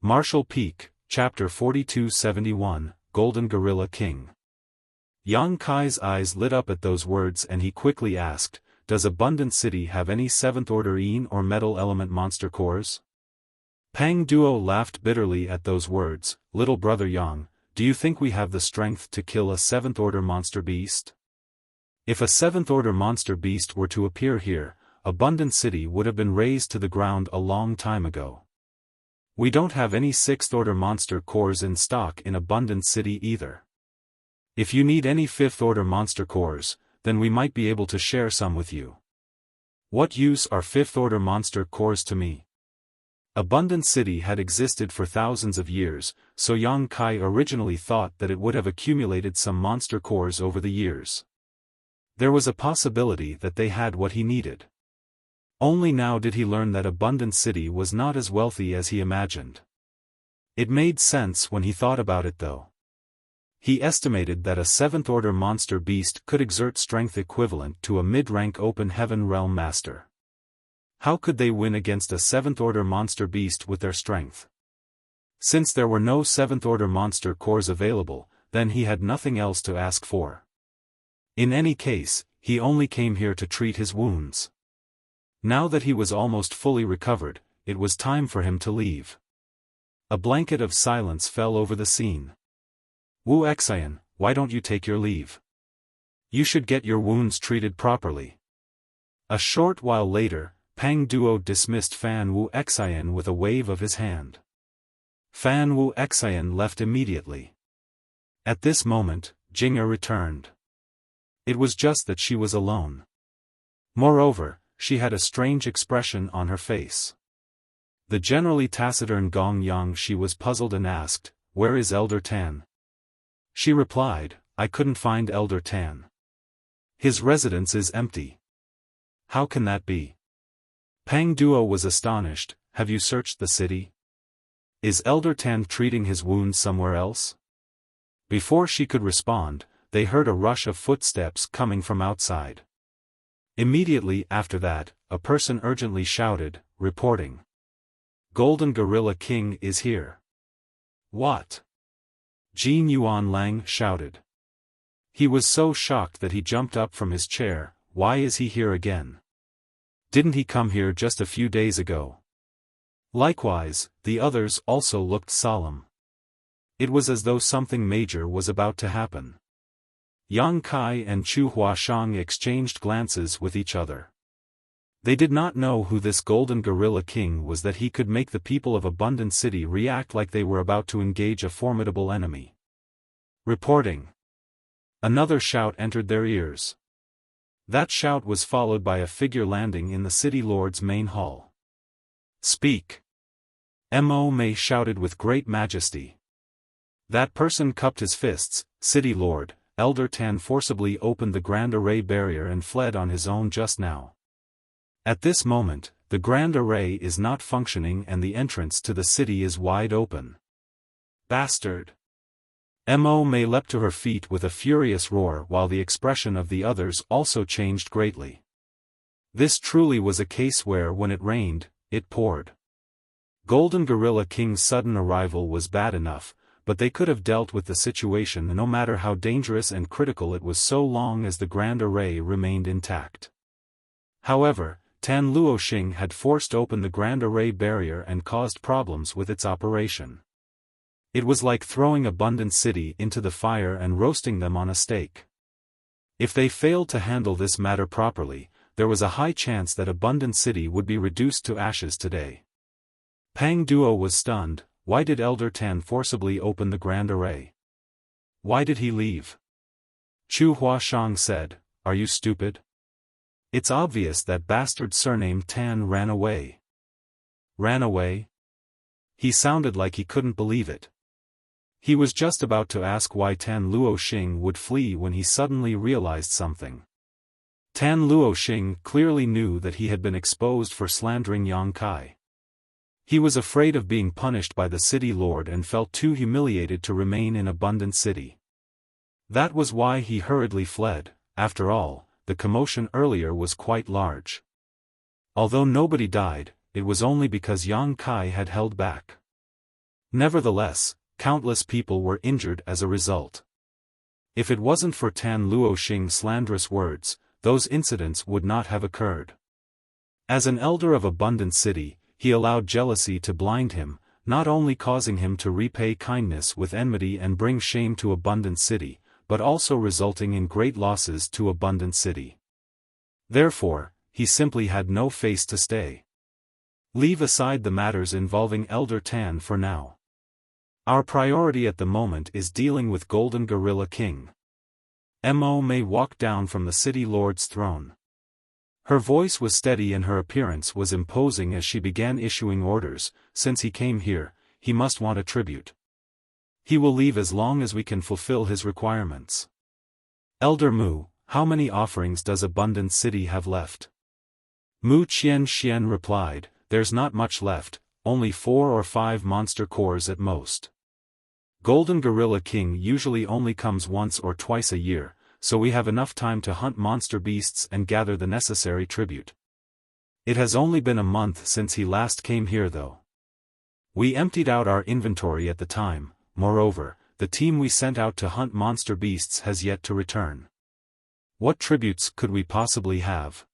Marshall Peak, Chapter 4271, Golden Gorilla King. Yang Kai's eyes lit up at those words and he quickly asked, "Does Abundant City have any 7th Order Yin or Metal Element monster cores?" Pang Duo laughed bitterly at those words. "Little brother Yang, do you think we have the strength to kill a 7th Order monster beast? If a 7th Order monster beast were to appear here, Abundant City would have been razed to the ground a long time ago. We don't have any 6th Order monster cores in stock in Abundant City either. If you need any 5th Order monster cores, then we might be able to share some with you. What use are 5th Order monster cores to me?" Abundant City had existed for thousands of years, so Yang Kai originally thought that it would have accumulated some monster cores over the years. There was a possibility that they had what he needed. Only now did he learn that Abundant City was not as wealthy as he imagined. It made sense when he thought about it though. He estimated that a 7th Order monster beast could exert strength equivalent to a mid-rank open heaven realm master. How could they win against a 7th Order monster beast with their strength? Since there were no 7th Order monster cores available, then he had nothing else to ask for. In any case, he only came here to treat his wounds. Now that he was almost fully recovered, it was time for him to leave. A blanket of silence fell over the scene. "Wuxia, why don't you take your leave? You should get your wounds treated properly." A short while later, Pang Duo dismissed Fan Wuxia with a wave of his hand. Fan Wuxia left immediately. At this moment, Jing'er returned. It was just that she was alone. Moreover, she had a strange expression on her face. The generally taciturn Gong Yang she was puzzled and asked, "Where is Elder Tan?" She replied, "I couldn't find Elder Tan. His residence is empty." "How can that be?" Pang Duo was astonished. "Have you searched the city? Is Elder Tan treating his wounds somewhere else?" Before she could respond, they heard a rush of footsteps coming from outside. Immediately after that, a person urgently shouted, reporting, "Golden Gorilla King is here." "What?" Jin Yuan Lang shouted. He was so shocked that he jumped up from his chair. "Why is he here again? Didn't he come here just a few days ago?" Likewise, the others also looked solemn. It was as though something major was about to happen. Yang Kai and Chu Huashang exchanged glances with each other. They did not know who this Golden Gorilla King was, that he could make the people of Abundant City react like they were about to engage a formidable enemy. Reporting. Another shout entered their ears. That shout was followed by a figure landing in the city lord's main hall. "Speak!" Mo Mei shouted with great majesty. That person cupped his fists. "City lord, Elder Tan forcibly opened the Grand Array barrier and fled on his own just now. At this moment, the Grand Array is not functioning and the entrance to the city is wide open." "Bastard!" Mo Mei leapt to her feet with a furious roar while the expression of the others also changed greatly. This truly was a case where when it rained, it poured. Golden Gorilla King's sudden arrival was bad enough, but they could have dealt with the situation no matter how dangerous and critical it was so long as the Grand Array remained intact. However, Tan Luoxing had forced open the Grand Array barrier and caused problems with its operation. It was like throwing Abundant City into the fire and roasting them on a stake. If they failed to handle this matter properly, there was a high chance that Abundant City would be reduced to ashes today. Pang Duo was stunned. Why did Elder Tan forcibly open the Grand Array? Why did he leave? Chu Huashang said, "Are you stupid? It's obvious that bastard surnamed Tan ran away." "Ran away?" He sounded like he couldn't believe it. He was just about to ask why Tan Luoxing would flee when he suddenly realized something. Tan Luoxing clearly knew that he had been exposed for slandering Yang Kai. He was afraid of being punished by the city lord and felt too humiliated to remain in Abundant City. That was why he hurriedly fled. After all, the commotion earlier was quite large. Although nobody died, it was only because Yang Kai had held back. Nevertheless, countless people were injured as a result. If it wasn't for Tan Luoxing's slanderous words, those incidents would not have occurred. As an elder of Abundant City, he allowed jealousy to blind him, not only causing him to repay kindness with enmity and bring shame to Abundant City, but also resulting in great losses to Abundant City. Therefore, he simply had no face to stay. Leave aside the matters involving Elder Tan for now. Our priority at the moment is dealing with Golden Gorilla King. Mo may walk down from the City Lord's throne. Her voice was steady and her appearance was imposing as she began issuing orders. Since he came here, he must want a tribute. He will leave as long as we can fulfill his requirements. Elder Mu, how many offerings does Abundant City have left? Mu Qian replied, there's not much left, only 4 or 5 monster cores at most. Golden Gorilla King usually only comes once or twice a year, so we have enough time to hunt monster beasts and gather the necessary tribute. It has only been a month since he last came here though. We emptied out our inventory at the time. Moreover, the team we sent out to hunt monster beasts has yet to return. What tributes could we possibly have?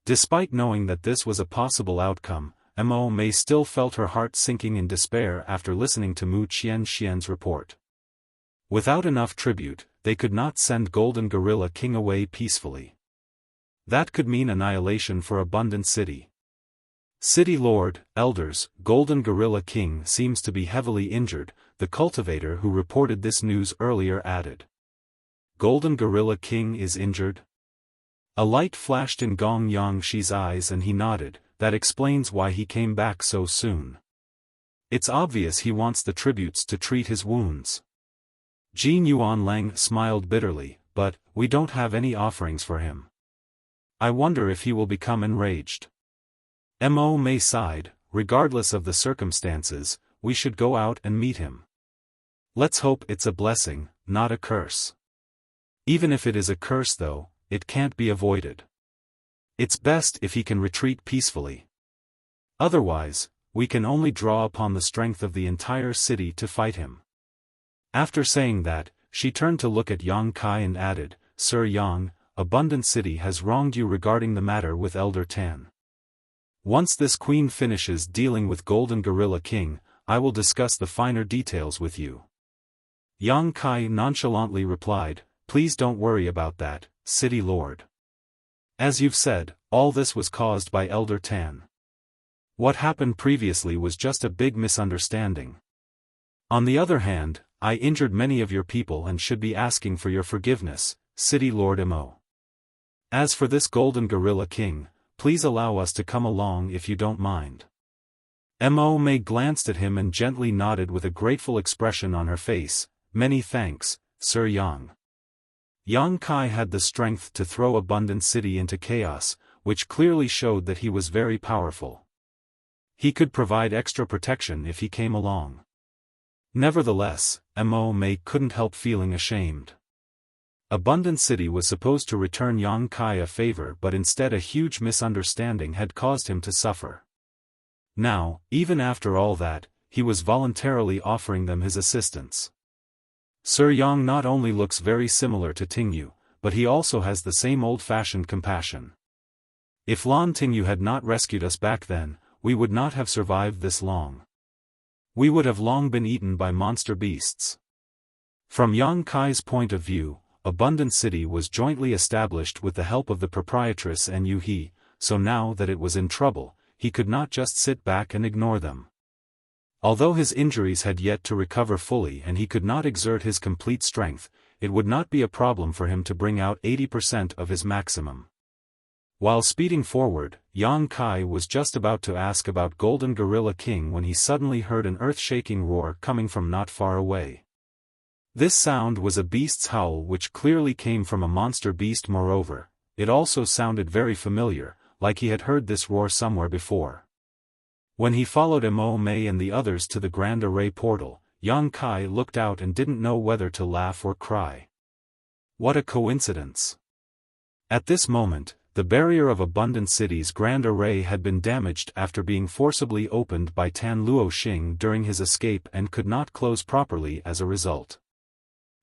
Despite knowing that this was a possible outcome, Mo May still felt her heart sinking in despair after listening to Mu Qian's report. Without enough tribute, they could not send Golden Gorilla King away peacefully. That could mean annihilation for Abundant City. City Lord, Elders, Golden Gorilla King seems to be heavily injured, the cultivator who reported this news earlier added. Golden Gorilla King is injured? A light flashed in Gong Yangshi's eyes and he nodded. That explains why he came back so soon. It's obvious he wants the tributes to treat his wounds. Jin Yuanlang smiled bitterly, but we don't have any offerings for him. I wonder if he will become enraged. Mo May sighed, regardless of the circumstances, we should go out and meet him. Let's hope it's a blessing, not a curse. Even if it is a curse though, it can't be avoided. It's best if he can retreat peacefully. Otherwise, we can only draw upon the strength of the entire city to fight him. After saying that, she turned to look at Yang Kai and added, Sir Yang, Abundant City has wronged you regarding the matter with Elder Tan. Once this queen finishes dealing with Golden Gorilla King, I will discuss the finer details with you. Yang Kai nonchalantly replied, please don't worry about that, City Lord. As you've said, all this was caused by Elder Tan. What happened previously was just a big misunderstanding. On the other hand, I injured many of your people and should be asking for your forgiveness, City Lord Mo. As for this Golden Gorilla King, please allow us to come along if you don't mind. Mo May glanced at him and gently nodded with a grateful expression on her face. Many thanks, Sir Yang. Yang Kai had the strength to throw Abundant City into chaos, which clearly showed that he was very powerful. He could provide extra protection if he came along. Nevertheless, Mo May couldn't help feeling ashamed. Abundant City was supposed to return Yang Kai a favor, but instead a huge misunderstanding had caused him to suffer. Now, even after all that, he was voluntarily offering them his assistance. Sir Yang not only looks very similar to Tingyu, but he also has the same old-fashioned compassion. If Lan Tingyu had not rescued us back then, we would not have survived this long. We would have long been eaten by monster beasts. From Yang Kai's point of view, Abundant City was jointly established with the help of the proprietress and Yu He, so now that it was in trouble, he could not just sit back and ignore them. Although his injuries had yet to recover fully and he could not exert his complete strength, it would not be a problem for him to bring out 80% of his maximum. While speeding forward, Yang Kai was just about to ask about Golden Gorilla King when he suddenly heard an earth-shaking roar coming from not far away. This sound was a beast's howl which clearly came from a monster beast. Moreover, it also sounded very familiar, like he had heard this roar somewhere before. When he followed Mo May and the others to the Grand Array portal, Yang Kai looked out and didn't know whether to laugh or cry. What a coincidence! At this moment, The barrier of Abundant City's Grand Array had been damaged after being forcibly opened by Tan Luo Xing during his escape and could not close properly as a result.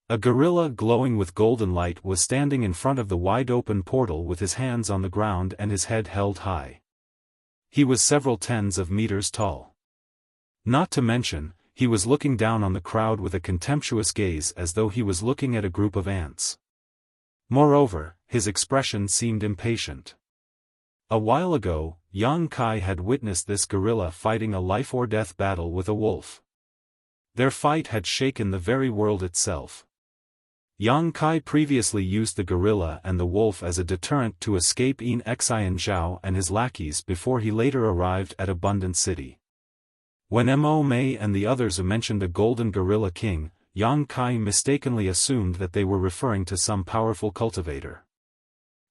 A gorilla glowing with golden light was standing in front of the wide-open portal with his hands on the ground and his head held high. He was several tens of meters tall. Not to mention, he was looking down on the crowd with a contemptuous gaze as though he was looking at a group of ants. Moreover, his expression seemed impatient. A while ago, Yang Kai had witnessed this gorilla fighting a life-or-death battle with a wolf. Their fight had shaken the very world itself. Yang Kai previously used the gorilla and the wolf as a deterrent to escape Xian Zhao and his lackeys before he later arrived at Abundant City. When Mo Mei and the others mentioned a golden gorilla king, Yang Kai mistakenly assumed that they were referring to some powerful cultivator.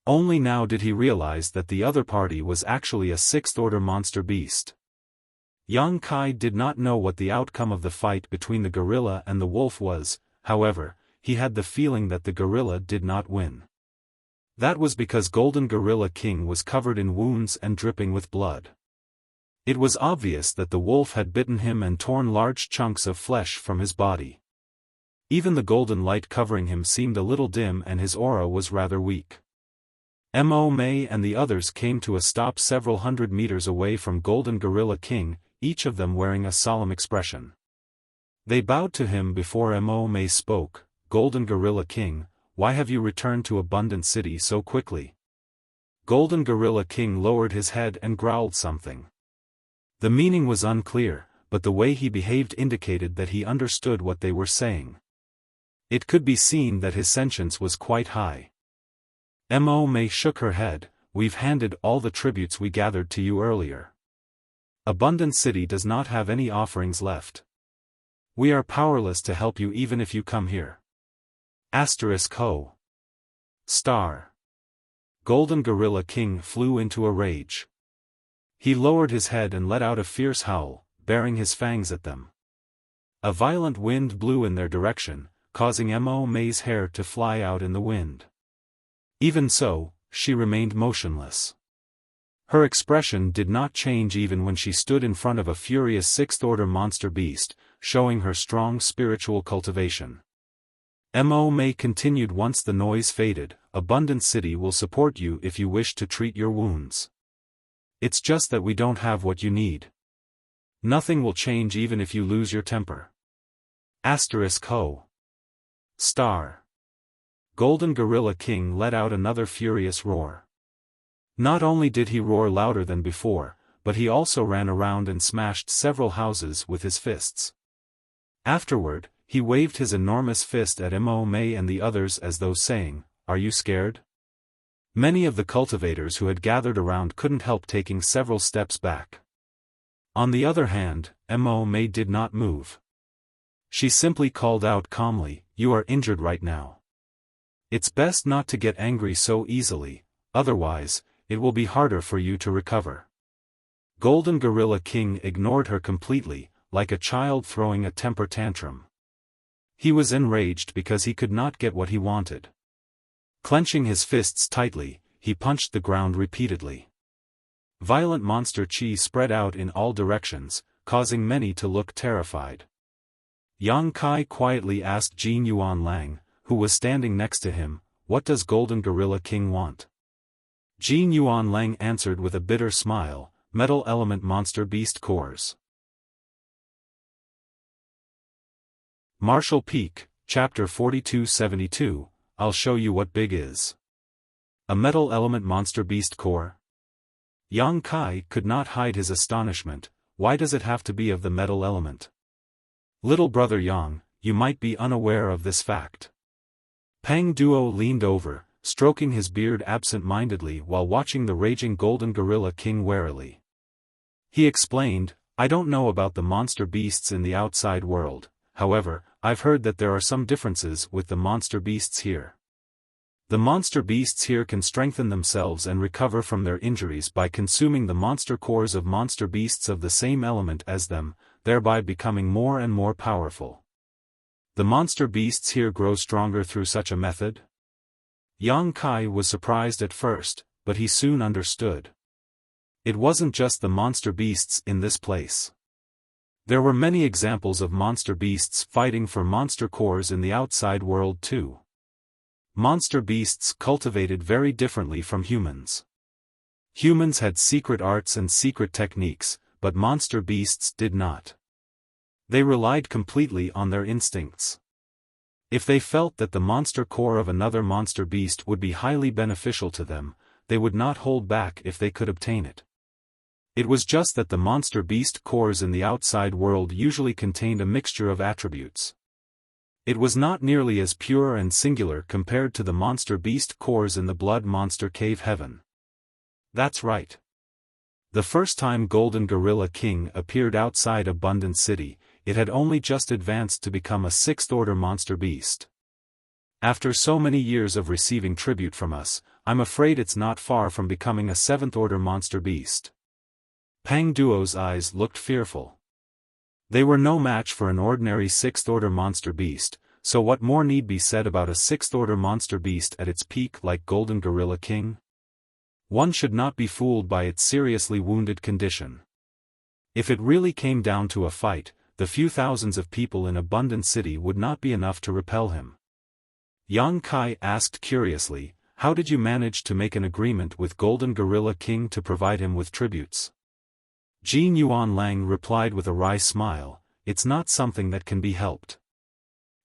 Only now did he realize that the other party was actually a sixth-order monster beast. Yang Kai did not know what the outcome of the fight between the gorilla and the wolf was, however, he had the feeling that the gorilla did not win. That was because Golden Gorilla King was covered in wounds and dripping with blood. It was obvious that the wolf had bitten him and torn large chunks of flesh from his body. Even the golden light covering him seemed a little dim and his aura was rather weak. Mo Mei and the others came to a stop several hundred meters away from Golden Gorilla King, each of them wearing a solemn expression. They bowed to him before Mo Mei spoke. Golden Gorilla King, why have you returned to Abundant City so quickly? Golden Gorilla King lowered his head and growled something. The meaning was unclear, but the way he behaved indicated that he understood what they were saying. It could be seen that his sentience was quite high. Mo Mei shook her head, we've handed all the tributes we gathered to you earlier. Abundant City does not have any offerings left. We are powerless to help you even if you come here. Ho. Star. Golden Gorilla King flew into a rage. He lowered his head and let out a fierce howl, baring his fangs at them. A violent wind blew in their direction, causing Mo Mei's hair to fly out in the wind. Even so, she remained motionless. Her expression did not change even when she stood in front of a furious sixth-order monster beast, showing her strong spiritual cultivation. Mo Mei continued once the noise faded, Abundant City will support you if you wish to treat your wounds. It's just that we don't have what you need. Nothing will change even if you lose your temper. Ho. Star. Golden Gorilla King let out another furious roar. Not only did he roar louder than before, but he also ran around and smashed several houses with his fists. Afterward, he waved his enormous fist at Mo Mei and the others as though saying, are you scared? Many of the cultivators who had gathered around couldn't help taking several steps back. On the other hand, Mo Mei did not move. She simply called out calmly, you are injured right now. It's best not to get angry so easily, otherwise, it will be harder for you to recover. Golden Gorilla King ignored her completely, like a child throwing a temper tantrum. He was enraged because he could not get what he wanted. Clenching his fists tightly, he punched the ground repeatedly. Violent monster chi spread out in all directions, causing many to look terrified. Yang Kai quietly asked Jin Yuan Lang, who was standing next to him, what does Golden Gorilla King want? Jin Yuan Lang answered with a bitter smile, Metal Element Monster Beast Cores. Marshall Peak, Chapter 4272, I'll show you what big is. A Metal Element Monster Beast Core? Yang Kai could not hide his astonishment, why does it have to be of the metal element? Little brother Yang, you might be unaware of this fact. Pang Duo leaned over, stroking his beard absent-mindedly while watching the raging Golden Gorilla King warily. He explained, I don't know about the monster beasts in the outside world, however, I've heard that there are some differences with the monster beasts here. The monster beasts here can strengthen themselves and recover from their injuries by consuming the monster cores of monster beasts of the same element as them, thereby becoming more and more powerful. The monster beasts here grow stronger through such a method? Yang Kai was surprised at first, but he soon understood. It wasn't just the monster beasts in this place. There were many examples of monster beasts fighting for monster cores in the outside world too. Monster beasts cultivated very differently from humans. Humans had secret arts and secret techniques, but monster beasts did not. They relied completely on their instincts. If they felt that the monster core of another monster beast would be highly beneficial to them, they would not hold back if they could obtain it. It was just that the monster beast cores in the outside world usually contained a mixture of attributes. It was not nearly as pure and singular compared to the monster beast cores in the blood monster cave heaven. That's right. The first time Golden Gorilla King appeared outside Abundant City, it had only just advanced to become a sixth-order monster beast. After so many years of receiving tribute from us, I'm afraid it's not far from becoming a seventh-order monster beast. Pang Duo's eyes looked fearful. They were no match for an ordinary sixth-order monster beast, so what more need be said about a sixth-order monster beast at its peak like Golden Gorilla King? One should not be fooled by its seriously wounded condition. If it really came down to a fight, the few thousands of people in Abundant City would not be enough to repel him. Yang Kai asked curiously, "How did you manage to make an agreement with Golden Gorilla King to provide him with tributes?" Jin Yuan Lang replied with a wry smile, "It's not something that can be helped.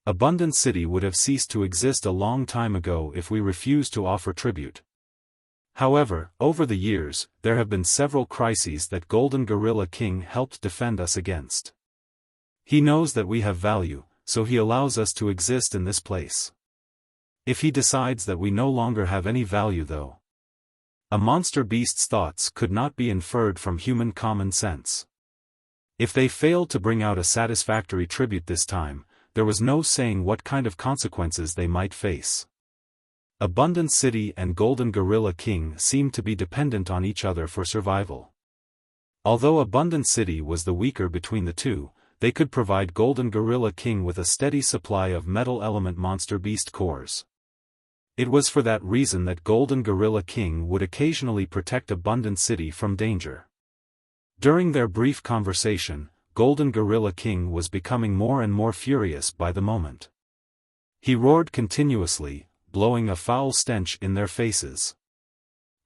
Abundant City would have ceased to exist a long time ago if we refused to offer tribute. However, over the years, there have been several crises that Golden Gorilla King helped defend us against. He knows that we have value, so he allows us to exist in this place. If he decides that we no longer have any value though, a monster beast's thoughts could not be inferred from human common sense. If they failed to bring out a satisfactory tribute this time, there was no saying what kind of consequences they might face. Abundant City and Golden Gorilla King seemed to be dependent on each other for survival. Although Abundant City was the weaker between the two, they could provide Golden Gorilla King with a steady supply of metal element monster beast cores. It was for that reason that Golden Gorilla King would occasionally protect Abundant City from danger. During their brief conversation, Golden Gorilla King was becoming more and more furious by the moment. He roared continuously, blowing a foul stench in their faces.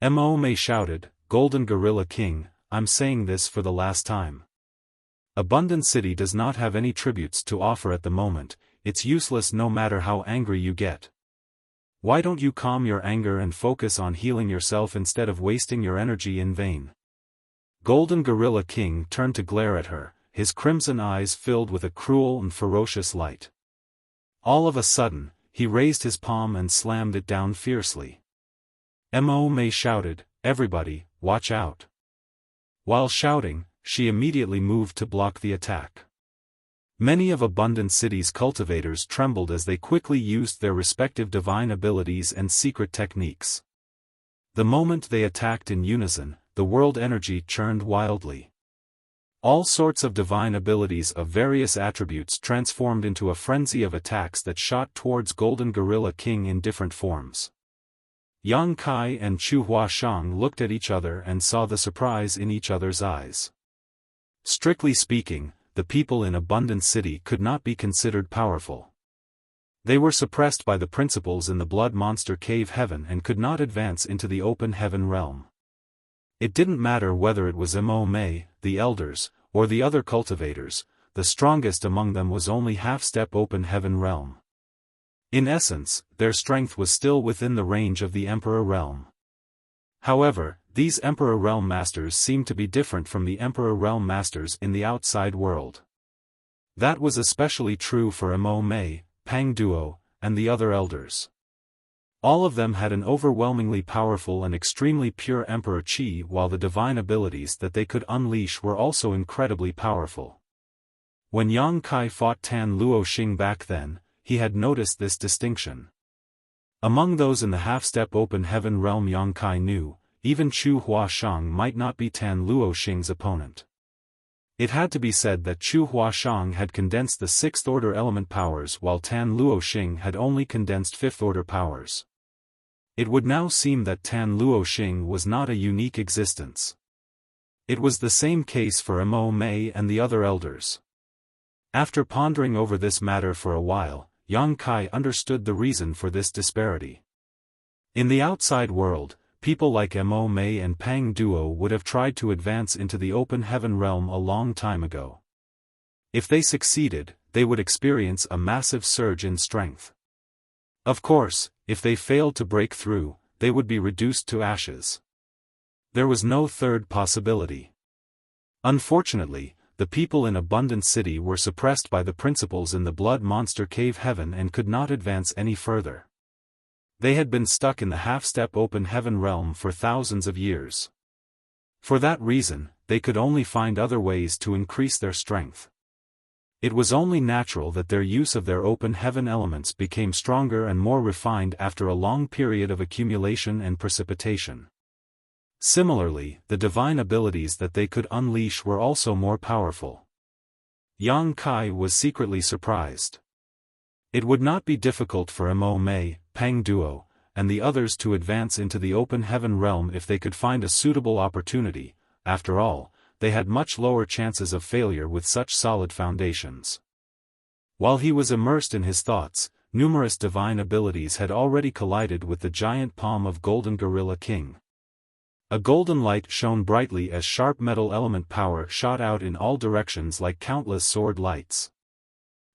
Mo Mei shouted, "Golden Gorilla King, I'm saying this for the last time. Abundant City does not have any tributes to offer at the moment, it's useless no matter how angry you get. Why don't you calm your anger and focus on healing yourself instead of wasting your energy in vain?" Golden Gorilla King turned to glare at her, his crimson eyes filled with a cruel and ferocious light. All of a sudden, he raised his palm and slammed it down fiercely. Mo Mei shouted, "Everybody, watch out." While shouting, she immediately moved to block the attack. Many of Abundant City's cultivators trembled as they quickly used their respective divine abilities and secret techniques. The moment they attacked in unison, the world energy churned wildly. All sorts of divine abilities of various attributes transformed into a frenzy of attacks that shot towards Golden Gorilla King in different forms. Yang Kai and Chu Huashang looked at each other and saw the surprise in each other's eyes. Strictly speaking, the people in Abundant City could not be considered powerful. They were suppressed by the principles in the blood monster cave heaven and could not advance into the open heaven realm. It didn't matter whether it was Mo Mei, the elders, or the other cultivators, the strongest among them was only half-step open heaven realm. In essence, their strength was still within the range of the Emperor realm. However, these Emperor realm masters seemed to be different from the Emperor realm masters in the outside world. That was especially true for Mo Mei, Pang Duo, and the other elders. All of them had an overwhelmingly powerful and extremely pure Emperor Qi, while the divine abilities that they could unleash were also incredibly powerful. When Yang Kai fought Tan Luo Xing back then, he had noticed this distinction. Among those in the half-step open heaven realm Yang Kai knew, even Chu Huashang might not be Tan Luo Xing's opponent. It had to be said that Chu Huashang had condensed the sixth-order element powers while Tan Luo Xing had only condensed fifth-order powers. It would now seem that Tan Luoxing was not a unique existence. It was the same case for Mo Mei and the other elders. After pondering over this matter for a while, Yang Kai understood the reason for this disparity. In the outside world, people like Mo Mei and Pang Duo would have tried to advance into the open heaven realm a long time ago. If they succeeded, they would experience a massive surge in strength. Of course, if they failed to break through, they would be reduced to ashes. There was no third possibility. Unfortunately, the people in Abundant City were suppressed by the principles in the Blood Monster Cave Heaven and could not advance any further. They had been stuck in the half-step open heaven realm for thousands of years. For that reason, they could only find other ways to increase their strength. It was only natural that their use of their open heaven elements became stronger and more refined after a long period of accumulation and precipitation. Similarly, the divine abilities that they could unleash were also more powerful. Yang Kai was secretly surprised. It would not be difficult for Mo Mei, Pang Duo, and the others to advance into the open heaven realm if they could find a suitable opportunity. After all, they had much lower chances of failure with such solid foundations. While he was immersed in his thoughts, numerous divine abilities had already collided with the giant palm of Golden Gorilla King. A golden light shone brightly as sharp metal element power shot out in all directions like countless sword lights.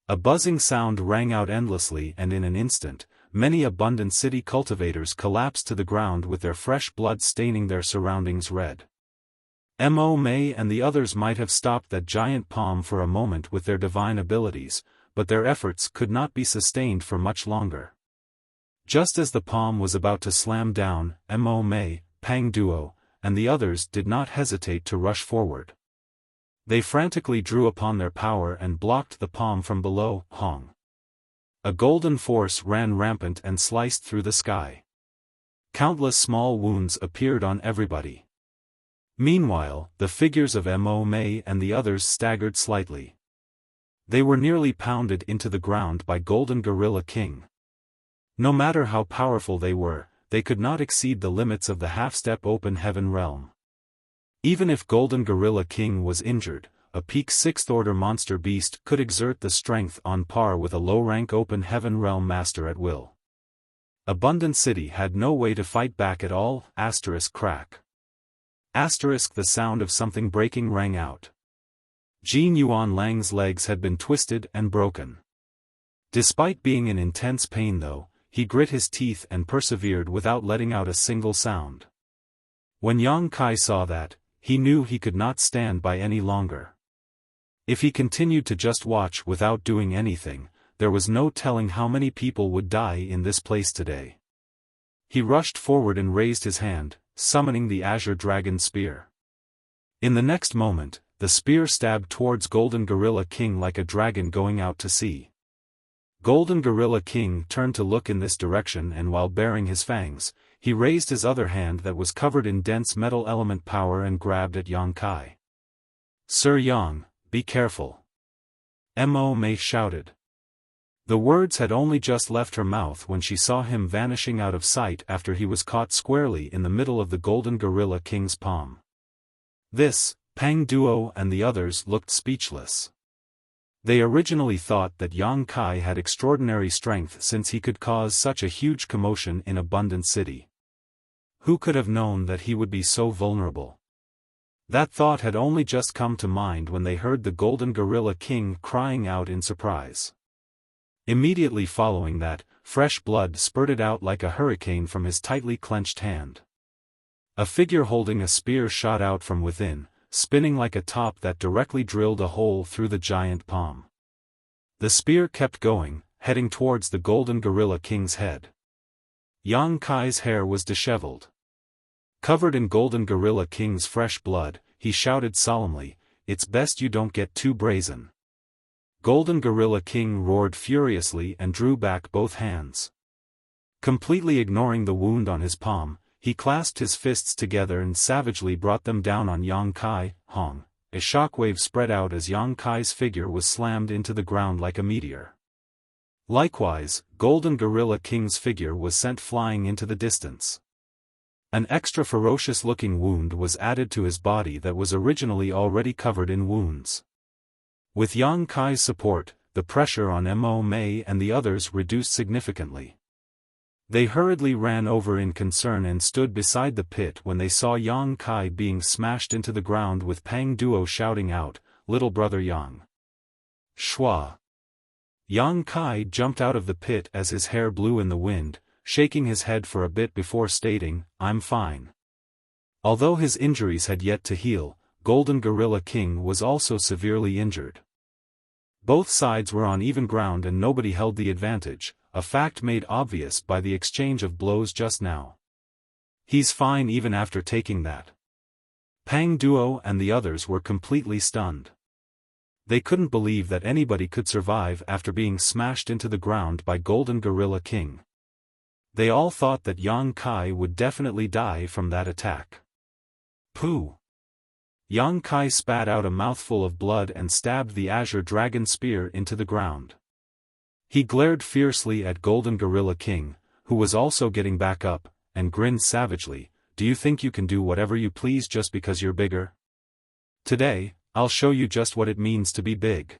A buzzing sound rang out endlessly, and in an instant, many Abundant City cultivators collapsed to the ground with their fresh blood staining their surroundings red. Mo Mei and the others might have stopped that giant palm for a moment with their divine abilities, but their efforts could not be sustained for much longer. Just as the palm was about to slam down, Mo Mei, Pang Duo, and the others did not hesitate to rush forward. They frantically drew upon their power and blocked the palm from below. Hong. A golden force ran rampant and sliced through the sky. Countless small wounds appeared on everybody. Meanwhile, the figures of Mo Mei and the others staggered slightly. They were nearly pounded into the ground by Golden Gorilla King. No matter how powerful they were, they could not exceed the limits of the half-step open heaven realm. Even if Golden Gorilla King was injured, a peak 6th order monster beast could exert the strength on par with a low-rank open heaven realm master at will. Abundant City had no way to fight back at all. Crack. The sound of something breaking rang out. Jin Yuan Lang's legs had been twisted and broken. Despite being in intense pain though, he grit his teeth and persevered without letting out a single sound. When Yang Kai saw that, he knew he could not stand by any longer. If he continued to just watch without doing anything, there was no telling how many people would die in this place today. He rushed forward and raised his hand, summoning the Azure Dragon Spear. In the next moment, the spear stabbed towards Golden Gorilla King like a dragon going out to sea. Golden Gorilla King turned to look in this direction, and while baring his fangs, he raised his other hand that was covered in dense metal element power and grabbed at Yang Kai. "Sir Yang, be careful!" Mo Mei shouted. The words had only just left her mouth when she saw him vanishing out of sight after he was caught squarely in the middle of the Golden Gorilla King's palm. This, Pang Duo and the others looked speechless. They originally thought that Yang Kai had extraordinary strength since he could cause such a huge commotion in Abundant City. Who could have known that he would be so vulnerable? That thought had only just come to mind when they heard the Golden Gorilla King crying out in surprise. Immediately following that, fresh blood spurted out like a hurricane from his tightly clenched hand. A figure holding a spear shot out from within, spinning like a top that directly drilled a hole through the giant palm. The spear kept going, heading towards the Golden Gorilla King's head. Yang Kai's hair was disheveled. Covered in Golden Gorilla King's fresh blood, he shouted solemnly, "It's best you don't get too brazen." Golden Gorilla King roared furiously and drew back both hands. Completely ignoring the wound on his palm, he clasped his fists together and savagely brought them down on Yang Kai. Hong. A shockwave spread out as Yang Kai's figure was slammed into the ground like a meteor. Likewise, Golden Gorilla King's figure was sent flying into the distance. An extra ferocious-looking wound was added to his body that was originally already covered in wounds. With Yang Kai's support, the pressure on Mo Mei and the others reduced significantly. They hurriedly ran over in concern and stood beside the pit when they saw Yang Kai being smashed into the ground with Pang Duo shouting out, "Little brother Yang Shua." Yang Kai jumped out of the pit as his hair blew in the wind, shaking his head for a bit before stating, "I'm fine." Although his injuries had yet to heal, Golden Gorilla King was also severely injured. Both sides were on even ground and nobody held the advantage, a fact made obvious by the exchange of blows just now. "He's fine even after taking that." Pang Duo and the others were completely stunned. They couldn't believe that anybody could survive after being smashed into the ground by Golden Gorilla King. They all thought that Yang Kai would definitely die from that attack. Pooh! Yang Kai spat out a mouthful of blood and stabbed the Azure Dragon Spear into the ground. He glared fiercely at Golden Gorilla King, who was also getting back up, and grinned savagely, "Do you think you can do whatever you please just because you're bigger? Today, I'll show you just what it means to be big."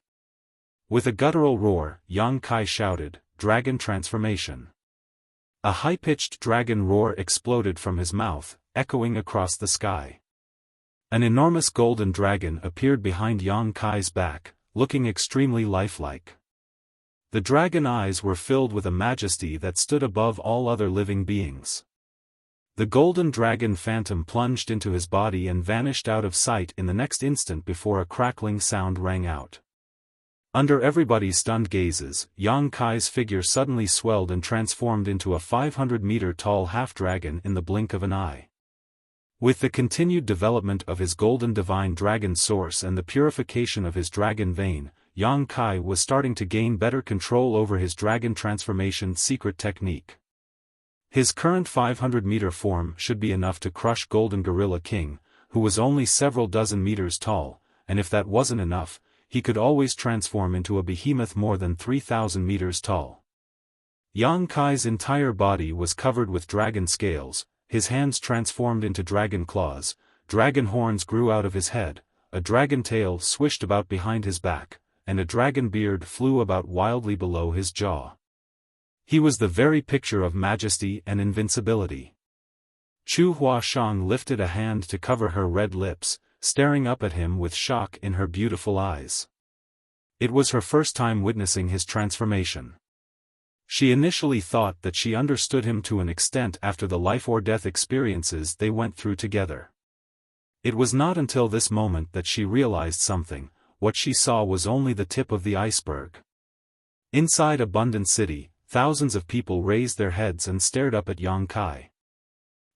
With a guttural roar, Yang Kai shouted, "Dragon Transformation." A high-pitched dragon roar exploded from his mouth, echoing across the sky. An enormous golden dragon appeared behind Yang Kai's back, looking extremely lifelike. The dragon eyes were filled with a majesty that stood above all other living beings. The golden dragon phantom plunged into his body and vanished out of sight in the next instant before a crackling sound rang out. Under everybody's stunned gazes, Yang Kai's figure suddenly swelled and transformed into a 500-meter-tall half-dragon in the blink of an eye. With the continued development of his golden divine dragon source and the purification of his dragon vein, Yang Kai was starting to gain better control over his dragon transformation secret technique. His current 500-meter form should be enough to crush Golden Gorilla King, who was only several dozen meters tall, and if that wasn't enough, he could always transform into a behemoth more than 3,000 meters tall. Yang Kai's entire body was covered with dragon scales, his hands transformed into dragon claws, dragon horns grew out of his head, a dragon tail swished about behind his back, and a dragon beard flew about wildly below his jaw. He was the very picture of majesty and invincibility. Chu Huashang lifted a hand to cover her red lips, staring up at him with shock in her beautiful eyes. It was her first time witnessing his transformation. She initially thought that she understood him to an extent after the life-or-death experiences they went through together. It was not until this moment that she realized something. What she saw was only the tip of the iceberg. Inside Abundant City, thousands of people raised their heads and stared up at Yang Kai.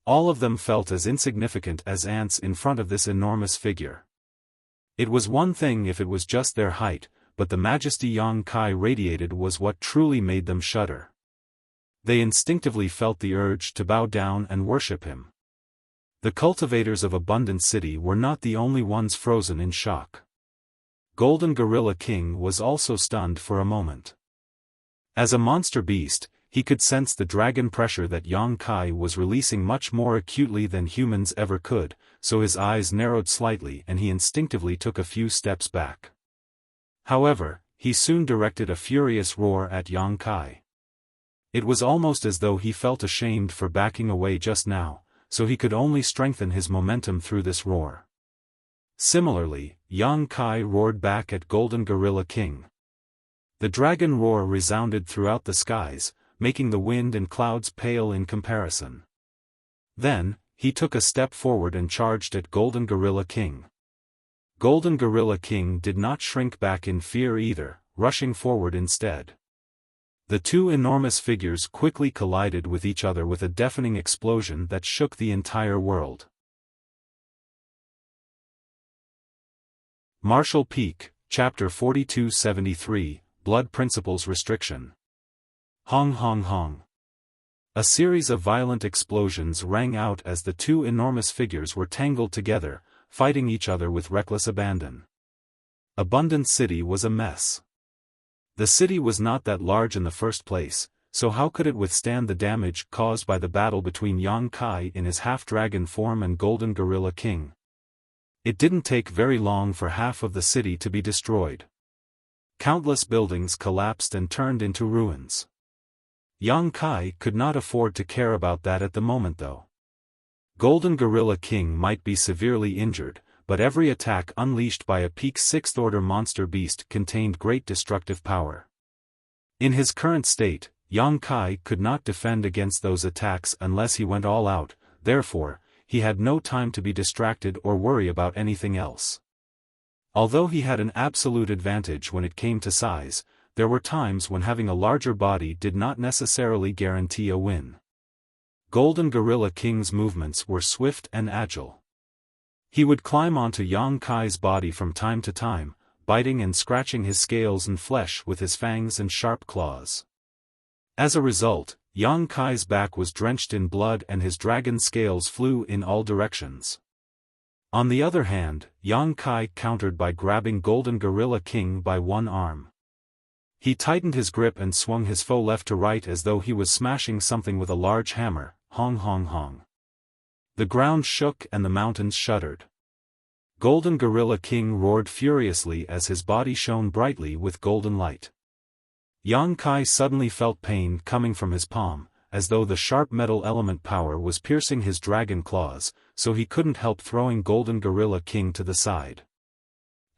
All of them felt as insignificant as ants in front of this enormous figure. It was one thing if it was just their height, but the majesty Yang Kai radiated was what truly made them shudder. They instinctively felt the urge to bow down and worship him. The cultivators of Abundant City were not the only ones frozen in shock. Golden Gorilla King was also stunned for a moment. As a monster beast, he could sense the dragon pressure that Yang Kai was releasing much more acutely than humans ever could, so his eyes narrowed slightly and he instinctively took a few steps back. However, he soon directed a furious roar at Yang Kai. It was almost as though he felt ashamed for backing away just now, so he could only strengthen his momentum through this roar. Similarly, Yang Kai roared back at Golden Gorilla King. The dragon roar resounded throughout the skies, making the wind and clouds pale in comparison. Then, he took a step forward and charged at Golden Gorilla King. Golden Gorilla King did not shrink back in fear either, rushing forward instead. The two enormous figures quickly collided with each other with a deafening explosion that shook the entire world. Marshall Peak, Chapter 4273, Blood Principles Restriction. Hong hong hong. A series of violent explosions rang out as the two enormous figures were tangled together, fighting each other with reckless abandon. Abundant City was a mess. The city was not that large in the first place, so how could it withstand the damage caused by the battle between Yang Kai in his half-dragon form and Golden Gorilla King? It didn't take very long for half of the city to be destroyed. Countless buildings collapsed and turned into ruins. Yang Kai could not afford to care about that at the moment though. Golden Gorilla King might be severely injured, but every attack unleashed by a peak 6th order monster beast contained great destructive power. In his current state, Yang Kai could not defend against those attacks unless he went all out, therefore, he had no time to be distracted or worry about anything else. Although he had an absolute advantage when it came to size, there were times when having a larger body did not necessarily guarantee a win. Golden Gorilla King's movements were swift and agile. He would climb onto Yang Kai's body from time to time, biting and scratching his scales and flesh with his fangs and sharp claws. As a result, Yang Kai's back was drenched in blood and his dragon scales flew in all directions. On the other hand, Yang Kai countered by grabbing Golden Gorilla King by one arm. He tightened his grip and swung his foe left to right as though he was smashing something with a large hammer, hong hong hong. The ground shook and the mountains shuddered. Golden Gorilla King roared furiously as his body shone brightly with golden light. Yang Kai suddenly felt pain coming from his palm, as though the sharp metal element power was piercing his dragon claws, so he couldn't help throwing Golden Gorilla King to the side.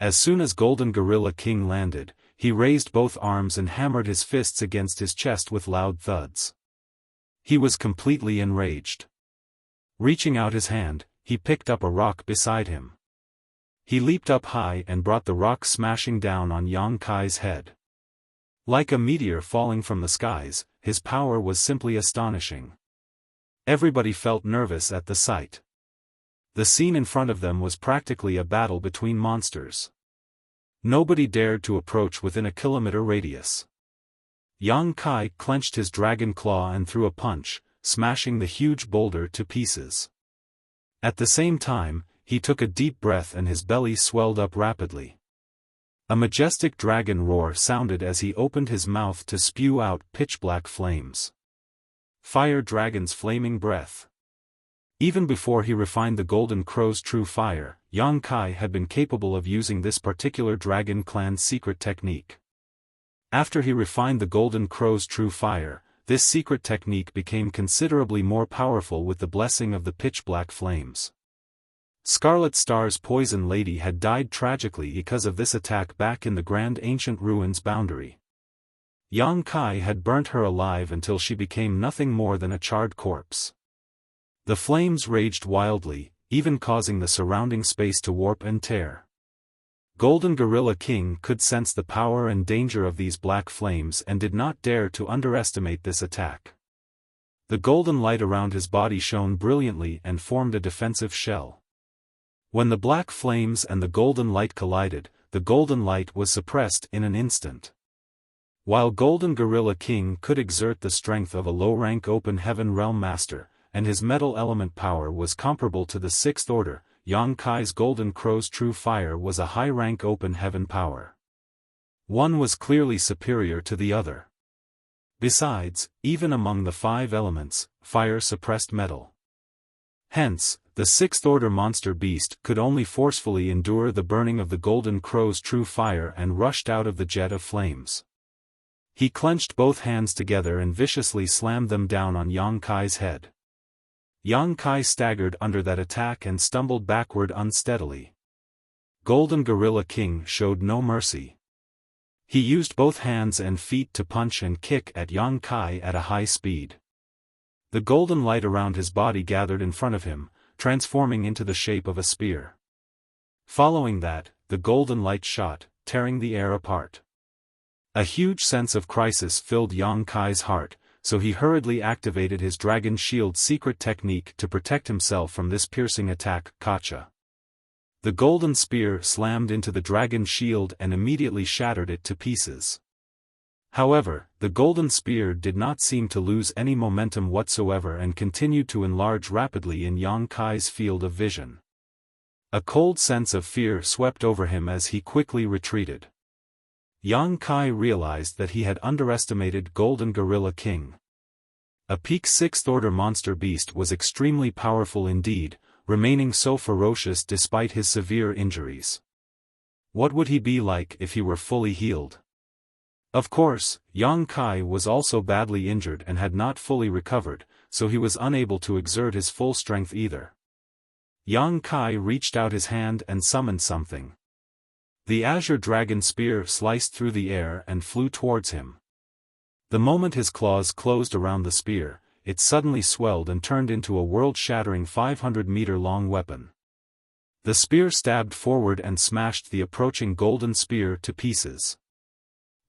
As soon as Golden Gorilla King landed, he raised both arms and hammered his fists against his chest with loud thuds. He was completely enraged. Reaching out his hand, he picked up a rock beside him. He leaped up high and brought the rock smashing down on Yang Kai's head. Like a meteor falling from the skies, his power was simply astonishing. Everybody felt nervous at the sight. The scene in front of them was practically a battle between monsters. Nobody dared to approach within a kilometer radius. Yang Kai clenched his dragon claw and threw a punch, smashing the huge boulder to pieces. At the same time, he took a deep breath and his belly swelled up rapidly. A majestic dragon roar sounded as he opened his mouth to spew out pitch-black flames. Fire Dragon's flaming breath. Even before he refined the Golden Crow's true fire, Yang Kai had been capable of using this particular dragon clan's secret technique. After he refined the Golden Crow's true fire, this secret technique became considerably more powerful with the blessing of the pitch-black flames. Scarlet Star's Poison Lady had died tragically because of this attack back in the Grand Ancient Ruins boundary. Yang Kai had burnt her alive until she became nothing more than a charred corpse. The flames raged wildly, even causing the surrounding space to warp and tear. Golden Gorilla King could sense the power and danger of these black flames and did not dare to underestimate this attack. The golden light around his body shone brilliantly and formed a defensive shell. When the black flames and the golden light collided, the golden light was suppressed in an instant. While Golden Gorilla King could exert the strength of a low-rank Open Heaven Realm Master, and his metal element power was comparable to the 6th Order, Yang Kai's Golden Crow's true fire was a high-rank Open Heaven power. One was clearly superior to the other. Besides, even among the 5 elements, fire suppressed metal. Hence, the 6th Order monster beast could only forcefully endure the burning of the Golden Crow's true fire and rushed out of the jet of flames. He clenched both hands together and viciously slammed them down on Yang Kai's head. Yang Kai staggered under that attack and stumbled backward unsteadily. Golden Gorilla King showed no mercy. He used both hands and feet to punch and kick at Yang Kai at a high speed. The golden light around his body gathered in front of him, transforming into the shape of a spear. Following that, the golden light shot, tearing the air apart. A huge sense of crisis filled Yang Kai's heart, so he hurriedly activated his Dragon Shield secret technique to protect himself from this piercing attack, Kacha. The golden spear slammed into the Dragon Shield and immediately shattered it to pieces. However, the golden spear did not seem to lose any momentum whatsoever and continued to enlarge rapidly in Yang Kai's field of vision. A cold sense of fear swept over him as he quickly retreated. Yang Kai realized that he had underestimated Golden Gorilla King. A peak 6th order monster beast was extremely powerful indeed, remaining so ferocious despite his severe injuries. What would he be like if he were fully healed? Of course, Yang Kai was also badly injured and had not fully recovered, so he was unable to exert his full strength either. Yang Kai reached out his hand and summoned something. The azure dragon spear sliced through the air and flew towards him. The moment his claws closed around the spear, it suddenly swelled and turned into a world-shattering 500-meter-long weapon. The spear stabbed forward and smashed the approaching golden spear to pieces.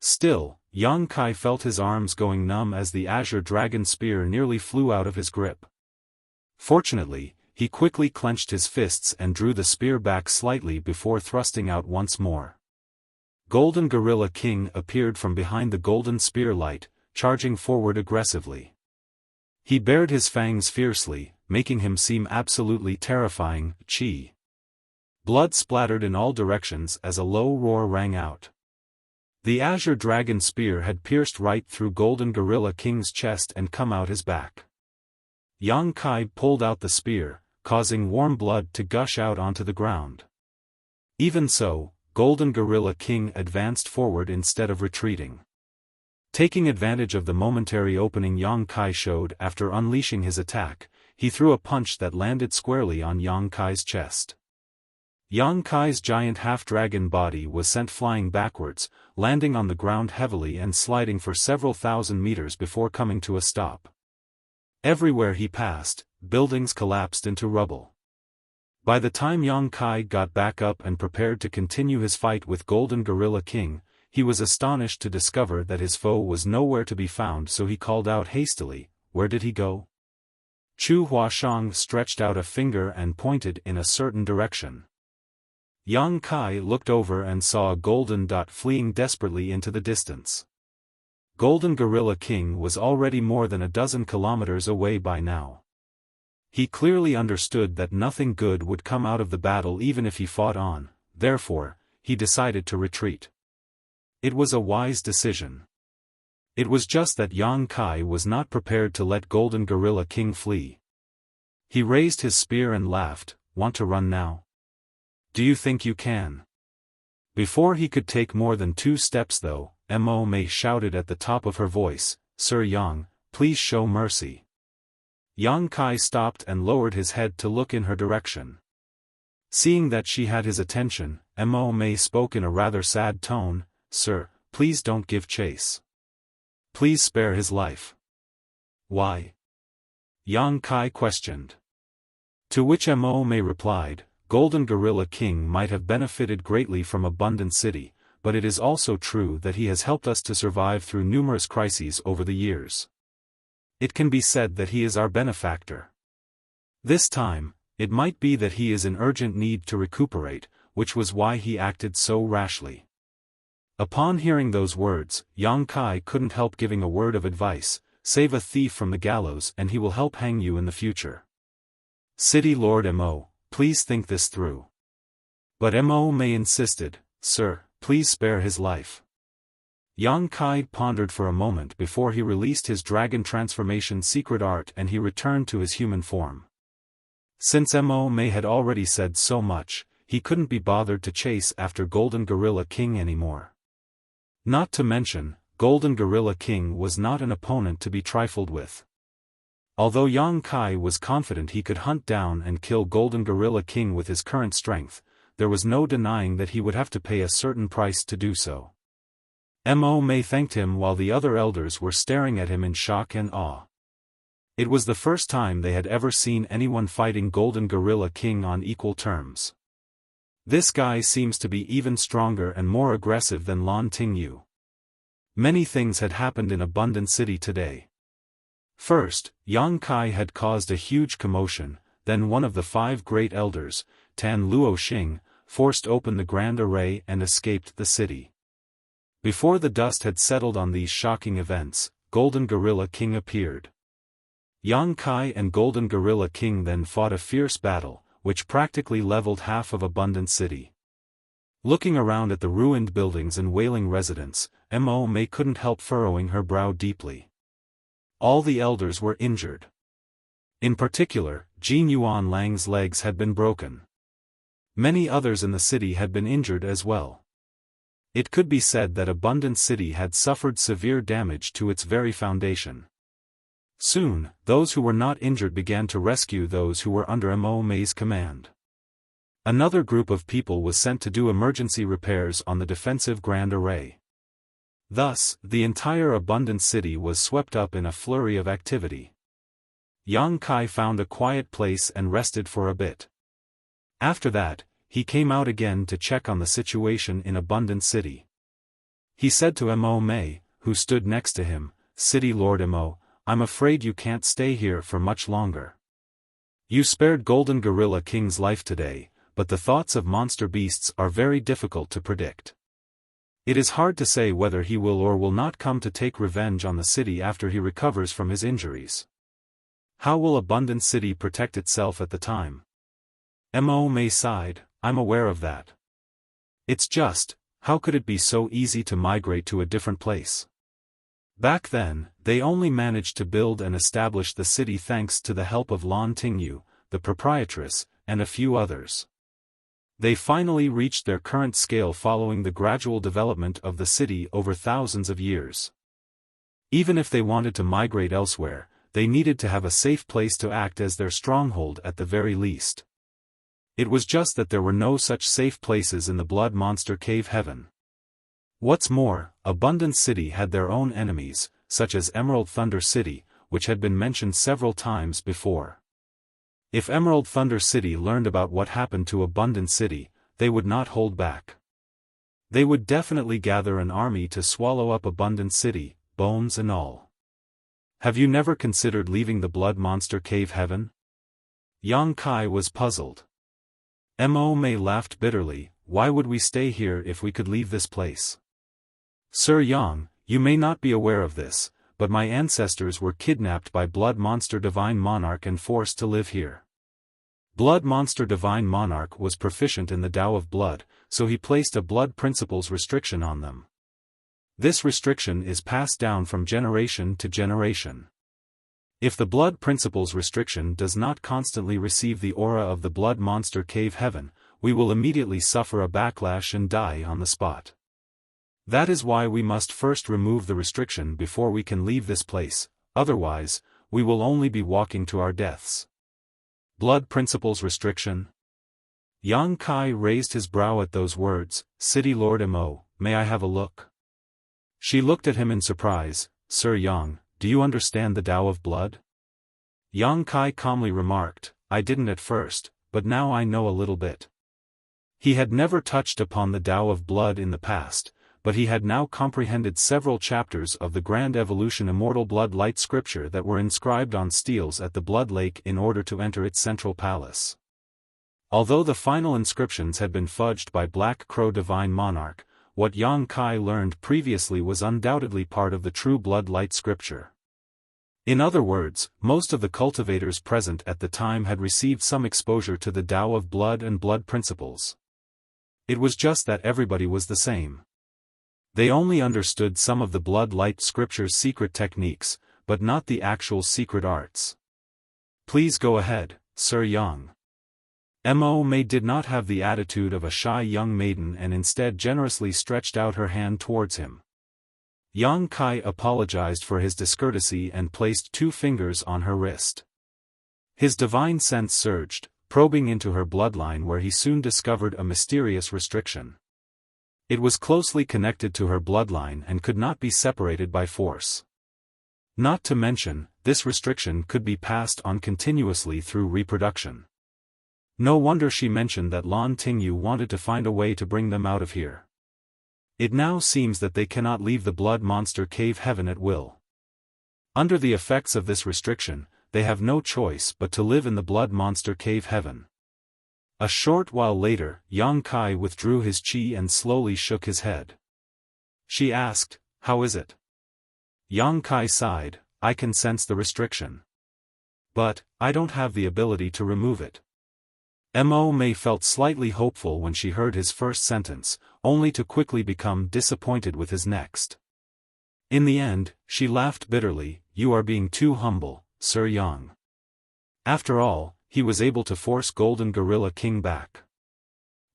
Still, Yang Kai felt his arms going numb as the azure dragon spear nearly flew out of his grip. Fortunately, he quickly clenched his fists and drew the spear back slightly before thrusting out once more. Golden Gorilla King appeared from behind the golden spear light, charging forward aggressively. He bared his fangs fiercely, making him seem absolutely terrifying. Chi. Blood splattered in all directions as a low roar rang out. The azure dragon spear had pierced right through Golden Gorilla King's chest and come out his back. Yang Kai pulled out the spear, causing warm blood to gush out onto the ground. Even so, Golden Gorilla King advanced forward instead of retreating. Taking advantage of the momentary opening Yang Kai showed after unleashing his attack, he threw a punch that landed squarely on Yang Kai's chest. Yang Kai's giant half-dragon body was sent flying backwards, landing on the ground heavily and sliding for several thousand meters before coming to a stop. Everywhere he passed, buildings collapsed into rubble. By the time Yang Kai got back up and prepared to continue his fight with Golden Gorilla King, he was astonished to discover that his foe was nowhere to be found, so he called out hastily, "Where did he go?" Chu Huashang stretched out a finger and pointed in a certain direction. Yang Kai looked over and saw a golden dot fleeing desperately into the distance. Golden Gorilla King was already more than a dozen kilometers away by now. He clearly understood that nothing good would come out of the battle even if he fought on, therefore, he decided to retreat. It was a wise decision. It was just that Yang Kai was not prepared to let Golden Gorilla King flee. He raised his spear and laughed, "Want to run now? Do you think you can?" Before he could take more than 2 steps though, Mo Mei shouted at the top of her voice, "Sir Yang, please show mercy." Yang Kai stopped and lowered his head to look in her direction. Seeing that she had his attention, Mo Mei spoke in a rather sad tone, "Sir, please don't give chase. Please spare his life." "Why?" Yang Kai questioned. To which Mo Mei replied, "Golden Gorilla King might have benefited greatly from Abundant City, but it is also true that he has helped us to survive through numerous crises over the years. It can be said that he is our benefactor. This time, it might be that he is in urgent need to recuperate, which was why he acted so rashly." Upon hearing those words, Yang Kai couldn't help giving a word of advice, "Save a thief from the gallows and he will help hang you in the future. City Lord Mo, please think this through." But Mo Mei insisted, "Sir, please spare his life." Yang Kai pondered for a moment before he released his dragon transformation secret art and he returned to his human form. Since Mo Mei had already said so much, he couldn't be bothered to chase after Golden Gorilla King anymore. Not to mention, Golden Gorilla King was not an opponent to be trifled with. Although Yang Kai was confident he could hunt down and kill Golden Gorilla King with his current strength, there was no denying that he would have to pay a certain price to do so. Mo Mei thanked him while the other elders were staring at him in shock and awe. It was the first time they had ever seen anyone fighting Golden Gorilla King on equal terms. "This guy seems to be even stronger and more aggressive than Lan Tingyu." Many things had happened in Abundant City today. First, Yang Kai had caused a huge commotion, then one of the 5 great elders, Tan Luoxing, forced open the Grand Array and escaped the city. Before the dust had settled on these shocking events, Golden Gorilla King appeared. Yang Kai and Golden Gorilla King then fought a fierce battle, which practically leveled half of Abundant City. Looking around at the ruined buildings and wailing residents, Mo Mei couldn't help furrowing her brow deeply. All the elders were injured. In particular, Jin Yuan Lang's legs had been broken. Many others in the city had been injured as well. It could be said that Abundant City had suffered severe damage to its very foundation. Soon, those who were not injured began to rescue those who were under Mo Mei's command. Another group of people was sent to do emergency repairs on the defensive Grand Array. Thus, the entire Abundant City was swept up in a flurry of activity. Yang Kai found a quiet place and rested for a bit. After that, he came out again to check on the situation in Abundant City. He said to Mo Mei, who stood next to him, "City Lord Mo, I'm afraid you can't stay here for much longer. You spared Golden Gorilla King's life today, but the thoughts of monster beasts are very difficult to predict. It is hard to say whether he will or will not come to take revenge on the city after he recovers from his injuries. How will Abundant City protect itself at the time?" Mo Mei sighed, "I'm aware of that. It's just, how could it be so easy to migrate to a different place? Back then, they only managed to build and establish the city thanks to the help of Lan Tingyu, the proprietress, and a few others. They finally reached their current scale following the gradual development of the city over thousands of years. Even if they wanted to migrate elsewhere, they needed to have a safe place to act as their stronghold at the very least. It was just that there were no such safe places in the Blood Monster Cave Heaven. What's more, Abundant City had their own enemies, such as Emerald Thunder City, which had been mentioned several times before. If Emerald Thunder City learned about what happened to Abundant City, they would not hold back. They would definitely gather an army to swallow up Abundant City, bones and all. Have you never considered leaving the Blood Monster Cave Heaven? Yang Kai was puzzled. Mo Mei laughed bitterly, "Why would we stay here if we could leave this place? Sir Yang, you may not be aware of this, but my ancestors were kidnapped by Blood Monster Divine Monarch and forced to live here. Blood Monster Divine Monarch was proficient in the Tao of Blood, so he placed a Blood Principles restriction on them. This restriction is passed down from generation to generation. If the Blood Principles restriction does not constantly receive the aura of the Blood Monster Cave Heaven, we will immediately suffer a backlash and die on the spot. That is why we must first remove the restriction before we can leave this place, otherwise, we will only be walking to our deaths." Blood Principles restriction? Yang Kai raised his brow at those words. "City Lord Mo, may I have a look?" She looked at him in surprise. "Sir Yang, do you understand the Tao of Blood?" Yang Kai calmly remarked, "I didn't at first, but now I know a little bit." He had never touched upon the Tao of Blood in the past, but he had now comprehended several chapters of the Grand Evolution Immortal Blood Light scripture that were inscribed on steels at the Blood Lake in order to enter its central palace. Although the final inscriptions had been fudged by Black Crow Divine Monarch, what Yang Kai learned previously was undoubtedly part of the true Blood Light scripture. In other words, most of the cultivators present at the time had received some exposure to the Tao of Blood and Blood Principles. It was just that everybody was the same. They only understood some of the Blood Light scripture's secret techniques, but not the actual secret arts. "Please go ahead, Sir Yang." Mo Mei did not have the attitude of a shy young maiden and instead generously stretched out her hand towards him. Yang Kai apologized for his discourtesy and placed 2 fingers on her wrist. His divine sense surged, probing into her bloodline where he soon discovered a mysterious restriction. It was closely connected to her bloodline and could not be separated by force. Not to mention, this restriction could be passed on continuously through reproduction. No wonder she mentioned that Lan Tingyu wanted to find a way to bring them out of here. It now seems that they cannot leave the Blood Monster Cave Heaven at will. Under the effects of this restriction, they have no choice but to live in the Blood Monster Cave Heaven. A short while later, Yang Kai withdrew his chi and slowly shook his head. She asked, "How is it?" Yang Kai sighed, "I can sense the restriction. But, I don't have the ability to remove it." Mo Mei felt slightly hopeful when she heard his first sentence, only to quickly become disappointed with his next. In the end, she laughed bitterly, "You are being too humble, Sir Yang." After all, he was able to force Golden Gorilla King back.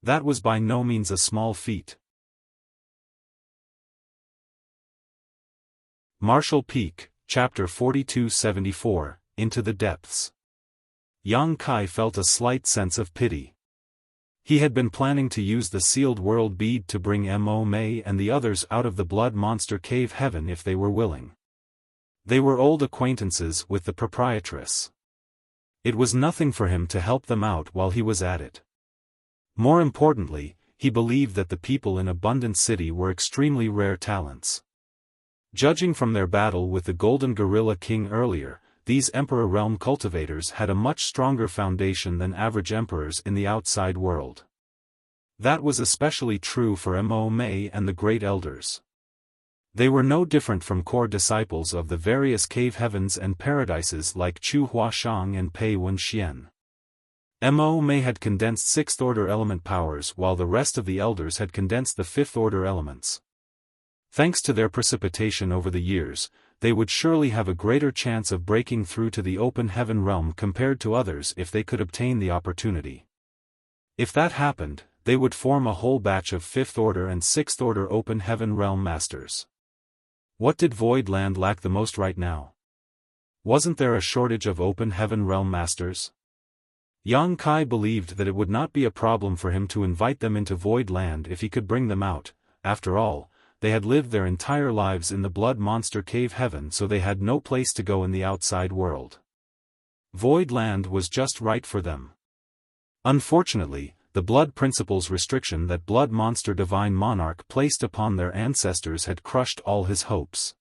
That was by no means a small feat. Martial Peak, Chapter 4274, Into the Depths. Yang Kai felt a slight sense of pity. He had been planning to use the sealed world bead to bring Mo Mei and the others out of the blood monster cave heaven if they were willing. They were old acquaintances with the proprietress. It was nothing for him to help them out while he was at it. More importantly, he believed that the people in Abundant City were extremely rare talents. Judging from their battle with the Golden Gorilla King earlier, these Emperor Realm cultivators had a much stronger foundation than average emperors in the outside world. That was especially true for Mo Mei and the Great Elders. They were no different from core disciples of the various cave heavens and paradises like Chu Huashang and Pei Wenxian. Mo Mei had condensed 6th order element powers while the rest of the elders had condensed the 5th order elements. Thanks to their precipitation over the years, they would surely have a greater chance of breaking through to the open heaven realm compared to others if they could obtain the opportunity. If that happened, they would form a whole batch of 5th order and 6th order open heaven realm masters. What did Void Land lack the most right now? Wasn't there a shortage of open heaven realm masters? Yang Kai believed that it would not be a problem for him to invite them into Void Land if he could bring them out. After all, they had lived their entire lives in the blood monster cave heaven, so they had no place to go in the outside world. Void Land was just right for them. Unfortunately, the blood principles restriction that blood monster divine monarch placed upon their ancestors had crushed all his hopes.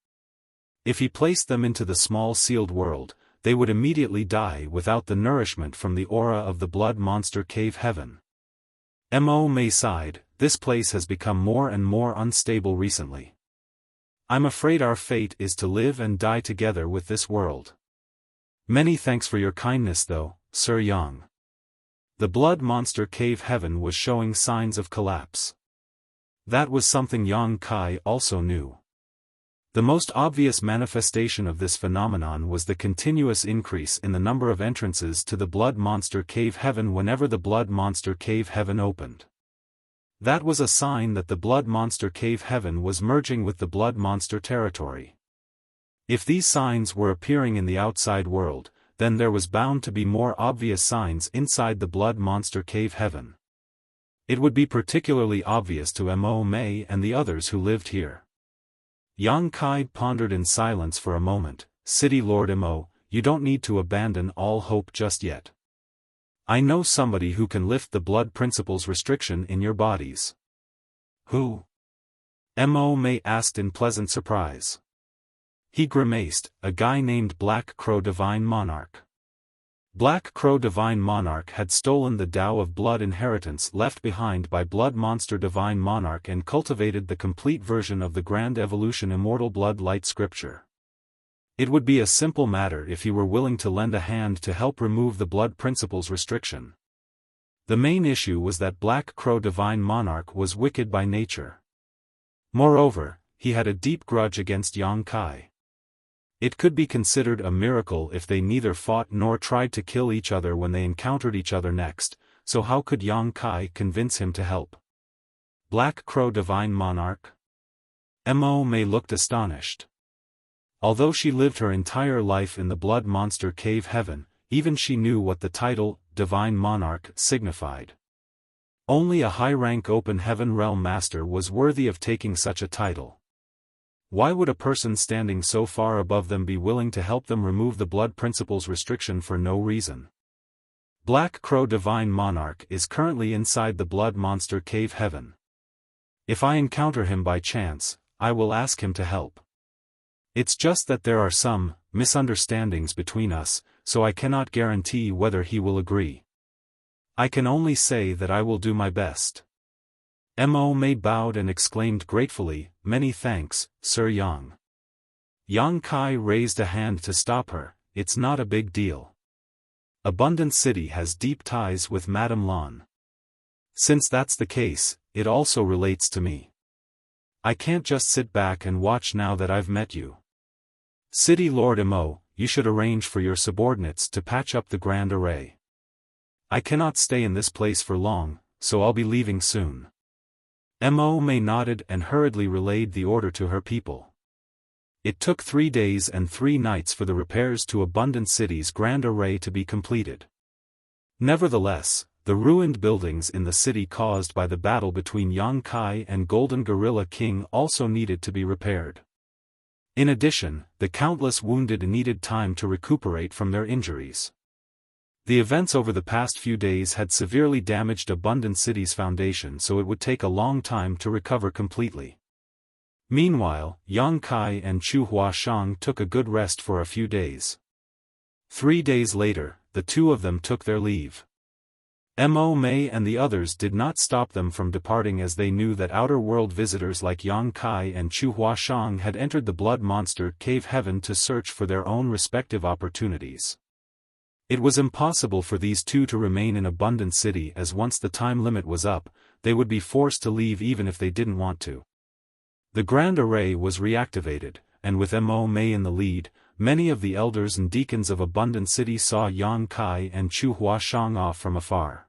If he placed them into the small sealed world, they would immediately die without the nourishment from the aura of the blood monster cave heaven. Mo Mei sighed, "This place has become more and more unstable recently. I'm afraid our fate is to live and die together with this world." "Many thanks for your kindness though, Sir Yang." The blood monster cave heaven was showing signs of collapse. That was something Yang Kai also knew. The most obvious manifestation of this phenomenon was the continuous increase in the number of entrances to the blood monster cave heaven whenever the blood monster cave heaven opened. That was a sign that the blood monster cave heaven was merging with the blood monster territory. If these signs were appearing in the outside world, then there was bound to be more obvious signs inside the blood monster cave heaven. It would be particularly obvious to Mo Mei and the others who lived here. Yang Kai pondered in silence for a moment. "City Lord Mo, you don't need to abandon all hope just yet. I know somebody who can lift the blood principles restriction in your bodies." "Who?" Mo Mei asked in pleasant surprise. He grimaced, "A guy named Black Crow Divine Monarch." Black Crow Divine Monarch had stolen the Tao of Blood inheritance left behind by Blood Monster Divine Monarch and cultivated the complete version of the Grand Evolution Immortal Blood Light Scripture. It would be a simple matter if he were willing to lend a hand to help remove the blood principles restriction. The main issue was that Black Crow Divine Monarch was wicked by nature. Moreover, he had a deep grudge against Yang Kai. It could be considered a miracle if they neither fought nor tried to kill each other when they encountered each other next, so how could Yang Kai convince him to help? Black Crow Divine Monarch? Mo Mei looked astonished. Although she lived her entire life in the blood monster cave heaven, even she knew what the title, Divine Monarch, signified. Only a high-rank open heaven realm master was worthy of taking such a title. Why would a person standing so far above them be willing to help them remove the blood principles restriction for no reason? Black Crow Divine Monarch is currently inside the blood monster cave heaven. If I encounter him by chance, I will ask him to help. It's just that there are some misunderstandings between us, so I cannot guarantee whether he will agree. I can only say that I will do my best. Mo Mei bowed and exclaimed gratefully, "Many thanks, Sir Yang." Yang Kai raised a hand to stop her. "It's not a big deal." Abundant City has deep ties with Madame Lan. Since that's the case, it also relates to me. I can't just sit back and watch now that I've met you. City Lord Mo, you should arrange for your subordinates to patch up the Grand Array. I cannot stay in this place for long, so I'll be leaving soon. Mo May nodded and hurriedly relayed the order to her people. It took 3 days and 3 nights for the repairs to Abundant City's Grand Array to be completed. Nevertheless, the ruined buildings in the city caused by the battle between Yang Kai and Golden Gorilla King also needed to be repaired. In addition, the countless wounded needed time to recuperate from their injuries. The events over the past few days had severely damaged Abundant City's foundation, so it would take a long time to recover completely. Meanwhile, Yang Kai and Chu Huashang took a good rest for a few days. 3 days later, the two of them took their leave. Mo May and the others did not stop them from departing, as they knew that outer world visitors like Yang Kai and Chu Huashang had entered the Blood Monster Cave Heaven to search for their own respective opportunities. It was impossible for these two to remain in Abundant City, as once the time limit was up, they would be forced to leave even if they didn't want to. The Grand Array was reactivated, and with Mo May in the lead, many of the elders and deacons of Abundant City saw Yang Kai and Chu Huashang off from afar.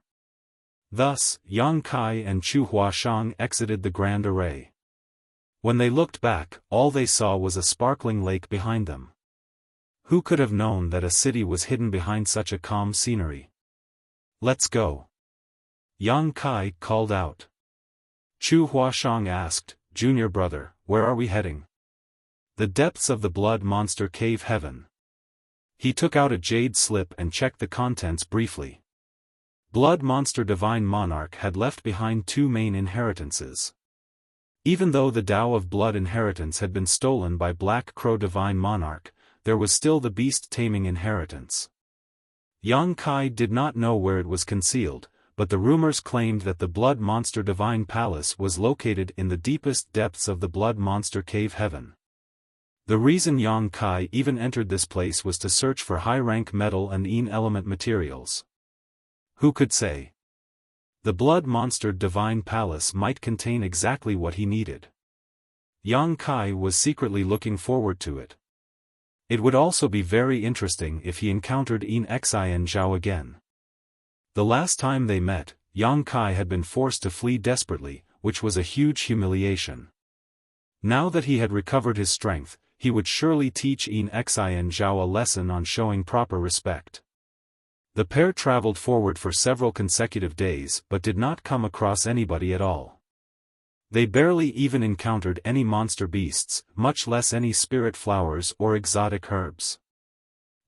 Thus, Yang Kai and Chu Huashang exited the Grand Array. When they looked back, all they saw was a sparkling lake behind them. Who could have known that a city was hidden behind such a calm scenery? Let's go. Yang Kai called out. Chu Huashang asked, Junior brother, where are we heading? The depths of the Blood Monster Cave Heaven. He took out a jade slip and checked the contents briefly. Blood Monster Divine Monarch had left behind 2 main inheritances. Even though the Tao of Blood inheritance had been stolen by Black Crow Divine Monarch, there was still the Beast Taming inheritance. Yang Kai did not know where it was concealed, but the rumors claimed that the Blood Monster Divine Palace was located in the deepest depths of the Blood Monster Cave Heaven. The reason Yang Kai even entered this place was to search for high-rank metal and element materials. Who could say? The Blood Monster Divine Palace might contain exactly what he needed. Yang Kai was secretly looking forward to it. It would also be very interesting if he encountered Xian Zhao again. The last time they met, Yang Kai had been forced to flee desperately, which was a huge humiliation. Now that he had recovered his strength, he would surely teach Xian Zhao a lesson on showing proper respect. The pair traveled forward for several consecutive days but did not come across anybody at all. They barely even encountered any monster beasts, much less any spirit flowers or exotic herbs.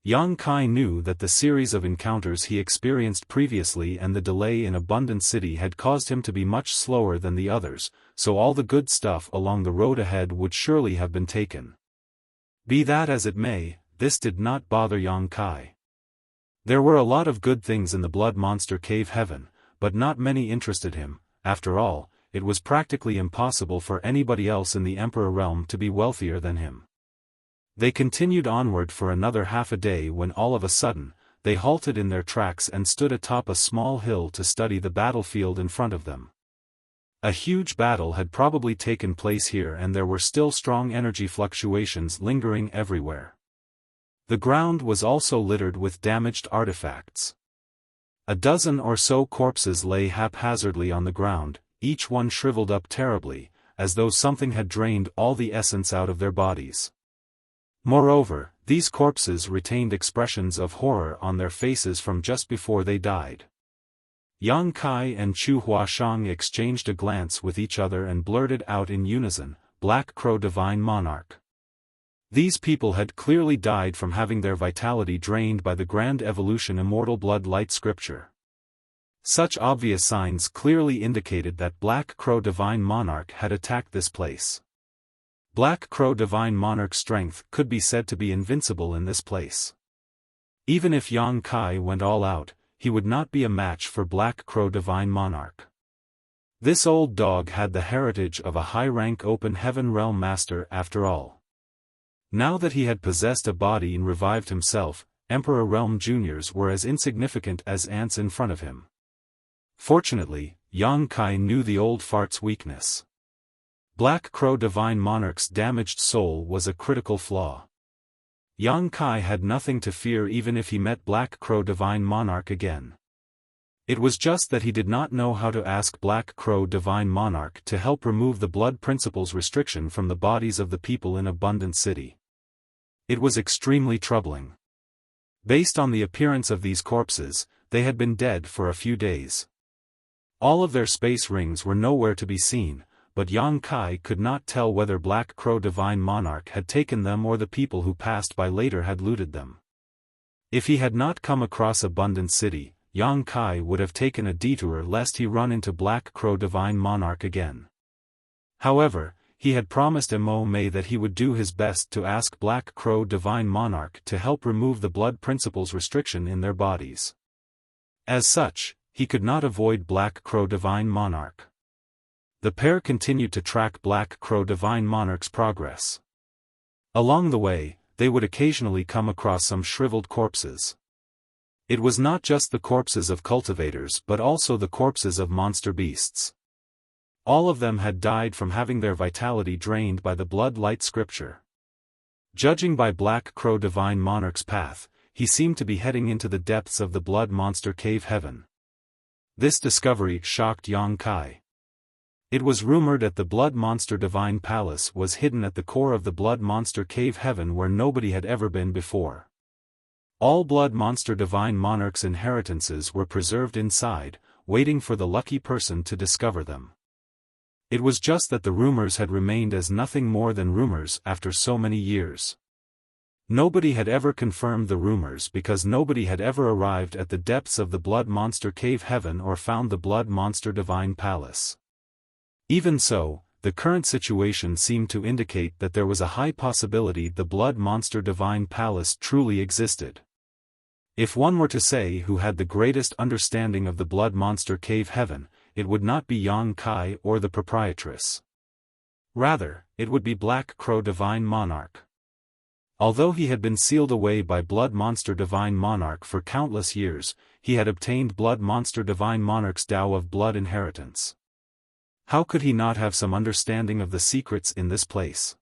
Yang Kai knew that the series of encounters he experienced previously and the delay in Abundant City had caused him to be much slower than the others, so all the good stuff along the road ahead would surely have been taken. Be that as it may, this did not bother Yang Kai. There were a lot of good things in the Blood Monster Cave Heaven, but not many interested him. After all, it was practically impossible for anybody else in the Emperor realm to be wealthier than him. They continued onward for another half a day when all of a sudden, they halted in their tracks and stood atop a small hill to study the battlefield in front of them. A huge battle had probably taken place here, and there were still strong energy fluctuations lingering everywhere. The ground was also littered with damaged artifacts. A dozen or so corpses lay haphazardly on the ground, each one shriveled up terribly, as though something had drained all the essence out of their bodies. Moreover, these corpses retained expressions of horror on their faces from just before they died. Yang Kai and Chu Huashang exchanged a glance with each other and blurted out in unison, Black Crow Divine Monarch. These people had clearly died from having their vitality drained by the Grand Evolution Immortal Blood Light Scripture. Such obvious signs clearly indicated that Black Crow Divine Monarch had attacked this place. Black Crow Divine Monarch's strength could be said to be invincible in this place. Even if Yang Kai went all out, he would not be a match for Black Crow Divine Monarch. This old dog had the heritage of a high-rank Open Heaven Realm Master after all. Now that he had possessed a body and revived himself, Emperor Realm Juniors were as insignificant as ants in front of him. Fortunately, Yang Kai knew the old fart's weakness. Black Crow Divine Monarch's damaged soul was a critical flaw. Yang Kai had nothing to fear even if he met Black Crow Divine Monarch again. It was just that he did not know how to ask Black Crow Divine Monarch to help remove the blood principle's restriction from the bodies of the people in Abundant City. It was extremely troubling. Based on the appearance of these corpses, they had been dead for a few days. All of their space rings were nowhere to be seen, but Yang Kai could not tell whether Black Crow Divine Monarch had taken them or the people who passed by later had looted them. If he had not come across Abundant City, Yang Kai would have taken a detour lest he run into Black Crow Divine Monarch again. However, he had promised Mo Mei that he would do his best to ask Black Crow Divine Monarch to help remove the blood principle's restriction in their bodies. As such, he could not avoid Black Crow Divine Monarch. The pair continued to track Black Crow Divine Monarch's progress. Along the way, they would occasionally come across some shriveled corpses. It was not just the corpses of cultivators but also the corpses of monster beasts. All of them had died from having their vitality drained by the blood light scripture. Judging by Black Crow Divine Monarch's path, he seemed to be heading into the depths of the blood monster cave heaven. This discovery shocked Yang Kai. It was rumored that the blood monster divine palace was hidden at the core of the blood monster cave heaven where nobody had ever been before. All blood monster divine monarch's inheritances were preserved inside, waiting for the lucky person to discover them. It was just that the rumors had remained as nothing more than rumors after so many years. Nobody had ever confirmed the rumors because nobody had ever arrived at the depths of the blood monster cave heaven or found the blood monster divine palace. Even so, the current situation seemed to indicate that there was a high possibility the blood monster divine palace truly existed. If one were to say who had the greatest understanding of the blood monster cave heaven, it would not be Yang Kai or the proprietress. Rather, it would be Black Crow Divine Monarch. Although he had been sealed away by Blood Monster Divine Monarch for countless years, he had obtained Blood Monster Divine Monarch's Tao of Blood inheritance. How could he not have some understanding of the secrets in this place?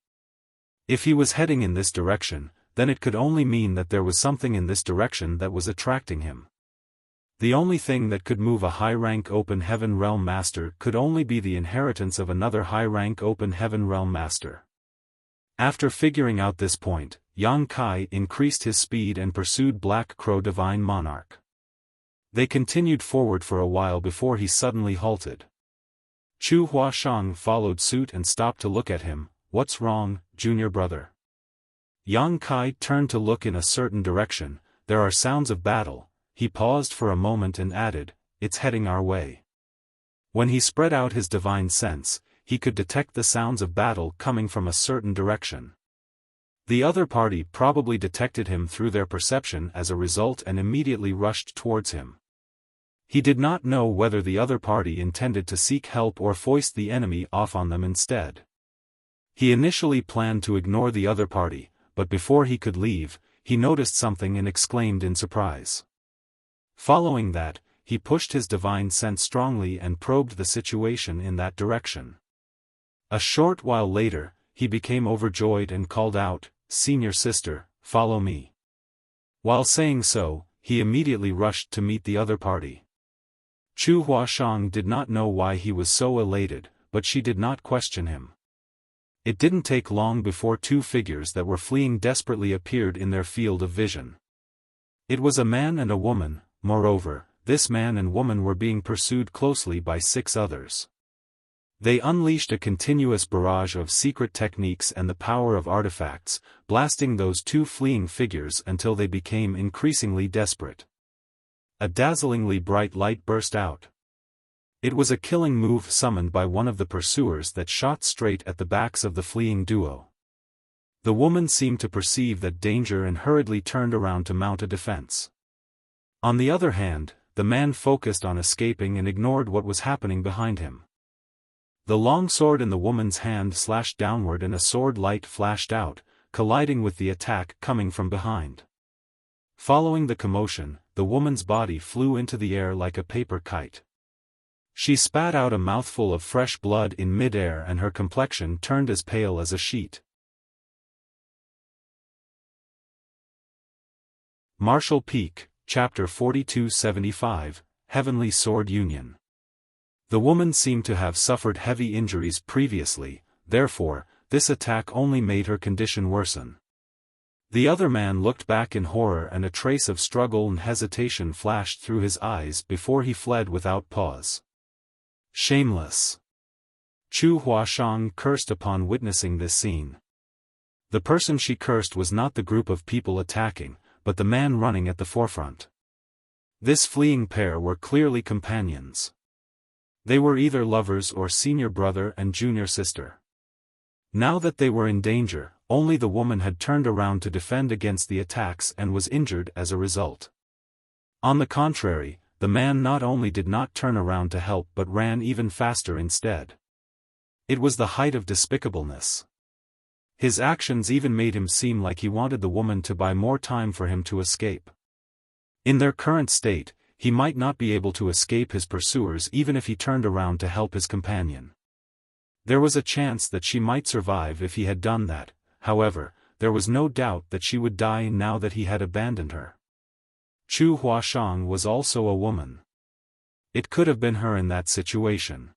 If he was heading in this direction, then it could only mean that there was something in this direction that was attracting him. The only thing that could move a high-rank Open Heaven Realm Master could only be the inheritance of another high-rank Open Heaven Realm Master. After figuring out this point, Yang Kai increased his speed and pursued Black Crow Divine Monarch. They continued forward for a while before he suddenly halted. Chu Huashang followed suit and stopped to look at him. "What's wrong, junior brother?" Yang Kai turned to look in a certain direction. "There are sounds of battle." He paused for a moment and added, "It's heading our way." When he spread out his divine sense, he could detect the sounds of battle coming from a certain direction. The other party probably detected him through their perception as a result and immediately rushed towards him. He did not know whether the other party intended to seek help or foist the enemy off on them instead. He initially planned to ignore the other party, but before he could leave, he noticed something and exclaimed in surprise. Following that, he pushed his divine sense strongly and probed the situation in that direction. A short while later, he became overjoyed and called out, "Senior sister, follow me." While saying so, he immediately rushed to meet the other party. Chu Huashang did not know why he was so elated, but she did not question him. It didn't take long before two figures that were fleeing desperately appeared in their field of vision. It was a man and a woman. Moreover, this man and woman were being pursued closely by 6 others. They unleashed a continuous barrage of secret techniques and the power of artifacts, blasting those 2 fleeing figures until they became increasingly desperate. A dazzlingly bright light burst out. It was a killing move summoned by one of the pursuers that shot straight at the backs of the fleeing duo. The woman seemed to perceive that danger and hurriedly turned around to mount a defense. On the other hand, the man focused on escaping and ignored what was happening behind him. The long sword in the woman's hand slashed downward and a sword light flashed out, colliding with the attack coming from behind. Following the commotion, the woman's body flew into the air like a paper kite. She spat out a mouthful of fresh blood in mid-air and her complexion turned as pale as a sheet. Martial Peak, Chapter 4275, Heavenly Sword Union. The woman seemed to have suffered heavy injuries previously, therefore, this attack only made her condition worsen. The other man looked back in horror and a trace of struggle and hesitation flashed through his eyes before he fled without pause. Shameless! Chu Huashang cursed upon witnessing this scene. The person she cursed was not the group of people attacking, but the man running at the forefront. This fleeing pair were clearly companions. They were either lovers or senior brother and junior sister. Now that they were in danger, only the woman had turned around to defend against the attacks and was injured as a result. On the contrary, the man not only did not turn around to help but ran even faster instead. It was the height of despicableness. His actions even made him seem like he wanted the woman to buy more time for him to escape. In their current state, he might not be able to escape his pursuers even if he turned around to help his companion. There was a chance that she might survive if he had done that, however, there was no doubt that she would die now that he had abandoned her. Chu Huashang was also a woman. It could have been her in that situation.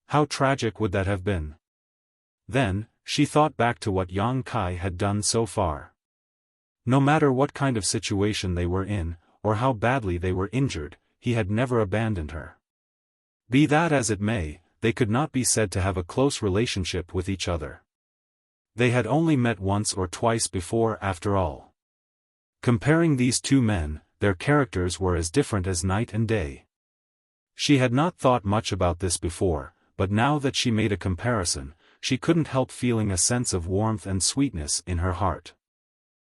How tragic would that have been? Then, she thought back to what Yang Kai had done so far. No matter what kind of situation they were in, or how badly they were injured, he had never abandoned her. Be that as it may, they could not be said to have a close relationship with each other. They had only met once or twice before after all. Comparing these two men, their characters were as different as night and day. She had not thought much about this before, but now that she made a comparison, she couldn't help feeling a sense of warmth and sweetness in her heart.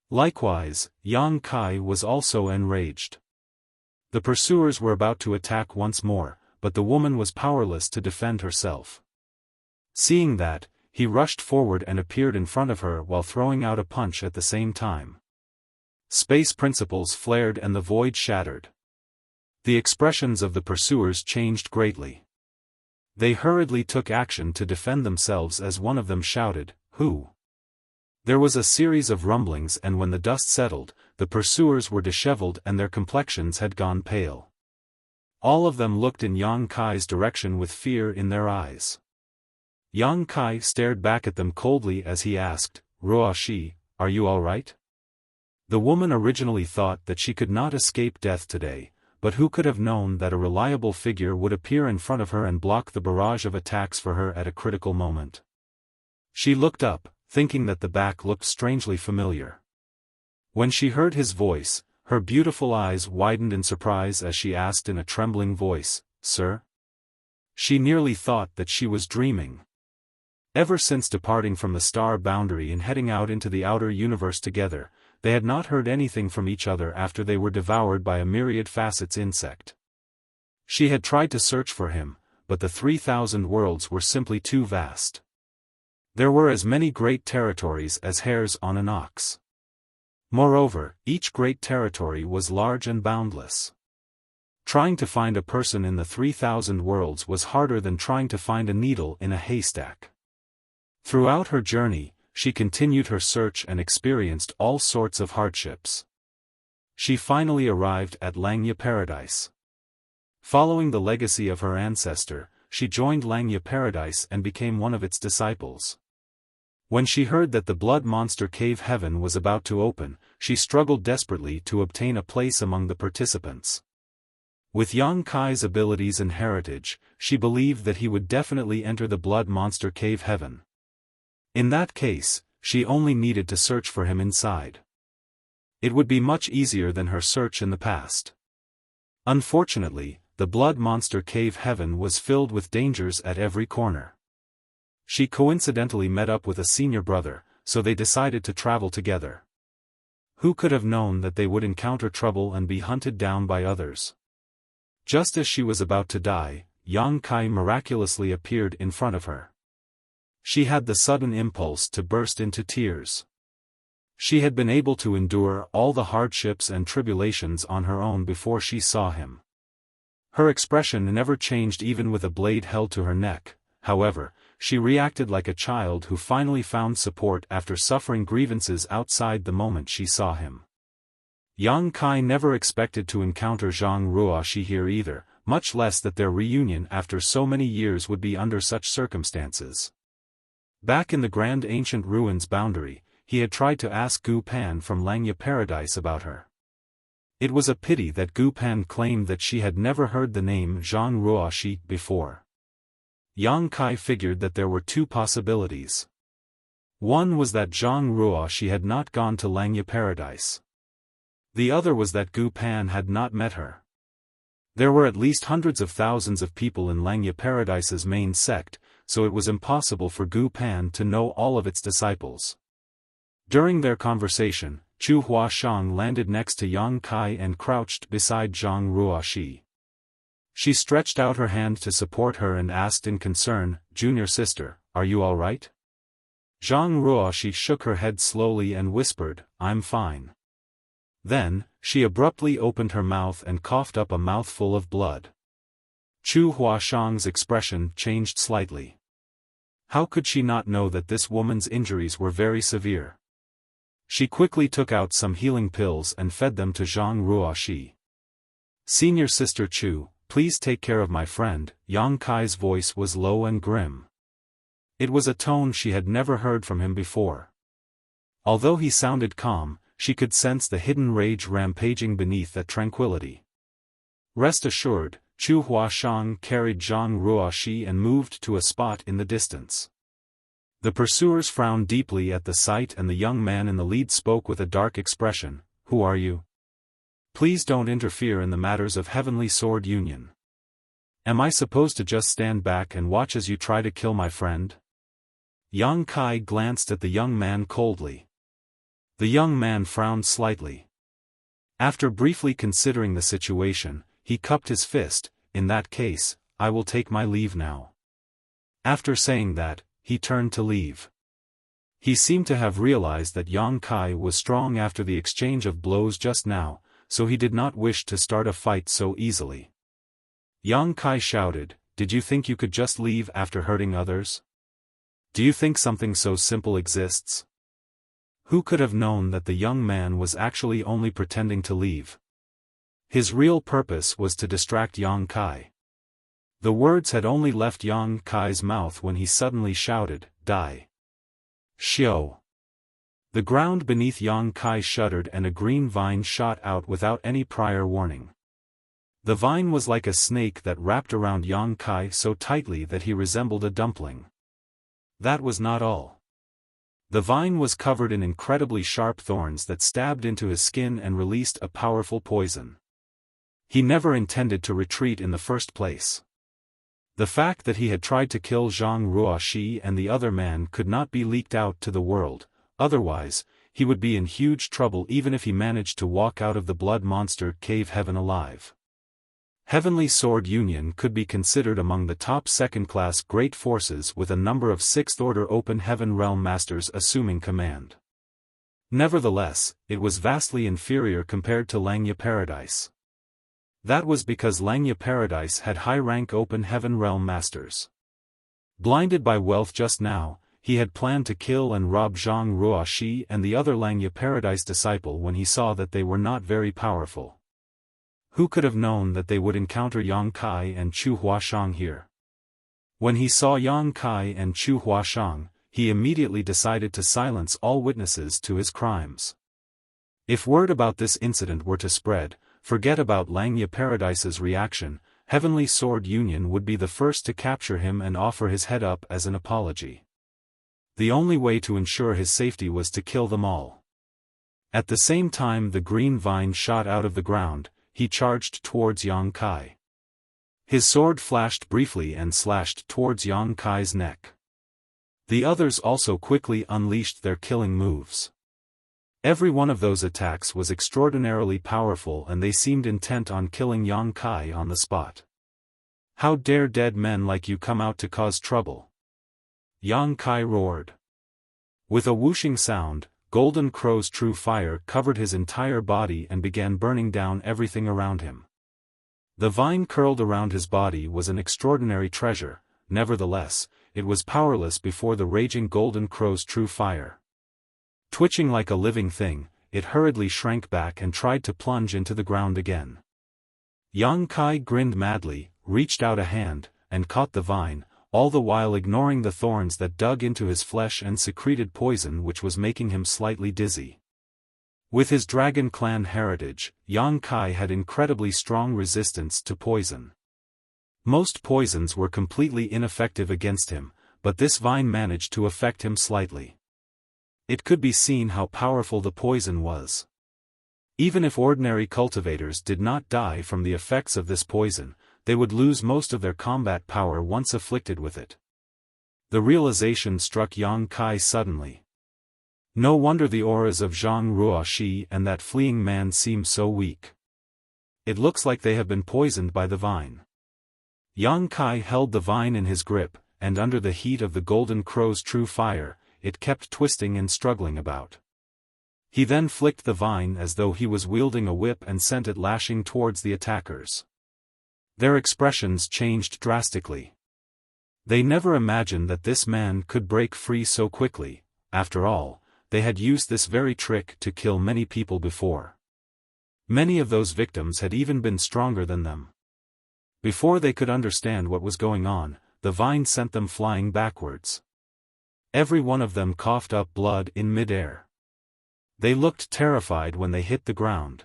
Likewise, Yang Kai was also enraged. The pursuers were about to attack once more, but the woman was powerless to defend herself. Seeing that, he rushed forward and appeared in front of her while throwing out a punch at the same time. Space principles flared and the void shattered. The expressions of the pursuers changed greatly. They hurriedly took action to defend themselves as one of them shouted, "Who?" There was a series of rumblings and when the dust settled, the pursuers were disheveled and their complexions had gone pale. All of them looked in Yang Kai's direction with fear in their eyes. Yang Kai stared back at them coldly as he asked, "Ruoshi, are you all right?" The woman originally thought that she could not escape death today, but who could have known that a reliable figure would appear in front of her and block the barrage of attacks for her at a critical moment. She looked up, thinking that the back looked strangely familiar. When she heard his voice, her beautiful eyes widened in surprise as she asked in a trembling voice, "Sir?" She nearly thought that she was dreaming. Ever since departing from the star boundary and heading out into the outer universe together, they had not heard anything from each other after they were devoured by a myriad facets insect. She had tried to search for him, but the 3,000 worlds were simply too vast. There were as many great territories as hairs on an ox. Moreover, each great territory was large and boundless. Trying to find a person in the 3,000 worlds was harder than trying to find a needle in a haystack. Throughout her journey, she continued her search and experienced all sorts of hardships. She finally arrived at Langya Paradise. Following the legacy of her ancestor, she joined Langya Paradise and became one of its disciples. When she heard that the Blood Monster Cave Heaven was about to open, she struggled desperately to obtain a place among the participants. With Yang Kai's abilities and heritage, she believed that he would definitely enter the Blood Monster Cave Heaven. In that case, she only needed to search for him inside. It would be much easier than her search in the past. Unfortunately, the Blood Monster Cave Heaven was filled with dangers at every corner. She coincidentally met up with a senior brother, so they decided to travel together. Who could have known that they would encounter trouble and be hunted down by others? Just as she was about to die, Yang Kai miraculously appeared in front of her. She had the sudden impulse to burst into tears. She had been able to endure all the hardships and tribulations on her own before she saw him. Her expression never changed even with a blade held to her neck. However, she reacted like a child who finally found support after suffering grievances outside the moment she saw him. Yang Kai never expected to encounter Zhang Ruoxi here either, much less that their reunion after so many years would be under such circumstances. Back in the Grand Ancient Ruins boundary, he had tried to ask Gu Pan from Langya Paradise about her. It was a pity that Gu Pan claimed that she had never heard the name Zhang Ruoxi before. Yang Kai figured that there were two possibilities. One was that Zhang Ruoxi had not gone to Langya Paradise. The other was that Gu Pan had not met her. There were at least hundreds of thousands of people in Langya Paradise's main sect, so it was impossible for Gu Pan to know all of its disciples. During their conversation, Chu Huashang landed next to Yang Kai and crouched beside Zhang Ruoxi. She stretched out her hand to support her and asked in concern, "Junior sister, are you all right?" Zhang Ruoxi shook her head slowly and whispered, "I'm fine." Then, she abruptly opened her mouth and coughed up a mouthful of blood. Chu Huashang's expression changed slightly. How could she not know that this woman's injuries were very severe? She quickly took out some healing pills and fed them to Zhang Ruoxi. "Senior sister Chu, please take care of my friend." Yang Kai's voice was low and grim. It was a tone she had never heard from him before. Although he sounded calm, she could sense the hidden rage rampaging beneath that tranquility. Rest assured, Chu Huashang carried Zhang Ruoxi and moved to a spot in the distance. The pursuers frowned deeply at the sight and the young man in the lead spoke with a dark expression, "Who are you? Please don't interfere in the matters of Heavenly Sword Union. Am I supposed to just stand back and watch as you try to kill my friend?" Yang Kai glanced at the young man coldly. The young man frowned slightly. After briefly considering the situation, he cupped his fist. "In that case, I will take my leave now." After saying that, he turned to leave. He seemed to have realized that Yang Kai was strong after the exchange of blows just now, so he did not wish to start a fight so easily. Yang Kai shouted, "Did you think you could just leave after hurting others? Do you think something so simple exists?" Who could have known that the young man was actually only pretending to leave? His real purpose was to distract Yang Kai. The words had only left Yang Kai's mouth when he suddenly shouted, "Die!" Xiao! The ground beneath Yang Kai shuddered and a green vine shot out without any prior warning. The vine was like a snake that wrapped around Yang Kai so tightly that he resembled a dumpling. That was not all. The vine was covered in incredibly sharp thorns that stabbed into his skin and released a powerful poison. He never intended to retreat in the first place. The fact that he had tried to kill Zhang Ruoxi and the other man could not be leaked out to the world, otherwise, he would be in huge trouble even if he managed to walk out of the blood monster cave heaven alive. Heavenly Sword Union could be considered among the top second-class great forces with a number of Sixth-Order Open Heaven Realm Masters assuming command. Nevertheless, it was vastly inferior compared to Langya Paradise. That was because Langya Paradise had high-rank Open Heaven Realm Masters. Blinded by wealth just now, he had planned to kill and rob Zhang Ruoxi and the other Langya Paradise disciple when he saw that they were not very powerful. Who could have known that they would encounter Yang Kai and Chu Huashang here? When he saw Yang Kai and Chu Huashang, he immediately decided to silence all witnesses to his crimes. If word about this incident were to spread, forget about Langya Paradise's reaction, Heavenly Sword Union would be the first to capture him and offer his head up as an apology. The only way to ensure his safety was to kill them all. At the same time the green vine shot out of the ground, he charged towards Yang Kai. His sword flashed briefly and slashed towards Yang Kai's neck. The others also quickly unleashed their killing moves. Every one of those attacks was extraordinarily powerful and they seemed intent on killing Yang Kai on the spot. "How dare dead men like you come out to cause trouble?" Yang Kai roared. With a whooshing sound, Golden Crow's true fire covered his entire body and began burning down everything around him. The vine curled around his body was an extraordinary treasure, nevertheless, it was powerless before the raging Golden Crow's true fire. Twitching like a living thing, it hurriedly shrank back and tried to plunge into the ground again. Yang Kai grinned madly, reached out a hand, and caught the vine, all the while ignoring the thorns that dug into his flesh and secreted poison which was making him slightly dizzy. With his Dragon Clan heritage, Yang Kai had incredibly strong resistance to poison. Most poisons were completely ineffective against him, but this vine managed to affect him slightly. It could be seen how powerful the poison was. Even if ordinary cultivators did not die from the effects of this poison, they would lose most of their combat power once afflicted with it. The realization struck Yang Kai suddenly. No wonder the auras of Zhang Ruoxi and that fleeing man seem so weak. It looks like they have been poisoned by the vine. Yang Kai held the vine in his grip, and under the heat of the Golden Crow's true fire, it kept twisting and struggling about. He then flicked the vine as though he was wielding a whip and sent it lashing towards the attackers. Their expressions changed drastically. They never imagined that this man could break free so quickly. After all, they had used this very trick to kill many people before. Many of those victims had even been stronger than them. Before they could understand what was going on, the vine sent them flying backwards. Every one of them coughed up blood in midair. They looked terrified when they hit the ground.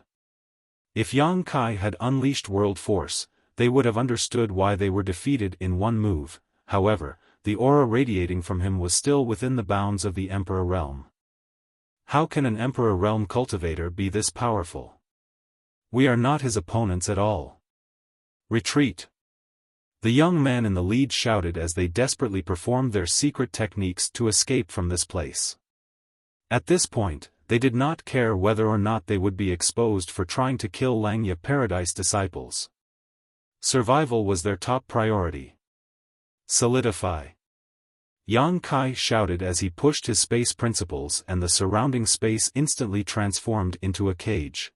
If Yang Kai had unleashed world force, they would have understood why they were defeated in one move. However, the aura radiating from him was still within the bounds of the Emperor Realm. How can an Emperor Realm cultivator be this powerful? We are not his opponents at all. Retreat! The young man in the lead shouted as they desperately performed their secret techniques to escape from this place. At this point, they did not care whether or not they would be exposed for trying to kill Langya Paradise disciples. Survival was their top priority. Solidify! Yang Kai shouted as he pushed his space principles and the surrounding space instantly transformed into a cage.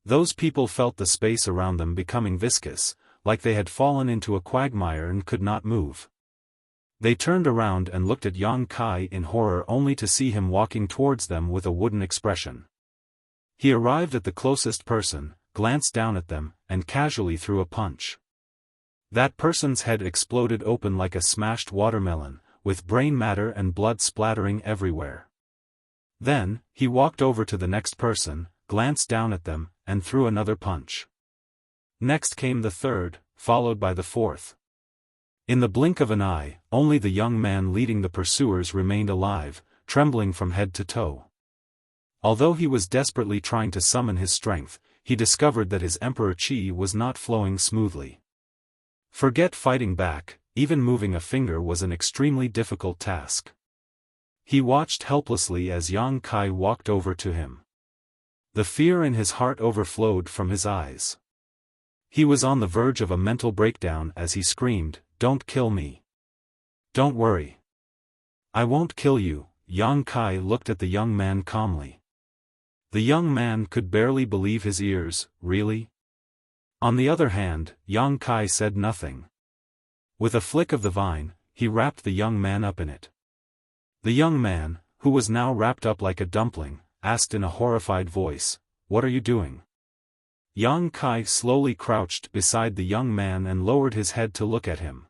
Those people felt the space around them becoming viscous, like they had fallen into a quagmire and could not move. They turned around and looked at Yang Kai in horror only to see him walking towards them with a wooden expression. He arrived at the closest person, glanced down at them, and casually threw a punch. That person's head exploded open like a smashed watermelon, with brain matter and blood splattering everywhere. Then, he walked over to the next person, glanced down at them, and threw another punch. Next came the third, followed by the fourth. In the blink of an eye, only the young man leading the pursuers remained alive, trembling from head to toe. Although he was desperately trying to summon his strength, he discovered that his Emperor Qi was not flowing smoothly. Forget fighting back, even moving a finger was an extremely difficult task. He watched helplessly as Yang Kai walked over to him. The fear in his heart overflowed from his eyes. He was on the verge of a mental breakdown as he screamed, "Don't kill me. Don't worry. I won't kill you." Yang Kai looked at the young man calmly. The young man could barely believe his ears. Really? On the other hand, Yang Kai said nothing. With a flick of the vine, he wrapped the young man up in it. The young man, who was now wrapped up like a dumpling, asked in a horrified voice, "What are you doing?" Yang Kai slowly crouched beside the young man and lowered his head to look at him.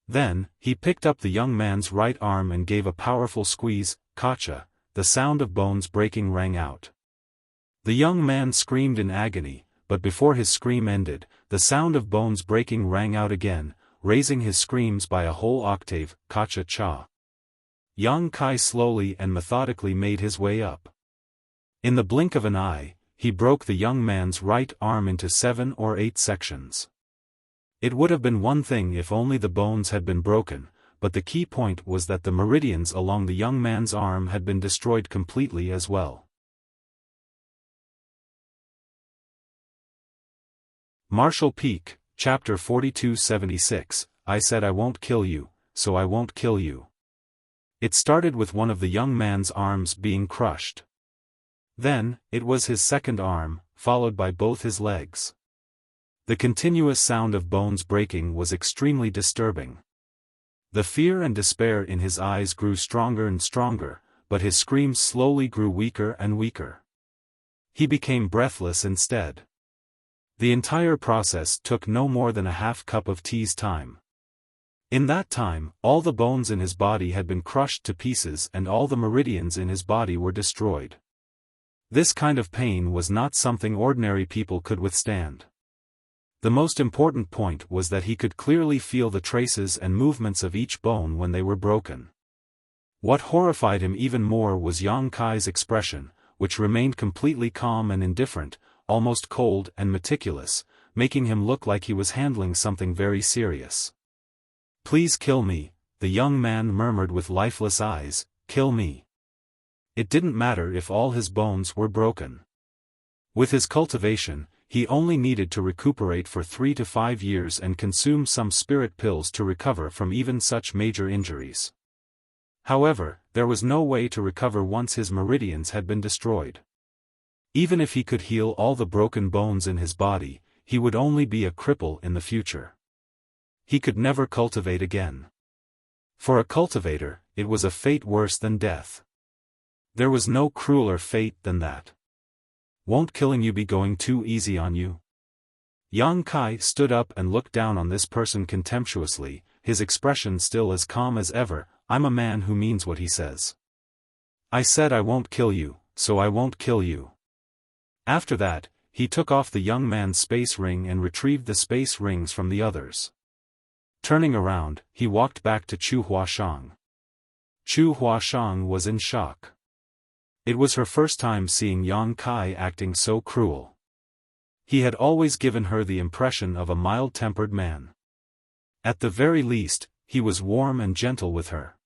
Then, he picked up the young man's right arm and gave a powerful squeeze. "Gotcha!" The sound of bones breaking rang out. The young man screamed in agony, but before his scream ended, the sound of bones breaking rang out again, raising his screams by a whole octave. "Gotcha-cha!" Yang Kai slowly and methodically made his way up. In the blink of an eye, he broke the young man's right arm into 7 or 8 sections. It would have been one thing if only the bones had been broken, but the key point was that the meridians along the young man's arm had been destroyed completely as well. Martial Peak, Chapter 4276, I said I won't kill you, so I won't kill you. It started with one of the young man's arms being crushed. Then, it was his second arm, followed by both his legs. The continuous sound of bones breaking was extremely disturbing. The fear and despair in his eyes grew stronger and stronger, but his screams slowly grew weaker and weaker. He became breathless instead. The entire process took no more than a half cup of tea's time. In that time, all the bones in his body had been crushed to pieces and all the meridians in his body were destroyed. This kind of pain was not something ordinary people could withstand. The most important point was that he could clearly feel the traces and movements of each bone when they were broken. What horrified him even more was Yang Kai's expression, which remained completely calm and indifferent, almost cold and meticulous, making him look like he was handling something very serious. "Please kill me," the young man murmured with lifeless eyes, "kill me." It didn't matter if all his bones were broken. With his cultivation, he only needed to recuperate for 3 to 5 years and consume some spirit pills to recover from even such major injuries. However, there was no way to recover once his meridians had been destroyed. Even if he could heal all the broken bones in his body, he would only be a cripple in the future. He could never cultivate again. For a cultivator, it was a fate worse than death. There was no crueler fate than that. "Won't killing you be going too easy on you?" Yang Kai stood up and looked down on this person contemptuously, his expression still as calm as ever. "I'm a man who means what he says. I said I won't kill you, so I won't kill you." After that, he took off the young man's space ring and retrieved the space rings from the others. Turning around, he walked back to Chu Huashang. Chu Huashang was in shock. It was her first time seeing Yang Kai acting so cruel. He had always given her the impression of a mild-tempered man. At the very least, he was warm and gentle with her.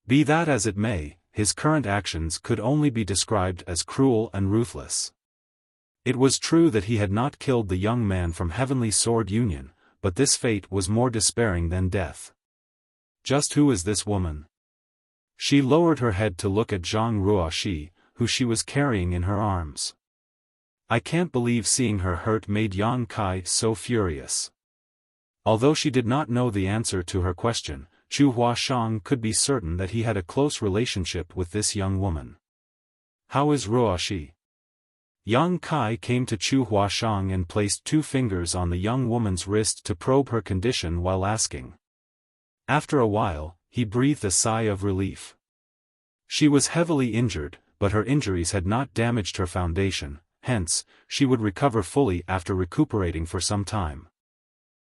Be that as it may, his current actions could only be described as cruel and ruthless. It was true that he had not killed the young man from Heavenly Sword Union, but this fate was more despairing than death. Just who is this woman? She lowered her head to look at Zhang Ruoxi, who she was carrying in her arms. I can't believe seeing her hurt made Yang Kai so furious. Although she did not know the answer to her question, Chu Huashang could be certain that he had a close relationship with this young woman. "How is Ruoxi?" Yang Kai came to Chu Huashang and placed 2 fingers on the young woman's wrist to probe her condition while asking. After a while, he breathed a sigh of relief. She was heavily injured, but her injuries had not damaged her foundation, hence, she would recover fully after recuperating for some time.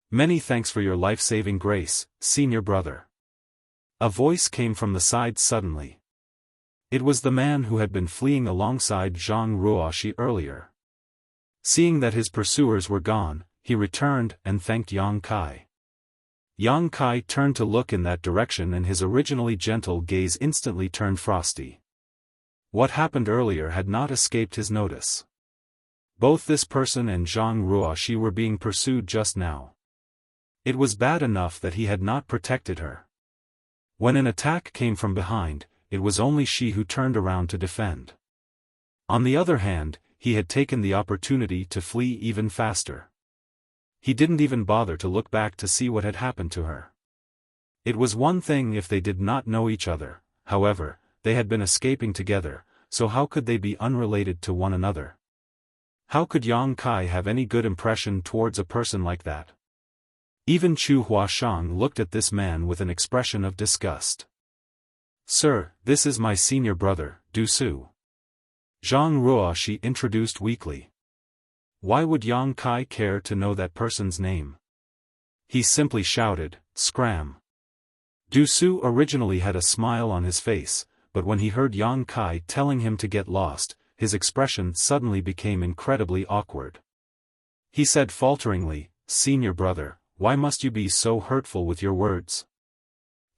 "Many thanks for your life-saving grace, senior brother." A voice came from the side suddenly. It was the man who had been fleeing alongside Zhang Ruoxi earlier. Seeing that his pursuers were gone, he returned and thanked Yang Kai. Yang Kai turned to look in that direction and his originally gentle gaze instantly turned frosty. What happened earlier had not escaped his notice. Both this person and Zhang Ruoxi were being pursued just now. It was bad enough that he had not protected her. When an attack came from behind, it was only she who turned around to defend. On the other hand, he had taken the opportunity to flee even faster. He didn't even bother to look back to see what had happened to her. It was one thing if they did not know each other, however, they had been escaping together, so how could they be unrelated to one another? How could Yang Kai have any good impression towards a person like that? Even Chu Huashang looked at this man with an expression of disgust. "Sir, this is my senior brother, Du Su." Zhang Ruoxi introduced weakly. Why would Yang Kai care to know that person's name? He simply shouted, "Scram!" Du Su originally had a smile on his face, but when he heard Yang Kai telling him to get lost, his expression suddenly became incredibly awkward. He said falteringly, "Senior brother, why must you be so hurtful with your words?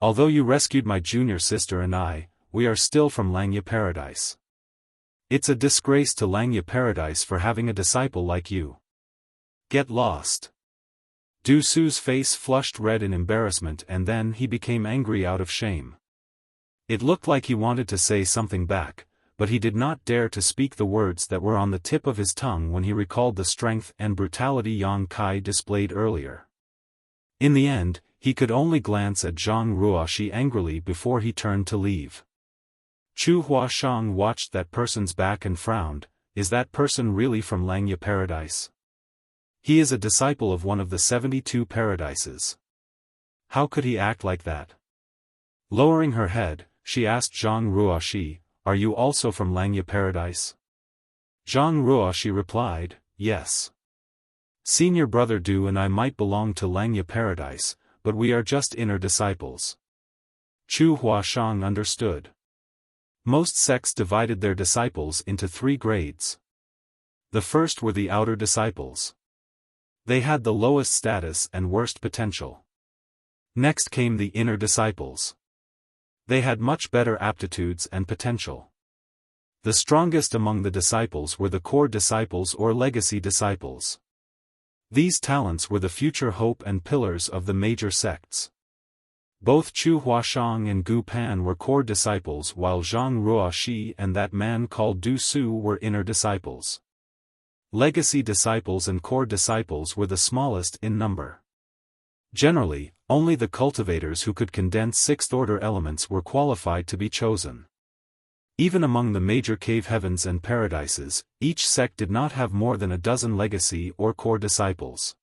Although you rescued my junior sister and I, we are still from Langya Paradise. It's a disgrace to Langya Paradise for having a disciple like you. Get lost." Du Su's face flushed red in embarrassment and then he became angry out of shame. It looked like he wanted to say something back, but he did not dare to speak the words that were on the tip of his tongue when he recalled the strength and brutality Yang Kai displayed earlier. In the end, he could only glance at Zhang Ruoxi angrily before he turned to leave. Chu Huashang watched that person's back and frowned. Is that person really from Langya Paradise? He is a disciple of one of the 72 paradises. How could he act like that? Lowering her head, she asked Zhang Ruoxi, "Are you also from Langya Paradise?" Zhang Ruoxi replied, "Yes. Senior brother Du and I might belong to Langya Paradise, but we are just inner disciples." Chu Huashang understood. Most sects divided their disciples into 3 grades. The first were the outer disciples. They had the lowest status and worst potential. Next came the inner disciples. They had much better aptitudes and potential. The strongest among the disciples were the core disciples or legacy disciples. These talents were the future hope and pillars of the major sects. Both Chu Huashang and Gu Pan were core disciples while Zhang Ruoxi and that man called Du Su were inner disciples. Legacy disciples and core disciples were the smallest in number. Generally, only the cultivators who could condense sixth-order elements were qualified to be chosen. Even among the major cave heavens and paradises, each sect did not have more than a dozen legacy or core disciples.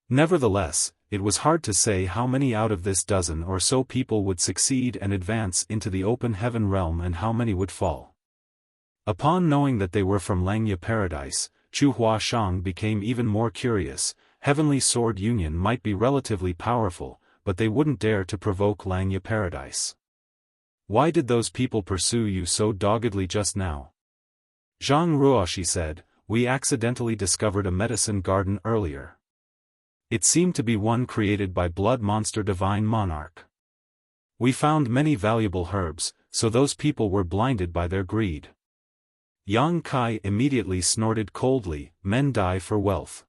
Nevertheless, it was hard to say how many out of this dozen or so people would succeed and advance into the open heaven realm and how many would fall. Upon knowing that they were from Langya Paradise, Chu Huashang became even more curious. Heavenly Sword Union might be relatively powerful, but they wouldn't dare to provoke Langya Paradise. Why did those people pursue you so doggedly just now? Zhang Ruoxi said, "We accidentally discovered a medicine garden earlier. It seemed to be one created by Blood Monster Divine Monarch. We found many valuable herbs, so those people were blinded by their greed." Yang Kai immediately snorted coldly, "Men die for wealth.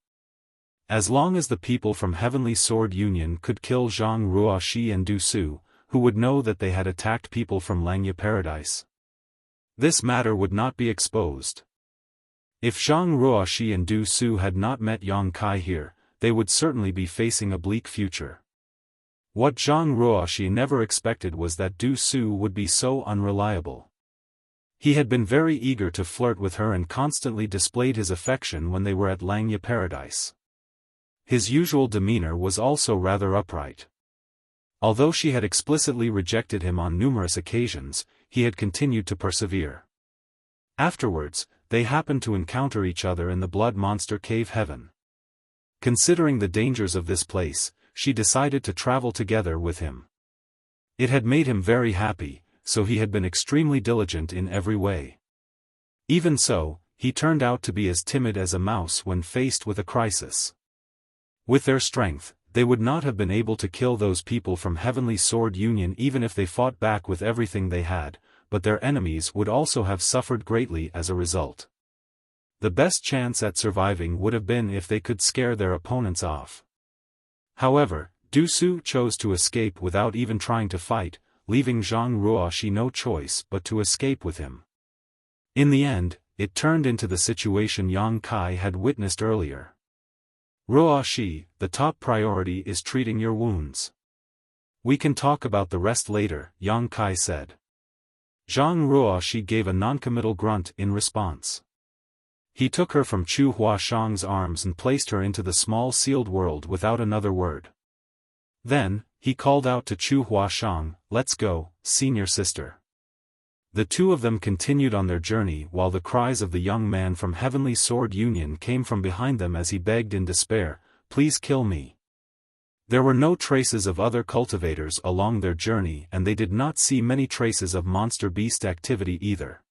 As long as the people from Heavenly Sword Union could kill Zhang Ruoxi and Du Su, who would know that they had attacked people from Langya Paradise? This matter would not be exposed. If Zhang Ruoxi and Du Su had not met Yang Kai here, they would certainly be facing a bleak future. What Zhang Ruoxi never expected was that Du Su would be so unreliable. He had been very eager to flirt with her and constantly displayed his affection when they were at Langya Paradise. His usual demeanor was also rather upright. Although she had explicitly rejected him on numerous occasions, he had continued to persevere. Afterwards, they happened to encounter each other in the Blood Monster Cave Heaven. Considering the dangers of this place, she decided to travel together with him. It had made him very happy, so he had been extremely diligent in every way. Even so, he turned out to be as timid as a mouse when faced with a crisis. With their strength, they would not have been able to kill those people from Heavenly Sword Union even if they fought back with everything they had, but their enemies would also have suffered greatly as a result. The best chance at surviving would have been if they could scare their opponents off. However, Du Su chose to escape without even trying to fight, leaving Zhang Ruoxi no choice but to escape with him. In the end, it turned into the situation Yang Kai had witnessed earlier. "Ruoxi, the top priority is treating your wounds. We can talk about the rest later," Yang Kai said. Zhang Ruoxi gave a noncommittal grunt in response. He took her from Chu Huashang's arms and placed her into the small sealed world without another word. Then, he called out to Chu Huashang, "Let's go, senior sister." The two of them continued on their journey while the cries of the young man from Heavenly Sword Union came from behind them as he begged in despair, "Please kill me." There were no traces of other cultivators along their journey and they did not see many traces of monster beast activity either.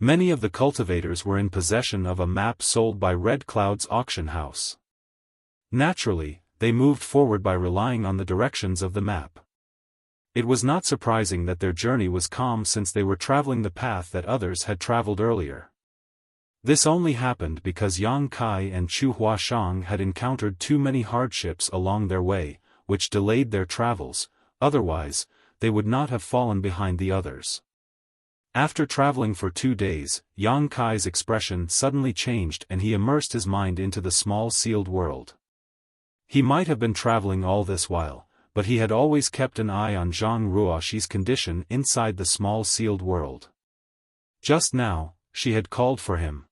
Many of the cultivators were in possession of a map sold by Red Cloud's auction house. Naturally, they moved forward by relying on the directions of the map. It was not surprising that their journey was calm since they were traveling the path that others had traveled earlier. This only happened because Yang Kai and Chu Huashang had encountered too many hardships along their way, which delayed their travels. Otherwise, they would not have fallen behind the others. After traveling for 2 days, Yang Kai's expression suddenly changed and he immersed his mind into the small sealed world. He might have been traveling all this while, but he had always kept an eye on Zhang Ruoxi's condition inside the small sealed world. Just now, she had called for him.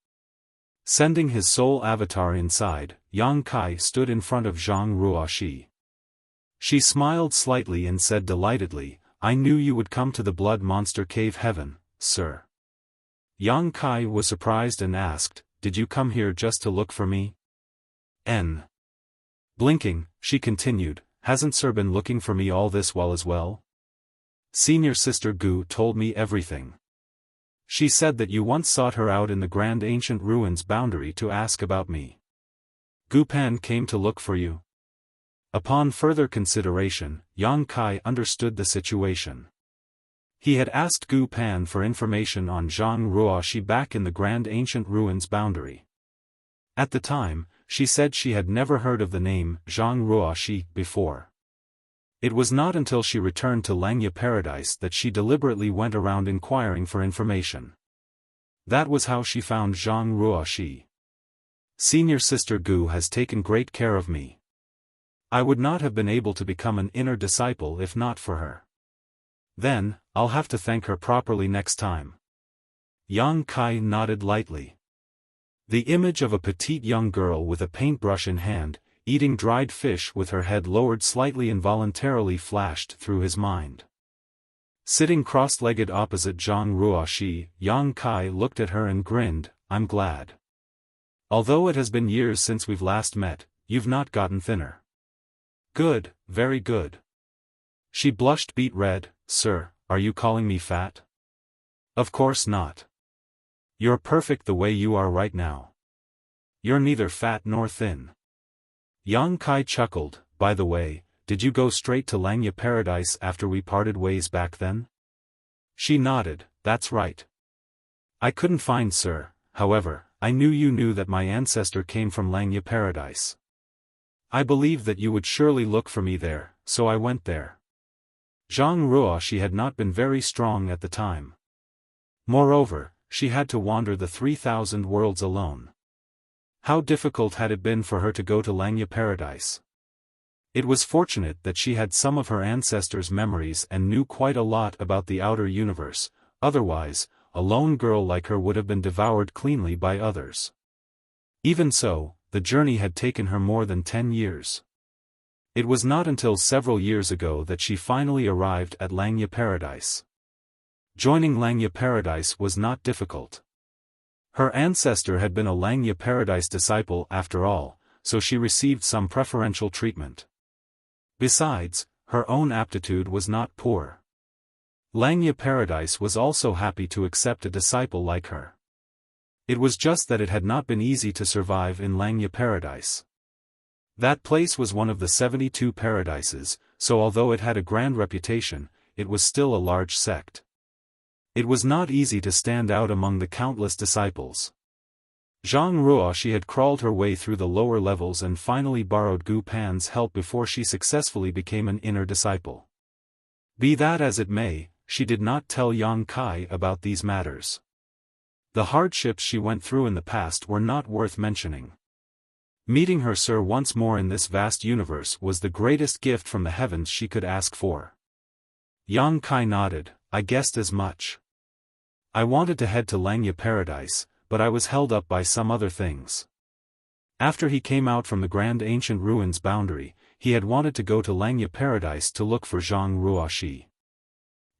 Sending his soul avatar inside, Yang Kai stood in front of Zhang Ruoxi. She smiled slightly and said delightedly, "I knew you would come to the Blood Monster Cave Heaven, sir." Yang Kai was surprised and asked, "Did you come here just to look for me?" Blinking, she continued, "Hasn't Sir been looking for me all this while as well? Senior Sister Gu told me everything. She said that you once sought her out in the Grand Ancient Ruins boundary to ask about me. Gu Pan came to look for you." Upon further consideration, Yang Kai understood the situation. He had asked Gu Pan for information on Zhang Ruoxi back in the Grand Ancient Ruins boundary. At the time, she said she had never heard of the name Zhang Ruoxi before. It was not until she returned to Langya Paradise that she deliberately went around inquiring for information. That was how she found Zhang Ruoxi. Senior Sister Gu has taken great care of me. I would not have been able to become an inner disciple if not for her. Then, I'll have to thank her properly next time. Yang Kai nodded lightly. The image of a petite young girl with a paintbrush in hand, eating dried fish with her head lowered slightly involuntarily flashed through his mind. Sitting cross-legged opposite Zhang Ruoxi, Yang Kai looked at her and grinned, "I'm glad. Although it has been years since we've last met, you've not gotten thinner." "Good, very good." She blushed beet red. "Sir, are you calling me fat?" "Of course not. You're perfect the way you are right now. You're neither fat nor thin." Yang Kai chuckled, "By the way, did you go straight to Langya Paradise after we parted ways back then?" She nodded, "That's right. I couldn't find Sir, however, I knew you knew that my ancestor came from Langya Paradise. I believed that you would surely look for me there, so I went there." Zhang Ruoxi had not been very strong at the time. Moreover, she had to wander the 3,000 worlds alone. How difficult had it been for her to go to Langya Paradise? It was fortunate that she had some of her ancestors' memories and knew quite a lot about the outer universe, otherwise, a lone girl like her would have been devoured cleanly by others. Even so, the journey had taken her more than 10 years. It was not until several years ago that she finally arrived at Langya Paradise. Joining Langya Paradise was not difficult. Her ancestor had been a Langya Paradise disciple after all, so she received some preferential treatment. Besides, her own aptitude was not poor. Langya Paradise was also happy to accept a disciple like her. It was just that it had not been easy to survive in Langya Paradise. That place was one of the 72 paradises, so although it had a grand reputation, it was still a large sect. It was not easy to stand out among the countless disciples. Zhang Ruoxi had crawled her way through the lower levels and finally borrowed Gu Pan's help before she successfully became an inner disciple. Be that as it may, she did not tell Yang Kai about these matters. The hardships she went through in the past were not worth mentioning. Meeting her Sir once more in this vast universe was the greatest gift from the heavens she could ask for. Yang Kai nodded, "I guessed as much. I wanted to head to Langya Paradise, but I was held up by some other things." After he came out from the Grand Ancient Ruins boundary, he had wanted to go to Langya Paradise to look for Zhang Ruoxi.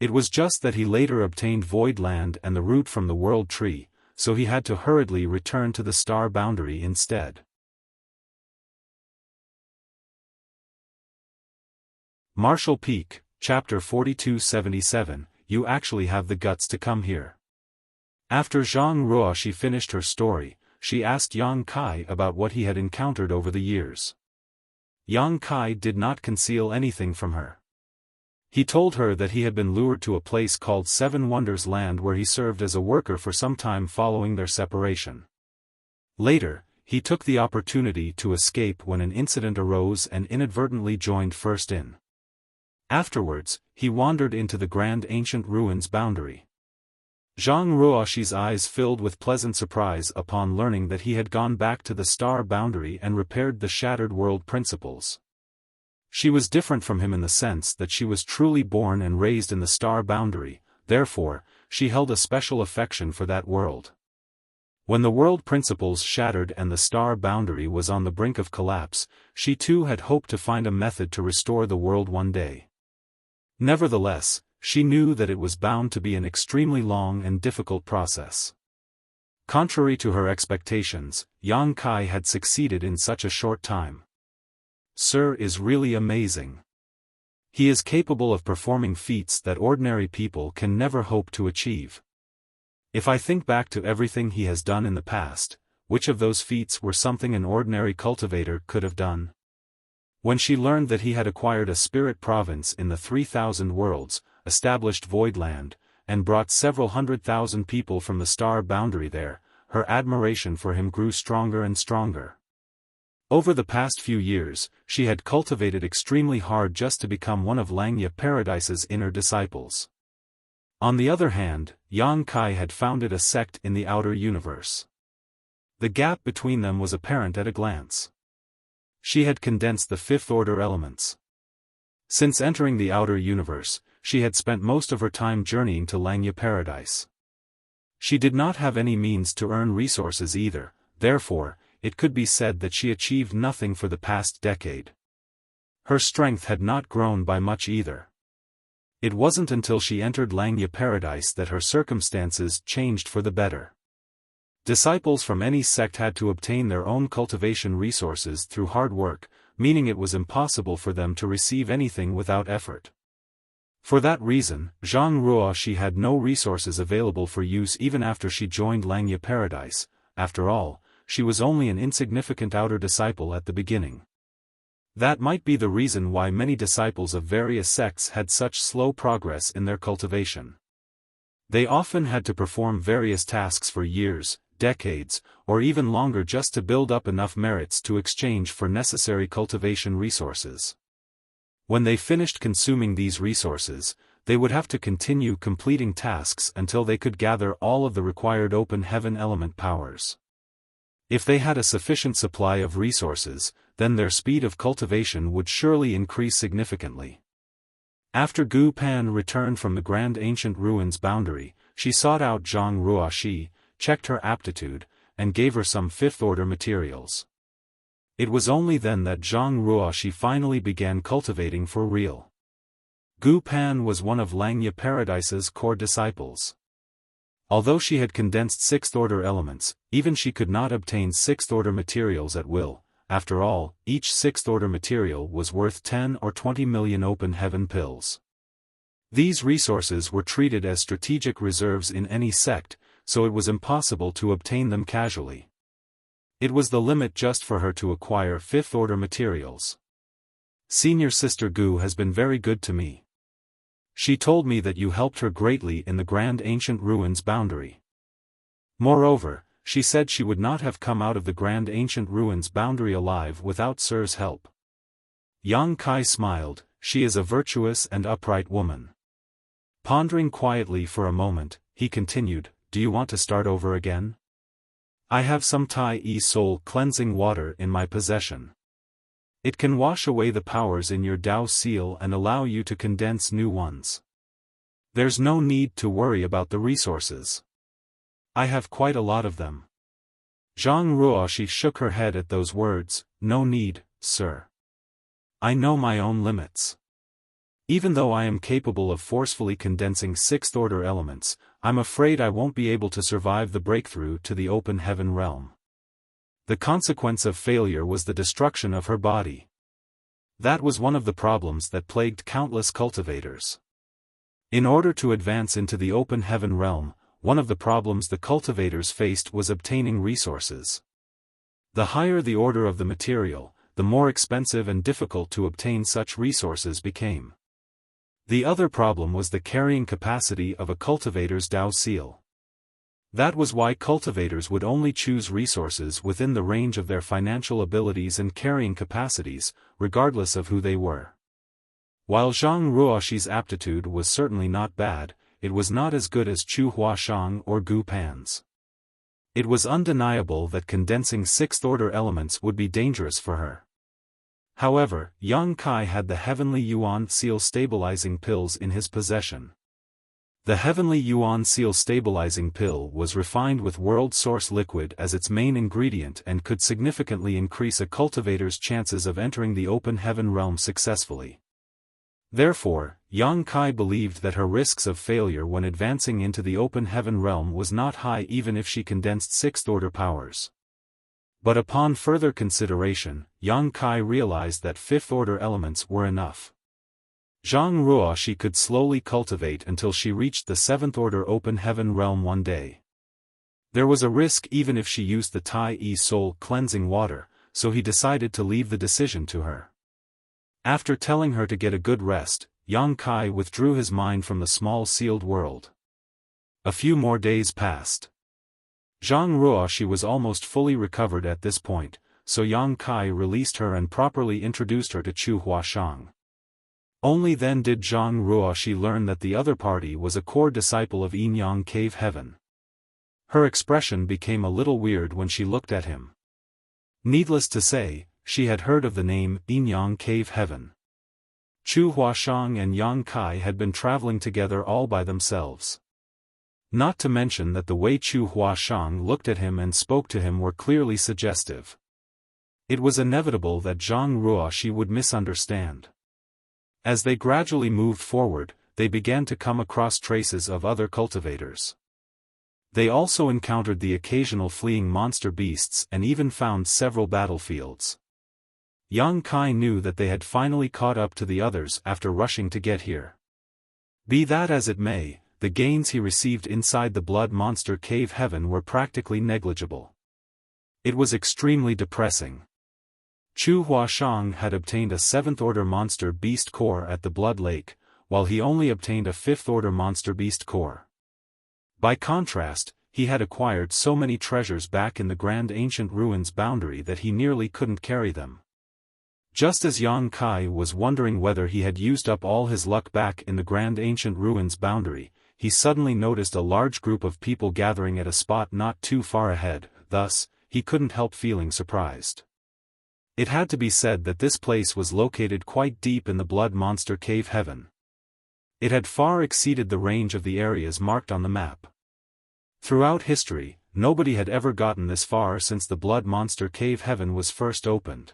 It was just that he later obtained Void Land and the root from the World Tree, so he had to hurriedly return to the Star Boundary instead. Marshall Peak, Chapter 4277, You actually have the guts to come here. After Zhang Ruoxi finished her story, she asked Yang Kai about what he had encountered over the years. Yang Kai did not conceal anything from her. He told her that he had been lured to a place called Seven Wonders Land where he served as a worker for some time following their separation. Later, he took the opportunity to escape when an incident arose and inadvertently joined first in. Afterwards, he wandered into the grand ancient ruins boundary. Zhang Ruoxi's eyes filled with pleasant surprise upon learning that he had gone back to the star boundary and repaired the shattered world principles. She was different from him in the sense that she was truly born and raised in the star boundary, therefore, she held a special affection for that world. When the world principles shattered and the star boundary was on the brink of collapse, she too had hoped to find a method to restore the world one day. Nevertheless, she knew that it was bound to be an extremely long and difficult process. Contrary to her expectations, Yang Kai had succeeded in such a short time. Sir is really amazing. He is capable of performing feats that ordinary people can never hope to achieve. If I think back to everything he has done in the past, which of those feats were something an ordinary cultivator could have done? When she learned that he had acquired a spirit province in the 3,000 worlds, established Voidland, and brought several 100,000 people from the star boundary there, her admiration for him grew stronger and stronger. Over the past few years, she had cultivated extremely hard just to become one of Langya Paradise's inner disciples. On the other hand, Yang Kai had founded a sect in the outer universe. The gap between them was apparent at a glance. She had condensed the fifth-order elements. Since entering the outer universe, she had spent most of her time journeying to Langya Paradise. She did not have any means to earn resources either, therefore, it could be said that she achieved nothing for the past decade. Her strength had not grown by much either. It wasn't until she entered Langya Paradise that her circumstances changed for the better. Disciples from any sect had to obtain their own cultivation resources through hard work, meaning it was impossible for them to receive anything without effort. For that reason, Zhang Ruoxi had no resources available for use even after she joined Langya Paradise. After all, she was only an insignificant outer disciple at the beginning. That might be the reason why many disciples of various sects had such slow progress in their cultivation. They often had to perform various tasks for years, decades, or even longer just to build up enough merits to exchange for necessary cultivation resources. When they finished consuming these resources, they would have to continue completing tasks until they could gather all of the required open heaven element powers. If they had a sufficient supply of resources, then their speed of cultivation would surely increase significantly. After Gu Pan returned from the Grand Ancient Ruins boundary, she sought out Zhang Ruoxi, checked her aptitude, and gave her some fifth-order materials. It was only then that Zhang Ruoxi finally began cultivating for real. Gu Pan was one of Langya Paradise's core disciples. Although she had condensed sixth-order elements, even she could not obtain sixth-order materials at will. After all, each sixth-order material was worth 10 or 20 million open heaven pills. These resources were treated as strategic reserves in any sect, so it was impossible to obtain them casually. It was the limit just for her to acquire fifth-order materials. Senior Sister Gu has been very good to me. She told me that you helped her greatly in the Grand Ancient Ruins boundary. Moreover, she said she would not have come out of the Grand Ancient Ruins boundary alive without Sir's help. Yang Kai smiled. She is a virtuous and upright woman. Pondering quietly for a moment, he continued, do you want to start over again? I have some Tai-E soul cleansing water in my possession. It can wash away the powers in your Tao seal and allow you to condense new ones. There's no need to worry about the resources. I have quite a lot of them. Zhang Ruoxi shook her head at those words. No need, sir. I know my own limits. Even though I am capable of forcefully condensing sixth-order elements, I'm afraid I won't be able to survive the breakthrough to the open heaven realm. The consequence of failure was the destruction of her body. That was one of the problems that plagued countless cultivators. In order to advance into the open heaven realm, one of the problems the cultivators faced was obtaining resources. The higher the order of the material, the more expensive and difficult to obtain such resources became. The other problem was the carrying capacity of a cultivator's Tao seal. That was why cultivators would only choose resources within the range of their financial abilities and carrying capacities, regardless of who they were. While Zhang Ruoxi's aptitude was certainly not bad, it was not as good as Chu Huashang or Gu Pan's. It was undeniable that condensing sixth-order elements would be dangerous for her. However, Yang Kai had the Heavenly Yuan Seal stabilizing pills in his possession. The Heavenly Yuan Seal stabilizing pill was refined with world source liquid as its main ingredient and could significantly increase a cultivator's chances of entering the open heaven realm successfully. Therefore, Yang Kai believed that her risks of failure when advancing into the open heaven realm was not high even if she condensed sixth-order powers. But upon further consideration, Yang Kai realized that fifth-order elements were enough. Zhang Ruoxi could slowly cultivate until she reached the seventh-order open heaven realm one day. There was a risk even if she used the Tai Yi soul cleansing water, so he decided to leave the decision to her. After telling her to get a good rest, Yang Kai withdrew his mind from the small sealed world. A few more days passed. Zhang Ruoxi was almost fully recovered at this point, so Yang Kai released her and properly introduced her to Chu Huashang. Only then did Zhang Ruoxi learn that the other party was a core disciple of Yin Yang Cave Heaven. Her expression became a little weird when she looked at him. Needless to say, she had heard of the name Yin Yang Cave Heaven. Chu Huashang and Yang Kai had been traveling together all by themselves. Not to mention that the way Chu Huashang looked at him and spoke to him were clearly suggestive. It was inevitable that Zhang Ruoxi would misunderstand. As they gradually moved forward, they began to come across traces of other cultivators. They also encountered the occasional fleeing monster beasts and even found several battlefields. Yang Kai knew that they had finally caught up to the others after rushing to get here. Be that as it may, the gains he received inside the Blood Monster Cave Heaven were practically negligible. It was extremely depressing. Chu Huashang had obtained a 7th-order monster beast core at the Blood Lake, while he only obtained a 5th-order monster beast core. By contrast, he had acquired so many treasures back in the Grand Ancient Ruins boundary that he nearly couldn't carry them. Just as Yang Kai was wondering whether he had used up all his luck back in the Grand Ancient Ruins boundary, he suddenly noticed a large group of people gathering at a spot not too far ahead, thus, he couldn't help feeling surprised. It had to be said that this place was located quite deep in the Blood Monster Cave Heaven. It had far exceeded the range of the areas marked on the map. Throughout history, nobody had ever gotten this far since the Blood Monster Cave Heaven was first opened.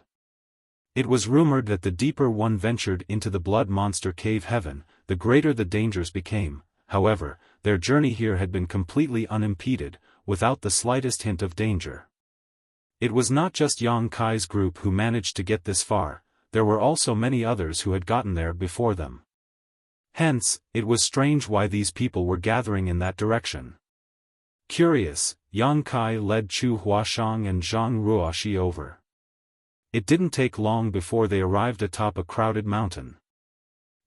It was rumored that the deeper one ventured into the Blood Monster Cave Heaven, the greater the dangers became. However, their journey here had been completely unimpeded, without the slightest hint of danger. It was not just Yang Kai's group who managed to get this far, there were also many others who had gotten there before them. Hence, it was strange why these people were gathering in that direction. Curious, Yang Kai led Chu Huashang and Zhang Ruoxi over. It didn't take long before they arrived atop a crowded mountain.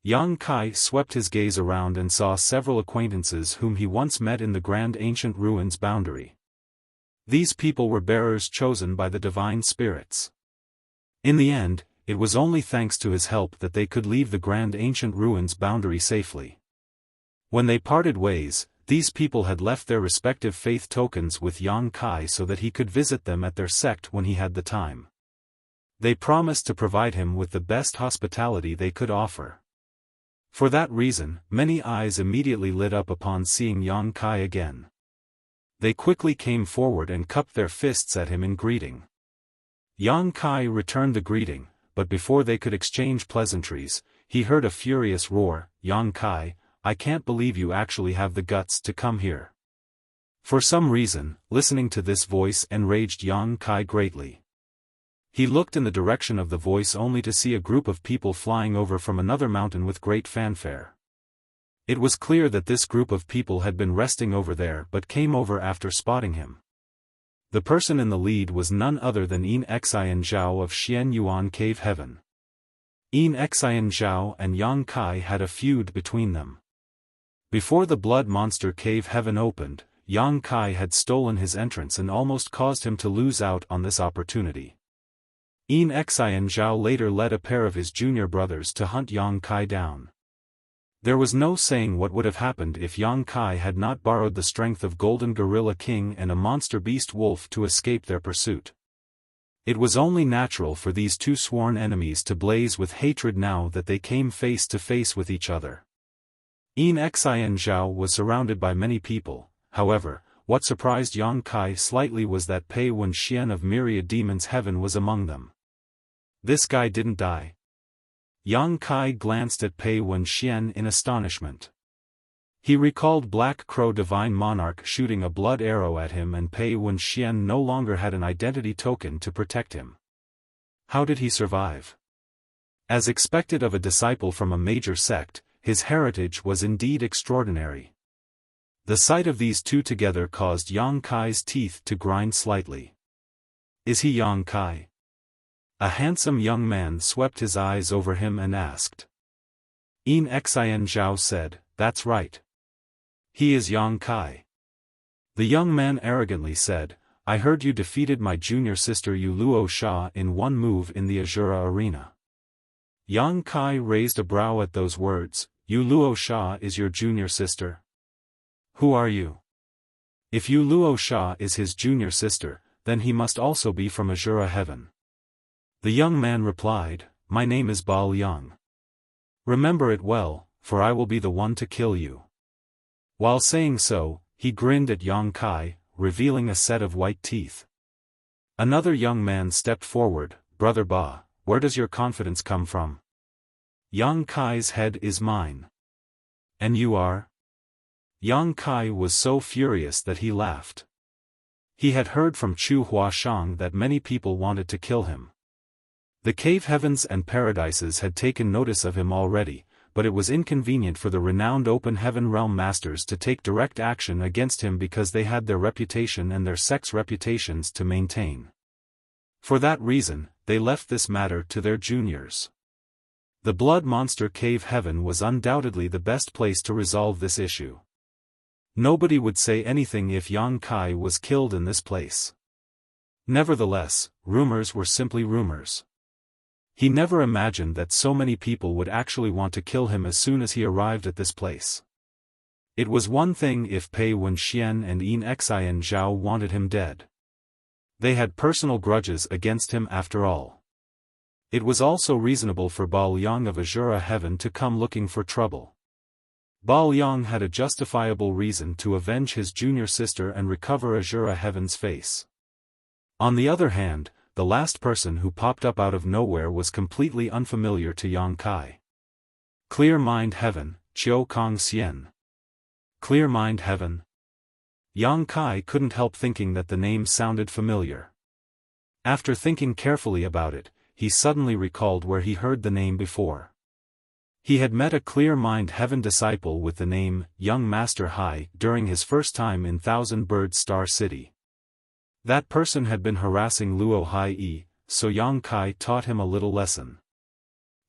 Yang Kai swept his gaze around and saw several acquaintances whom he once met in the Grand Ancient Ruins boundary. These people were bearers chosen by the divine spirits. In the end, it was only thanks to his help that they could leave the Grand Ancient Ruins boundary safely. When they parted ways, these people had left their respective faith tokens with Yang Kai so that he could visit them at their sect when he had the time. They promised to provide him with the best hospitality they could offer. For that reason, many eyes immediately lit up upon seeing Yang Kai again. They quickly came forward and cupped their fists at him in greeting. Yang Kai returned the greeting, but before they could exchange pleasantries, he heard a furious roar, "Yang Kai, I can't believe you actually have the guts to come here." For some reason, listening to this voice enraged Yang Kai greatly. He looked in the direction of the voice only to see a group of people flying over from another mountain with great fanfare. It was clear that this group of people had been resting over there but came over after spotting him. The person in the lead was none other than Yin Xian Zhao of Xian Yuan Cave Heaven. Yin Xian Zhao and Yang Kai had a feud between them. Before the Blood Monster Cave Heaven opened, Yang Kai had stolen his entrance and almost caused him to lose out on this opportunity. Yin Xian Zhao later led a pair of his junior brothers to hunt Yang Kai down. There was no saying what would have happened if Yang Kai had not borrowed the strength of Golden Gorilla King and a monster beast wolf to escape their pursuit. It was only natural for these two sworn enemies to blaze with hatred now that they came face to face with each other. Yin Xian Zhao was surrounded by many people. However, what surprised Yang Kai slightly was that Pei Wenxian of Myriad Demons Heaven was among them. This guy didn't die. Yang Kai glanced at Pei Wenxian in astonishment. He recalled Black Crow Divine Monarch shooting a blood arrow at him, and Pei Wenxian no longer had an identity token to protect him. How did he survive? As expected of a disciple from a major sect, his heritage was indeed extraordinary. The sight of these two together caused Yang Kai's teeth to grind slightly. Is he Yang Kai? A handsome young man swept his eyes over him and asked. Yin Xian Zhao said, "That's right. He is Yang Kai." The young man arrogantly said, "I heard you defeated my junior sister Yu Luo Sha in one move in the Azura arena." Yang Kai raised a brow at those words. "Yu Luo Sha is your junior sister? Who are you?" If Yu Luo Sha is his junior sister, then he must also be from Azura Heaven. The young man replied, "My name is Bao Yang. Remember it well, for I will be the one to kill you." While saying so, he grinned at Yang Kai, revealing a set of white teeth. Another young man stepped forward. "Brother Ba, where does your confidence come from? Yang Kai's head is mine. And you are?" Yang Kai was so furious that he laughed. He had heard from Chu Huashang that many people wanted to kill him. The cave heavens and paradises had taken notice of him already, but it was inconvenient for the renowned open heaven realm masters to take direct action against him because they had their reputation and their sect's reputations to maintain. For that reason, they left this matter to their juniors. The Blood Monster Cave Heaven was undoubtedly the best place to resolve this issue. Nobody would say anything if Yang Kai was killed in this place. Nevertheless, rumors were simply rumors. He never imagined that so many people would actually want to kill him as soon as he arrived at this place. It was one thing if Pei Wenxian and Yin Xian Zhao wanted him dead. They had personal grudges against him after all. It was also reasonable for Bao Yang of Azura Heaven to come looking for trouble. Bao Yang had a justifiable reason to avenge his junior sister and recover Azura Heaven's face. On the other hand, the last person who popped up out of nowhere was completely unfamiliar to Yang Kai. Clear Mind Heaven, Chiu Kong Xian. Clear Mind Heaven? Yang Kai couldn't help thinking that the name sounded familiar. After thinking carefully about it, he suddenly recalled where he heard the name before. He had met a Clear Mind Heaven disciple with the name Young Master Hai during his first time in Thousand Bird Star City. That person had been harassing Luo Hai, so Yang Kai taught him a little lesson.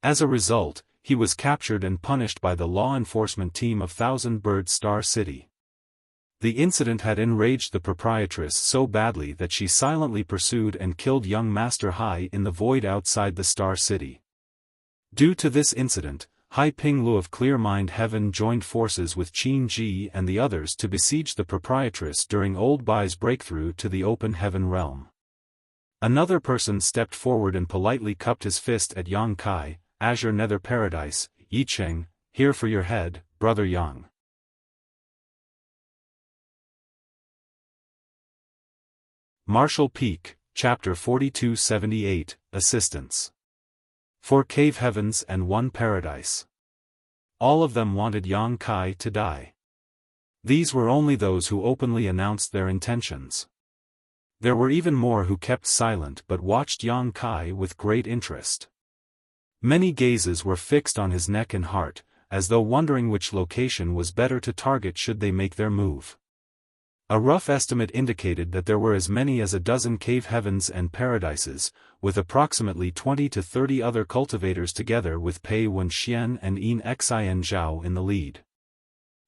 As a result, he was captured and punished by the law enforcement team of Thousand Bird Star City. The incident had enraged the proprietress so badly that she silently pursued and killed young Master Hai in the void outside the Star City. Due to this incident, Hai Pinglu of Clear Mind Heaven joined forces with Qin Ji and the others to besiege the proprietress during Old Bai's breakthrough to the open heaven realm. Another person stepped forward and politely cupped his fist at Yang Kai. "Azure Nether Paradise, Yicheng, here for your head, Brother Yang." Martial Peak, Chapter 4278, Assistance. 4 cave heavens and 1 paradise. All of them wanted Yang Kai to die. These were only those who openly announced their intentions. There were even more who kept silent but watched Yang Kai with great interest. Many gazes were fixed on his neck and heart, as though wondering which location was better to target should they make their move. A rough estimate indicated that there were as many as a dozen cave heavens and paradises, with approximately 20 to 30 other cultivators together with Pei Wenxian and Yin Xian Zhao in the lead.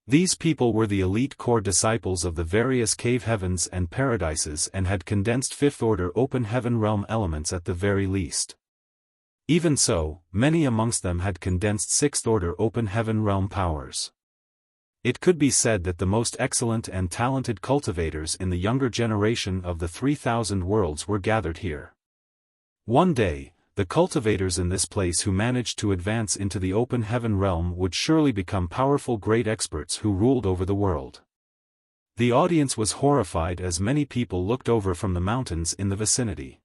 These people were the elite core disciples of the various cave heavens and paradises and had condensed fifth-order open heaven realm elements at the very least. Even so, many amongst them had condensed sixth-order open heaven realm powers. It could be said that the most excellent and talented cultivators in the younger generation of the 3,000 worlds were gathered here. One day, the cultivators in this place who managed to advance into the open heaven realm would surely become powerful great experts who ruled over the world. The audience was horrified as many people looked over from the mountains in the vicinity.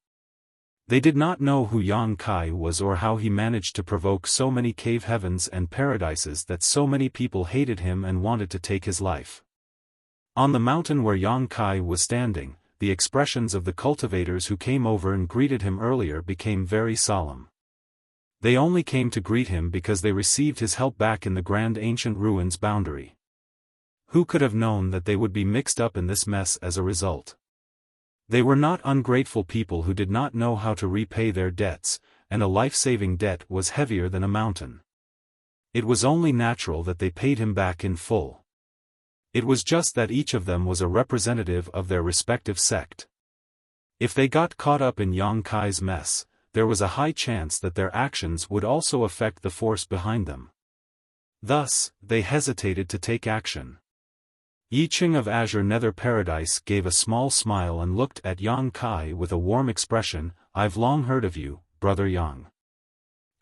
They did not know who Yang Kai was or how he managed to provoke so many cave heavens and paradises that so many people hated him and wanted to take his life. On the mountain where Yang Kai was standing, the expressions of the cultivators who came over and greeted him earlier became very solemn. They only came to greet him because they received his help back in the grand ancient ruins boundary. Who could have known that they would be mixed up in this mess as a result? They were not ungrateful people who did not know how to repay their debts, and a life-saving debt was heavier than a mountain. It was only natural that they paid him back in full. It was just that each of them was a representative of their respective sect. If they got caught up in Yang Kai's mess, there was a high chance that their actions would also affect the force behind them. Thus, they hesitated to take action. Yi Qing of Azure Nether Paradise gave a small smile and looked at Yang Kai with a warm expression. "I've long heard of you, Brother Yang.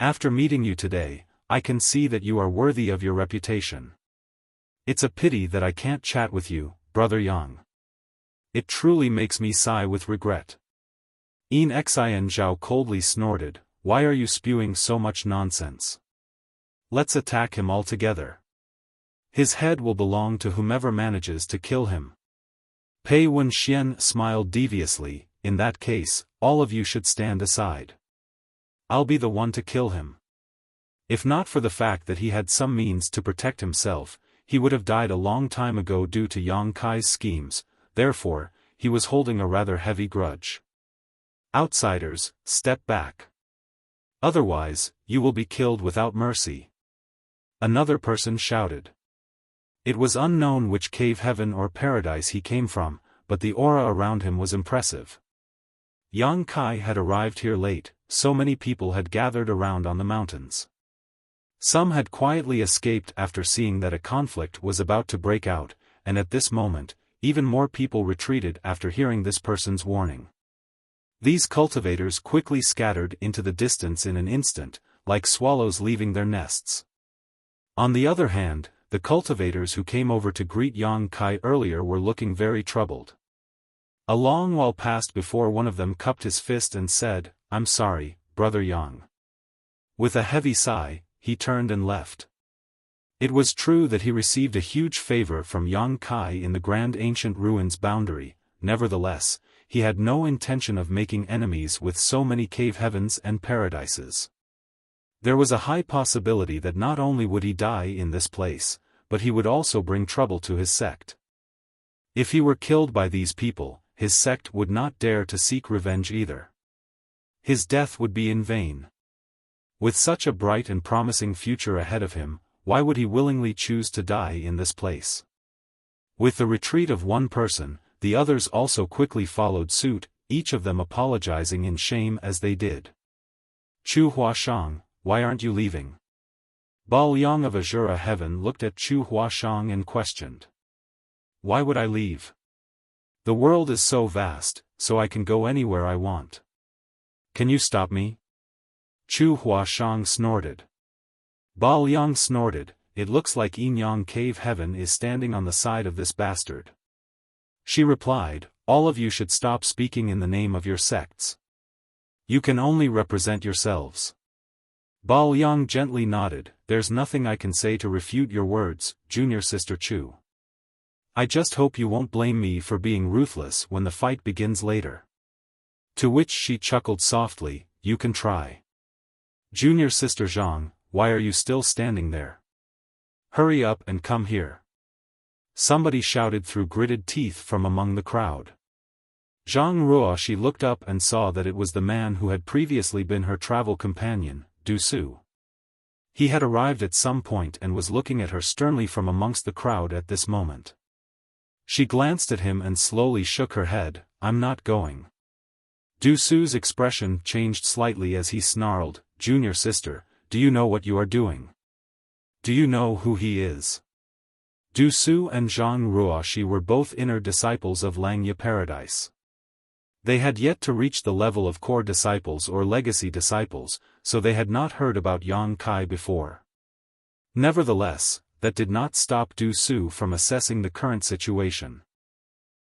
After meeting you today, I can see that you are worthy of your reputation. It's a pity that I can't chat with you, Brother Yang. It truly makes me sigh with regret." Yin Xian Zhao coldly snorted, "Why are you spewing so much nonsense? Let's attack him altogether. His head will belong to whomever manages to kill him." Pei Wenxian smiled deviously, "In that case, all of you should stand aside. I'll be the one to kill him." If not for the fact that he had some means to protect himself, he would have died a long time ago due to Yang Kai's schemes, therefore, he was holding a rather heavy grudge. "Outsiders, step back. Otherwise, you will be killed without mercy," another person shouted. It was unknown which cave heaven or paradise he came from, but the aura around him was impressive. Yang Kai had arrived here late, so many people had gathered around on the mountains. Some had quietly escaped after seeing that a conflict was about to break out, and at this moment, even more people retreated after hearing this person's warning. These cultivators quickly scattered into the distance in an instant, like swallows leaving their nests. On the other hand, the cultivators who came over to greet Yang Kai earlier were looking very troubled. A long while passed before one of them cupped his fist and said, "I'm sorry, Brother Yang." With a heavy sigh, he turned and left. It was true that he received a huge favor from Yang Kai in the grand ancient ruins boundary, nevertheless, he had no intention of making enemies with so many cave heavens and paradises. There was a high possibility that not only would he die in this place, but he would also bring trouble to his sect. If he were killed by these people, his sect would not dare to seek revenge either. His death would be in vain. With such a bright and promising future ahead of him, why would he willingly choose to die in this place? With the retreat of one person, the others also quickly followed suit, each of them apologizing in shame as they did. "Chu Huashang, why aren't you leaving?" Bao Yang of Azure Heaven looked at Chu Huashang and questioned. "Why would I leave? The world is so vast, so I can go anywhere I want. Can you stop me?" Chu Huashang snorted. Bao Yang snorted, "It looks like Yin Yang Cave Heaven is standing on the side of this bastard." She replied, "All of you should stop speaking in the name of your sects. You can only represent yourselves." Bao Yang gently nodded, "There's nothing I can say to refute your words, Junior Sister Chu. I just hope you won't blame me for being ruthless when the fight begins later." To which she chuckled softly, "You can try. Junior Sister Zhang, why are you still standing there? Hurry up and come here." Somebody shouted through gritted teeth from among the crowd. Zhang Ruo. She looked up and saw that it was the man who had previously been her travel companion, Du Su. He had arrived at some point and was looking at her sternly from amongst the crowd at this moment. She glanced at him and slowly shook her head. "I'm not going." Du Su's expression changed slightly as he snarled, "Junior sister, do you know what you are doing? Do you know who he is?" Du Su and Zhang Ruoxi were both inner disciples of Langya Paradise. They had yet to reach the level of core disciples or legacy disciples, so they had not heard about Yang Kai before. Nevertheless, that did not stop Du Su from assessing the current situation.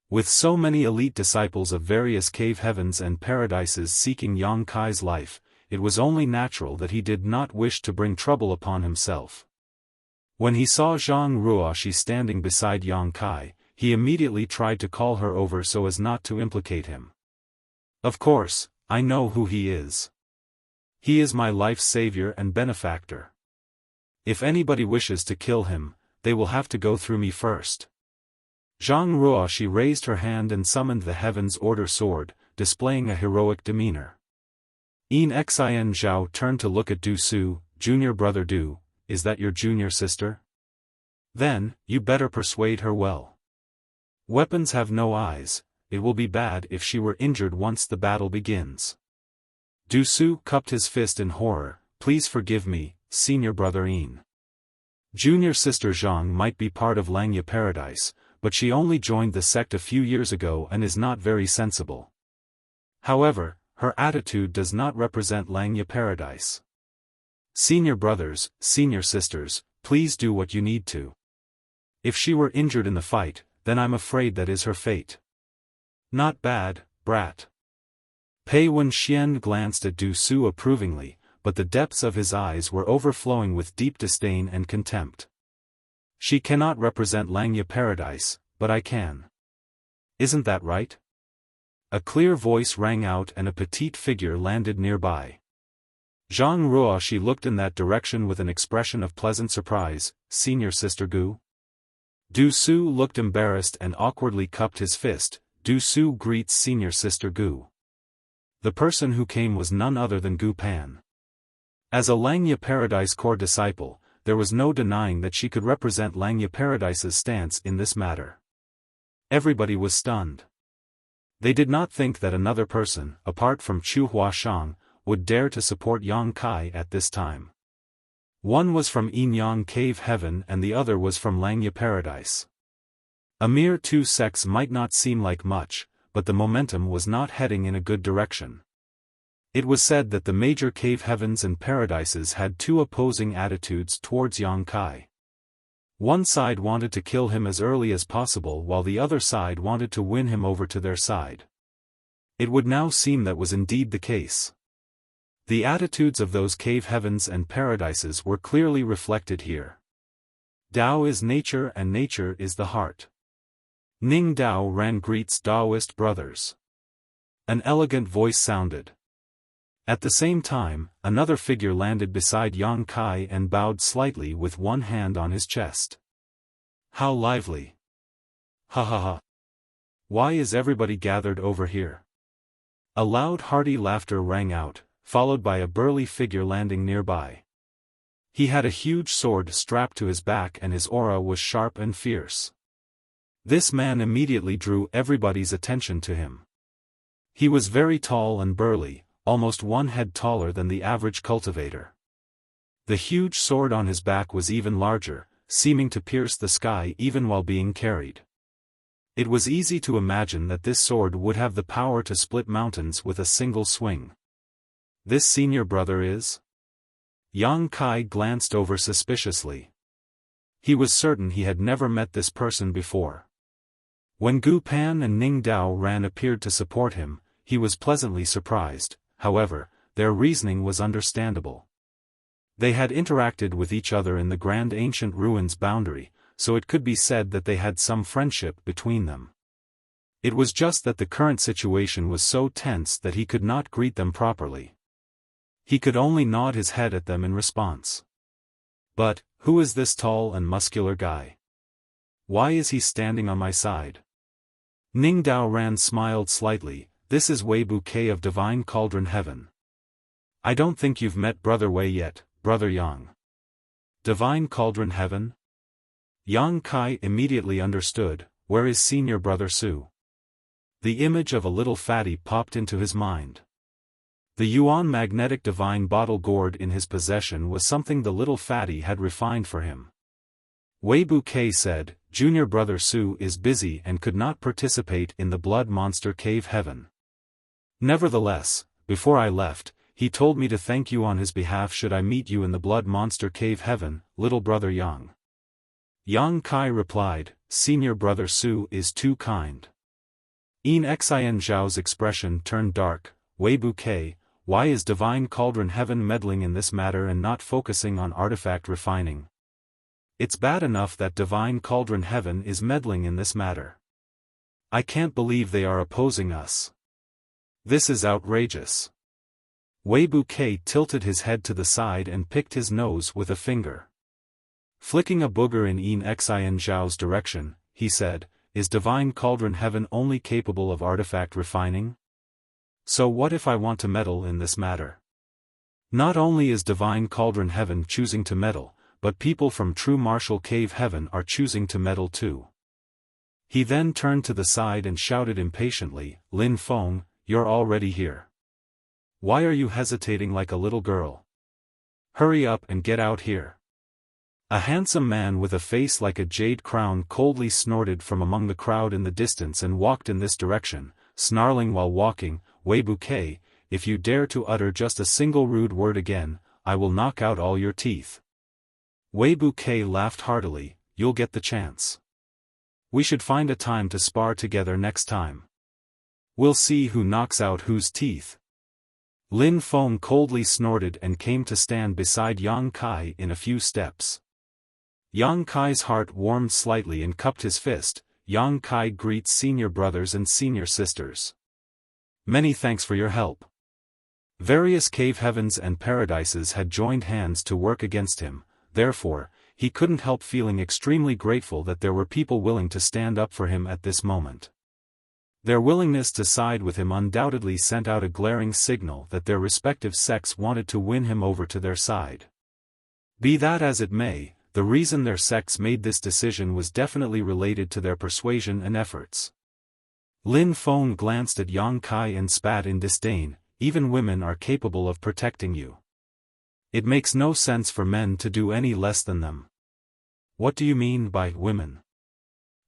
With so many elite disciples of various cave heavens and paradises seeking Yang Kai's life, it was only natural that he did not wish to bring trouble upon himself. When he saw Zhang Ruoxi standing beside Yang Kai, he immediately tried to call her over so as not to implicate him. "Of course, I know who he is. He is my life's savior and benefactor. If anybody wishes to kill him, they will have to go through me first." Zhang Ruoxi raised her hand and summoned the Heaven's Order sword, displaying a heroic demeanor. En Xian Zhao turned to look at Du Su. "Junior brother Du, is that your junior sister? Then, you better persuade her well. Weapons have no eyes, it will be bad if she were injured once the battle begins." Du Su cupped his fist in horror. "Please forgive me, senior brother En. Junior sister Zhang might be part of Langya Paradise, but she only joined the sect a few years ago and is not very sensible. However, her attitude does not represent Langya Paradise. Senior brothers, senior sisters, please do what you need to. If she were injured in the fight, then I'm afraid that is her fate." "Not bad, brat." Pei Wenxian glanced at Du Su approvingly, but the depths of his eyes were overflowing with deep disdain and contempt. "She cannot represent Langya Paradise, but I can. Isn't that right?" A clear voice rang out and a petite figure landed nearby. Zhang Ruoxi looked in that direction with an expression of pleasant surprise. "Senior sister Gu?" Du Su looked embarrassed and awkwardly cupped his fist. "Du Su greets senior sister Gu." The person who came was none other than Gu Pan. As a Langya Paradise core disciple, there was no denying that she could represent Langya Paradise's stance in this matter. Everybody was stunned. They did not think that another person, apart from Chu Huashang, would dare to support Yang Kai at this time. One was from Yinyang Cave Heaven and the other was from Langya Paradise. A mere two sects might not seem like much, but the momentum was not heading in a good direction. It was said that the major cave heavens and paradises had two opposing attitudes towards Yang Kai. One side wanted to kill him as early as possible while the other side wanted to win him over to their side. It would now seem that was indeed the case. The attitudes of those cave heavens and paradises were clearly reflected here. Tao is nature and nature is the heart. Ning Dao Ran greets Taoist brothers. An elegant voice sounded. At the same time, another figure landed beside Yang Kai and bowed slightly with one hand on his chest. "How lively! Ha ha ha! Why is everybody gathered over here?" A loud hearty laughter rang out, followed by a burly figure landing nearby. He had a huge sword strapped to his back and his aura was sharp and fierce. This man immediately drew everybody's attention to him. He was very tall and burly, almost one head taller than the average cultivator. The huge sword on his back was even larger, seeming to pierce the sky even while being carried. It was easy to imagine that this sword would have the power to split mountains with a single swing. "This senior brother is?" Yang Kai glanced over suspiciously. He was certain he had never met this person before. When Gu Pan and Ning Dao Ran appeared to support him, he was pleasantly surprised. However, their reasoning was understandable. They had interacted with each other in the grand ancient ruins boundary, so it could be said that they had some friendship between them. It was just that the current situation was so tense that he could not greet them properly. He could only nod his head at them in response. "But, who is this tall and muscular guy? Why is he standing on my side?" Ning Dao Ran smiled slightly. "This is Wei Bouquet of Divine Cauldron Heaven. I don't think you've met Brother Wei yet, Brother Yang." Divine Cauldron Heaven? Yang Kai immediately understood, where is senior brother Su? The image of a little fatty popped into his mind. The Yuan magnetic divine bottle gourd in his possession was something the little fatty had refined for him. Wei Bouquet said, Junior brother Su is busy and could not participate in the Blood Monster Cave Heaven. Nevertheless, before I left, he told me to thank you on his behalf should I meet you in the Blood Monster Cave Heaven, little brother Yang. Yang Kai replied, Senior brother Su is too kind. In Xian Zhao's expression turned dark. Wei Bouquet, why is Divine Cauldron Heaven meddling in this matter and not focusing on artifact refining? It's bad enough that Divine Cauldron Heaven is meddling in this matter. I can't believe they are opposing us. This is outrageous. Wei Bouquet tilted his head to the side and picked his nose with a finger. Flicking a booger in Xian Zhao's direction, he said, is Divine Cauldron Heaven only capable of artifact refining? So what if I want to meddle in this matter? Not only is Divine Cauldron Heaven choosing to meddle, but people from True Martial Cave Heaven are choosing to meddle too. He then turned to the side and shouted impatiently, Lin Feng, you're already here. Why are you hesitating like a little girl? Hurry up and get out here. A handsome man with a face like a jade crown coldly snorted from among the crowd in the distance and walked in this direction, snarling while walking, Wei Bouquet, if you dare to utter just a single rude word again, I will knock out all your teeth. Wei Bouquet laughed heartily, you'll get the chance. We should find a time to spar together next time. We'll see who knocks out whose teeth. Lin Feng coldly snorted and came to stand beside Yang Kai in a few steps. Yang Kai's heart warmed slightly and cupped his fist. Yang Kai greets senior brothers and senior sisters. Many thanks for your help. Various cave heavens and paradises had joined hands to work against him, therefore, he couldn't help feeling extremely grateful that there were people willing to stand up for him at this moment. Their willingness to side with him undoubtedly sent out a glaring signal that their respective sects wanted to win him over to their side. Be that as it may, the reason their sects made this decision was definitely related to their persuasion and efforts. Lin Feng glanced at Yang Kai and spat in disdain, even women are capable of protecting you. It makes no sense for men to do any less than them. What do you mean by women?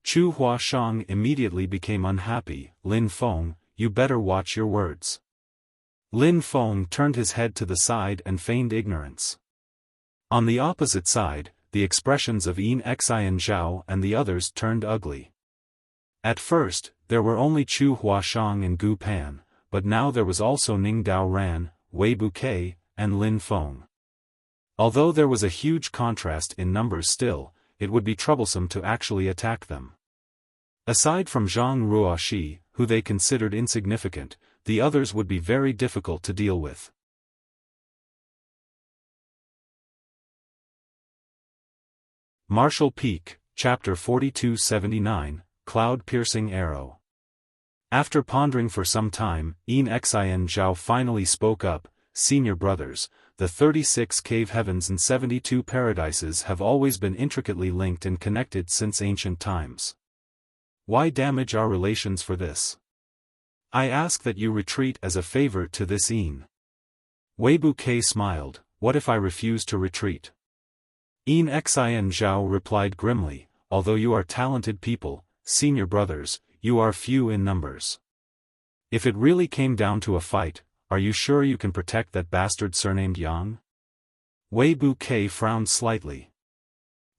Chu Huashang immediately became unhappy. Lin Feng, you better watch your words. Lin Feng turned his head to the side and feigned ignorance. On the opposite side, the expressions of Xian Zhao and the others turned ugly. At first, there were only Chu Huashang and Gu Pan, but now there was also Ning Dao Ran, Wei Bouquet, and Lin Feng. Although there was a huge contrast in numbers still, it would be troublesome to actually attack them. Aside from Zhang Ruoxi, who they considered insignificant, the others would be very difficult to deal with. Martial Peak, Chapter 4279, Cloud-Piercing Arrow. After pondering for some time, Xian Zhao finally spoke up, Senior brothers, the 36 cave heavens and 72 paradises have always been intricately linked and connected since ancient times. Why damage our relations for this? I ask that you retreat as a favor to this Yin. Wei Bouquet smiled, what if I refuse to retreat? Xian Zhao replied grimly, although you are talented people, senior brothers, you are few in numbers. If it really came down to a fight, are you sure you can protect that bastard surnamed Yang? Wei Bouquet frowned slightly.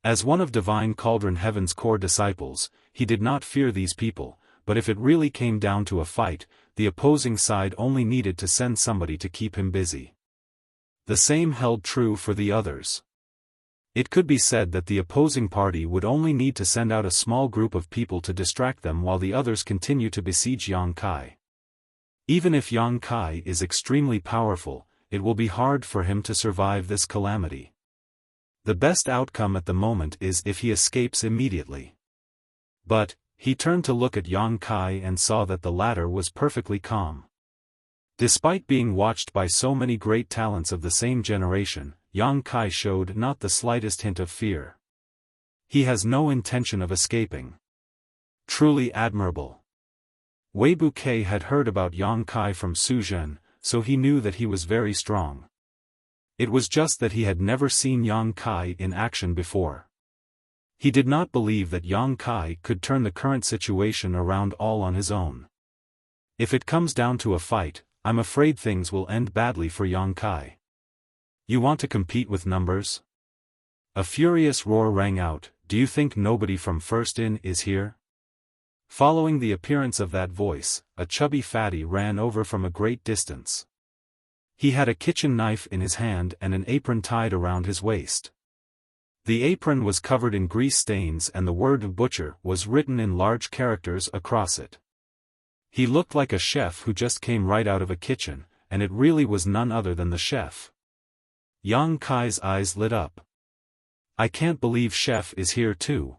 As one of Divine Cauldron Heaven's core disciples, he did not fear these people, but if it really came down to a fight, the opposing side only needed to send somebody to keep him busy. The same held true for the others. It could be said that the opposing party would only need to send out a small group of people to distract them while the others continue to besiege Yang Kai. Even if Yang Kai is extremely powerful, it will be hard for him to survive this calamity. The best outcome at the moment is if he escapes immediately. But, he turned to look at Yang Kai and saw that the latter was perfectly calm. Despite being watched by so many great talents of the same generation, Yang Kai showed not the slightest hint of fear. He has no intention of escaping. Truly admirable. Wei Buqi had heard about Yang Kai from Su Zhen, so he knew that he was very strong. It was just that he had never seen Yang Kai in action before. He did not believe that Yang Kai could turn the current situation around all on his own. If it comes down to a fight, I'm afraid things will end badly for Yang Kai. You want to compete with numbers? A furious roar rang out. Do you think nobody from First Inn is here? Following the appearance of that voice, a chubby fatty ran over from a great distance. He had a kitchen knife in his hand and an apron tied around his waist. The apron was covered in grease stains and the word butcher was written in large characters across it. He looked like a chef who just came right out of a kitchen, and it really was none other than the chef. Yang Kai's eyes lit up. I can't believe Chef is here too.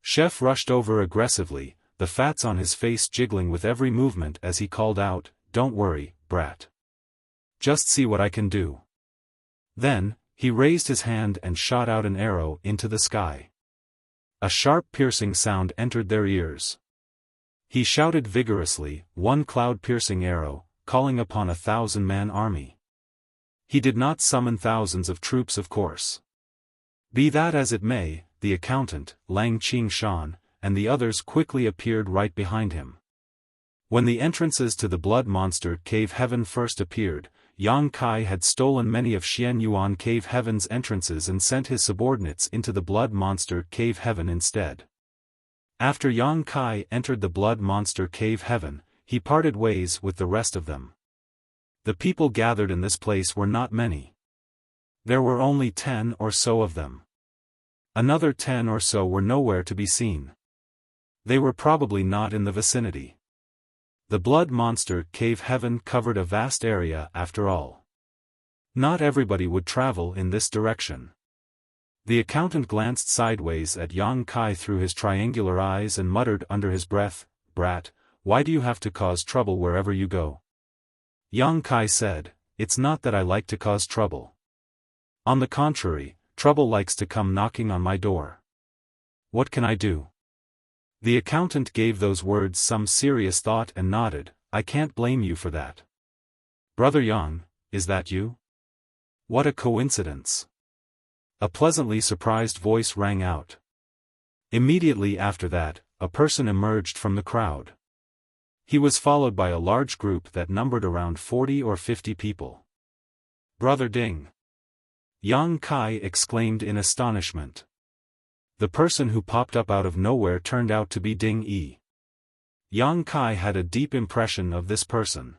Chef rushed over aggressively, the fats on his face jiggling with every movement as he called out, "Don't worry, brat. Just see what I can do." Then, he raised his hand and shot out an arrow into the sky. A sharp piercing sound entered their ears. He shouted vigorously, "One cloud-piercing arrow, calling upon a 1,000-man army." He did not summon thousands of troops, of course. Be that as it may, the accountant, Lang Qingshan, and the others quickly appeared right behind him. When the entrances to the Blood Monster Cave Heaven first appeared, Yang Kai had stolen many of Xian Yuan Cave Heaven's entrances and sent his subordinates into the Blood Monster Cave Heaven instead. After Yang Kai entered the Blood Monster Cave Heaven, he parted ways with the rest of them. The people gathered in this place were not many. There were only 10 or so of them. Another 10 or so were nowhere to be seen. They were probably not in the vicinity. The Blood Monster Cave Heaven covered a vast area after all. Not everybody would travel in this direction. The accountant glanced sideways at Yang Kai through his triangular eyes and muttered under his breath, "Brat, why do you have to cause trouble wherever you go?" Yang Kai said, "It's not that I like to cause trouble. On the contrary, trouble likes to come knocking on my door. What can I do?" The accountant gave those words some serious thought and nodded. "I can't blame you for that. Brother Yang, is that you? What a coincidence." A pleasantly surprised voice rang out. Immediately after that, a person emerged from the crowd. He was followed by a large group that numbered around 40 or 50 people. "Brother Ding!" Yang Kai exclaimed in astonishment. The person who popped up out of nowhere turned out to be Ding Yi. Yang Kai had a deep impression of this person.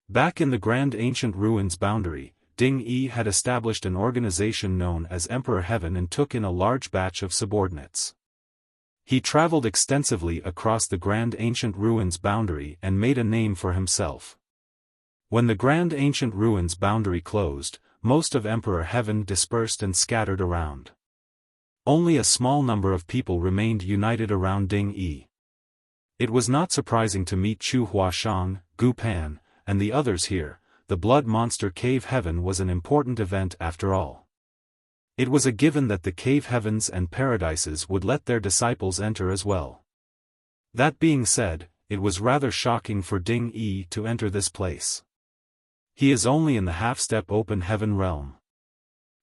Back in the Grand Ancient Ruins boundary, Ding Yi had established an organization known as Emperor Heaven and took in a large batch of subordinates. He traveled extensively across the Grand Ancient Ruins boundary and made a name for himself. When the Grand Ancient Ruins boundary closed, most of Emperor Heaven dispersed and scattered around. Only a small number of people remained united around Ding Yi. It was not surprising to meet Chu Huashang, Gu Pan, and the others here. The Blood Monster Cave Heaven was an important event after all. It was a given that the cave heavens and paradises would let their disciples enter as well. That being said, it was rather shocking for Ding Yi to enter this place. He is only in the half-step open heaven realm.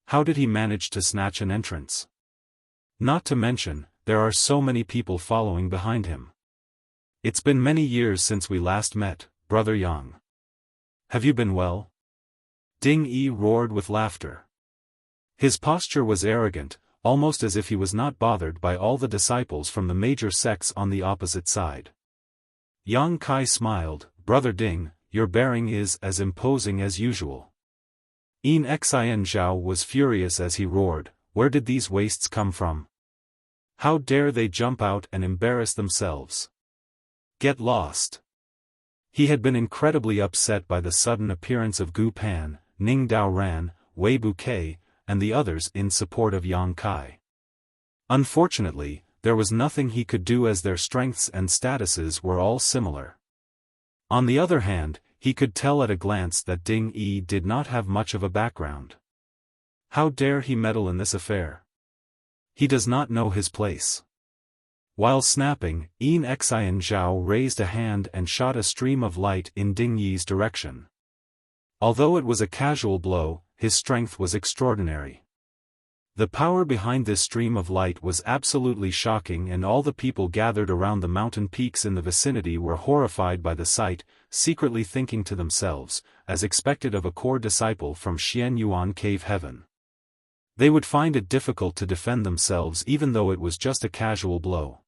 How did he manage to snatch an entrance? Not to mention, there are so many people following behind him. It's been many years since we last met, Brother Yang. Have you been well? Ding Yi roared with laughter. His posture was arrogant, almost as if he was not bothered by all the disciples from the major sects on the opposite side. Yang Kai smiled, "Brother Ding, your bearing is as imposing as usual." En Xian Zhao was furious as he roared, "Where did these wastes come from? How dare they jump out and embarrass themselves? Get lost." He had been incredibly upset by the sudden appearance of Gu Pan, Ning Daoran, Wei Buqi, and the others in support of Yang Kai. Unfortunately, there was nothing he could do as their strengths and statuses were all similar. On the other hand, he could tell at a glance that Ding Yi did not have much of a background. How dare he meddle in this affair? He does not know his place. While snapping, Xian Zhao raised a hand and shot a stream of light in Ding Yi's direction. Although it was a casual blow, his strength was extraordinary. The power behind this stream of light was absolutely shocking, and all the people gathered around the mountain peaks in the vicinity were horrified by the sight, secretly thinking to themselves, as expected of a core disciple from Xian Yuan Cave Heaven. They would find it difficult to defend themselves even though it was just a casual blow.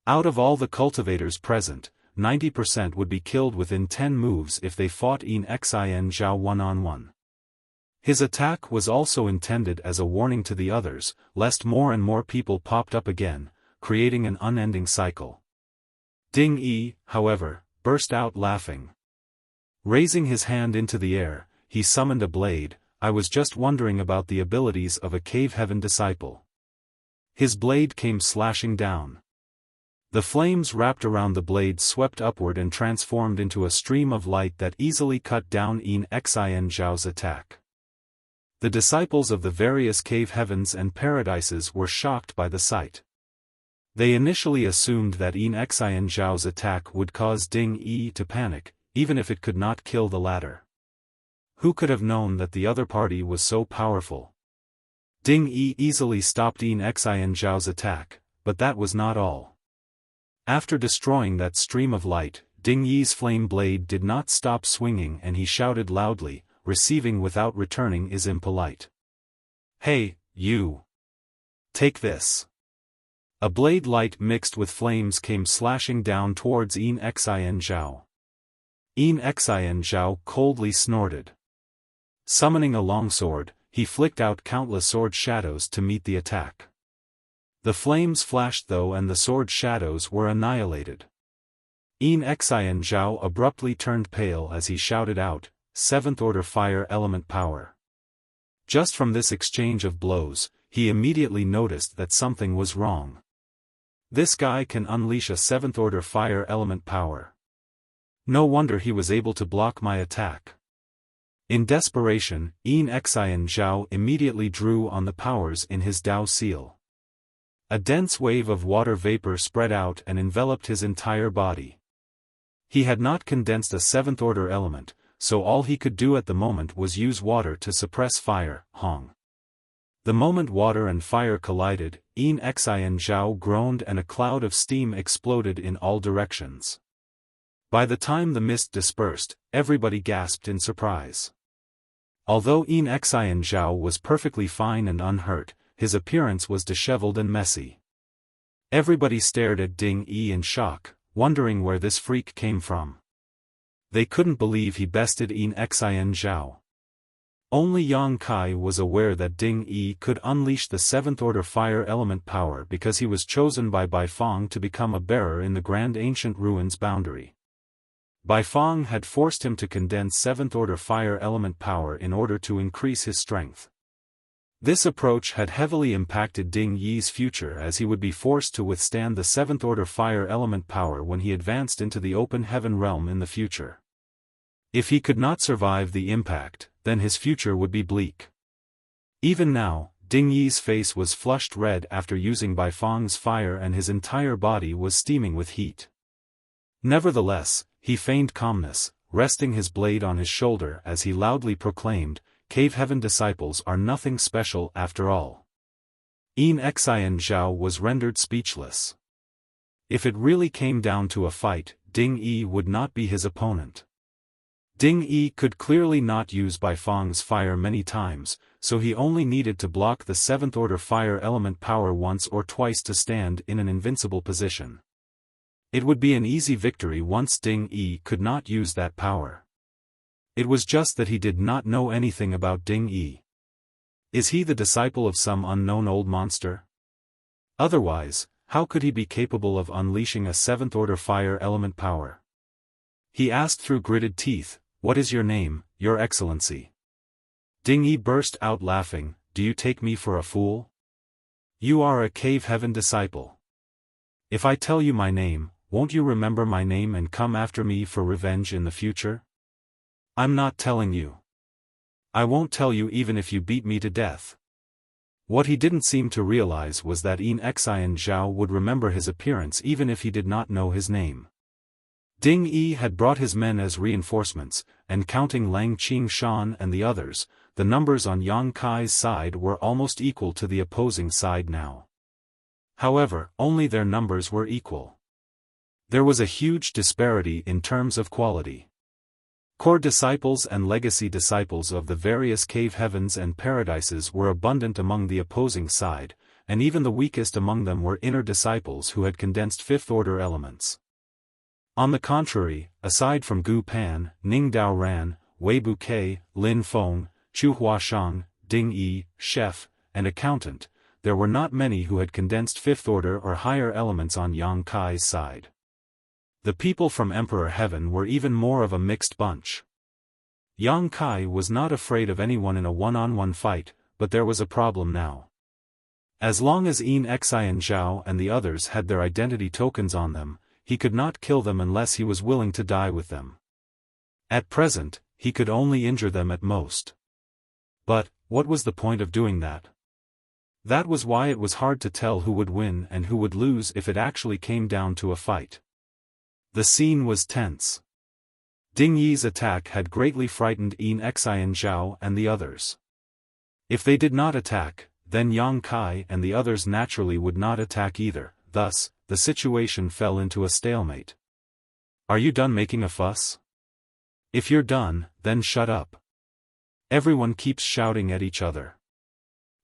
Out of all the cultivators present, 90% would be killed within 10 moves if they fought Xian Zhao one-on-one. His attack was also intended as a warning to the others, lest more and more people popped up again, creating an unending cycle. Ding Yi, however, burst out laughing. Raising his hand into the air, he summoned a blade. I was just wondering about the abilities of a Cave Heaven disciple. His blade came slashing down. The flames wrapped around the blade swept upward and transformed into a stream of light that easily cut down Xian Zhao's attack. The disciples of the various cave heavens and paradises were shocked by the sight. They initially assumed that Xian Zhao's attack would cause Ding Yi to panic, even if it could not kill the latter. Who could have known that the other party was so powerful? Ding Yi easily stopped Xian Zhao's attack, but that was not all. After destroying that stream of light, Ding Yi's flame blade did not stop swinging, and he shouted loudly, "Receiving without returning is impolite. Hey, you! Take this!" A blade light mixed with flames came slashing down towards Xian Zhao. Xian Zhao coldly snorted. Summoning a longsword, he flicked out countless sword shadows to meet the attack. The flames flashed though, and the sword shadows were annihilated. Xian Zhao abruptly turned pale as he shouted out, "Seventh Order Fire Element Power." Just from this exchange of blows, he immediately noticed that something was wrong. This guy can unleash a 7th Order Fire Element Power. No wonder he was able to block my attack. In desperation, Xian Zhao immediately drew on the powers in his Dao Seal. A dense wave of water vapor spread out and enveloped his entire body. He had not condensed a 7th Order element, so all he could do at the moment was use water to suppress fire, Hong. The moment water and fire collided, Xian Zhao groaned and a cloud of steam exploded in all directions. By the time the mist dispersed, everybody gasped in surprise. Although Xian Zhao was perfectly fine and unhurt, his appearance was disheveled and messy. Everybody stared at Ding Yi in shock, wondering where this freak came from. They couldn't believe he bested Xian Zhao. Only Yang Kai was aware that Ding Yi could unleash the 7th Order Fire Element Power because he was chosen by Baifeng to become a bearer in the Grand Ancient Ruins boundary. Baifeng had forced him to condense 7th Order Fire Element Power in order to increase his strength. This approach had heavily impacted Ding Yi's future, as he would be forced to withstand the 7th Order Fire Element Power when he advanced into the Open Heaven realm in the future. If he could not survive the impact, then his future would be bleak. Even now, Ding Yi's face was flushed red after using Baifeng's fire, and his entire body was steaming with heat. Nevertheless, he feigned calmness, resting his blade on his shoulder as he loudly proclaimed, "Cave Heaven disciples are nothing special after all." Xian Zhao was rendered speechless. If it really came down to a fight, Ding Yi would not be his opponent. Ding Yi could clearly not use Baifeng's fire many times, so he only needed to block the 7th Order Fire Element Power once or twice to stand in an invincible position. It would be an easy victory once Ding Yi could not use that power. It was just that he did not know anything about Ding Yi. Is he the disciple of some unknown old monster? Otherwise, how could he be capable of unleashing a 7th Order Fire Element Power? He asked through gritted teeth, "What is your name, Your Excellency?" Ding Yi burst out laughing, "Do you take me for a fool? You are a Cave Heaven disciple. If I tell you my name, won't you remember my name and come after me for revenge in the future? I'm not telling you. I won't tell you even if you beat me to death. What he didn't seem to realize was that Xian Zhao would remember his appearance even if he did not know his name. Ding Yi had brought his men as reinforcements, and counting Lang Qingshan and the others, the numbers on Yang Kai's side were almost equal to the opposing side now. However, only their numbers were equal. There was a huge disparity in terms of quality. Core disciples and legacy disciples of the various cave heavens and paradises were abundant among the opposing side, and even the weakest among them were inner disciples who had condensed fifth-order elements. On the contrary, aside from Gu Pan, Ning Dao Ran, Wei Bouquet, Lin Feng, Chu Huashang, Ding Yi, chef, and accountant, there were not many who had condensed fifth-order or higher elements on Yang Kai's side. The people from Emperor Heaven were even more of a mixed bunch. Yang Kai was not afraid of anyone in a one-on-one fight, but there was a problem now. As long as Xian Zhao and the others had their identity tokens on them, he could not kill them unless he was willing to die with them. At present, he could only injure them at most. But, what was the point of doing that? That was why it was hard to tell who would win and who would lose if it actually came down to a fight. The scene was tense. Ding Yi's attack had greatly frightened Xian Zhao and the others. If they did not attack, then Yang Kai and the others naturally would not attack either, thus, the situation fell into a stalemate. Are you done making a fuss? If you're done, then shut up. Everyone keeps shouting at each other.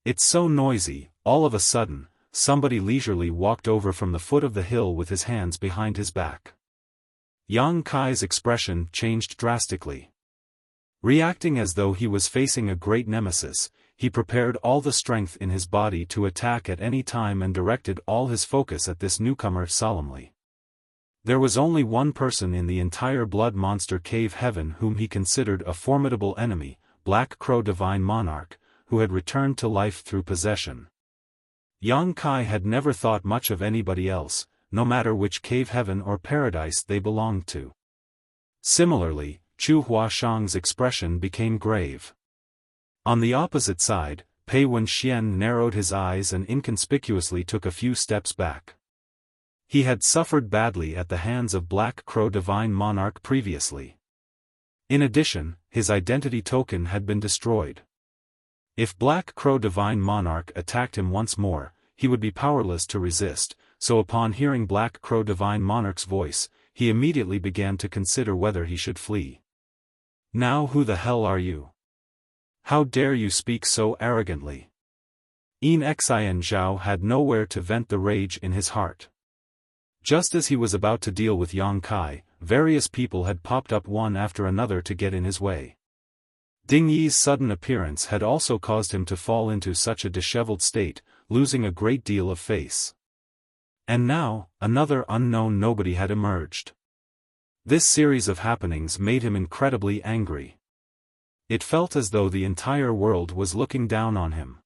It's so noisy. All of a sudden, somebody leisurely walked over from the foot of the hill with his hands behind his back. Yang Kai's expression changed drastically. Reacting as though he was facing a great nemesis, he prepared all the strength in his body to attack at any time and directed all his focus at this newcomer solemnly. There was only one person in the entire Blood Monster Cave Heaven whom he considered a formidable enemy, Black Crow Divine Monarch, who had returned to life through possession. Yang Kai had never thought much of anybody else, no matter which cave heaven or paradise they belonged to. Similarly, Chu Huashang's expression became grave. On the opposite side, Pei Wenxian narrowed his eyes and inconspicuously took a few steps back. He had suffered badly at the hands of Black Crow Divine Monarch previously. In addition, his identity token had been destroyed. If Black Crow Divine Monarch attacked him once more, he would be powerless to resist, so upon hearing Black Crow Divine Monarch's voice, he immediately began to consider whether he should flee. Now who the hell are you? How dare you speak so arrogantly? Xian Zhao had nowhere to vent the rage in his heart. Just as he was about to deal with Yang Kai, various people had popped up one after another to get in his way. Ding Yi's sudden appearance had also caused him to fall into such a disheveled state, losing a great deal of face. And now, another unknown nobody had emerged. This series of happenings made him incredibly angry. It felt as though the entire world was looking down on him.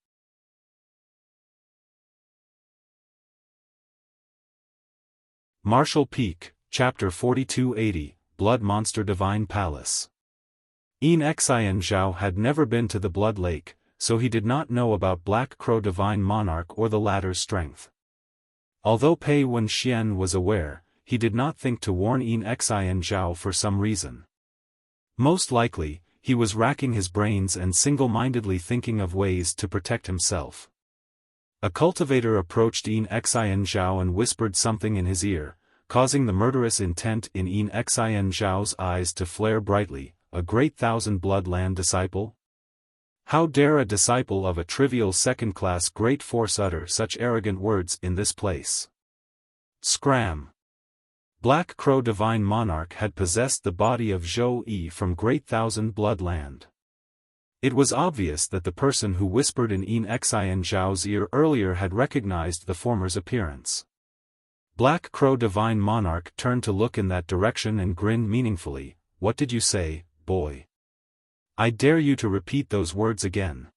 Martial Peak, Chapter 4280, Blood Monster Divine Palace. Xian Zhao had never been to the Blood Lake, so he did not know about Black Crow Divine Monarch or the latter's strength. Although Pei Wenxian was aware, he did not think to warn Xian Zhao for some reason. Most likely, he was racking his brains and single-mindedly thinking of ways to protect himself. A cultivator approached Xian Zhao and whispered something in his ear, causing the murderous intent in Xian Zhao's eyes to flare brightly. A great thousand-bloodland disciple? How dare a disciple of a trivial second-class great force utter such arrogant words in this place? Scram! Black Crow Divine Monarch had possessed the body of Zhou Yi from Great Thousand Bloodland. It was obvious that the person who whispered in Xian Zhao's ear earlier had recognized the former's appearance. Black Crow Divine Monarch turned to look in that direction and grinned meaningfully. What did you say, boy? I dare you to repeat those words again.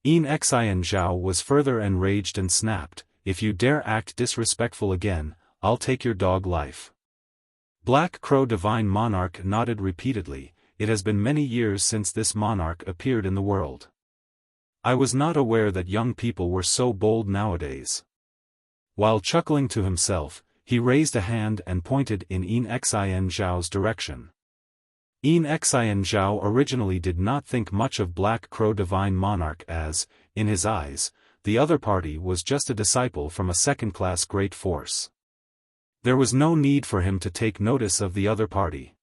Xian Zhao was further enraged and snapped, if you dare act disrespectful again, I'll take your dog life. Black Crow Divine Monarch nodded repeatedly, it has been many years since this monarch appeared in the world. I was not aware that young people were so bold nowadays. While chuckling to himself, he raised a hand and pointed in Yin Xian Zhao's direction. Yin Xian Zhao originally did not think much of Black Crow Divine Monarch as, in his eyes, the other party was just a disciple from a second-class great force. There was no need for him to take notice of the other party.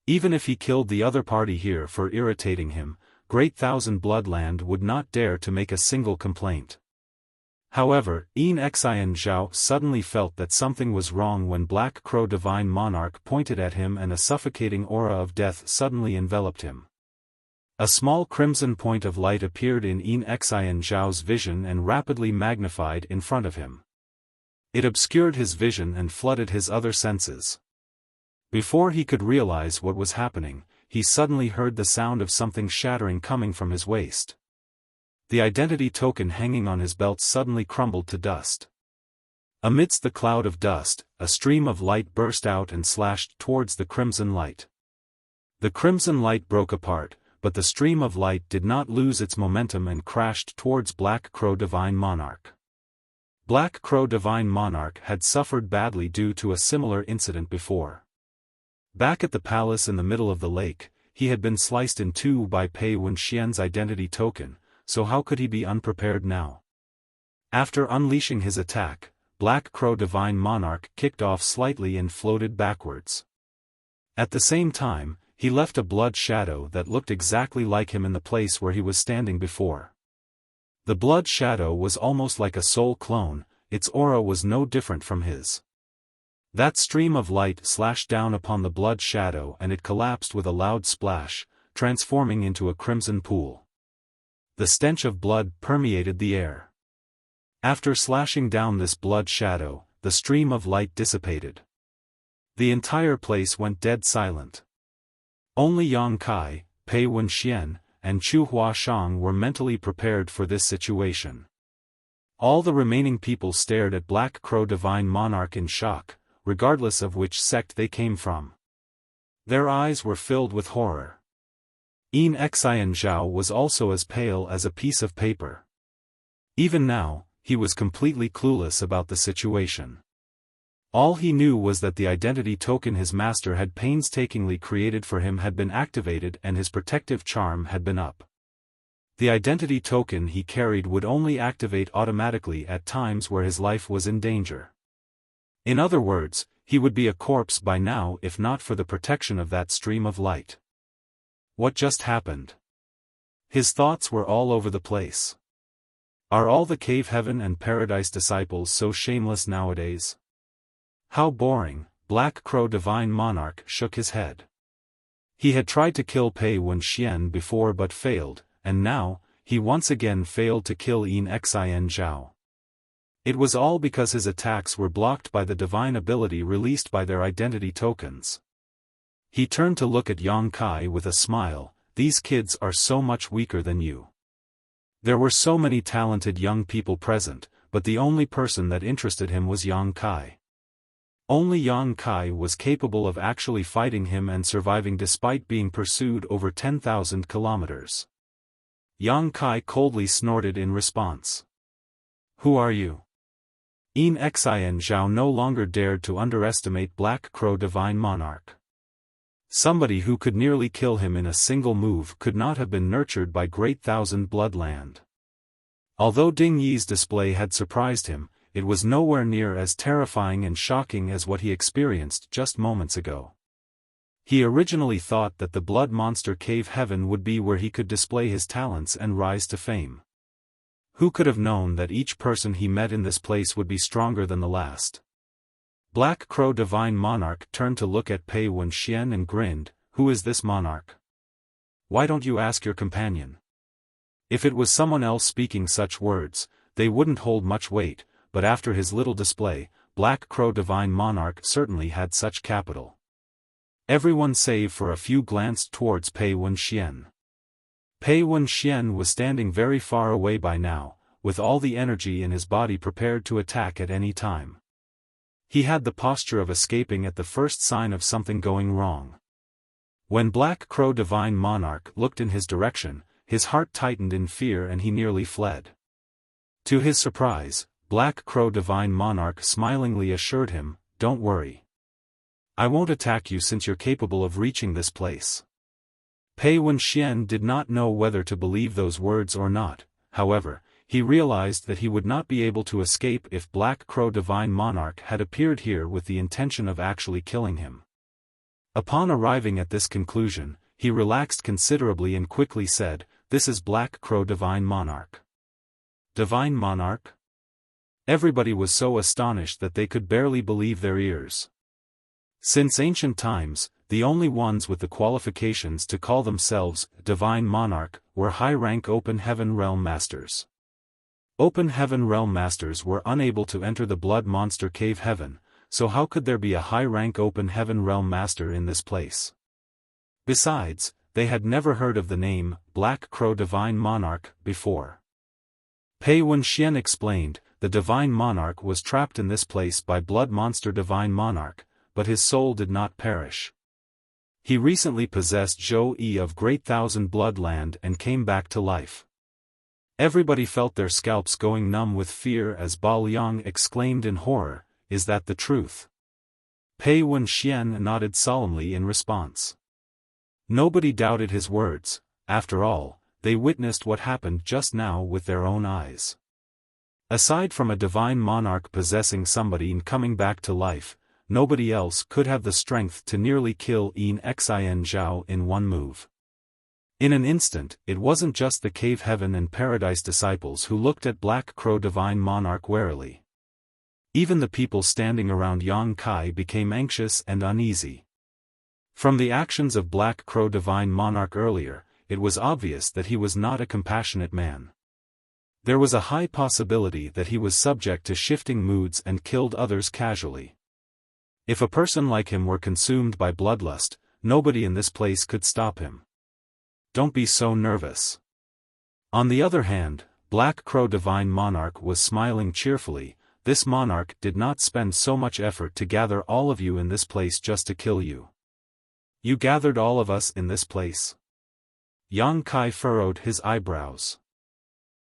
Even if he killed the other party here for irritating him, Great Thousand Bloodland would not dare to make a single complaint. However, Yin Xian Zhao suddenly felt that something was wrong when Black Crow Divine Monarch pointed at him and a suffocating aura of death suddenly enveloped him. A small crimson point of light appeared in Yin Xian Zhao's vision and rapidly magnified in front of him. It obscured his vision and flooded his other senses. Before he could realize what was happening, he suddenly heard the sound of something shattering coming from his waist. The identity token hanging on his belt suddenly crumbled to dust. Amidst the cloud of dust, a stream of light burst out and slashed towards the crimson light. The crimson light broke apart, but the stream of light did not lose its momentum and crashed towards Black Crow Divine Monarch. Black Crow Divine Monarch had suffered badly due to a similar incident before. Back at the palace in the middle of the lake, he had been sliced in two by Pei Wenxian's identity token, so how could he be unprepared now? After unleashing his attack, Black Crow Divine Monarch kicked off slightly and floated backwards. At the same time, he left a blood shadow that looked exactly like him in the place where he was standing before. The blood shadow was almost like a soul clone, its aura was no different from his. That stream of light slashed down upon the blood shadow and it collapsed with a loud splash, transforming into a crimson pool. The stench of blood permeated the air. After slashing down this blood shadow, the stream of light dissipated. The entire place went dead silent. Only Yang Kai, Pei Wenxian, and Chu Huashang were mentally prepared for this situation. All the remaining people stared at Black Crow Divine Monarch in shock, regardless of which sect they came from. Their eyes were filled with horror. Yin Xian Zhao was also as pale as a piece of paper. Even now, he was completely clueless about the situation. All he knew was that the identity token his master had painstakingly created for him had been activated and his protective charm had been up. The identity token he carried would only activate automatically at times where his life was in danger. In other words, he would be a corpse by now if not for the protection of that stream of light. What just happened? His thoughts were all over the place. Are all the Cave Heaven and Paradise disciples so shameless nowadays? How boring. Black Crow Divine Monarch shook his head. He had tried to kill Pei Wenxian before but failed, and now, he once again failed to kill Yin Xian Zhao. It was all because his attacks were blocked by the divine ability released by their identity tokens. He turned to look at Yang Kai with a smile. These kids are so much weaker than you. There were so many talented young people present, but the only person that interested him was Yang Kai. Only Yang Kai was capable of actually fighting him and surviving despite being pursued over 10,000 kilometers. Yang Kai coldly snorted in response. Who are you? Yin Xian Zhao no longer dared to underestimate Black Crow Divine Monarch. Somebody who could nearly kill him in a single move could not have been nurtured by Great Thousand Bloodland. Although Ding Yi's display had surprised him, it was nowhere near as terrifying and shocking as what he experienced just moments ago. He originally thought that the Blood Monster Cave Heaven would be where he could display his talents and rise to fame. Who could have known that each person he met in this place would be stronger than the last? Black Crow Divine Monarch turned to look at Pei Wenxian and grinned. Who is this monarch? Why don't you ask your companion? If it was someone else speaking such words, they wouldn't hold much weight, but after his little display, Black Crow Divine Monarch certainly had such capital. Everyone save for a few glanced towards Pei Wenxian. Pei Wenxian was standing very far away by now, with all the energy in his body prepared to attack at any time. He had the posture of escaping at the first sign of something going wrong. When Black Crow Divine Monarch looked in his direction, his heart tightened in fear and he nearly fled. To his surprise, Black Crow Divine Monarch smilingly assured him, "Don't worry. I won't attack you since you're capable of reaching this place." Pei Wenxian did not know whether to believe those words or not. However, he realized that he would not be able to escape if Black Crow Divine Monarch had appeared here with the intention of actually killing him. Upon arriving at this conclusion, he relaxed considerably and quickly said, "This is Black Crow Divine Monarch." Divine Monarch? Everybody was so astonished that they could barely believe their ears. Since ancient times, the only ones with the qualifications to call themselves Divine Monarch were high-rank Open Heaven Realm Masters. Open Heaven Realm Masters were unable to enter the Blood Monster Cave Heaven, so how could there be a high-rank Open Heaven Realm Master in this place? Besides, they had never heard of the name Black Crow Divine Monarch before. Pei Wenxian explained, the Divine Monarch was trapped in this place by Blood Monster Divine Monarch, but his soul did not perish. He recently possessed Zhou Yi of Great Thousand Blood Land and came back to life. Everybody felt their scalps going numb with fear as Ba Liang exclaimed in horror, "Is that the truth?" Pei Wenxian nodded solemnly in response. Nobody doubted his words. After all, they witnessed what happened just now with their own eyes. Aside from a divine monarch possessing somebody and coming back to life, nobody else could have the strength to nearly kill Yin Xin Zhao in one move. In an instant, it wasn't just the Cave Heaven and Paradise disciples who looked at Black Crow Divine Monarch warily. Even the people standing around Yang Kai became anxious and uneasy. From the actions of Black Crow Divine Monarch earlier, it was obvious that he was not a compassionate man. There was a high possibility that he was subject to shifting moods and killed others casually. If a person like him were consumed by bloodlust, nobody in this place could stop him. Don't be so nervous. On the other hand, Black Crow Divine Monarch was smiling cheerfully. This monarch did not spend so much effort to gather all of you in this place just to kill you. You gathered all of us in this place? Yang Kai furrowed his eyebrows.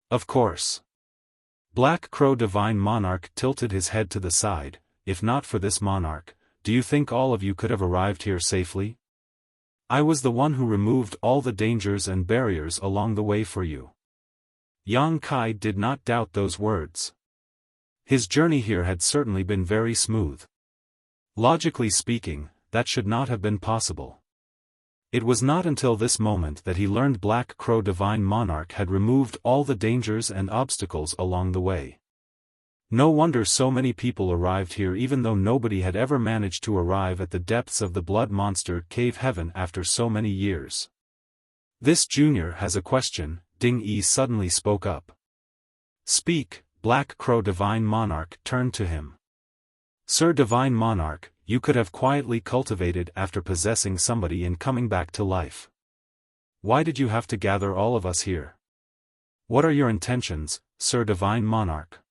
Of course. Black Crow Divine Monarch tilted his head to the side. If not for this monarch, do you think all of you could have arrived here safely? I was the one who removed all the dangers and barriers along the way for you. Yang Kai did not doubt those words. His journey here had certainly been very smooth. Logically speaking, that should not have been possible. It was not until this moment that he learned Black Crow Divine Monarch had removed all the dangers and obstacles along the way. No wonder so many people arrived here even though nobody had ever managed to arrive at the depths of the Blood Monster Cave Heaven after so many years. This junior has a question, Ding Yi suddenly spoke up. Speak, Black Crow Divine Monarch turned to him. Sir Divine Monarch, you could have quietly cultivated after possessing somebody and coming back to life. Why did you have to gather all of us here? What are your intentions, Sir Divine Monarch?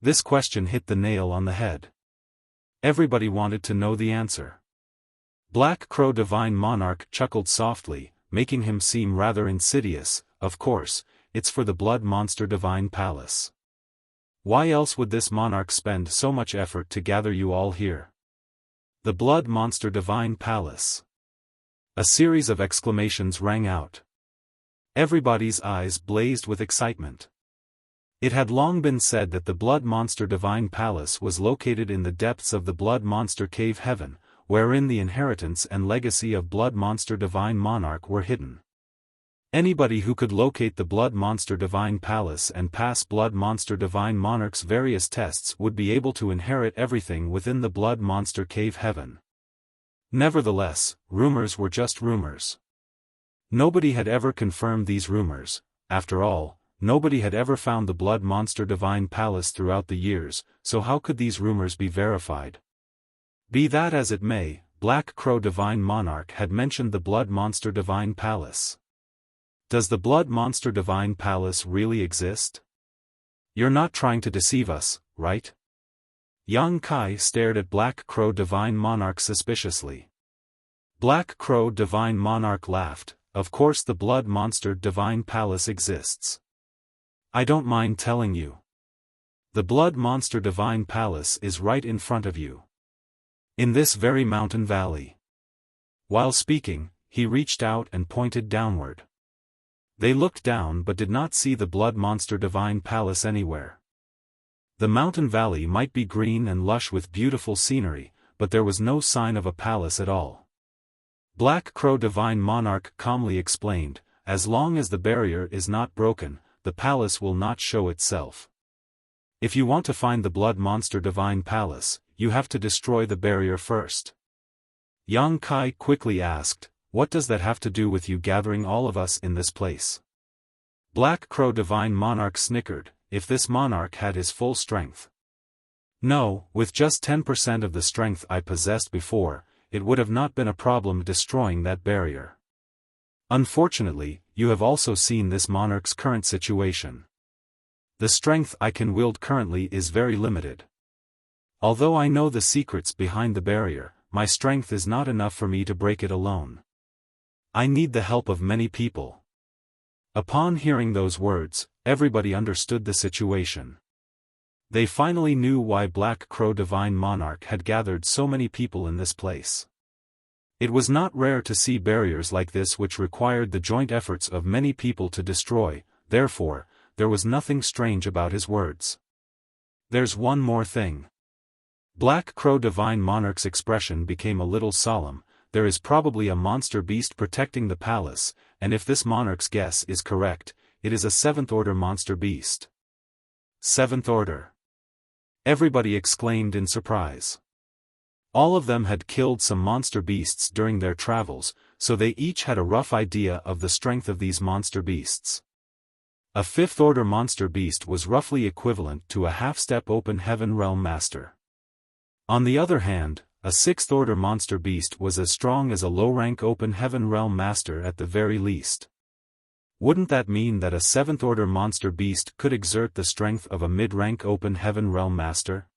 This question hit the nail on the head. Everybody wanted to know the answer. Black Crow Divine Monarch chuckled softly, making him seem rather insidious. Of course, it's for the Blood Monster Divine Palace. Why else would this monarch spend so much effort to gather you all here? The Blood Monster Divine Palace. A series of exclamations rang out. Everybody's eyes blazed with excitement. It had long been said that the Blood Monster Divine Palace was located in the depths of the Blood Monster Cave Heaven, wherein the inheritance and legacy of Blood Monster Divine Monarch were hidden. Anybody who could locate the Blood Monster Divine Palace and pass Blood Monster Divine Monarch's various tests would be able to inherit everything within the Blood Monster Cave Heaven. Nevertheless, rumors were just rumors. Nobody had ever confirmed these rumors. After all, nobody had ever found the Blood Monster Divine Palace throughout the years, so how could these rumors be verified? Be that as it may, Black Crow Divine Monarch had mentioned the Blood Monster Divine Palace. Does the Blood Monster Divine Palace really exist? You're not trying to deceive us, right? Yang Kai stared at Black Crow Divine Monarch suspiciously. Black Crow Divine Monarch laughed. Of course the Blood Monster Divine Palace exists. I don't mind telling you. The Blood Monster Divine Palace is right in front of you. In this very mountain valley. While speaking, he reached out and pointed downward. They looked down but did not see the Blood Monster Divine Palace anywhere. The mountain valley might be green and lush with beautiful scenery, but there was no sign of a palace at all. Black Crow Divine Monarch calmly explained, as long as the barrier is not broken, the palace will not show itself. If you want to find the Blood Monster Divine Palace, you have to destroy the barrier first. Yang Kai quickly asked, what does that have to do with you gathering all of us in this place? Black Crow Divine Monarch snickered, if this monarch had his full strength. No, with just 10% of the strength I possessed before, it would have not been a problem destroying that barrier. Unfortunately, you have also seen this monarch's current situation. The strength I can wield currently is very limited. Although I know the secrets behind the barrier, my strength is not enough for me to break it alone. I need the help of many people. Upon hearing those words, everybody understood the situation. They finally knew why Black Crow Divine Monarch had gathered so many people in this place. It was not rare to see barriers like this which required the joint efforts of many people to destroy, therefore, there was nothing strange about his words. There's one more thing. Black Crow Divine Monarch's expression became a little solemn. There is probably a monster beast protecting the palace, and if this monarch's guess is correct, it is a 7th order monster beast. 7th order. Everybody exclaimed in surprise. All of them had killed some monster beasts during their travels, so they each had a rough idea of the strength of these monster beasts. A 5th order monster beast was roughly equivalent to a half-step open heaven realm master. On the other hand, a 6th order monster beast was as strong as a low-rank open heaven realm master at the very least. Wouldn't that mean that a 7th order monster beast could exert the strength of a mid-rank open heaven realm master?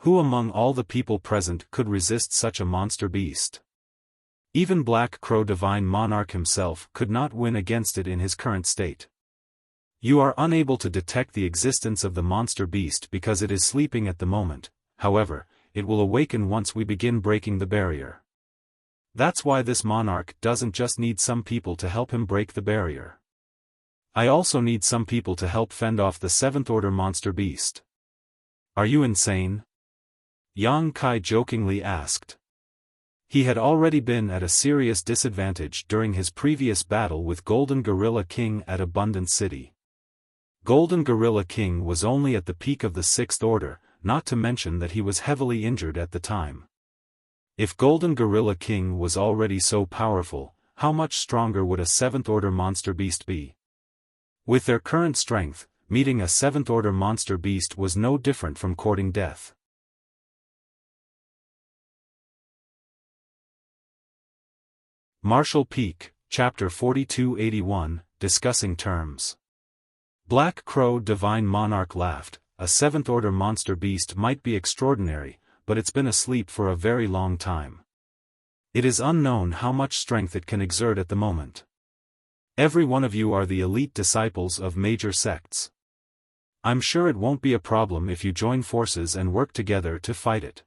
Who among all the people present could resist such a monster beast? Even Black Crow Divine Monarch himself could not win against it in his current state. You are unable to detect the existence of the monster beast because it is sleeping at the moment, however, it will awaken once we begin breaking the barrier. That's why this monarch doesn't just need some people to help him break the barrier. I also need some people to help fend off the 7th order monster beast. Are you insane? Yang Kai jokingly asked. He had already been at a serious disadvantage during his previous battle with Golden Gorilla King at Abundant City. Golden Gorilla King was only at the peak of the 6th order, not to mention that he was heavily injured at the time. If Golden Gorilla King was already so powerful, how much stronger would a 7th order monster beast be? With their current strength, meeting a 7th order monster beast was no different from courting death. Martial Peak, Chapter 4281, Discussing Terms. Black Crow Divine Monarch laughed. A 7th order monster beast might be extraordinary, but it's been asleep for a very long time. It is unknown how much strength it can exert at the moment. Every one of you are the elite disciples of major sects. I'm sure it won't be a problem if you join forces and work together to fight it.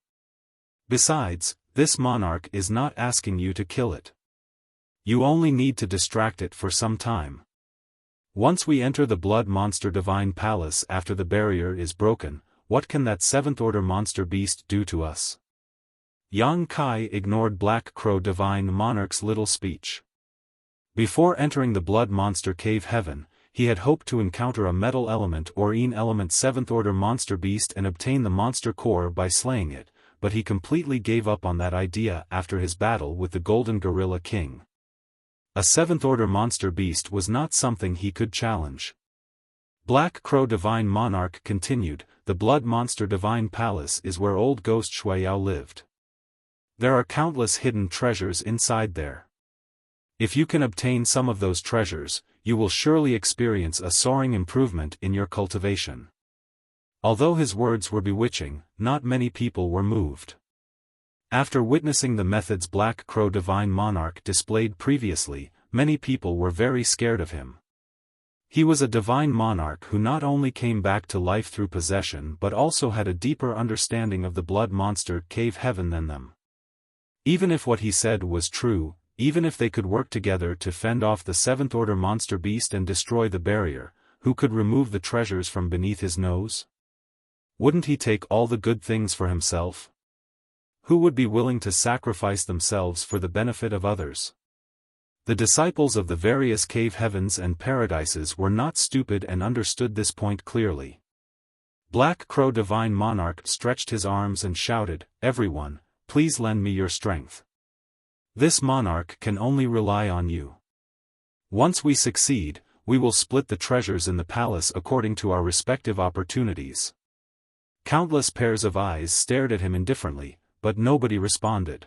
Besides, this monarch is not asking you to kill it. You only need to distract it for some time. Once we enter the Blood Monster Divine Palace after the barrier is broken, what can that 7th order monster beast do to us? Yang Kai ignored Black Crow Divine Monarch's little speech. Before entering the Blood Monster Cave Heaven, he had hoped to encounter a metal element or een element 7th order monster beast and obtain the monster core by slaying it, but he completely gave up on that idea after his battle with the Golden Gorilla King. A 7th order monster beast was not something he could challenge. Black Crow Divine Monarch continued, the Blood Monster Divine Palace is where old ghost Shuiyao lived. There are countless hidden treasures inside there. If you can obtain some of those treasures, you will surely experience a soaring improvement in your cultivation. Although his words were bewitching, not many people were moved. After witnessing the methods Black Crow Divine Monarch displayed previously, many people were very scared of him. He was a divine monarch who not only came back to life through possession but also had a deeper understanding of the blood monster cave heaven than them. Even if what he said was true, even if they could work together to fend off the seventh order monster beast and destroy the barrier, who could remove the treasures from beneath his nose? Wouldn't he take all the good things for himself? Who would be willing to sacrifice themselves for the benefit of others? The disciples of the various cave heavens and paradises were not stupid and understood this point clearly. Black Crow Divine Monarch stretched his arms and shouted, "Everyone, please lend me your strength. This monarch can only rely on you. Once we succeed, we will split the treasures in the palace according to our respective opportunities." Countless pairs of eyes stared at him indifferently, but nobody responded.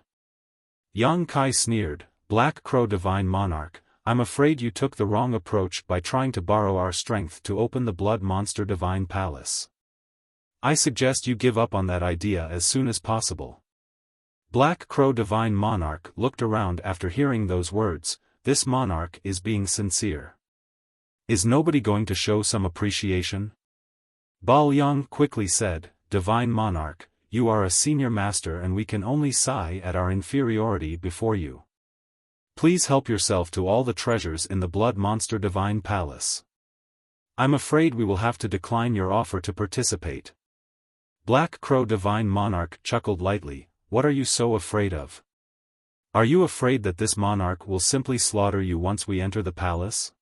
Yang Kai sneered, "Black Crow Divine Monarch, I'm afraid you took the wrong approach by trying to borrow our strength to open the Blood Monster Divine Palace. I suggest you give up on that idea as soon as possible." Black Crow Divine Monarch looked around after hearing those words. This monarch is being sincere. Is nobody going to show some appreciation? Bal Yang quickly said, "Divine Monarch, you are a senior master and we can only sigh at our inferiority before you. Please help yourself to all the treasures in the Blood Monster Divine Palace. I'm afraid we will have to decline your offer to participate." Black Crow Divine Monarch chuckled lightly, "What are you so afraid of? Are you afraid that this monarch will simply slaughter you once we enter the palace?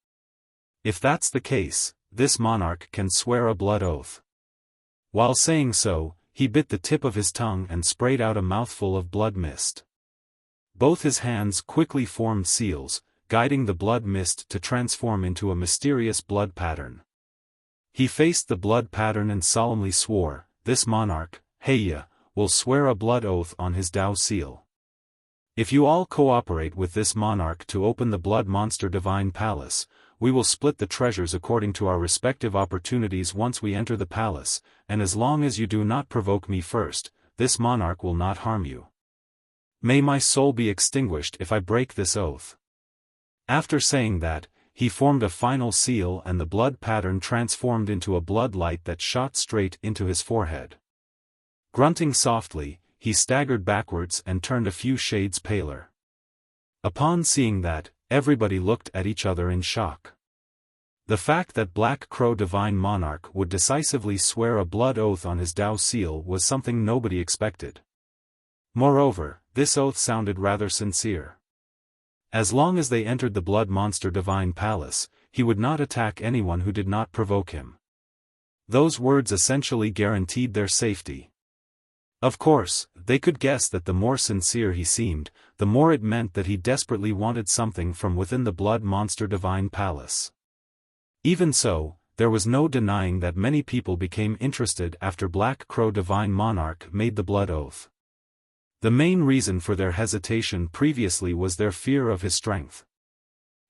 If that's the case, this monarch can swear a blood oath." While saying so, he bit the tip of his tongue and sprayed out a mouthful of blood mist. Both his hands quickly formed seals, guiding the blood mist to transform into a mysterious blood pattern. He faced the blood pattern and solemnly swore, "This monarch, Heya, will swear a blood oath on his Tao seal. If you all cooperate with this monarch to open the Blood Monster Divine Palace, we will split the treasures according to our respective opportunities once we enter the palace, and as long as you do not provoke me first, this monarch will not harm you. May my soul be extinguished if I break this oath." After saying that, he formed a final seal and the blood pattern transformed into a blood light that shot straight into his forehead. Grunting softly, he staggered backwards and turned a few shades paler. Upon seeing that, everybody looked at each other in shock. The fact that Black Crow Divine Monarch would decisively swear a blood oath on his Tao seal was something nobody expected. Moreover, this oath sounded rather sincere. As long as they entered the Blood Monster Divine Palace, he would not attack anyone who did not provoke him. Those words essentially guaranteed their safety. Of course, they could guess that the more sincere he seemed, the more it meant that he desperately wanted something from within the Blood Monster Divine Palace. Even so, there was no denying that many people became interested after Black Crow Divine Monarch made the blood oath. The main reason for their hesitation previously was their fear of his strength.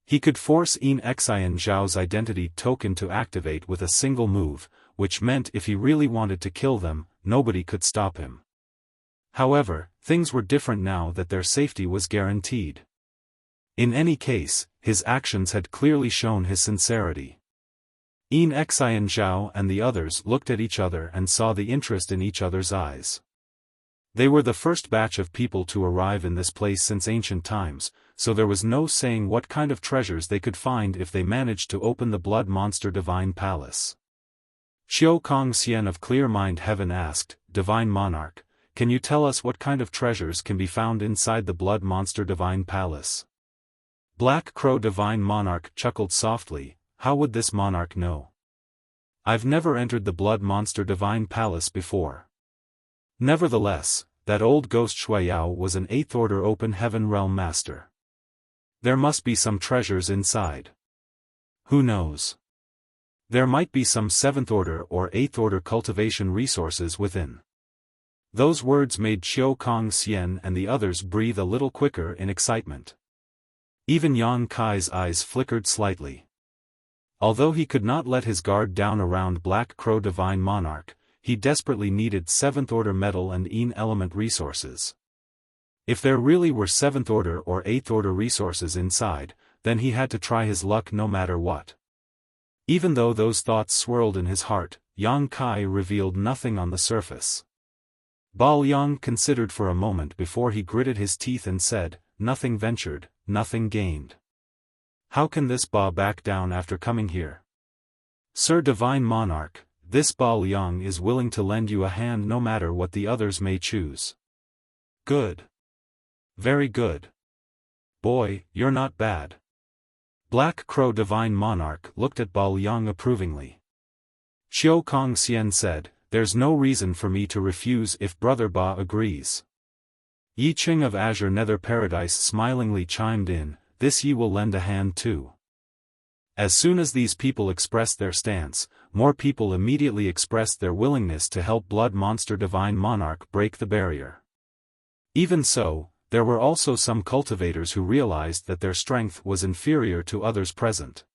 He could force Xian Zhao's identity token to activate with a single move, which meant if he really wanted to kill them, nobody could stop him. However, things were different now that their safety was guaranteed. In any case, his actions had clearly shown his sincerity. Xian Zhao and the others looked at each other and saw the interest in each other's eyes. They were the first batch of people to arrive in this place since ancient times, so there was no saying what kind of treasures they could find if they managed to open the Blood Monster Divine Palace. Xiaofan of Clear Mind Heaven asked, "Divine Monarch, can you tell us what kind of treasures can be found inside the Blood Monster Divine Palace?" Black Crow Divine Monarch chuckled softly, "How would this monarch know? I've never entered the Blood Monster Divine Palace before." Nevertheless, that old ghost Shuiyao was an 8th Order Open Heaven Realm Master. There must be some treasures inside. Who knows? There might be some 7th Order or 8th Order cultivation resources within. Those words made Xiaofan and the others breathe a little quicker in excitement. Even Yang Kai's eyes flickered slightly. Although he could not let his guard down around Black Crow Divine Monarch, he desperately needed 7th Order metal and element resources. If there really were 7th order or 8th order resources inside, then he had to try his luck no matter what. Even though those thoughts swirled in his heart, Yang Kai revealed nothing on the surface. Bao Yang considered for a moment before he gritted his teeth and said, "Nothing ventured, nothing gained. How can this Ba back down after coming here? Sir Divine Monarch, this Bao Yang is willing to lend you a hand no matter what the others may choose." "Good. Very good. Boy, you're not bad." Black Crow Divine Monarch looked at Bao Yang approvingly. Xiao Kong Xian said, "There's no reason for me to refuse if Brother Ba agrees." Yi Ching of Azure Nether Paradise smilingly chimed in, "This Yi will lend a hand too." As soon as these people expressed their stance, more people immediately expressed their willingness to help Blood Monster Divine Monarch break the barrier. Even so, there were also some cultivators who realized that their strength was inferior to others present.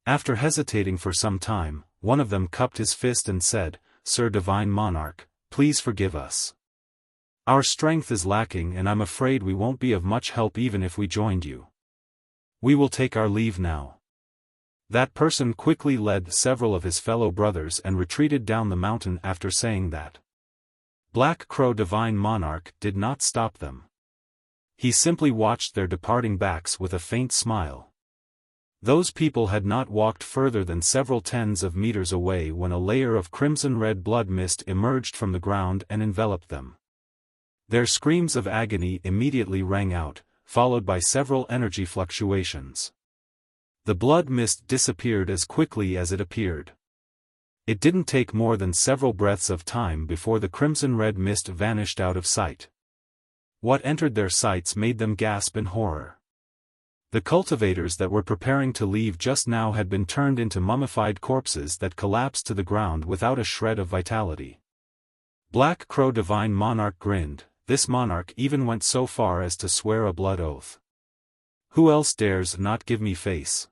After hesitating for some time, one of them cupped his fist and said, "Sir Divine Monarch, please forgive us. Our strength is lacking and I'm afraid we won't be of much help even if we joined you. We will take our leave now." That person quickly led several of his fellow brothers and retreated down the mountain after saying that. Black Crow Divine Monarch did not stop them. He simply watched their departing backs with a faint smile. Those people had not walked further than several tens of meters away when a layer of crimson-red blood mist emerged from the ground and enveloped them. Their screams of agony immediately rang out, followed by several energy fluctuations. The blood mist disappeared as quickly as it appeared. It didn't take more than several breaths of time before the crimson-red mist vanished out of sight. What entered their sights made them gasp in horror. The cultivators that were preparing to leave just now had been turned into mummified corpses that collapsed to the ground without a shred of vitality. Black Crow Divine Monarch grinned. This monarch even went so far as to swear a blood oath. "Who else dares not give me face?"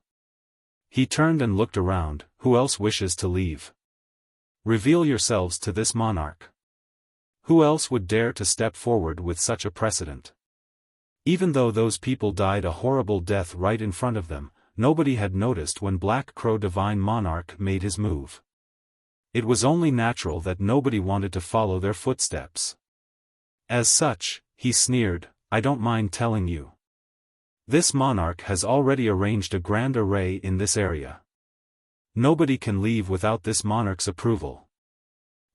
He turned and looked around. "Who else wishes to leave? Reveal yourselves to this monarch. Who else would dare to step forward with such a precedent?" Even though those people died a horrible death right in front of them, nobody had noticed when Black Crow Divine Monarch made his move. It was only natural that nobody wanted to follow their footsteps. As such, he sneered, "I don't mind telling you. This monarch has already arranged a grand array in this area. Nobody can leave without this monarch's approval."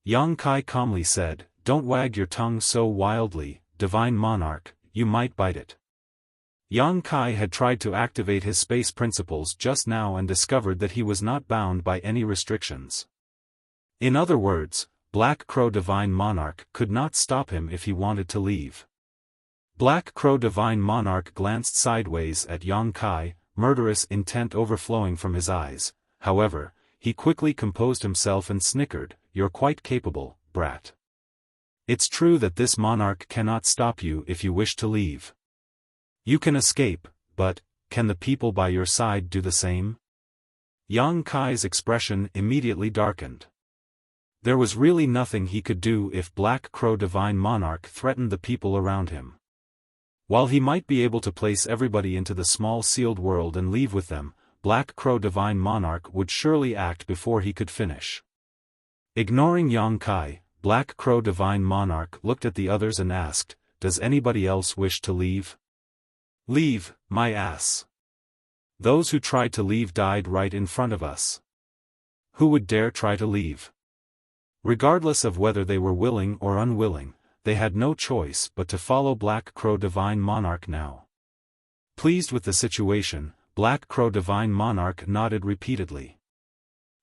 Yang Kai calmly said, "Don't wag your tongue so wildly, Divine Monarch, you might bite it." Yang Kai had tried to activate his space principles just now and discovered that he was not bound by any restrictions. In other words, Black Crow Divine Monarch could not stop him if he wanted to leave. Black Crow Divine Monarch glanced sideways at Yang Kai, murderous intent overflowing from his eyes. However, he quickly composed himself and snickered, "You're quite capable, brat. It's true that this monarch cannot stop you if you wish to leave. You can escape, but, can the people by your side do the same?" Yang Kai's expression immediately darkened. There was really nothing he could do if Black Crow Divine Monarch threatened the people around him. While he might be able to place everybody into the small sealed world and leave with them, Black Crow Divine Monarch would surely act before he could finish. Ignoring Yang Kai, Black Crow Divine Monarch looked at the others and asked, "Does anybody else wish to leave?" "Leave, my ass. Those who tried to leave died right in front of us. Who would dare try to leave?" Regardless of whether they were willing or unwilling, they had no choice but to follow Black Crow Divine Monarch now. Pleased with the situation, Black Crow Divine Monarch nodded repeatedly.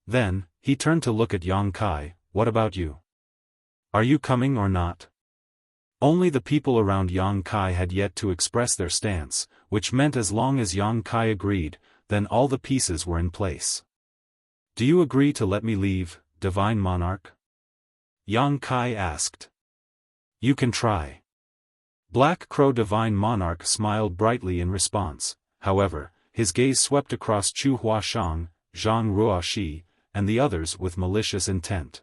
Then, he turned to look at Yang Kai. "What about you? Are you coming or not?" Only the people around Yang Kai had yet to express their stance, which meant as long as Yang Kai agreed, then all the pieces were in place. "Do you agree to let me leave, Divine Monarch?" Yang Kai asked. "You can try." Black Crow Divine Monarch smiled brightly in response. However, his gaze swept across Chu Huashang, Zhang Ruoxi, and the others with malicious intent.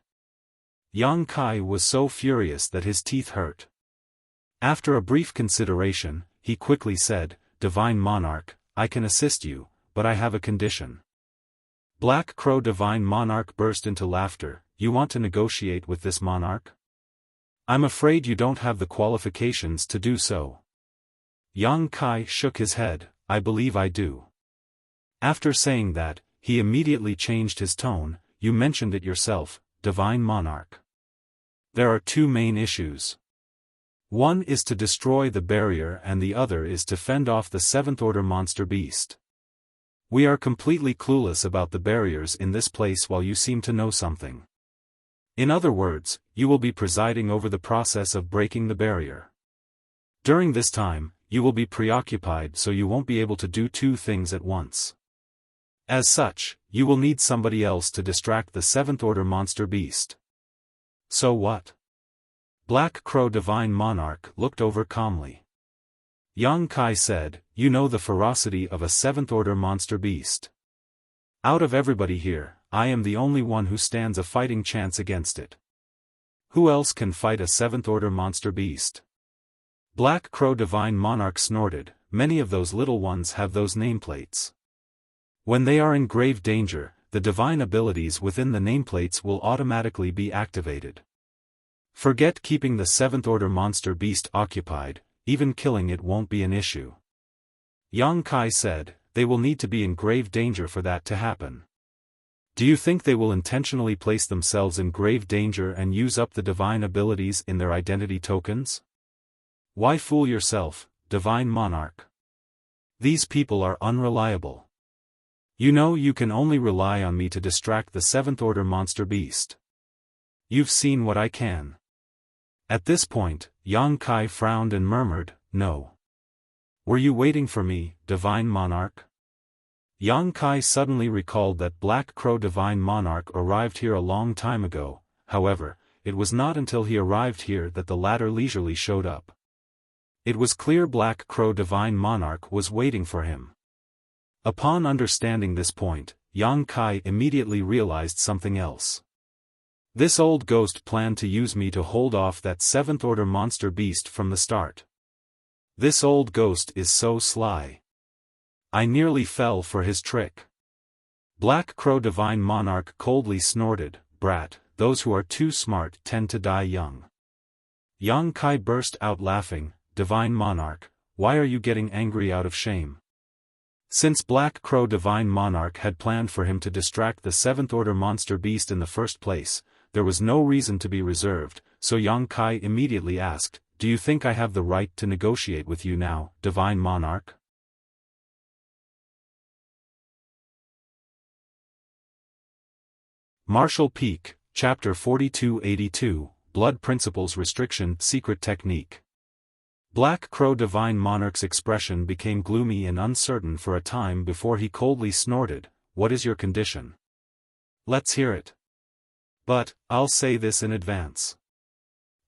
Yang Kai was so furious that his teeth hurt. After a brief consideration, he quickly said, Divine Monarch, I can assist you, but I have a condition. Black Crow Divine Monarch burst into laughter. You want to negotiate with this monarch? I'm afraid you don't have the qualifications to do so. Yang Kai shook his head. I believe I do. After saying that, he immediately changed his tone. You mentioned it yourself, Divine Monarch. There are two main issues. One is to destroy the barrier and the other is to fend off the seventh-order monster beast. We are completely clueless about the barriers in this place while you seem to know something. In other words, you will be presiding over the process of breaking the barrier. During this time, you will be preoccupied so you won't be able to do two things at once. As such, you will need somebody else to distract the seventh-order monster beast. So what? Black Crow Divine Monarch looked over calmly. Yang Kai said, You know the ferocity of a seventh-order monster beast. Out of everybody here, I am the only one who stands a fighting chance against it. Who else can fight a seventh-order monster beast? Black Crow Divine Monarch snorted. Many of those little ones have those nameplates. When they are in grave danger, the divine abilities within the nameplates will automatically be activated. Forget keeping the seventh-order monster beast occupied, even killing it won't be an issue. Yang Kai said, They will need to be in grave danger for that to happen. Do you think they will intentionally place themselves in grave danger and use up the divine abilities in their identity tokens? Why fool yourself, Divine Monarch? These people are unreliable. You know you can only rely on me to distract the seventh-order monster beast. You've seen what I can. At this point, Yang Kai frowned and murmured, No. Were you waiting for me, Divine Monarch? Yang Kai suddenly recalled that Black Crow Divine Monarch arrived here a long time ago. However, it was not until he arrived here that the latter leisurely showed up. It was clear Black Crow Divine Monarch was waiting for him. Upon understanding this point, Yang Kai immediately realized something else. This old ghost planned to use me to hold off that seventh-order monster beast from the start. This old ghost is so sly. I nearly fell for his trick. Black Crow Divine Monarch coldly snorted, Brat, those who are too smart tend to die young. Yang Kai burst out laughing, Divine Monarch, why are you getting angry out of shame? Since Black Crow Divine Monarch had planned for him to distract the seventh-order monster beast in the first place, there was no reason to be reserved, so Yang Kai immediately asked, Do you think I have the right to negotiate with you now, Divine Monarch? Martial Peak, Chapter 4282, Blood Principles Restriction Secret Technique. Black Crow Divine Monarch's expression became gloomy and uncertain for a time before he coldly snorted, What is your condition? Let's hear it. But, I'll say this in advance.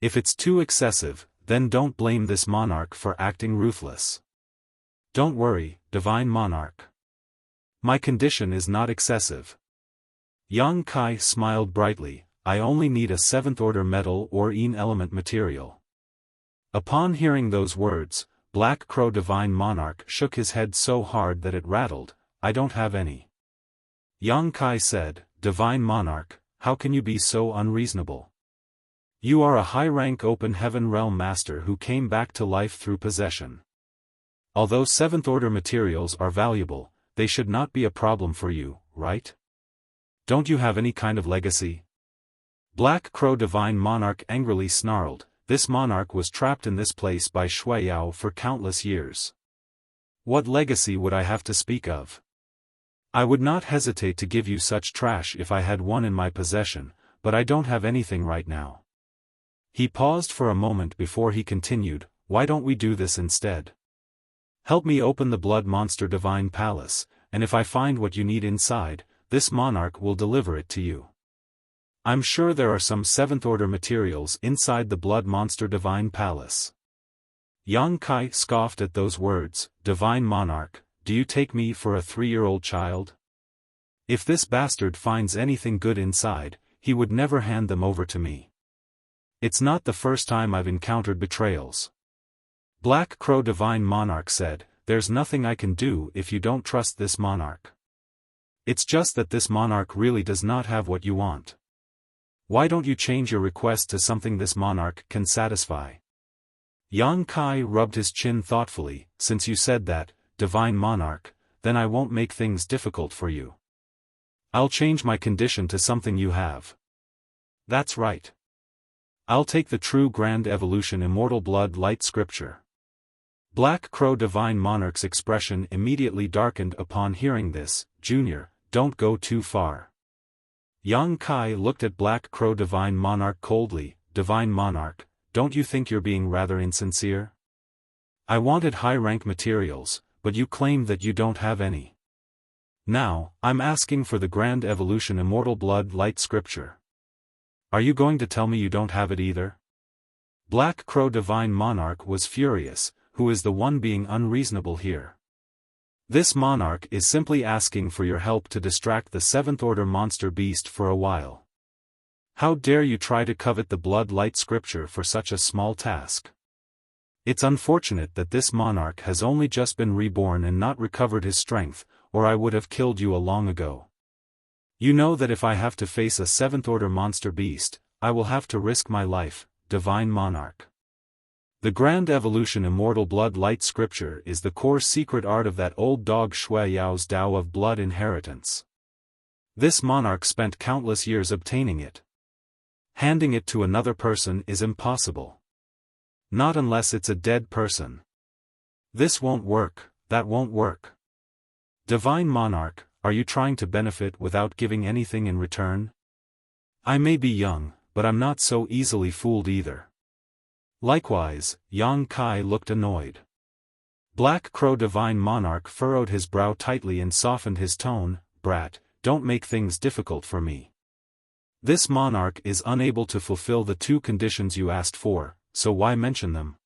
If it's too excessive, then don't blame this monarch for acting ruthless. Don't worry, Divine Monarch. My condition is not excessive. Yang Kai smiled brightly, I only need a seventh-order metal or element material. Upon hearing those words, Black Crow Divine Monarch shook his head so hard that it rattled, I don't have any. Yang Kai said, Divine Monarch, how can you be so unreasonable? You are a high-rank open heaven realm master who came back to life through possession. Although seventh-order materials are valuable, they should not be a problem for you, right? Don't you have any kind of legacy? Black Crow Divine Monarch angrily snarled, This monarch was trapped in this place by Shui Yao for countless years. What legacy would I have to speak of? I would not hesitate to give you such trash if I had one in my possession, but I don't have anything right now. He paused for a moment before he continued, Why don't we do this instead? Help me open the Blood Monster Divine Palace, and if I find what you need inside, this monarch will deliver it to you. I'm sure there are some seventh-order materials inside the Blood Monster Divine Palace. Yang Kai scoffed at those words, Divine Monarch, do you take me for a 3-year-old child? If this bastard finds anything good inside, he would never hand them over to me. It's not the first time I've encountered betrayals. Black Crow Divine Monarch said, "There's nothing I can do if you don't trust this monarch. It's just that this monarch really does not have what you want. Why don't you change your request to something this monarch can satisfy?" Yang Kai rubbed his chin thoughtfully. "Since you said that, Divine Monarch, then I won't make things difficult for you. I'll change my condition to something you have." "That's right. I'll take the true Grand Evolution Immortal Blood Light Scripture." Black Crow Divine Monarch's expression immediately darkened upon hearing this. "Junior, don't go too far." Yang Kai looked at Black Crow Divine Monarch coldly. "Divine Monarch, don't you think you're being rather insincere? I wanted high-rank materials, but you claim that you don't have any. Now, I'm asking for the Grand Evolution Immortal Blood Light Scripture. Are you going to tell me you don't have it either?" Black Crow Divine Monarch was furious. Who is the one being unreasonable here? This monarch is simply asking for your help to distract the 7th Order monster beast for a while. How dare you try to covet the Blood Light Scripture for such a small task? It's unfortunate that this monarch has only just been reborn and not recovered his strength, or I would have killed you a long ago. You know that if I have to face a 7th Order monster beast, I will have to risk my life, Divine Monarch. The Grand Evolution Immortal Blood Light Scripture is the core secret art of that old dog Shui Yao's Tao of blood inheritance. This monarch spent countless years obtaining it. Handing it to another person is impossible. Not unless it's a dead person. This won't work, that won't work. Divine Monarch, are you trying to benefit without giving anything in return? I may be young, but I'm not so easily fooled either." Likewise, Yang Kai looked annoyed. Black Crow Divine Monarch furrowed his brow tightly and softened his tone. "Brat, don't make things difficult for me. This monarch is unable to fulfill the 2 conditions you asked for, so why mention them?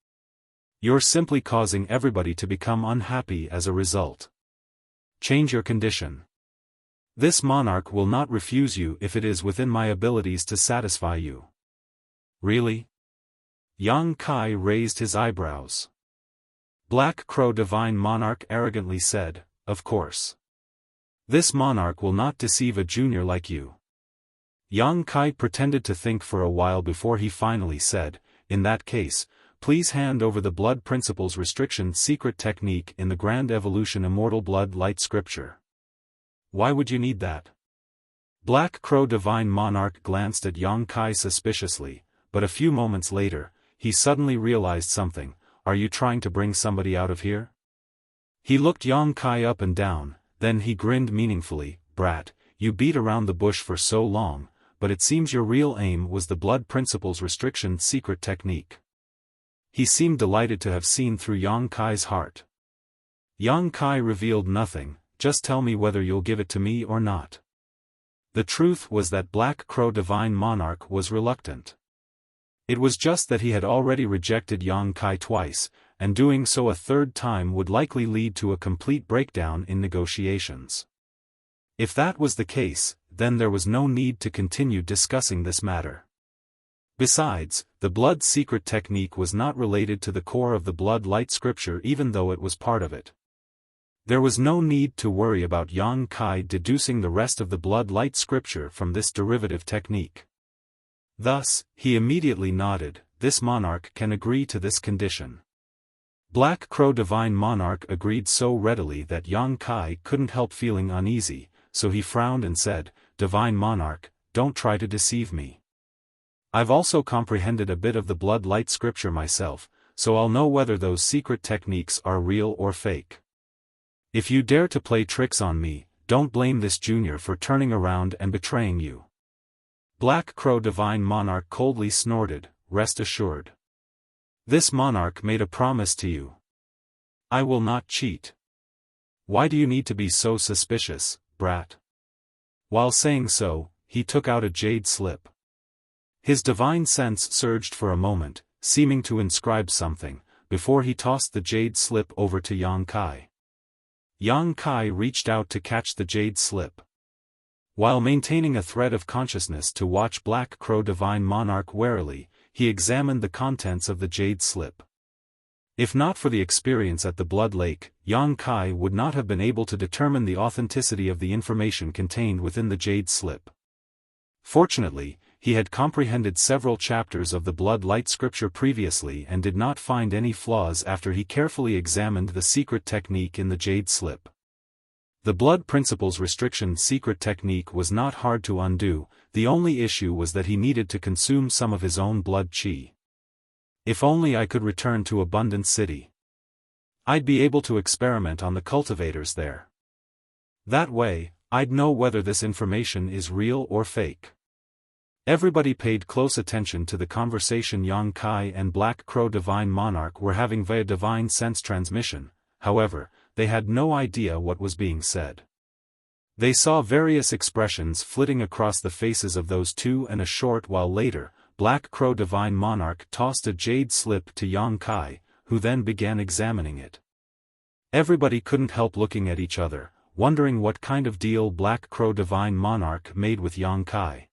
You're simply causing everybody to become unhappy as a result. Change your condition. This monarch will not refuse you if it is within my abilities to satisfy you." "Really?" Yang Kai raised his eyebrows. Black Crow Divine Monarch arrogantly said, "Of course. This monarch will not deceive a junior like you." Yang Kai pretended to think for a while before he finally said, "In that case, please hand over the Blood Principles Restriction secret technique in the Grand Evolution Immortal Blood Light Scripture." "Why would you need that?" Black Crow Divine Monarch glanced at Yang Kai suspiciously, but a few moments later, he suddenly realized something. "Are you trying to bring somebody out of here?" He looked Yang Kai up and down, then he grinned meaningfully. "Brat, you beat around the bush for so long, but it seems your real aim was the Blood Principles Restriction secret technique." He seemed delighted to have seen through Yang Kai's heart. Yang Kai revealed nothing. "Just tell me whether you'll give it to me or not." The truth was that Black Crow Divine Monarch was reluctant. It was just that he had already rejected Yang Kai twice, and doing so a 3rd time would likely lead to a complete breakdown in negotiations. If that was the case, then there was no need to continue discussing this matter. Besides, the blood secret technique was not related to the core of the Blood Light Scripture even though it was part of it. There was no need to worry about Yang Kai deducing the rest of the Blood Light Scripture from this derivative technique. Thus, he immediately nodded. "This monarch can agree to this condition." Black Crow Divine Monarch agreed so readily that Yang Kai couldn't help feeling uneasy, so he frowned and said, "Divine Monarch, don't try to deceive me. I've also comprehended a bit of the Blood Light Scripture myself, so I'll know whether those secret techniques are real or fake. If you dare to play tricks on me, don't blame this junior for turning around and betraying you." Black Crow Divine Monarch coldly snorted, "Rest assured. This monarch made a promise to you. I will not cheat. Why do you need to be so suspicious, brat?" While saying so, he took out a jade slip. His divine sense surged for a moment, seeming to inscribe something, before he tossed the jade slip over to Yang Kai. Yang Kai reached out to catch the jade slip. While maintaining a thread of consciousness to watch Black Crow Divine Monarch warily, he examined the contents of the jade slip. If not for the experience at the Blood Lake, Yang Kai would not have been able to determine the authenticity of the information contained within the jade slip. Fortunately, he had comprehended several chapters of the Blood Light scripture previously and did not find any flaws after he carefully examined the secret technique in the jade slip. The Blood Principle's restriction secret technique was not hard to undo, the only issue was that he needed to consume some of his own blood qi. If only I could return to Abundant City. I'd be able to experiment on the cultivators there. That way, I'd know whether this information is real or fake. Everybody paid close attention to the conversation Yang Kai and Black Crow Divine Monarch were having via divine sense transmission. However, they had no idea what was being said. They saw various expressions flitting across the faces of those two, and a short while later, Black Crow Divine Monarch tossed a jade slip to Yang Kai, who then began examining it. Everybody couldn't help looking at each other, wondering what kind of deal Black Crow Divine Monarch made with Yang Kai.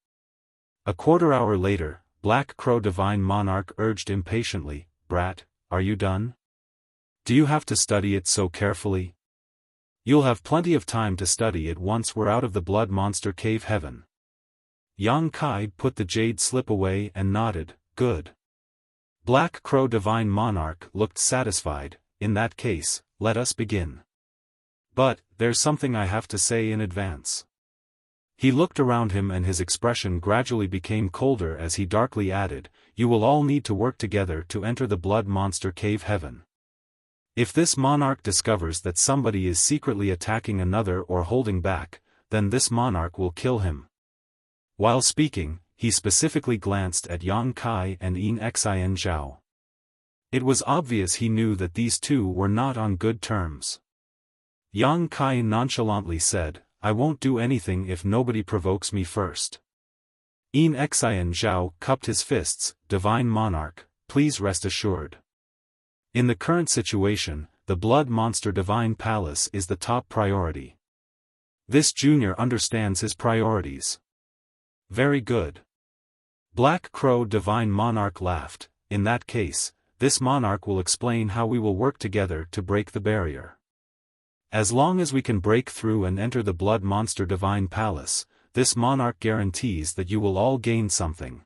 A quarter hour later, Black Crow Divine Monarch urged impatiently, "Brat, are you done? Do you have to study it so carefully? You'll have plenty of time to study it once we're out of the Blood Monster Cave Heaven." Yang Kai put the jade slip away and nodded, "Good." Black Crow Divine Monarch looked satisfied. "In that case, let us begin. But, there's something I have to say in advance." He looked around him and his expression gradually became colder as he darkly added, "You will all need to work together to enter the Blood Monster Cave Heaven. If this monarch discovers that somebody is secretly attacking another or holding back, then this monarch will kill him." While speaking, he specifically glanced at Yang Kai and Yin Xin Zhao. It was obvious he knew that these two were not on good terms. Yang Kai nonchalantly said, "I won't do anything if nobody provokes me first." Yin Xin Zhao cupped his fists, "Divine Monarch, please rest assured. In the current situation, the Blood Monster Divine Palace is the top priority. This junior understands his priorities." "Very good." Black Crow Divine Monarch laughed, "In that case, this monarch will explain how we will work together to break the barrier. As long as we can break through and enter the Blood Monster Divine Palace, this monarch guarantees that you will all gain something."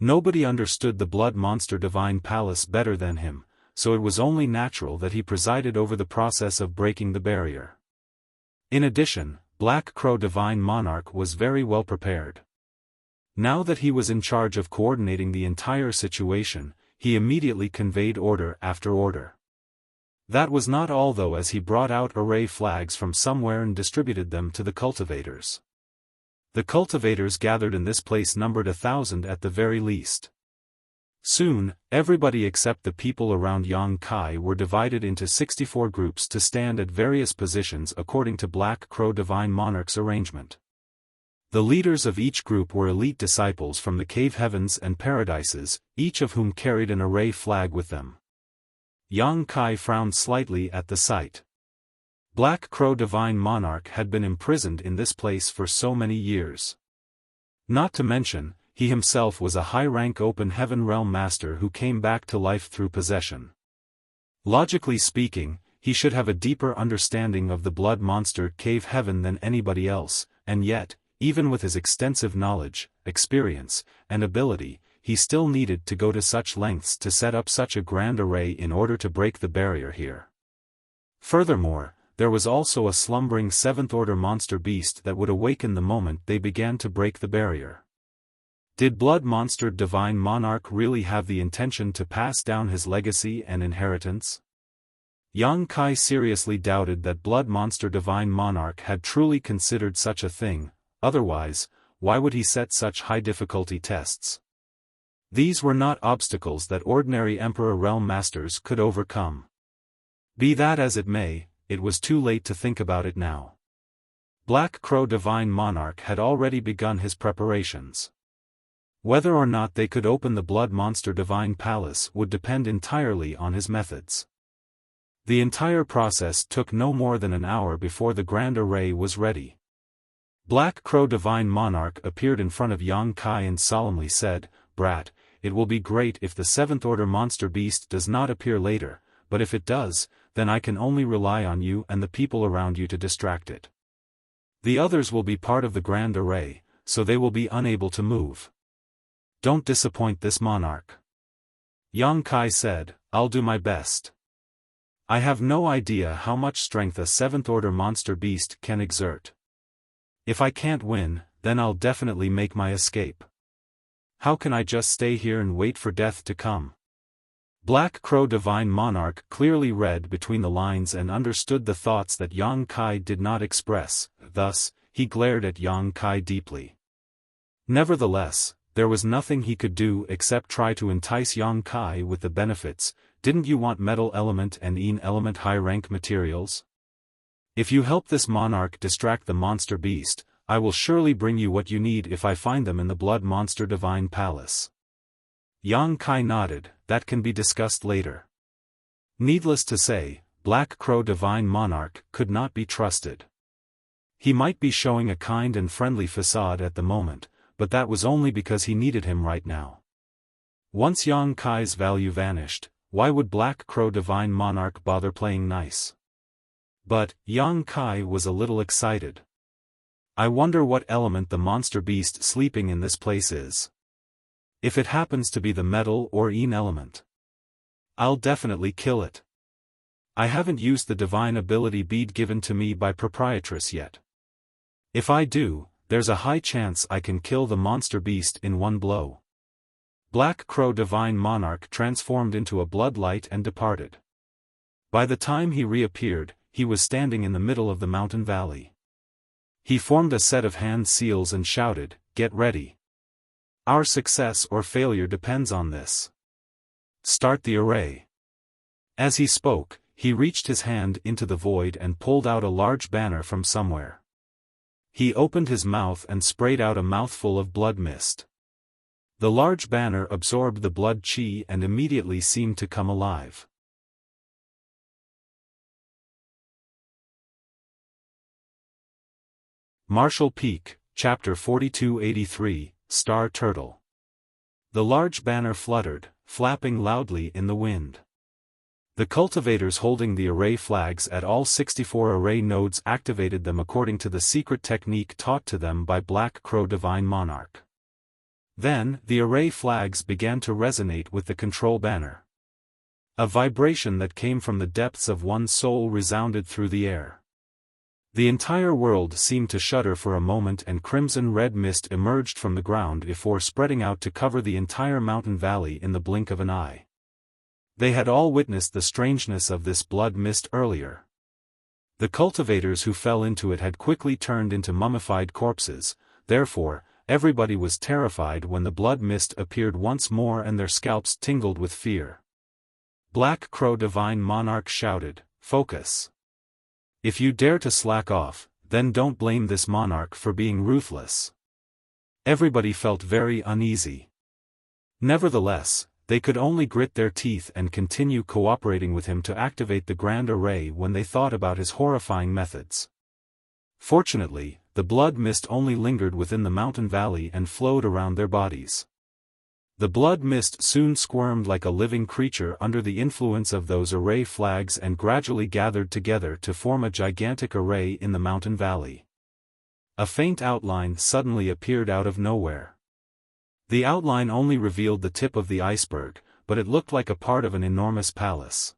Nobody understood the Blood Monster Divine Palace better than him, so it was only natural that he presided over the process of breaking the barrier. In addition, Black Crow Divine Monarch was very well prepared. Now that he was in charge of coordinating the entire situation, he immediately conveyed order after order. That was not all though, as he brought out array flags from somewhere and distributed them to the cultivators. The cultivators gathered in this place numbered 1,000 at the very least. Soon, everybody except the people around Yang Kai were divided into 64 groups to stand at various positions according to Black Crow Divine Monarch's arrangement. The leaders of each group were elite disciples from the cave heavens and paradises, each of whom carried an array flag with them. Yang Kai frowned slightly at the sight. Black Crow Divine Monarch had been imprisoned in this place for so many years. Not to mention, he himself was a high-rank open heaven realm master who came back to life through possession. Logically speaking, he should have a deeper understanding of the Blood Monster Cave Heaven than anybody else, and yet, even with his extensive knowledge, experience, and ability, he still needed to go to such lengths to set up such a grand array in order to break the barrier here. Furthermore, there was also a slumbering seventh-order monster beast that would awaken the moment they began to break the barrier. Did Blood Monster Divine Monarch really have the intention to pass down his legacy and inheritance? Yang Kai seriously doubted that Blood Monster Divine Monarch had truly considered such a thing, otherwise, why would he set such high-difficulty tests? These were not obstacles that ordinary Emperor Realm Masters could overcome. Be that as it may, it was too late to think about it now. Black Crow Divine Monarch had already begun his preparations. Whether or not they could open the Blood Monster Divine Palace would depend entirely on his methods. The entire process took no more than an hour before the grand array was ready. Black Crow Divine Monarch appeared in front of Yang Kai and solemnly said, "Brat, it will be great if the 7th Order monster beast does not appear later, but if it does, then I can only rely on you and the people around you to distract it. The others will be part of the grand array, so they will be unable to move. Don't disappoint this monarch. Yang Kai said, I'll do my best. I have no idea how much strength a 7th Order monster beast can exert. If I can't win, then I'll definitely make my escape. How can I just stay here and wait for death to come? Black Crow Divine Monarch clearly read between the lines and understood the thoughts that Yang Kai did not express, thus, he glared at Yang Kai deeply. Nevertheless, there was nothing he could do except try to entice Yang Kai with the benefits. Didn't you want metal element and Yin element high-rank materials? If you help this monarch distract the monster beast, I will surely bring you what you need if I find them in the Blood Monster Divine Palace. Yang Kai nodded, that can be discussed later. Needless to say, Black Crow Divine Monarch could not be trusted. He might be showing a kind and friendly facade at the moment, but that was only because he needed him right now. Once Yang Kai's value vanished, why would Black Crow Divine Monarch bother playing nice? But, Yang Kai was a little excited. I wonder what element the monster beast sleeping in this place is. If it happens to be the metal or Yin element, I'll definitely kill it. I haven't used the divine ability bead given to me by Proprietress yet. If I do, there's a high chance I can kill the monster beast in one blow. Black Crow Divine Monarch transformed into a bloodlight and departed. By the time he reappeared, he was standing in the middle of the mountain valley. He formed a set of hand seals and shouted, "Get ready. Our success or failure depends on this. Start the array." As he spoke, he reached his hand into the void and pulled out a large banner from somewhere. He opened his mouth and sprayed out a mouthful of blood mist. The large banner absorbed the blood chi and immediately seemed to come alive. Martial Peak, Chapter 4283, Star Turtle. The large banner fluttered, flapping loudly in the wind. The cultivators holding the array flags at all 64 array nodes activated them according to the secret technique taught to them by Black Crow Divine Monarch. Then, the array flags began to resonate with the control banner. A vibration that came from the depths of one's soul resounded through the air. The entire world seemed to shudder for a moment, and crimson-red mist emerged from the ground before spreading out to cover the entire mountain valley in the blink of an eye. They had all witnessed the strangeness of this blood mist earlier. The cultivators who fell into it had quickly turned into mummified corpses, therefore, everybody was terrified when the blood mist appeared once more and their scalps tingled with fear. Black Crow Divine Monarch shouted, "Focus. If you dare to slack off, then don't blame this monarch for being ruthless." Everybody felt very uneasy. Nevertheless, they could only grit their teeth and continue cooperating with him to activate the grand array when they thought about his horrifying methods. Fortunately, the blood mist only lingered within the mountain valley and flowed around their bodies. The blood mist soon squirmed like a living creature under the influence of those array flags and gradually gathered together to form a gigantic array in the mountain valley. A faint outline suddenly appeared out of nowhere. The outline only revealed the tip of the iceberg, but it looked like a part of an enormous palace.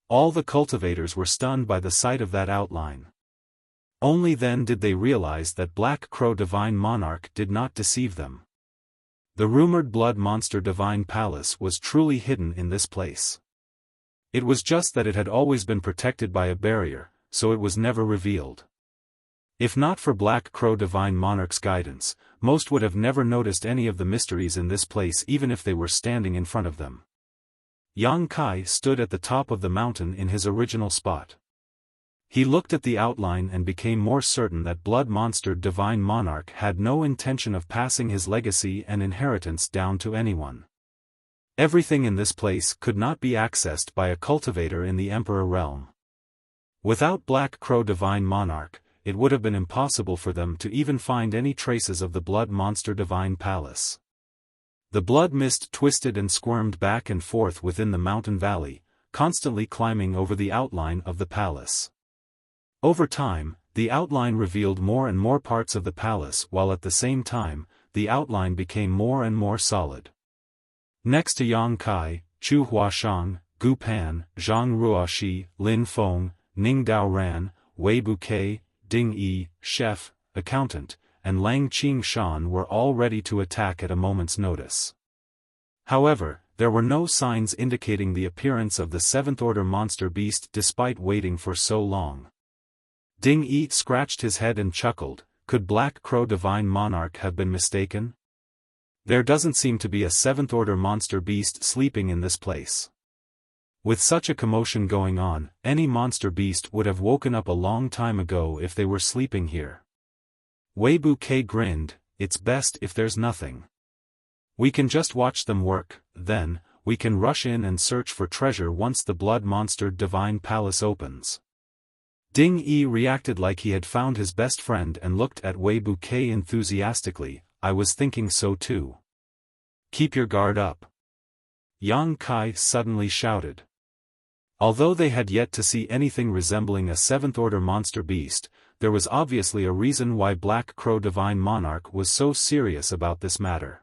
All the cultivators were stunned by the sight of that outline. Only then did they realize that Black Crow Divine Monarch did not deceive them. The rumored Blood Monster Divine Palace was truly hidden in this place. It was just that it had always been protected by a barrier, so it was never revealed. If not for Black Crow Divine Monarch's guidance, most would have never noticed any of the mysteries in this place even if they were standing in front of them. Yang Kai stood at the top of the mountain in his original spot. He looked at the outline and became more certain that Blood Monster Divine Monarch had no intention of passing his legacy and inheritance down to anyone. Everything in this place could not be accessed by a cultivator in the Emperor realm. Without Black Crow Divine Monarch, it would have been impossible for them to even find any traces of the Blood Monster Divine Palace. The blood mist twisted and squirmed back and forth within the mountain valley, constantly climbing over the outline of the palace. Over time, the outline revealed more and more parts of the palace, while at the same time, the outline became more and more solid. Next to Yang Kai, Chu Huashang, Gu Pan, Zhang Ruoxi, Lin Feng, Ning Dao Ran, Wei Bouquet, Ding Yi, chef, accountant, and Lang Qing Shan were all ready to attack at a moment's notice. However, there were no signs indicating the appearance of the seventh-order monster beast despite waiting for so long. Ding Yi scratched his head and chuckled. Could Black Crow Divine Monarch have been mistaken? There doesn't seem to be a seventh-order monster beast sleeping in this place. With such a commotion going on, any monster beast would have woken up a long time ago if they were sleeping here. Wei Bouquet grinned. It's best if there's nothing. We can just watch them work, then, we can rush in and search for treasure once the Blood Monster Divine Palace opens. Ding Yi reacted like he had found his best friend and looked at Wei Bouquet enthusiastically. I was thinking so too. Keep your guard up. Yang Kai suddenly shouted. Although they had yet to see anything resembling a seventh-order monster beast, there was obviously a reason why Black Crow Divine Monarch was so serious about this matter.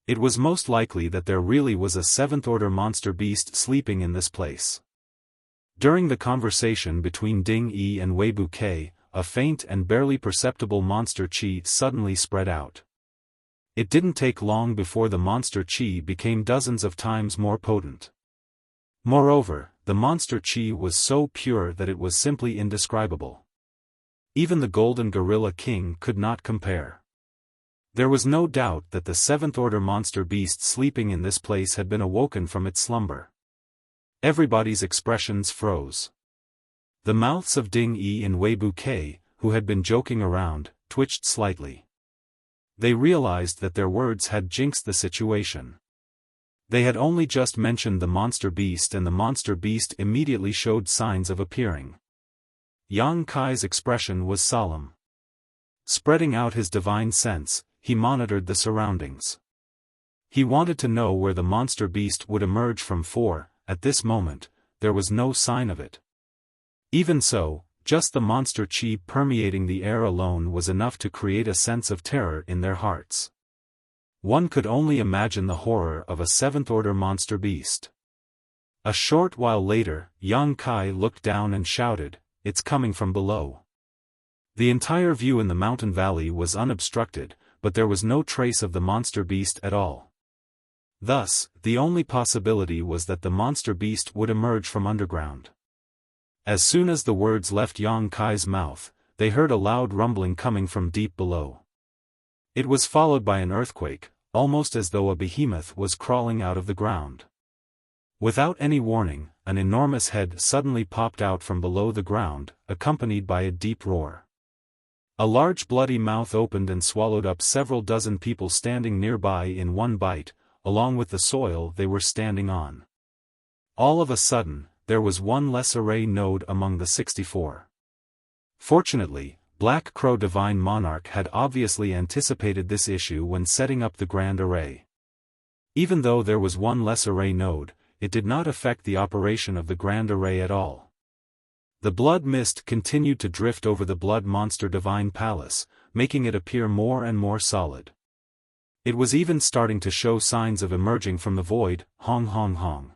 It was most likely that there really was a seventh-order monster beast sleeping in this place. During the conversation between Ding Yi and Wei Bouquet, a faint and barely perceptible monster qi suddenly spread out. It didn't take long before the monster qi became dozens of times more potent. Moreover, the monster qi was so pure that it was simply indescribable. Even the Golden Gorilla King could not compare. There was no doubt that the seventh-order monster beast sleeping in this place had been awoken from its slumber. Everybody's expressions froze. The mouths of Ding Yi and Wei Bouquet, who had been joking around, twitched slightly. They realized that their words had jinxed the situation. They had only just mentioned the monster beast and the monster beast immediately showed signs of appearing. Yang Kai's expression was solemn. Spreading out his divine sense, he monitored the surroundings. He wanted to know where the monster beast would emerge from, for, at this moment, there was no sign of it. Even so, just the monster qi permeating the air alone was enough to create a sense of terror in their hearts. One could only imagine the horror of a seventh-order monster beast. A short while later, Yang Kai looked down and shouted, "It's coming from below." The entire view in the mountain valley was unobstructed, but there was no trace of the monster beast at all. Thus, the only possibility was that the monster beast would emerge from underground. As soon as the words left Yang Kai's mouth, they heard a loud rumbling coming from deep below. It was followed by an earthquake, almost as though a behemoth was crawling out of the ground. Without any warning, an enormous head suddenly popped out from below the ground, accompanied by a deep roar. A large bloody mouth opened and swallowed up several dozen people standing nearby in one bite, along with the soil they were standing on. All of a sudden, there was one less array node among the 64. Fortunately, Black Crow Divine Monarch had obviously anticipated this issue when setting up the Grand Array. Even though there was one less array node, it did not affect the operation of the Grand Array at all. The blood mist continued to drift over the Blood Monster Divine Palace, making it appear more and more solid. It was even starting to show signs of emerging from the void. Hong hong hong.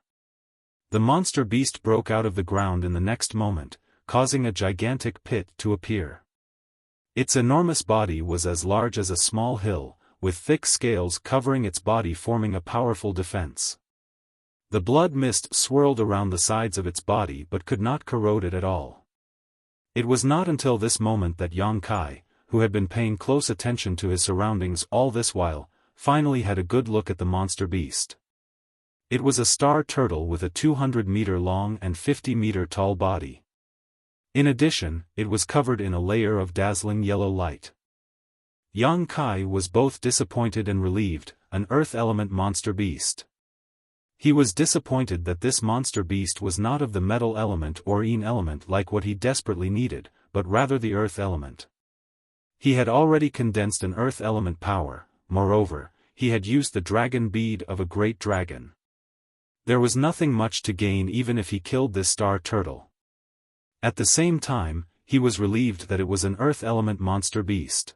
The monster beast broke out of the ground in the next moment, causing a gigantic pit to appear. Its enormous body was as large as a small hill, with thick scales covering its body forming a powerful defense. The blood mist swirled around the sides of its body but could not corrode it at all. It was not until this moment that Yang Kai, who had been paying close attention to his surroundings all this while, finally had a good look at the monster beast. It was a star turtle with a 200-meter-long and 50-meter-tall body. In addition, it was covered in a layer of dazzling yellow light. Yang Kai was both disappointed and relieved, an earth element monster beast. He was disappointed that this monster beast was not of the metal element or yin element like what he desperately needed, but rather the earth element. He had already condensed an earth element power. Moreover, he had used the dragon bead of a great dragon. There was nothing much to gain even if he killed this star turtle. At the same time, he was relieved that it was an earth element monster beast.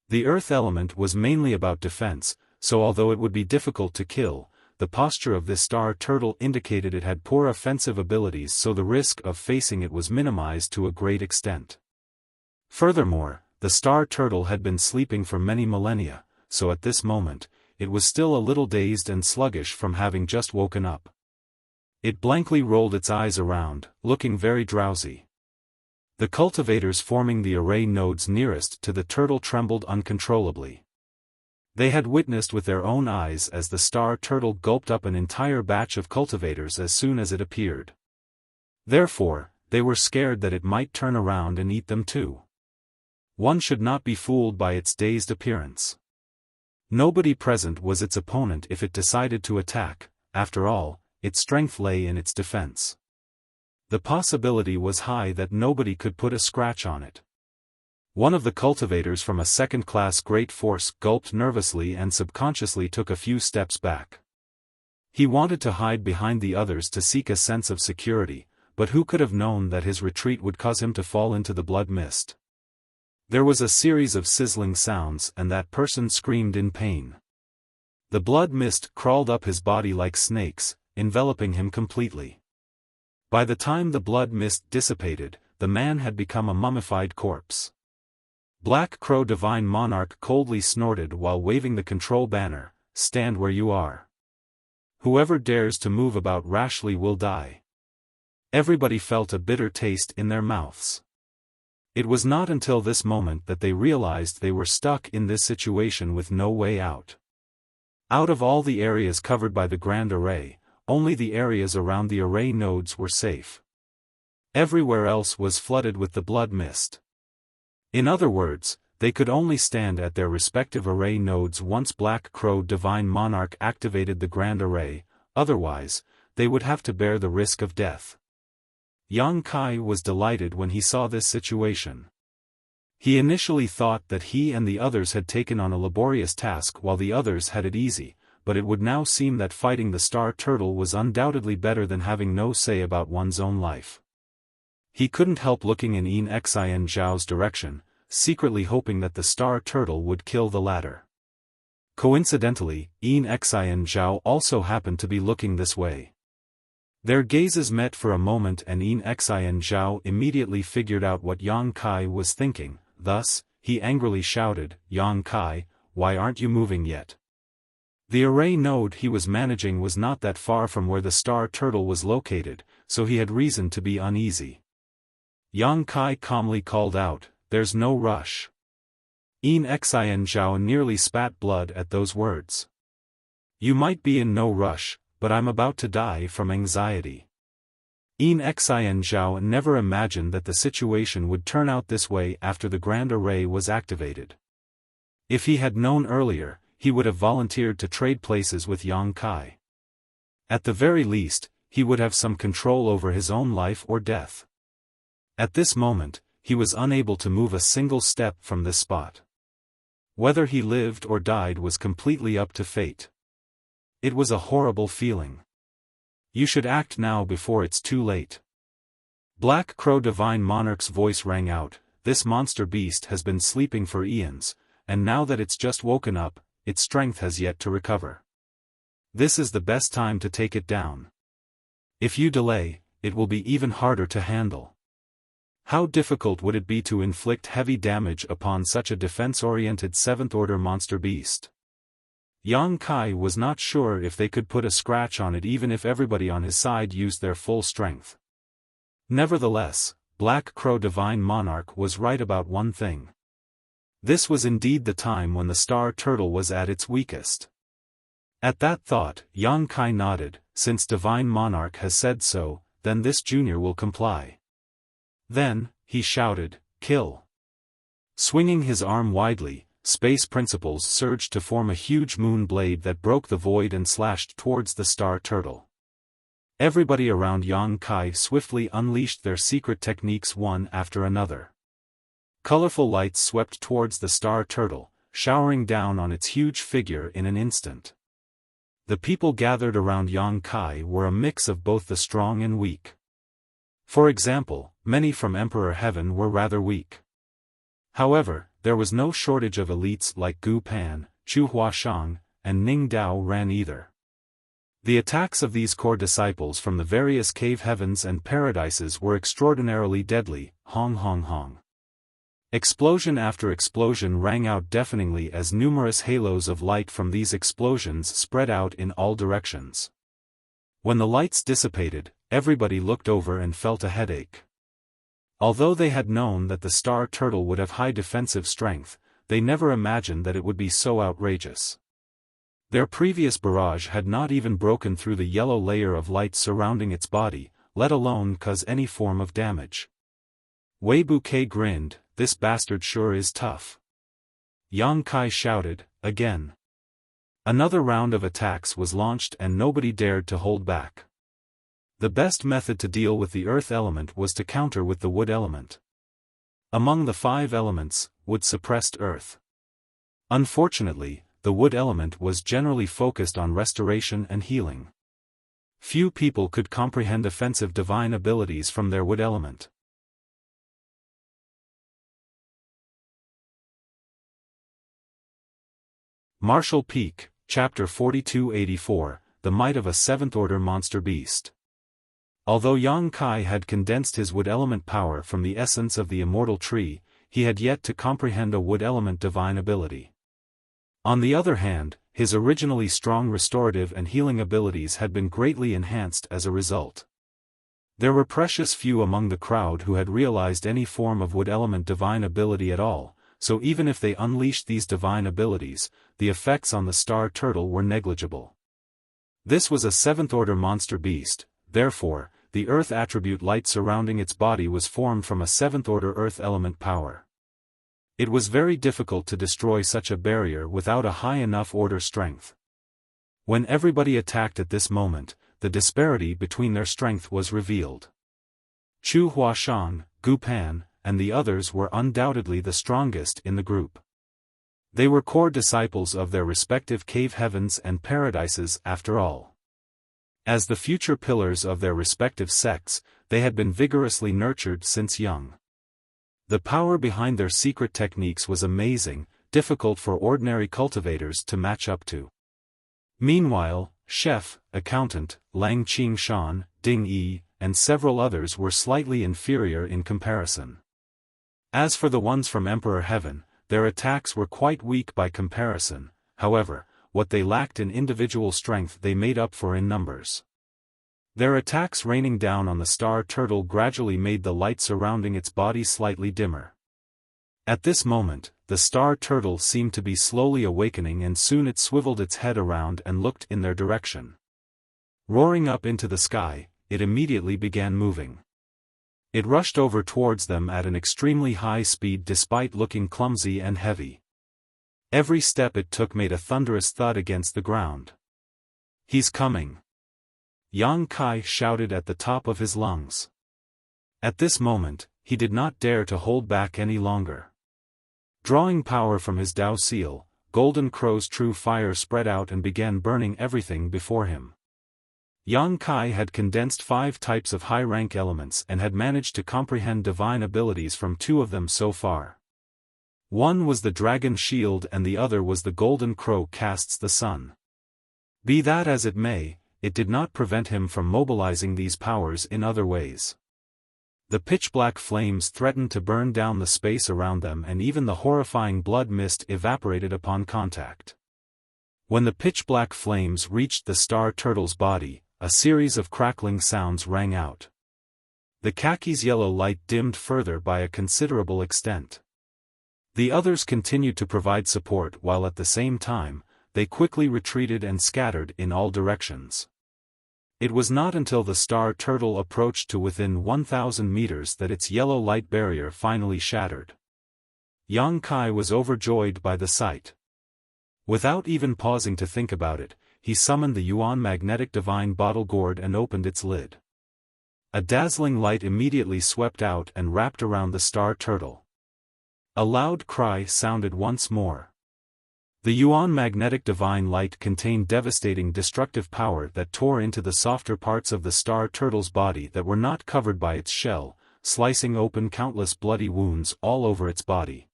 The earth element was mainly about defense, so although it would be difficult to kill, the posture of this star turtle indicated it had poor offensive abilities, so the risk of facing it was minimized to a great extent. Furthermore, the star turtle had been sleeping for many millennia, so at this moment, it was still a little dazed and sluggish from having just woken up. It blankly rolled its eyes around, looking very drowsy. The cultivators forming the array nodes nearest to the turtle trembled uncontrollably. They had witnessed with their own eyes as the star turtle gulped up an entire batch of cultivators as soon as it appeared. Therefore, they were scared that it might turn around and eat them too. One should not be fooled by its dazed appearance. Nobody present was its opponent if it decided to attack. After all, its strength lay in its defense. The possibility was high that nobody could put a scratch on it. One of the cultivators from a second-class great force gulped nervously and subconsciously took a few steps back. He wanted to hide behind the others to seek a sense of security, but who could have known that his retreat would cause him to fall into the blood mist? There was a series of sizzling sounds and that person screamed in pain. The blood mist crawled up his body like snakes, enveloping him completely. By the time the blood mist dissipated, the man had become a mummified corpse. Black Crow Divine Monarch coldly snorted while waving the control banner, "Stand where you are. Whoever dares to move about rashly will die." Everybody felt a bitter taste in their mouths. It was not until this moment that they realized they were stuck in this situation with no way out. Out of all the areas covered by the Grand Array, only the areas around the array nodes were safe. Everywhere else was flooded with the blood mist. In other words, they could only stand at their respective array nodes once Black Crow Divine Monarch activated the Grand Array, otherwise, they would have to bear the risk of death. Yang Kai was delighted when he saw this situation. He initially thought that he and the others had taken on a laborious task while the others had it easy, but it would now seem that fighting the star turtle was undoubtedly better than having no say about one's own life. He couldn't help looking in Yin Xian Zhao's direction, secretly hoping that the star turtle would kill the latter. Coincidentally, Yin Xian Zhao also happened to be looking this way. Their gazes met for a moment and Yin Xian Zhao immediately figured out what Yang Kai was thinking, thus, he angrily shouted, "Yang Kai, why aren't you moving yet?" The array node he was managing was not that far from where the star turtle was located, so he had reason to be uneasy. Yang Kai calmly called out, "There's no rush." Yin Xian Zhao nearly spat blood at those words. "You might be in no rush, but I'm about to die from anxiety." Yin Xian Zhao never imagined that the situation would turn out this way after the Grand Array was activated. If he had known earlier, he would have volunteered to trade places with Yang Kai. At the very least, he would have some control over his own life or death. At this moment, he was unable to move a single step from this spot. Whether he lived or died was completely up to fate. It was a horrible feeling. You should act now before it's too late. Black Crow Divine Monarch's voice rang out, "This monster beast has been sleeping for eons, and now that it's just woken up, its strength has yet to recover. This is the best time to take it down. If you delay, it will be even harder to handle." How difficult would it be to inflict heavy damage upon such a defense-oriented 7th-order monster beast? Yang Kai was not sure if they could put a scratch on it even if everybody on his side used their full strength. Nevertheless, Black Crow Divine Monarch was right about one thing. This was indeed the time when the star turtle was at its weakest. At that thought, Yang Kai nodded, "Since Divine Monarch has said so, then this junior will comply." Then, he shouted, "Kill!" Swinging his arm widely, Space Principles surged to form a huge moon blade that broke the void and slashed towards the star turtle. Everybody around Yang Kai swiftly unleashed their secret techniques one after another. Colorful lights swept towards the star turtle, showering down on its huge figure in an instant. The people gathered around Yang Kai were a mix of both the strong and weak. For example, many from Emperor Heaven were rather weak. However, there was no shortage of elites like Gu Pan, Chu Huashang, and Ning Dao Ran either. The attacks of these core disciples from the various cave heavens and paradises were extraordinarily deadly. Hong hong hong. Explosion after explosion rang out deafeningly as numerous halos of light from these explosions spread out in all directions. When the lights dissipated, everybody looked over and felt a headache. Although they had known that the star turtle would have high defensive strength, they never imagined that it would be so outrageous. Their previous barrage had not even broken through the yellow layer of light surrounding its body, let alone cause any form of damage. Wei Bouquet grinned, "This bastard sure is tough." Yang Kai shouted, again. Another round of attacks was launched and nobody dared to hold back. The best method to deal with the earth element was to counter with the wood element. Among the 5 elements, wood suppressed earth. Unfortunately, the wood element was generally focused on restoration and healing. Few people could comprehend offensive divine abilities from their wood element. Martial Peak, Chapter 4284, The Might of a Seventh-Order Monster Beast. Although Yang Kai had condensed his wood element power from the essence of the immortal tree, he had yet to comprehend a wood element divine ability. On the other hand, his originally strong restorative and healing abilities had been greatly enhanced as a result. There were precious few among the crowd who had realized any form of wood element divine ability at all, so even if they unleashed these divine abilities, the effects on the star turtle were negligible. This was a 7th-order monster beast, therefore, the earth attribute light surrounding its body was formed from a 7th-order earth element power. It was very difficult to destroy such a barrier without a high enough order strength. When everybody attacked at this moment, the disparity between their strength was revealed. Chu Huashang, Gu Pan, and the others were undoubtedly the strongest in the group. They were core disciples of their respective cave heavens and paradises after all. As the future pillars of their respective sects, they had been vigorously nurtured since young. The power behind their secret techniques was amazing, difficult for ordinary cultivators to match up to. Meanwhile, chef, accountant, Lang Qing Shan, Ding Yi, and several others were slightly inferior in comparison. As for the ones from Emperor Heaven, their attacks were quite weak by comparison. However, what they lacked in individual strength they made up for in numbers. Their attacks raining down on the star turtle gradually made the light surrounding its body slightly dimmer. At this moment, the star turtle seemed to be slowly awakening and soon it swiveled its head around and looked in their direction. Roaring up into the sky, it immediately began moving. It rushed over towards them at an extremely high speed despite looking clumsy and heavy. Every step it took made a thunderous thud against the ground. "He's coming!" Yang Kai shouted at the top of his lungs. At this moment, he did not dare to hold back any longer. Drawing power from his Dao seal, Golden Crow's true fire spread out and began burning everything before him. Yang Kai had condensed 5 types of high-rank elements and had managed to comprehend divine abilities from 2 of them so far. One was the dragon shield and the other was the Golden Crow casts the sun. Be that as it may, it did not prevent him from mobilizing these powers in other ways. The pitch-black flames threatened to burn down the space around them and even the horrifying blood mist evaporated upon contact. When the pitch-black flames reached the star turtle's body, a series of crackling sounds rang out. The khaki's yellow light dimmed further by a considerable extent. The others continued to provide support while at the same time, they quickly retreated and scattered in all directions. It was not until the star turtle approached to within 1,000 meters that its yellow light barrier finally shattered. Yang Kai was overjoyed by the sight. Without even pausing to think about it, he summoned the Yuan magnetic divine bottle gourd and opened its lid. A dazzling light immediately swept out and wrapped around the star turtle. A loud cry sounded once more. The Yuan magnetic divine light contained devastating destructive power that tore into the softer parts of the star turtle's body that were not covered by its shell, slicing open countless bloody wounds all over its body.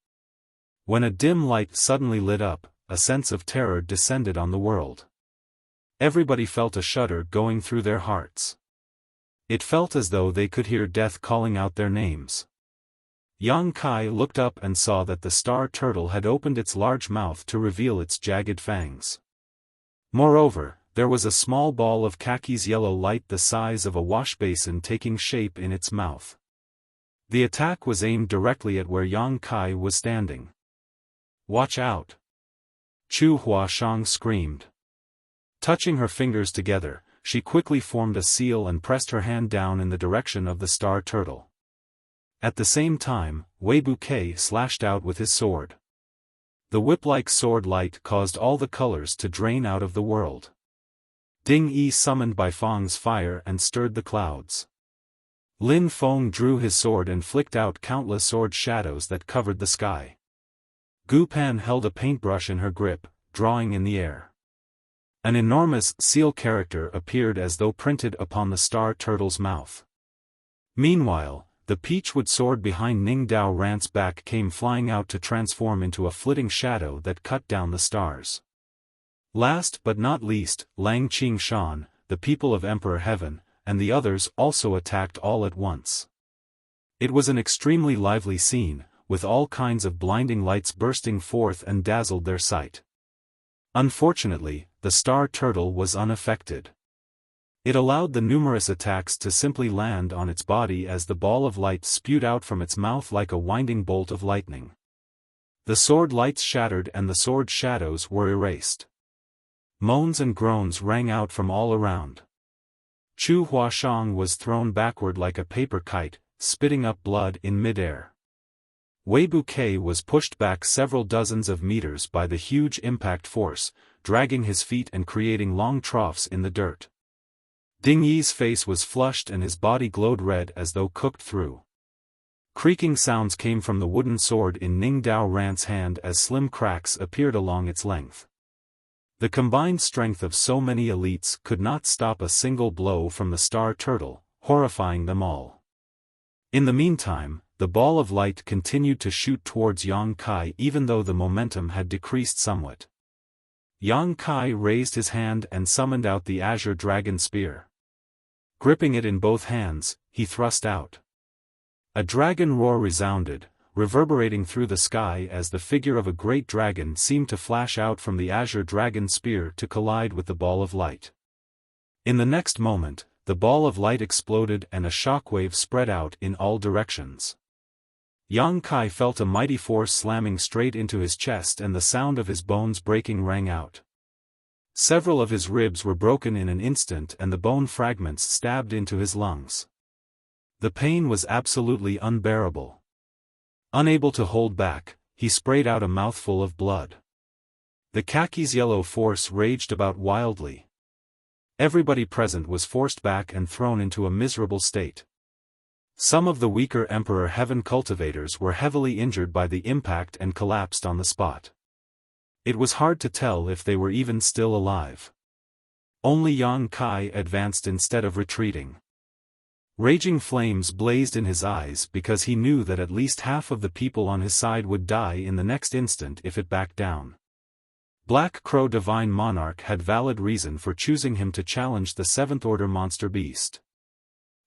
When a dim light suddenly lit up, a sense of terror descended on the world. Everybody felt a shudder going through their hearts. It felt as though they could hear death calling out their names. Yang Kai looked up and saw that the star turtle had opened its large mouth to reveal its jagged fangs. Moreover, there was a small ball of khakis yellow light the size of a washbasin taking shape in its mouth. The attack was aimed directly at where Yang Kai was standing. "Watch out!" Chu Huashang screamed. Touching her fingers together, she quickly formed a seal and pressed her hand down in the direction of the star turtle. At the same time, Wei Bouquet slashed out with his sword. The whip-like sword light caused all the colors to drain out of the world. Ding Yi summoned Bai Feng's fire and stirred the clouds. Lin Feng drew his sword and flicked out countless sword shadows that covered the sky. Gu Pan held a paintbrush in her grip, drawing in the air. An enormous seal character appeared as though printed upon the star turtle's mouth. Meanwhile, the peachwood sword behind Ning Dao Rant's back came flying out to transform into a flitting shadow that cut down the stars. Last but not least, Lang Qing Shan, the people of Emperor Heaven, and the others also attacked all at once. It was an extremely lively scene, with all kinds of blinding lights bursting forth and dazzled their sight. Unfortunately, the star turtle was unaffected. It allowed the numerous attacks to simply land on its body as the ball of light spewed out from its mouth like a winding bolt of lightning. The sword lights shattered and the sword shadows were erased. Moans and groans rang out from all around. Chu Huashang was thrown backward like a paper kite, spitting up blood in midair. Wei Bouquet was pushed back several dozens of meters by the huge impact force, dragging his feet and creating long troughs in the dirt. Ding Yi's face was flushed and his body glowed red as though cooked through. Creaking sounds came from the wooden sword in Ning Dao Rant's hand as slim cracks appeared along its length. The combined strength of so many elites could not stop a single blow from the star turtle, horrifying them all. In the meantime, the ball of light continued to shoot towards Yang Kai even though the momentum had decreased somewhat. Yang Kai raised his hand and summoned out the azure dragon spear. Gripping it in both hands, he thrust out. A dragon roar resounded, reverberating through the sky as the figure of a great dragon seemed to flash out from the azure dragon spear to collide with the ball of light. In the next moment, the ball of light exploded and a shockwave spread out in all directions. Yang Kai felt a mighty force slamming straight into his chest and the sound of his bones breaking rang out. Several of his ribs were broken in an instant and the bone fragments stabbed into his lungs. The pain was absolutely unbearable. Unable to hold back, he sprayed out a mouthful of blood. The khaki's yellow force raged about wildly. Everybody present was forced back and thrown into a miserable state. Some of the weaker Emperor Heaven cultivators were heavily injured by the impact and collapsed on the spot. It was hard to tell if they were even still alive. Only Yang Kai advanced instead of retreating. Raging flames blazed in his eyes because he knew that at least half of the people on his side would die in the next instant if it backed down. Black Crow Divine Monarch had valid reason for choosing him to challenge the Seventh Order Monster Beast.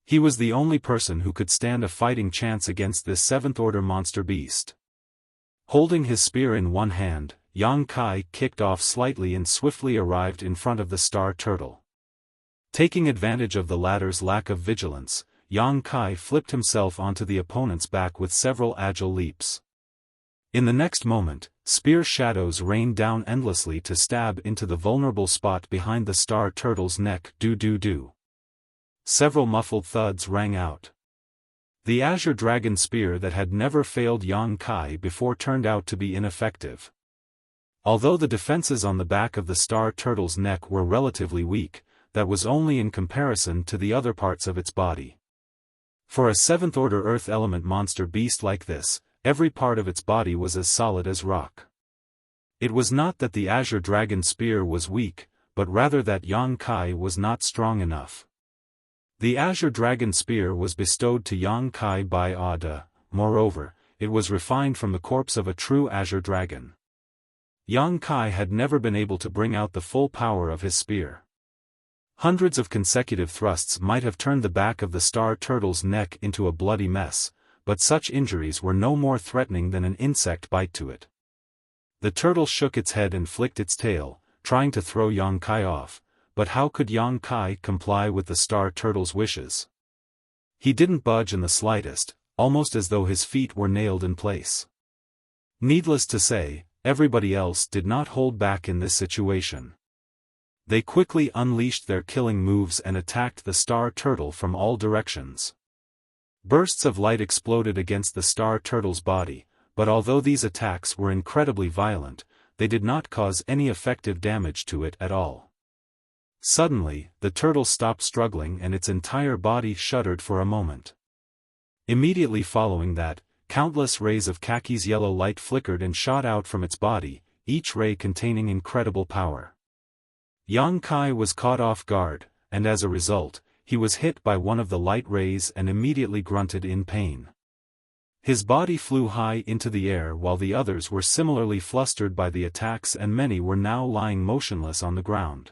He was the only person who could stand a fighting chance against this Seventh Order Monster Beast. Holding his spear in one hand, Yang Kai kicked off slightly and swiftly arrived in front of the star turtle. Taking advantage of the latter's lack of vigilance, Yang Kai flipped himself onto the opponent's back with several agile leaps. In the next moment, spear shadows rained down endlessly to stab into the vulnerable spot behind the star turtle's neck. Do. Several muffled thuds rang out. The azure dragon spear that had never failed Yang Kai before turned out to be ineffective. Although the defenses on the back of the star turtle's neck were relatively weak, that was only in comparison to the other parts of its body. For a seventh-order earth element monster beast like this, every part of its body was as solid as rock. It was not that the Azure Dragon spear was weak, but rather that Yang Kai was not strong enough. The Azure Dragon spear was bestowed to Yang Kai by Ada, moreover, it was refined from the corpse of a true Azure Dragon. Yang Kai had never been able to bring out the full power of his spear. Hundreds of consecutive thrusts might have turned the back of the star turtle's neck into a bloody mess, but such injuries were no more threatening than an insect bite to it. The turtle shook its head and flicked its tail, trying to throw Yang Kai off, but how could Yang Kai comply with the star turtle's wishes? He didn't budge in the slightest, almost as though his feet were nailed in place. Needless to say, everybody else did not hold back in this situation. They quickly unleashed their killing moves and attacked the star turtle from all directions. Bursts of light exploded against the star turtle's body, but although these attacks were incredibly violent, they did not cause any effective damage to it at all. Suddenly, the turtle stopped struggling and its entire body shuddered for a moment. Immediately following that, countless rays of Kaki's yellow light flickered and shot out from its body, each ray containing incredible power. Yang Kai was caught off guard, and as a result, he was hit by one of the light rays and immediately grunted in pain. His body flew high into the air while the others were similarly flustered by the attacks and many were now lying motionless on the ground.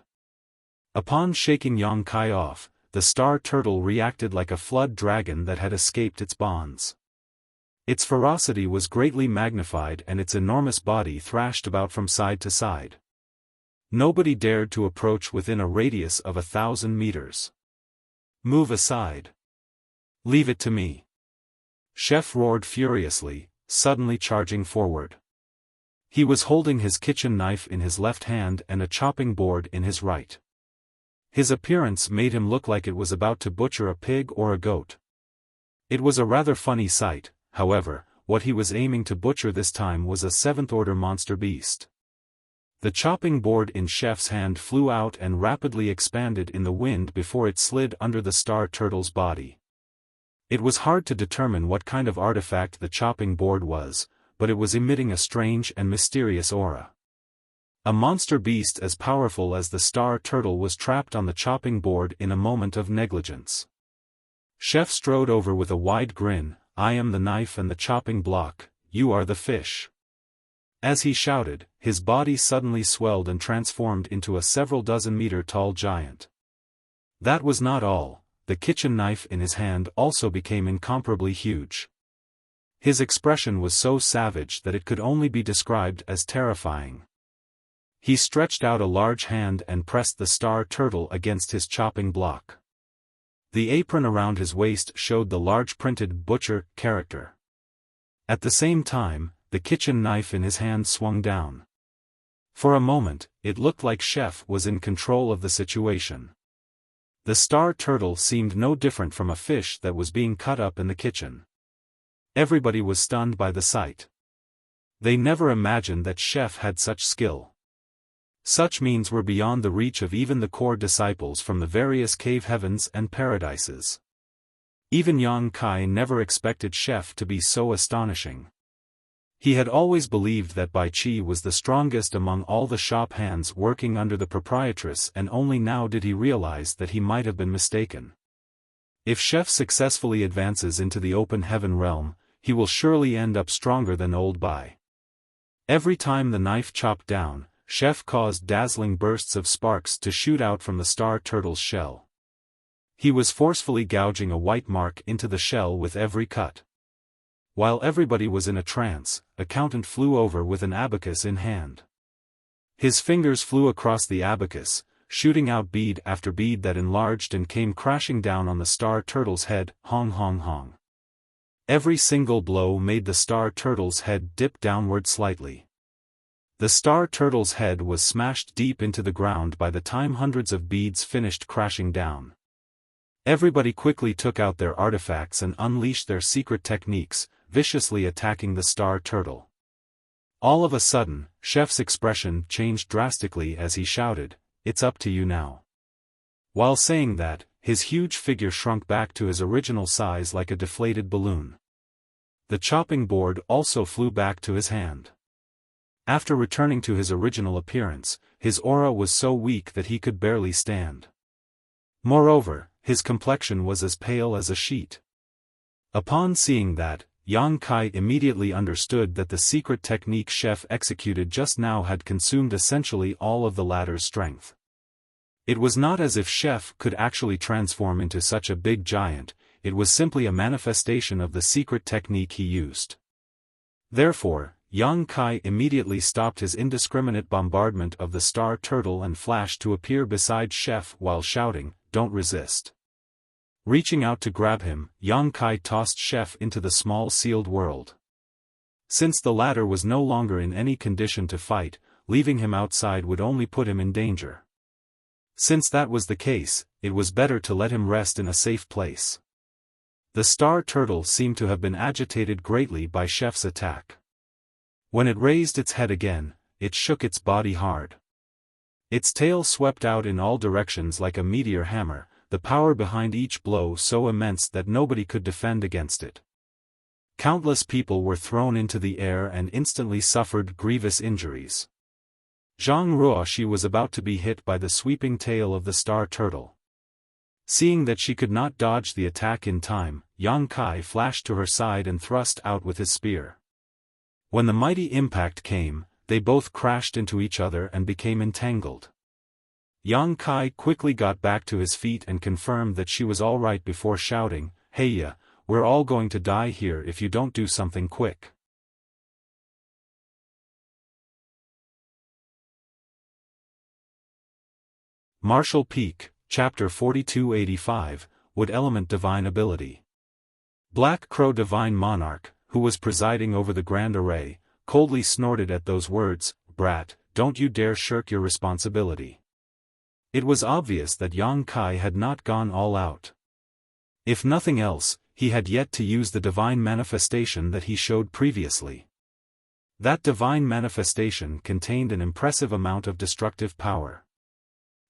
Upon shaking Yang Kai off, the star turtle reacted like a flood dragon that had escaped its bonds. Its ferocity was greatly magnified and its enormous body thrashed about from side to side. Nobody dared to approach within a radius of 1,000 meters. "Move aside. Leave it to me." Chef roared furiously, suddenly charging forward. He was holding his kitchen knife in his left hand and a chopping board in his right. His appearance made him look like it was about to butcher a pig or a goat. It was a rather funny sight, however. What he was aiming to butcher this time was a seventh-order monster beast. The chopping board in Chef's hand flew out and rapidly expanded in the wind before it slid under the star turtle's body. It was hard to determine what kind of artifact the chopping board was, but it was emitting a strange and mysterious aura. A monster beast as powerful as the star turtle was trapped on the chopping board in a moment of negligence. Chef strode over with a wide grin, "I am the knife and the chopping block, you are the fish." As he shouted, his body suddenly swelled and transformed into a several dozen meter tall giant. That was not all. The kitchen knife in his hand also became incomparably huge. His expression was so savage that it could only be described as terrifying. He stretched out a large hand and pressed the star turtle against his chopping block. The apron around his waist showed the large printed butcher character. At the same time, the kitchen knife in his hand swung down. For a moment, it looked like Chef was in control of the situation. The star turtle seemed no different from a fish that was being cut up in the kitchen. Everybody was stunned by the sight. They never imagined that Chef had such skill. Such means were beyond the reach of even the core disciples from the various cave heavens and paradises. Even Yang Kai never expected Chef to be so astonishing. He had always believed that Bai Qi was the strongest among all the shop hands working under the proprietress, and only now did he realize that he might have been mistaken. If Chef successfully advances into the open heaven realm, he will surely end up stronger than old Bai. Every time the knife chopped down, Chef caused dazzling bursts of sparks to shoot out from the star turtle's shell. He was forcefully gouging a white mark into the shell with every cut. While everybody was in a trance, Accountant flew over with an abacus in hand. His fingers flew across the abacus, shooting out bead after bead that enlarged and came crashing down on the star turtle's head, hong hong hong. Every single blow made the star turtle's head dip downward slightly. The star turtle's head was smashed deep into the ground by the time hundreds of beads finished crashing down. Everybody quickly took out their artifacts and unleashed their secret techniques, viciously attacking the star turtle. All of a sudden, Chef's expression changed drastically as he shouted, "It's up to you now." While saying that, his huge figure shrunk back to his original size like a deflated balloon. The chopping board also flew back to his hand. After returning to his original appearance, his aura was so weak that he could barely stand. Moreover, his complexion was as pale as a sheet. Upon seeing that, Yang Kai immediately understood that the secret technique Chef executed just now had consumed essentially all of the latter's strength. It was not as if Chef could actually transform into such a big giant, it was simply a manifestation of the secret technique he used. Therefore, Yang Kai immediately stopped his indiscriminate bombardment of the star turtle and flashed to appear beside Chef while shouting, "Don't resist." Reaching out to grab him, Yang Kai tossed Chef into the small sealed world. Since the latter was no longer in any condition to fight, leaving him outside would only put him in danger. Since that was the case, it was better to let him rest in a safe place. The star turtle seemed to have been agitated greatly by Chef's attack. When it raised its head again, it shook its body hard. Its tail swept out in all directions like a meteor hammer, the power behind each blow so immense that nobody could defend against it. Countless people were thrown into the air and instantly suffered grievous injuries. Zhang Ruoshi was about to be hit by the sweeping tail of the star turtle. Seeing that she could not dodge the attack in time, Yang Kai flashed to her side and thrust out with his spear. When the mighty impact came, they both crashed into each other and became entangled. Yang Kai quickly got back to his feet and confirmed that she was all right before shouting, "Hey, we're all going to die here if you don't do something quick." Martial Peak, Chapter 4285, Wood Element Divine Ability. Black Crow Divine Monarch, who was presiding over the grand array, coldly snorted at those words, "Brat, don't you dare shirk your responsibility." It was obvious that Yang Kai had not gone all out. If nothing else, he had yet to use the divine manifestation that he showed previously. That divine manifestation contained an impressive amount of destructive power.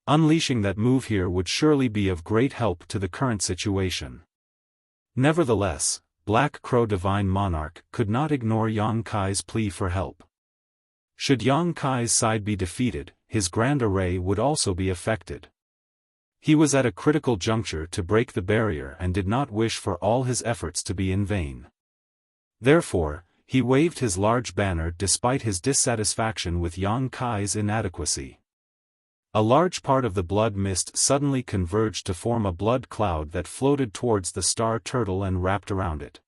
Unleashing that move here would surely be of great help to the current situation. Nevertheless, Black Crow Divine Monarch could not ignore Yang Kai's plea for help. Should Yang Kai's side be defeated, his grand array would also be affected. He was at a critical juncture to break the barrier and did not wish for all his efforts to be in vain. Therefore, he waved his large banner despite his dissatisfaction with Yang Kai's inadequacy. A large part of the blood mist suddenly converged to form a blood cloud that floated towards the star turtle and wrapped around it.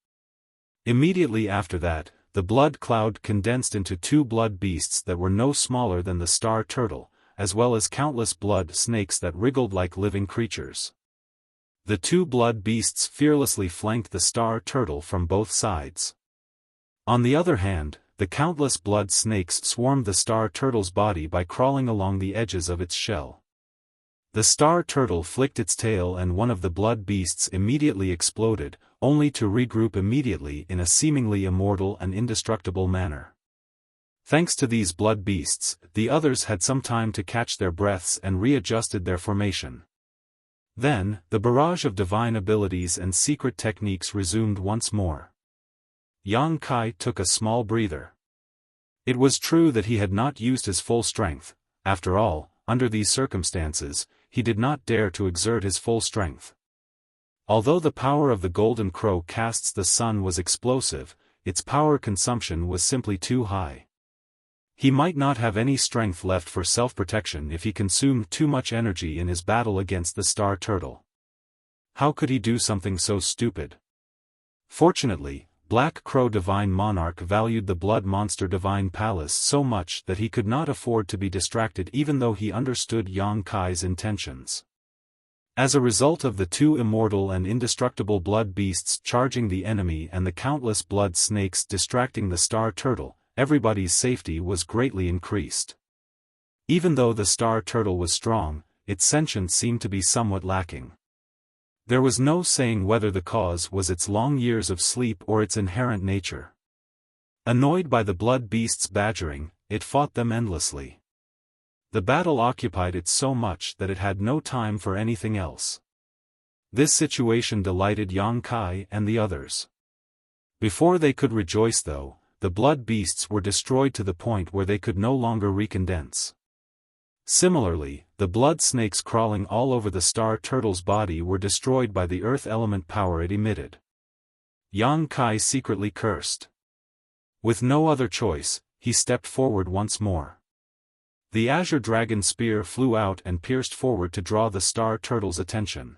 Immediately after that, the blood cloud condensed into two blood beasts that were no smaller than the star turtle, as well as countless blood snakes that wriggled like living creatures. The two blood beasts fearlessly flanked the star turtle from both sides. On the other hand, the countless blood snakes swarmed the star turtle's body by crawling along the edges of its shell. The star turtle flicked its tail and one of the blood beasts immediately exploded, only to regroup immediately in a seemingly immortal and indestructible manner. Thanks to these blood beasts, the others had some time to catch their breaths and readjusted their formation. Then, the barrage of divine abilities and secret techniques resumed once more. Yang Kai took a small breather. It was true that he had not used his full strength. After all, under these circumstances, he did not dare to exert his full strength. Although the power of the Golden Crow casts the sun was explosive, its power consumption was simply too high. He might not have any strength left for self-protection if he consumed too much energy in his battle against the star turtle. How could he do something so stupid? Fortunately, Black Crow Divine Monarch valued the Blood Monster Divine Palace so much that he could not afford to be distracted even though he understood Yang Kai's intentions. As a result of the two immortal and indestructible blood beasts charging the enemy and the countless blood snakes distracting the star turtle, everybody's safety was greatly increased. Even though the star turtle was strong, its sentience seemed to be somewhat lacking. There was no saying whether the cause was its long years of sleep or its inherent nature. Annoyed by the blood beasts' badgering, it fought them endlessly. The battle occupied it so much that it had no time for anything else. This situation delighted Yang Kai and the others. Before they could rejoice though, the blood beasts were destroyed to the point where they could no longer recondense. Similarly, the blood snakes crawling all over the star turtle's body were destroyed by the earth element power it emitted. Yang Kai secretly cursed. With no other choice, he stepped forward once more. The azure dragon spear flew out and pierced forward to draw the star turtle's attention.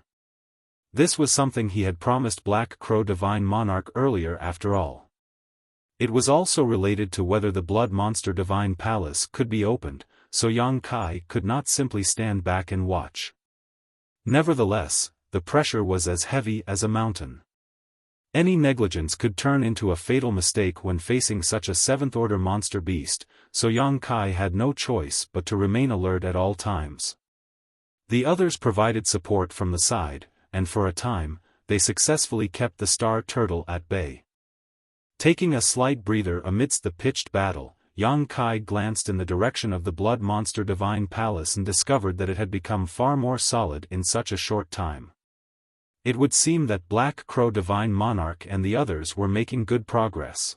This was something he had promised Black Crow Divine Monarch earlier after all. It was also related to whether the Blood Monster Divine Palace could be opened, so Yang Kai could not simply stand back and watch. Nevertheless, the pressure was as heavy as a mountain. Any negligence could turn into a fatal mistake when facing such a seventh-order monster beast, so Yang Kai had no choice but to remain alert at all times. The others provided support from the side, and for a time, they successfully kept the star turtle at bay. Taking a slight breather amidst the pitched battle, Yang Kai glanced in the direction of the Blood Monster Divine Palace and discovered that it had become far more solid in such a short time. It would seem that Black Crow Divine Monarch and the others were making good progress.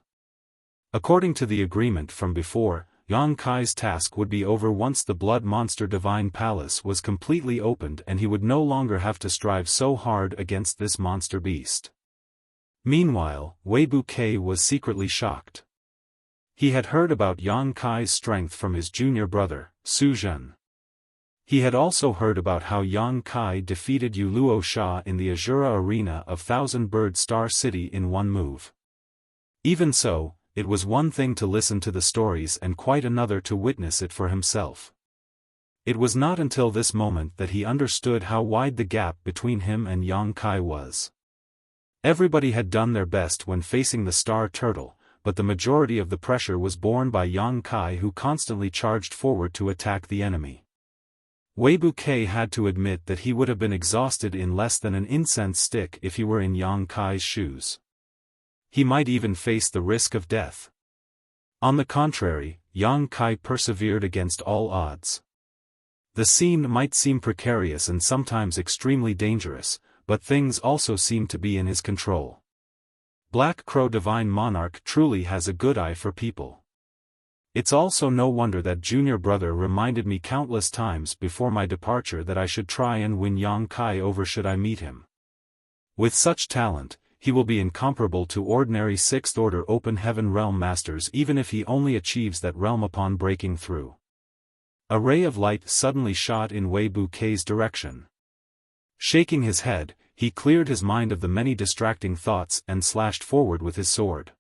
According to the agreement from before, Yang Kai's task would be over once the Blood Monster Divine Palace was completely opened and he would no longer have to strive so hard against this monster beast. Meanwhile, Wei Buqi was secretly shocked. He had heard about Yang Kai's strength from his junior brother, Su Zhen. He had also heard about how Yang Kai defeated Yu Luo Sha in the Azura arena of Thousand Bird Star City in one move. Even so, it was one thing to listen to the stories and quite another to witness it for himself. It was not until this moment that he understood how wide the gap between him and Yang Kai was. Everybody had done their best when facing the Star Turtle, but the majority of the pressure was borne by Yang Kai, who constantly charged forward to attack the enemy. Wei Buqi had to admit that he would have been exhausted in less than an incense stick if he were in Yang Kai's shoes. He might even face the risk of death. On the contrary, Yang Kai persevered against all odds. The scene might seem precarious and sometimes extremely dangerous, but things also seemed to be in his control. Black Crow Divine Monarch truly has a good eye for people. It's also no wonder that junior brother reminded me countless times before my departure that I should try and win Yang Kai over should I meet him. With such talent, he will be incomparable to ordinary sixth-order open heaven realm masters even if he only achieves that realm upon breaking through. A ray of light suddenly shot in Wei Buqi's direction. Shaking his head, he cleared his mind of the many distracting thoughts and slashed forward with his sword.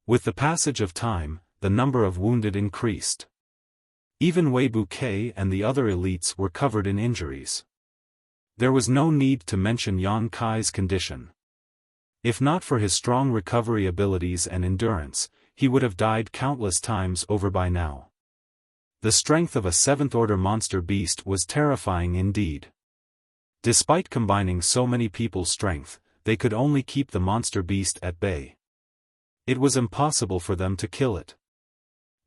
With the passage of time, the number of wounded increased. Even Wei Buqi and the other elites were covered in injuries. There was no need to mention Yang Kai's condition. If not for his strong recovery abilities and endurance, he would have died countless times over by now. The strength of a seventh-order monster beast was terrifying indeed. Despite combining so many people's strength, they could only keep the monster beast at bay. It was impossible for them to kill it.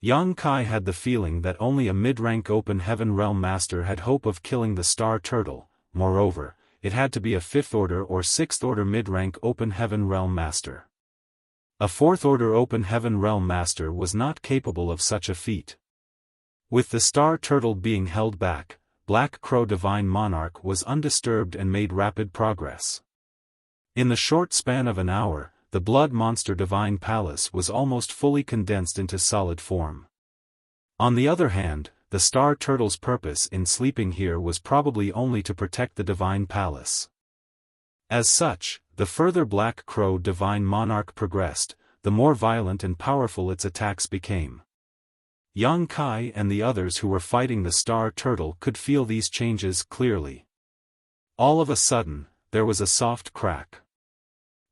Yang Kai had the feeling that only a mid-rank open heaven realm master had hope of killing the Star Turtle. Moreover, it had to be a fifth-order or sixth-order mid-rank open heaven realm master. A fourth-order open heaven realm master was not capable of such a feat. With the Star Turtle being held back, Black Crow Divine Monarch was undisturbed and made rapid progress. In the short span of an hour, the Blood Monster Divine Palace was almost fully condensed into solid form. On the other hand, the Star Turtle's purpose in sleeping here was probably only to protect the Divine Palace. As such, the further Black Crow Divine Monarch progressed, the more violent and powerful its attacks became. Yang Kai and the others who were fighting the Star Turtle could feel these changes clearly. All of a sudden, there was a soft crack.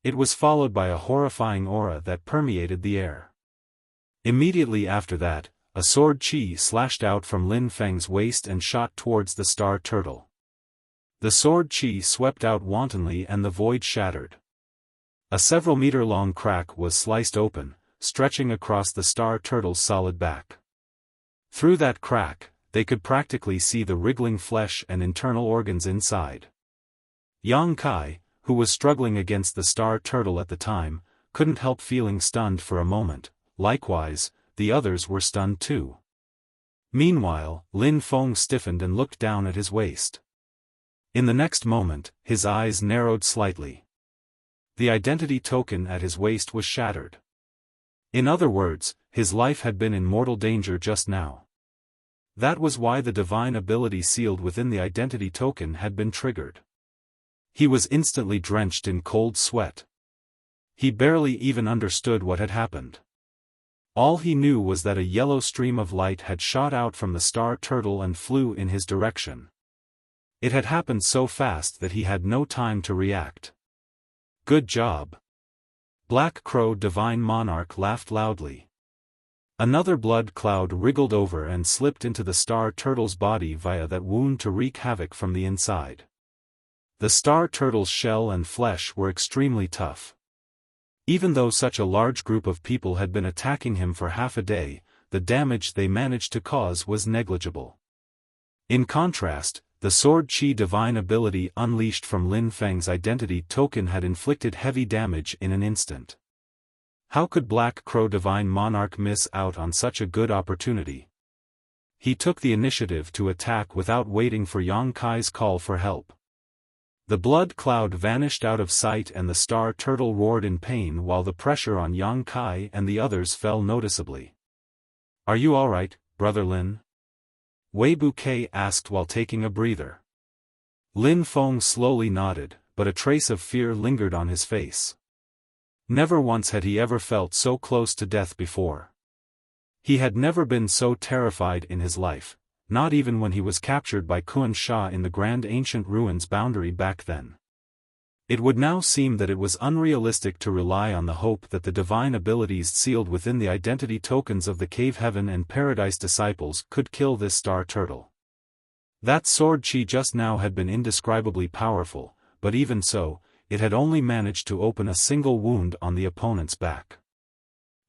It was followed by a horrifying aura that permeated the air. Immediately after that, a sword chi slashed out from Lin Feng's waist and shot towards the Star Turtle. The sword chi swept out wantonly and the void shattered. A several-meter-long crack was sliced open, stretching across the Star Turtle's solid back. Through that crack, they could practically see the wriggling flesh and internal organs inside. Yang Kai, who was struggling against the Star Turtle at the time, couldn't help feeling stunned for a moment, likewise, the others were stunned too. Meanwhile, Lin Feng stiffened and looked down at his waist. In the next moment, his eyes narrowed slightly. The identity token at his waist was shattered. In other words, his life had been in mortal danger just now. That was why the divine ability sealed within the identity token had been triggered. He was instantly drenched in cold sweat. He barely even understood what had happened. All he knew was that a yellow stream of light had shot out from the star turtle and flew in his direction. It had happened so fast that he had no time to react. Good job. Black Crow Divine Monarch laughed loudly. Another blood cloud wriggled over and slipped into the star turtle's body via that wound to wreak havoc from the inside. The star turtle's shell and flesh were extremely tough. Even though such a large group of people had been attacking him for half a day, the damage they managed to cause was negligible. In contrast, the Sword Chi divine ability unleashed from Lin Feng's identity token had inflicted heavy damage in an instant. How could Black Crow Divine Monarch miss out on such a good opportunity? He took the initiative to attack without waiting for Yang Kai's call for help. The blood cloud vanished out of sight and the star turtle roared in pain while the pressure on Yang Kai and the others fell noticeably. "Are you alright, Brother Lin?" Wei Bouquet asked while taking a breather. Lin Feng slowly nodded, but a trace of fear lingered on his face. Never once had he ever felt so close to death before. He had never been so terrified in his life, not even when he was captured by Kuan Sha in the Grand Ancient Ruins boundary back then. It would now seem that it was unrealistic to rely on the hope that the divine abilities sealed within the identity tokens of the Cave Heaven and Paradise disciples could kill this star turtle. That sword chi just now had been indescribably powerful, but even so, it had only managed to open a single wound on the opponent's back.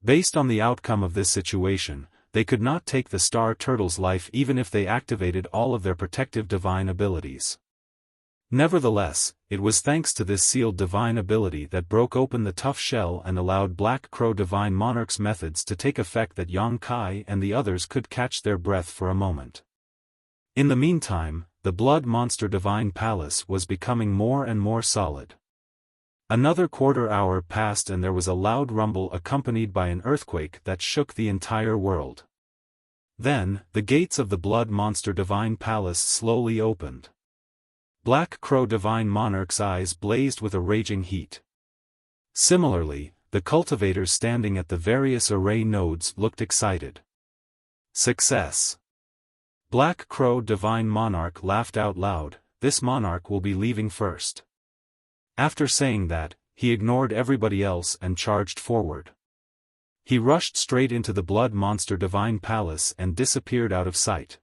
Based on the outcome of this situation, they could not take the star turtle's life even if they activated all of their protective divine abilities. Nevertheless, it was thanks to this sealed divine ability that broke open the tough shell and allowed Black Crow Divine Monarch's methods to take effect that Yang Kai and the others could catch their breath for a moment. In the meantime, the Blood Monster Divine Palace was becoming more and more solid. Another quarter hour passed and there was a loud rumble accompanied by an earthquake that shook the entire world. Then, the gates of the Blood Monster Divine Palace slowly opened. Black Crow Divine Monarch's eyes blazed with a raging heat. Similarly, the cultivators standing at the various array nodes looked excited. Success! Black Crow Divine Monarch laughed out loud, "This monarch will be leaving first." After saying that, he ignored everybody else and charged forward. He rushed straight into the Blood Monster Divine Palace and disappeared out of sight.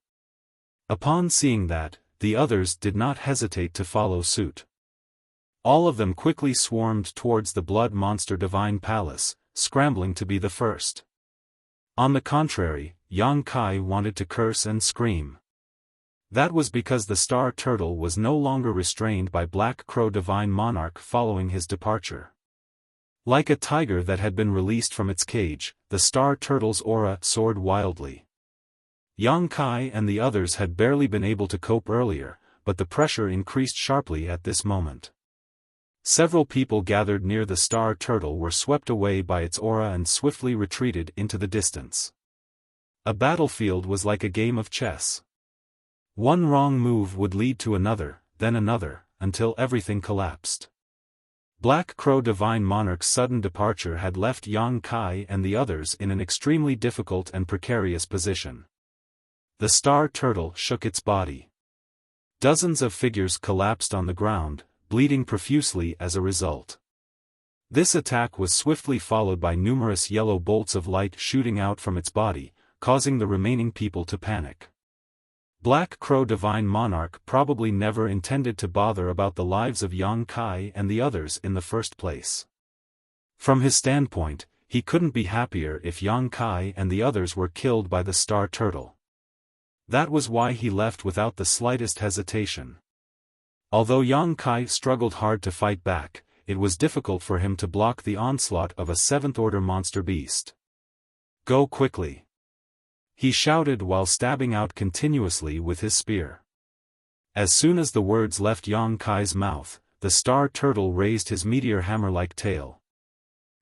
Upon seeing that, the others did not hesitate to follow suit. All of them quickly swarmed towards the Blood Monster Divine Palace, scrambling to be the first. On the contrary, Yang Kai wanted to curse and scream. That was because the star turtle was no longer restrained by Black Crow Divine Monarch following his departure. Like a tiger that had been released from its cage, the star turtle's aura soared wildly. Yang Kai and the others had barely been able to cope earlier, but the pressure increased sharply at this moment. Several people gathered near the star turtle were swept away by its aura and swiftly retreated into the distance. A battlefield was like a game of chess. One wrong move would lead to another, then another, until everything collapsed. Black Crow Divine Monarch's sudden departure had left Yang Kai and the others in an extremely difficult and precarious position. The star turtle shook its body. Dozens of figures collapsed on the ground, bleeding profusely as a result. This attack was swiftly followed by numerous yellow bolts of light shooting out from its body, causing the remaining people to panic. Black Crow Divine Monarch probably never intended to bother about the lives of Yang Kai and the others in the first place. From his standpoint, he couldn't be happier if Yang Kai and the others were killed by the star turtle. That was why he left without the slightest hesitation. Although Yang Kai struggled hard to fight back, it was difficult for him to block the onslaught of a seventh-order monster beast. Go quickly!" he shouted while stabbing out continuously with his spear. As soon as the words left Yang Kai's mouth, the star turtle raised his meteor hammer-like tail.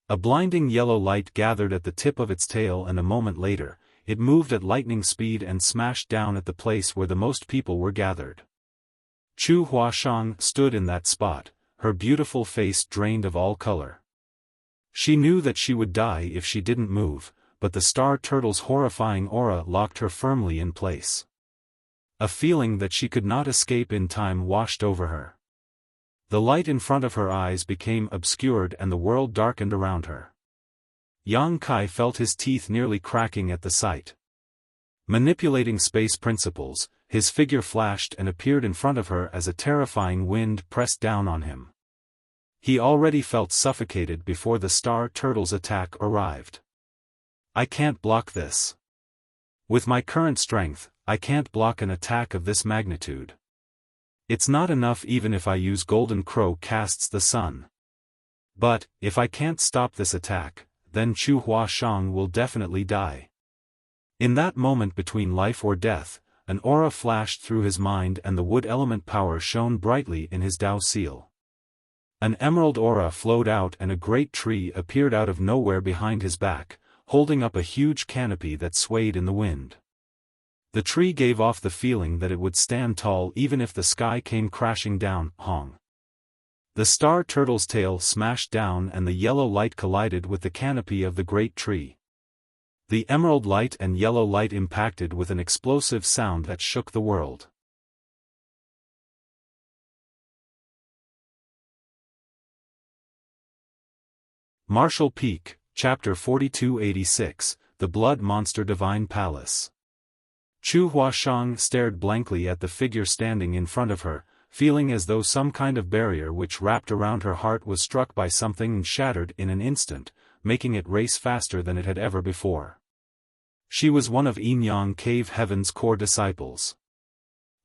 A blinding yellow light gathered at the tip of its tail, and a moment later, it moved at lightning speed and smashed down at the place where the most people were gathered. Chu Huashang stood in that spot, her beautiful face drained of all color. She knew that she would die if she didn't move, but the star turtle's horrifying aura locked her firmly in place. A feeling that she could not escape in time washed over her. The light in front of her eyes became obscured and the world darkened around her. Yang Kai felt his teeth nearly cracking at the sight. Manipulating space principles, his figure flashed and appeared in front of her as a terrifying wind pressed down on him. He already felt suffocated before the star turtle's attack arrived. "I can't block this. With my current strength, I can't block an attack of this magnitude. It's not enough even if I use Golden Crow casts the sun. But, if I can't stop this attack, then Chu Huashang will definitely die." In that moment between life or death, an aura flashed through his mind and the wood element power shone brightly in his Dao seal. An emerald aura flowed out and a great tree appeared out of nowhere behind his back, holding up a huge canopy that swayed in the wind. The tree gave off the feeling that it would stand tall even if the sky came crashing down. Hong. The star turtle's tail smashed down and the yellow light collided with the canopy of the great tree. The emerald light and yellow light impacted with an explosive sound that shook the world. Martial Peak, Chapter 4286, The Blood Monster Divine Palace. Chu Huashang stared blankly at the figure standing in front of her, feeling as though some kind of barrier which wrapped around her heart was struck by something and shattered in an instant, making it race faster than it had ever before. She was one of Yin Yang Cave Heaven's core disciples.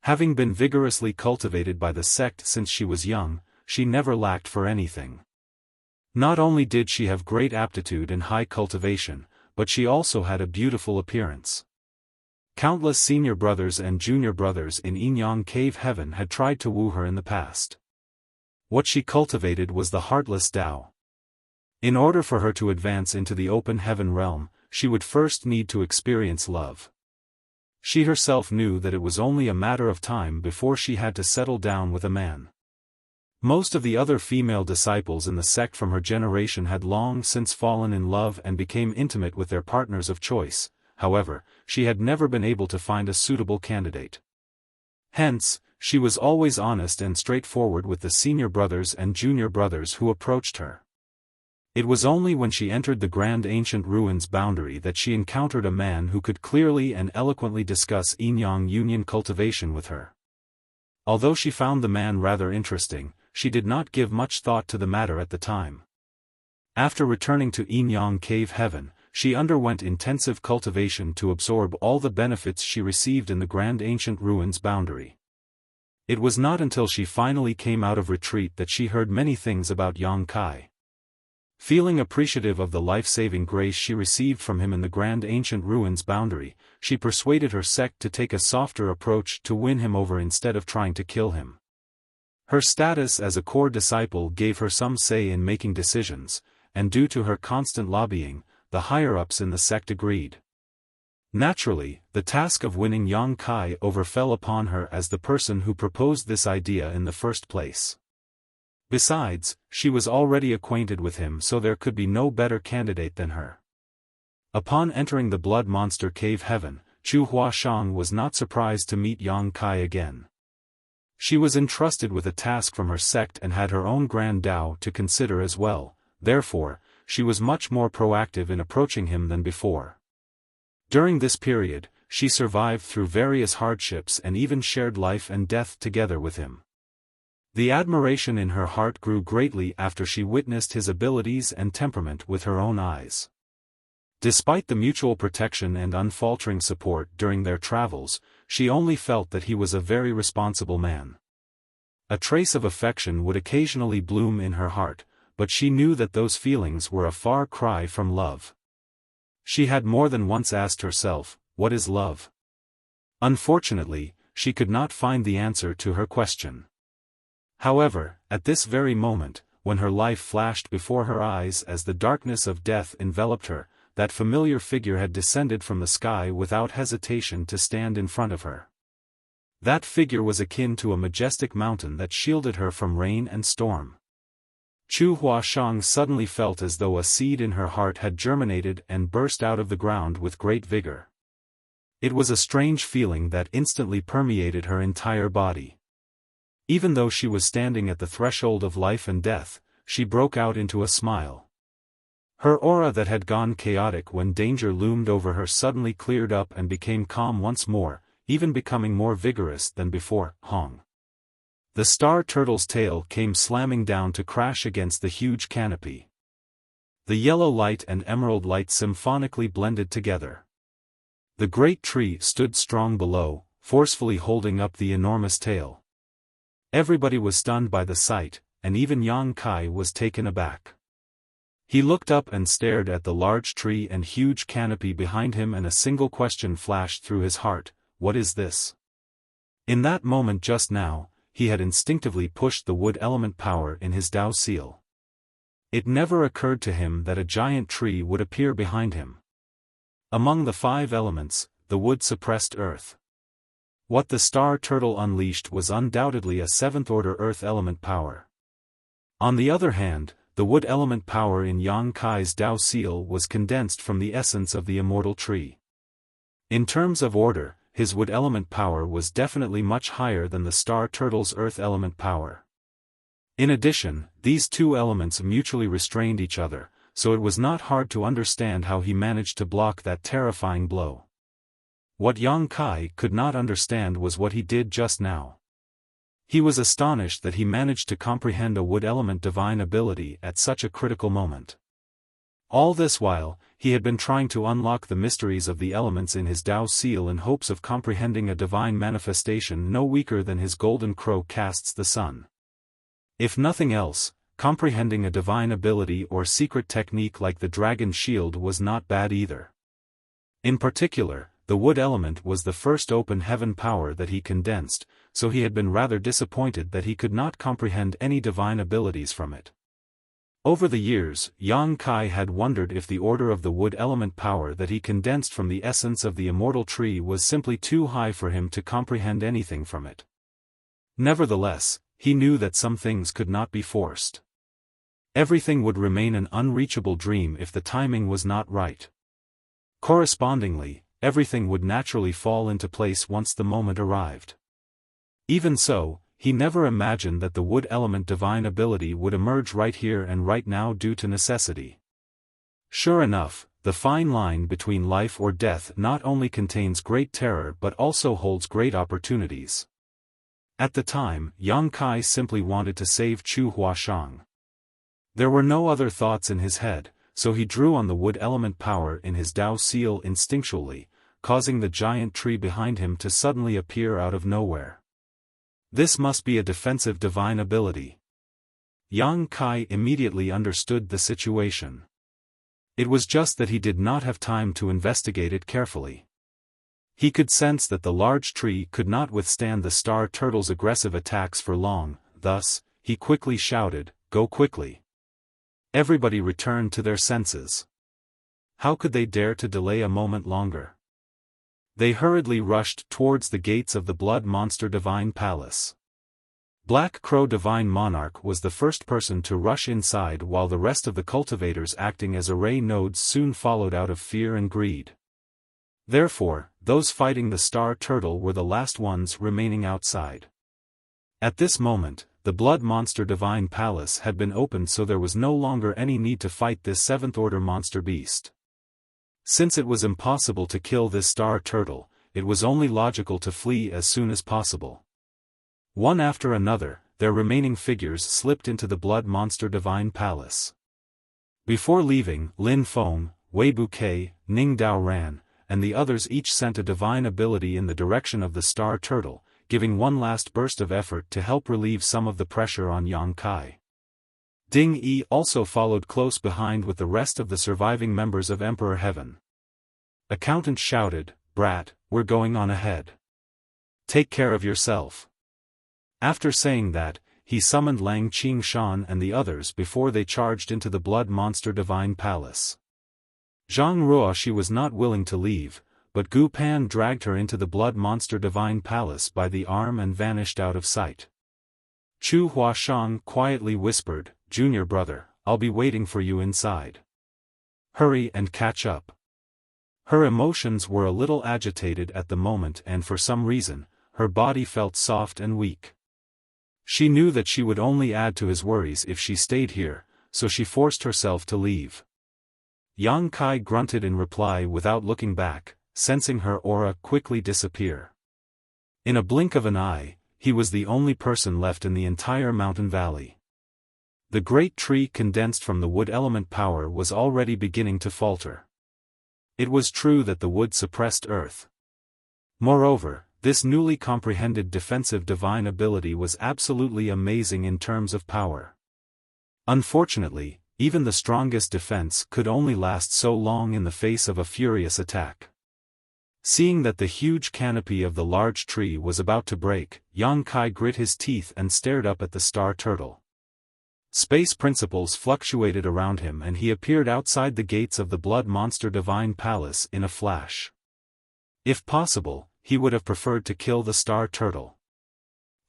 Having been vigorously cultivated by the sect since she was young, she never lacked for anything. Not only did she have great aptitude and high cultivation, but she also had a beautiful appearance. Countless senior brothers and junior brothers in Yin Yang Cave Heaven had tried to woo her in the past. What she cultivated was the heartless Tao. In order for her to advance into the open heaven realm, she would first need to experience love. She herself knew that it was only a matter of time before she had to settle down with a man. Most of the other female disciples in the sect from her generation had long since fallen in love and became intimate with their partners of choice. However, she had never been able to find a suitable candidate. Hence, she was always honest and straightforward with the senior brothers and junior brothers who approached her. It was only when she entered the Grand Ancient Ruins boundary that she encountered a man who could clearly and eloquently discuss Yin-Yang Union cultivation with her. Although she found the man rather interesting, she did not give much thought to the matter at the time. After returning to Yin-Yang Cave Heaven, she underwent intensive cultivation to absorb all the benefits she received in the Grand Ancient Ruins boundary. It was not until she finally came out of retreat that she heard many things about Yang Kai. Feeling appreciative of the life-saving grace she received from him in the Grand Ancient Ruins boundary, she persuaded her sect to take a softer approach to win him over instead of trying to kill him. Her status as a core disciple gave her some say in making decisions, and due to her constant lobbying, the higher-ups in the sect agreed. Naturally, the task of winning Yang Kai over fell upon her as the person who proposed this idea in the first place. Besides, she was already acquainted with him, so there could be no better candidate than her. Upon entering the Blood Monster Cave Heaven, Chu Huashang was not surprised to meet Yang Kai again. She was entrusted with a task from her sect and had her own Grand Tao to consider as well, therefore, she was much more proactive in approaching him than before. During this period, she survived through various hardships and even shared life and death together with him. The admiration in her heart grew greatly after she witnessed his abilities and temperament with her own eyes. Despite the mutual protection and unfaltering support during their travels, she only felt that he was a very responsible man. A trace of affection would occasionally bloom in her heart, but she knew that those feelings were a far cry from love. She had more than once asked herself, what is love? Unfortunately, she could not find the answer to her question. However, at this very moment, when her life flashed before her eyes as the darkness of death enveloped her, that familiar figure had descended from the sky without hesitation to stand in front of her. That figure was akin to a majestic mountain that shielded her from rain and storm. Chu Huashang suddenly felt as though a seed in her heart had germinated and burst out of the ground with great vigor. It was a strange feeling that instantly permeated her entire body. Even though she was standing at the threshold of life and death, she broke out into a smile. Her aura that had gone chaotic when danger loomed over her suddenly cleared up and became calm once more, even becoming more vigorous than before. Hong. The star turtle's tail came slamming down to crash against the huge canopy. The yellow light and emerald light symphonically blended together. The great tree stood strong below, forcefully holding up the enormous tail. Everybody was stunned by the sight, and even Yang Kai was taken aback. He looked up and stared at the large tree and huge canopy behind him, and a single question flashed through his heart: what is this? In that moment just now, he had instinctively pushed the wood element power in his Dao seal. It never occurred to him that a giant tree would appear behind him. Among the 5 elements, the wood suppressed earth. What the star turtle unleashed was undoubtedly a 7th-order earth element power. On the other hand, the wood element power in Yang Kai's Dao seal was condensed from the essence of the immortal tree. In terms of order, his wood element power was definitely much higher than the star turtle's earth element power. In addition, these 2 elements mutually restrained each other, so it was not hard to understand how he managed to block that terrifying blow. What Yang Kai could not understand was what he did just now. He was astonished that he managed to comprehend a wood element divine ability at such a critical moment. All this while, he had been trying to unlock the mysteries of the elements in his Dao seal in hopes of comprehending a divine manifestation no weaker than his golden crow casts the sun. If nothing else, comprehending a divine ability or secret technique like the dragon shield was not bad either. In particular, the wood element was the first open heaven power that he condensed, so he had been rather disappointed that he could not comprehend any divine abilities from it. Over the years, Yang Kai had wondered if the order of the wood element power that he condensed from the essence of the immortal tree was simply too high for him to comprehend anything from it. Nevertheless, he knew that some things could not be forced. Everything would remain an unreachable dream if the timing was not right. Correspondingly, everything would naturally fall into place once the moment arrived. Even so, he never imagined that the wood element divine ability would emerge right here and right now due to necessity. Sure enough, the fine line between life or death not only contains great terror but also holds great opportunities. At the time, Yang Kai simply wanted to save Chu Huashang. There were no other thoughts in his head, so he drew on the wood element power in his Dao seal instinctually, causing the giant tree behind him to suddenly appear out of nowhere. This must be a defensive divine ability. Yang Kai immediately understood the situation. It was just that he did not have time to investigate it carefully. He could sense that the large tree could not withstand the star turtle's aggressive attacks for long, thus, he quickly shouted, "Go quickly!" Everybody returned to their senses. How could they dare to delay a moment longer? They hurriedly rushed towards the gates of the Blood Monster Divine Palace. Black Crow Divine Monarch was the first person to rush inside, while the rest of the cultivators acting as array nodes soon followed out of fear and greed. Therefore, those fighting the Star Turtle were the last ones remaining outside. At this moment, the Blood Monster Divine Palace had been opened, so there was no longer any need to fight this 7th-order monster beast. Since it was impossible to kill this Star Turtle, it was only logical to flee as soon as possible. One after another, their remaining figures slipped into the Blood Monster Divine Palace. Before leaving, Lin Feng, Wei Bouquet, Ning Dao Ran, and the others each sent a divine ability in the direction of the Star Turtle, giving one last burst of effort to help relieve some of the pressure on Yang Kai. Ding Yi also followed close behind with the rest of the surviving members of Emperor Heaven. Accountant shouted, "Brat, we're going on ahead. Take care of yourself." After saying that, he summoned Lang Qingshan and the others before they charged into the Blood Monster Divine Palace. Zhang Ruoxi was not willing to leave, but Gu Pan dragged her into the Blood Monster Divine Palace by the arm and vanished out of sight. Chu Huashang quietly whispered, "Junior brother, I'll be waiting for you inside. Hurry and catch up." Her emotions were a little agitated at the moment and for some reason, her body felt soft and weak. She knew that she would only add to his worries if she stayed here, so she forced herself to leave. Yang Kai grunted in reply without looking back, sensing her aura quickly disappear. In a blink of an eye, he was the only person left in the entire mountain valley. The great tree condensed from the wood element power was already beginning to falter. It was true that the wood suppressed earth. Moreover, this newly comprehended defensive divine ability was absolutely amazing in terms of power. Unfortunately, even the strongest defense could only last so long in the face of a furious attack. Seeing that the huge canopy of the large tree was about to break, Yang Kai grit his teeth and stared up at the star turtle. Space principles fluctuated around him and he appeared outside the gates of the Blood Monster Divine Palace in a flash. If possible, he would have preferred to kill the star turtle.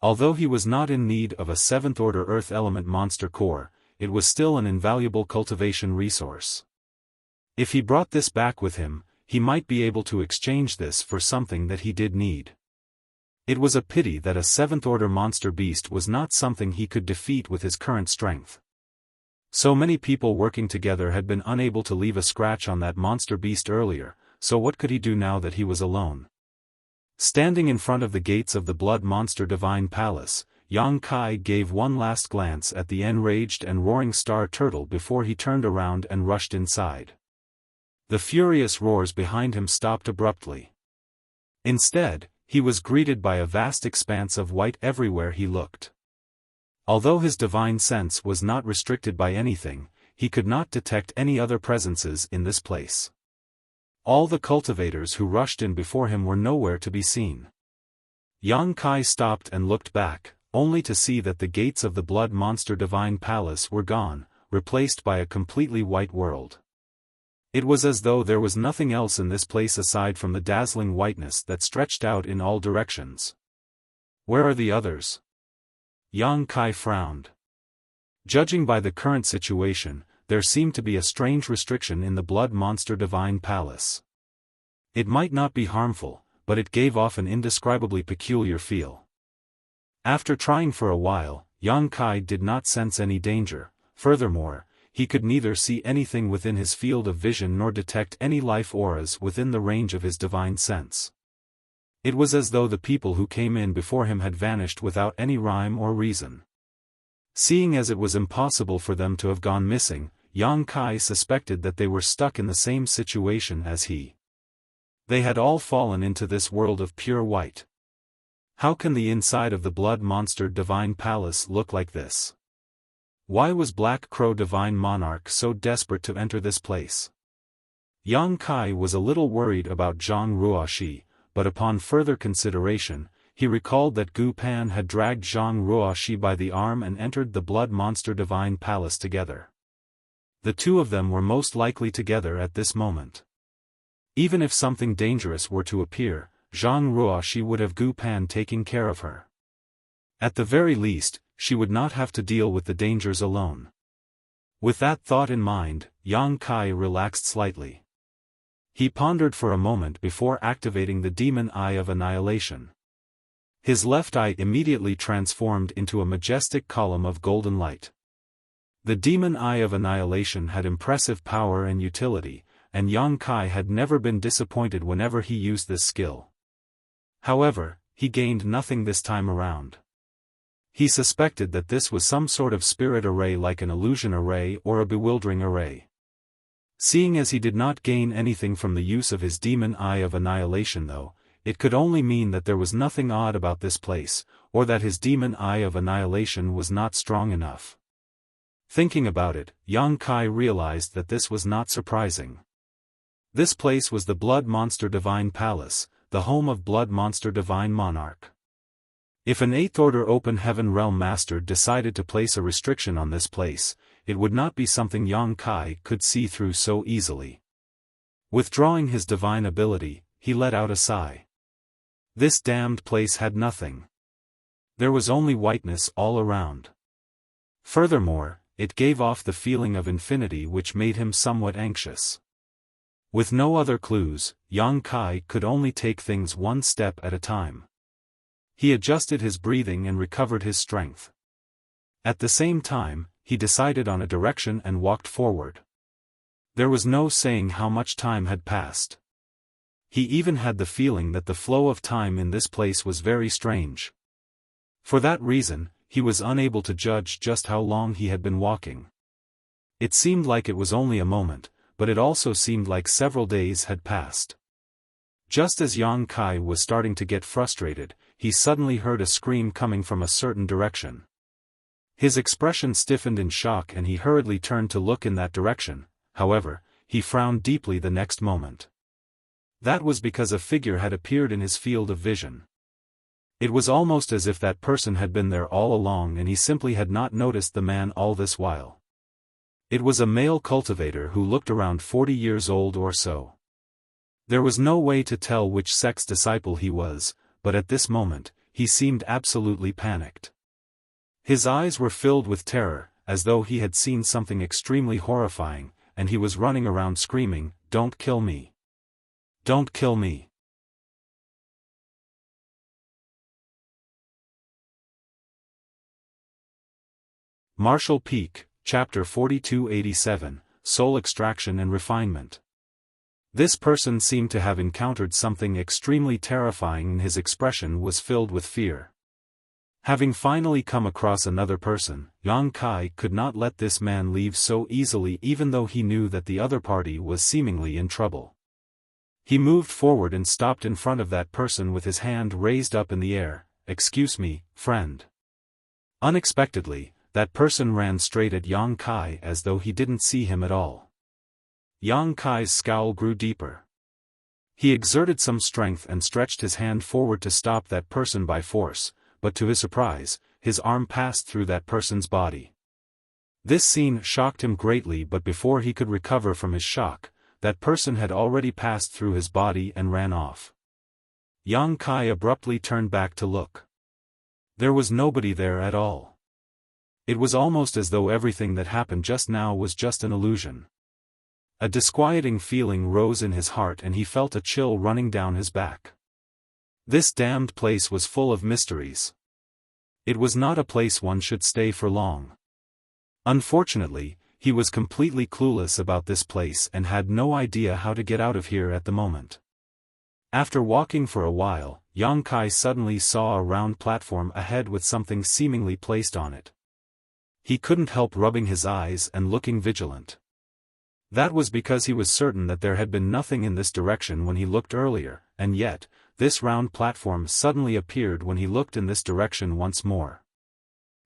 Although he was not in need of a 7th-order Earth Element Monster Core, it was still an invaluable cultivation resource. If he brought this back with him, he might be able to exchange this for something that he did need. It was a pity that a 7th-order monster beast was not something he could defeat with his current strength. So many people working together had been unable to leave a scratch on that monster beast earlier, so what could he do now that he was alone? Standing in front of the gates of the Blood Monster Divine Palace, Yang Kai gave one last glance at the enraged and roaring star turtle before he turned around and rushed inside. The furious roars behind him stopped abruptly. Instead, he was greeted by a vast expanse of white everywhere he looked. Although his divine sense was not restricted by anything, he could not detect any other presences in this place. All the cultivators who rushed in before him were nowhere to be seen. Yang Kai stopped and looked back, only to see that the gates of the Blood Monster Divine Palace were gone, replaced by a completely white world. It was as though there was nothing else in this place aside from the dazzling whiteness that stretched out in all directions. Where are the others? Yang Kai frowned. Judging by the current situation, there seemed to be a strange restriction in the Blood Monster Divine Palace. It might not be harmful, but it gave off an indescribably peculiar feel. After trying for a while, Yang Kai did not sense any danger. Furthermore, he could neither see anything within his field of vision nor detect any life auras within the range of his divine sense. It was as though the people who came in before him had vanished without any rhyme or reason. Seeing as it was impossible for them to have gone missing, Yang Kai suspected that they were stuck in the same situation as he. They had all fallen into this world of pure white. How can the inside of the Blood Monster Divine Palace look like this? Why was Black Crow Divine Monarch so desperate to enter this place? Yang Kai was a little worried about Zhang Ruoxi, but upon further consideration, he recalled that Gu Pan had dragged Zhang Ruoxi by the arm and entered the Blood Monster Divine Palace together. The two of them were most likely together at this moment. Even if something dangerous were to appear, Zhang Ruoxi would have Gu Pan taking care of her. At the very least, she would not have to deal with the dangers alone. With that thought in mind, Yang Kai relaxed slightly. He pondered for a moment before activating the Demon Eye of Annihilation. His left eye immediately transformed into a majestic column of golden light. The Demon Eye of Annihilation had impressive power and utility, and Yang Kai had never been disappointed whenever he used this skill. However, he gained nothing this time around. He suspected that this was some sort of spirit array like an illusion array or a bewildering array. Seeing as he did not gain anything from the use of his Demon Eye of Annihilation though, it could only mean that there was nothing odd about this place, or that his Demon Eye of Annihilation was not strong enough. Thinking about it, Yang Kai realized that this was not surprising. This place was the Blood Monster Divine Palace, the home of Blood Monster Divine Monarch. If an 8th Order Open Heaven Realm Master decided to place a restriction on this place, it would not be something Yang Kai could see through so easily. Withdrawing his divine ability, he let out a sigh. This damned place had nothing. There was only whiteness all around. Furthermore, it gave off the feeling of infinity which made him somewhat anxious. With no other clues, Yang Kai could only take things one step at a time. He adjusted his breathing and recovered his strength. At the same time, he decided on a direction and walked forward. There was no saying how much time had passed. He even had the feeling that the flow of time in this place was very strange. For that reason, he was unable to judge just how long he had been walking. It seemed like it was only a moment, but it also seemed like several days had passed. Just as Yang Kai was starting to get frustrated, he suddenly heard a scream coming from a certain direction. His expression stiffened in shock and he hurriedly turned to look in that direction. However, he frowned deeply the next moment. That was because a figure had appeared in his field of vision. It was almost as if that person had been there all along and he simply had not noticed the man all this while. It was a male cultivator who looked around 40 years old or so. There was no way to tell which sect's disciple he was, but at this moment, he seemed absolutely panicked. His eyes were filled with terror, as though he had seen something extremely horrifying, and he was running around screaming, "Don't kill me! Don't kill me!" Martial Peak, Chapter 4287, Soul Extraction and Refinement. This person seemed to have encountered something extremely terrifying and his expression was filled with fear. Having finally come across another person, Yang Kai could not let this man leave so easily even though he knew that the other party was seemingly in trouble. He moved forward and stopped in front of that person with his hand raised up in the air. "Excuse me, friend." Unexpectedly, that person ran straight at Yang Kai as though he didn't see him at all. Yang Kai's scowl grew deeper. He exerted some strength and stretched his hand forward to stop that person by force, but to his surprise, his arm passed through that person's body. This scene shocked him greatly, but before he could recover from his shock, that person had already passed through his body and ran off. Yang Kai abruptly turned back to look. There was nobody there at all. It was almost as though everything that happened just now was just an illusion. A disquieting feeling rose in his heart and he felt a chill running down his back. This damned place was full of mysteries. It was not a place one should stay for long. Unfortunately, he was completely clueless about this place and had no idea how to get out of here at the moment. After walking for a while, Yang Kai suddenly saw a round platform ahead with something seemingly placed on it. He couldn't help rubbing his eyes and looking vigilant. That was because he was certain that there had been nothing in this direction when he looked earlier, and yet, this round platform suddenly appeared when he looked in this direction once more.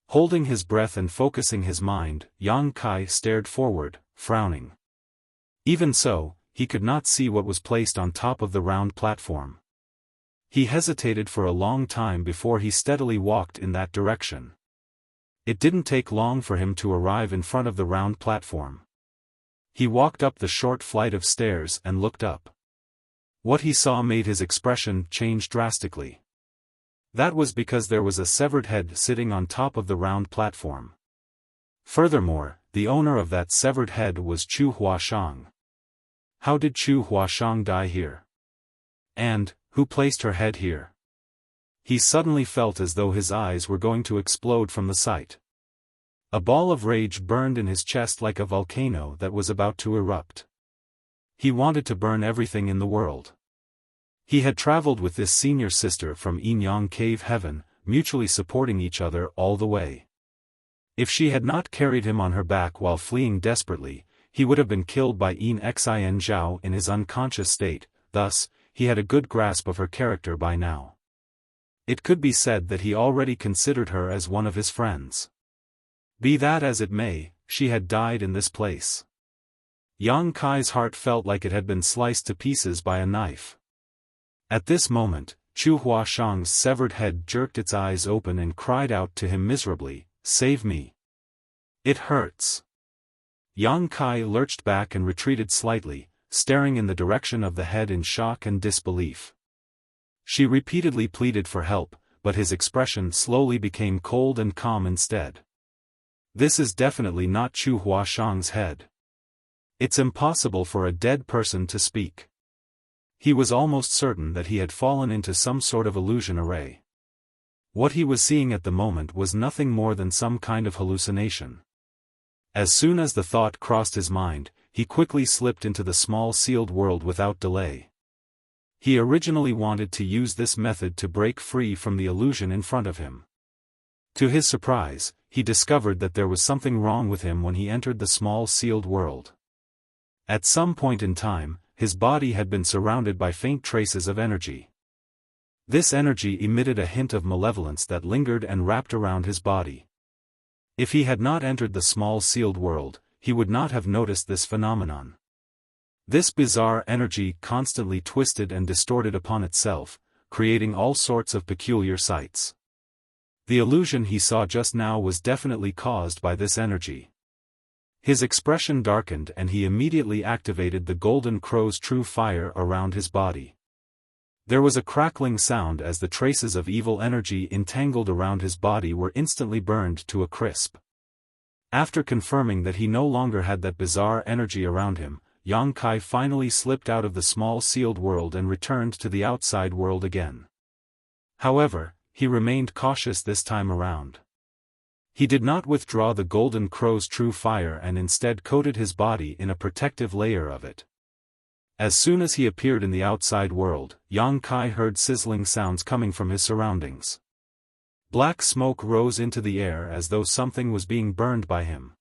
Holding his breath and focusing his mind, Yang Kai stared forward, frowning. Even so, he could not see what was placed on top of the round platform. He hesitated for a long time before he steadily walked in that direction. It didn't take long for him to arrive in front of the round platform. He walked up the short flight of stairs and looked up. What he saw made his expression change drastically. That was because there was a severed head sitting on top of the round platform. Furthermore, the owner of that severed head was Chu Huashang. How did Chu Huashang die here? And, who placed her head here? He suddenly felt as though his eyes were going to explode from the sight. A ball of rage burned in his chest like a volcano that was about to erupt. He wanted to burn everything in the world. He had traveled with this senior sister from Yin Yang Cave Heaven, mutually supporting each other all the way. If she had not carried him on her back while fleeing desperately, he would have been killed by Yin Xin Zhao in his unconscious state, thus, he had a good grasp of her character by now. It could be said that he already considered her as one of his friends. Be that as it may, she had died in this place. Yang Kai's heart felt like it had been sliced to pieces by a knife. At this moment, Chu Huashang's severed head jerked its eyes open and cried out to him miserably, "Save me! It hurts!" Yang Kai lurched back and retreated slightly, staring in the direction of the head in shock and disbelief. She repeatedly pleaded for help, but his expression slowly became cold and calm instead. This is definitely not Chu Huashang's head. It's impossible for a dead person to speak. He was almost certain that he had fallen into some sort of illusion array. What he was seeing at the moment was nothing more than some kind of hallucination. As soon as the thought crossed his mind, he quickly slipped into the small sealed world without delay. He originally wanted to use this method to break free from the illusion in front of him. To his surprise, he discovered that there was something wrong with him when he entered the small sealed world. At some point in time, his body had been surrounded by faint traces of energy. This energy emitted a hint of malevolence that lingered and wrapped around his body. If he had not entered the small sealed world, he would not have noticed this phenomenon. This bizarre energy constantly twisted and distorted upon itself, creating all sorts of peculiar sights. The illusion he saw just now was definitely caused by this energy. His expression darkened and he immediately activated the golden crow's true fire around his body. There was a crackling sound as the traces of evil energy entangled around his body were instantly burned to a crisp. After confirming that he no longer had that bizarre energy around him, Yang Kai finally slipped out of the small sealed world and returned to the outside world again. However, he remained cautious this time around. He did not withdraw the golden crow's true fire and instead coated his body in a protective layer of it. As soon as he appeared in the outside world, Yang Kai heard sizzling sounds coming from his surroundings. Black smoke rose into the air as though something was being burned by him.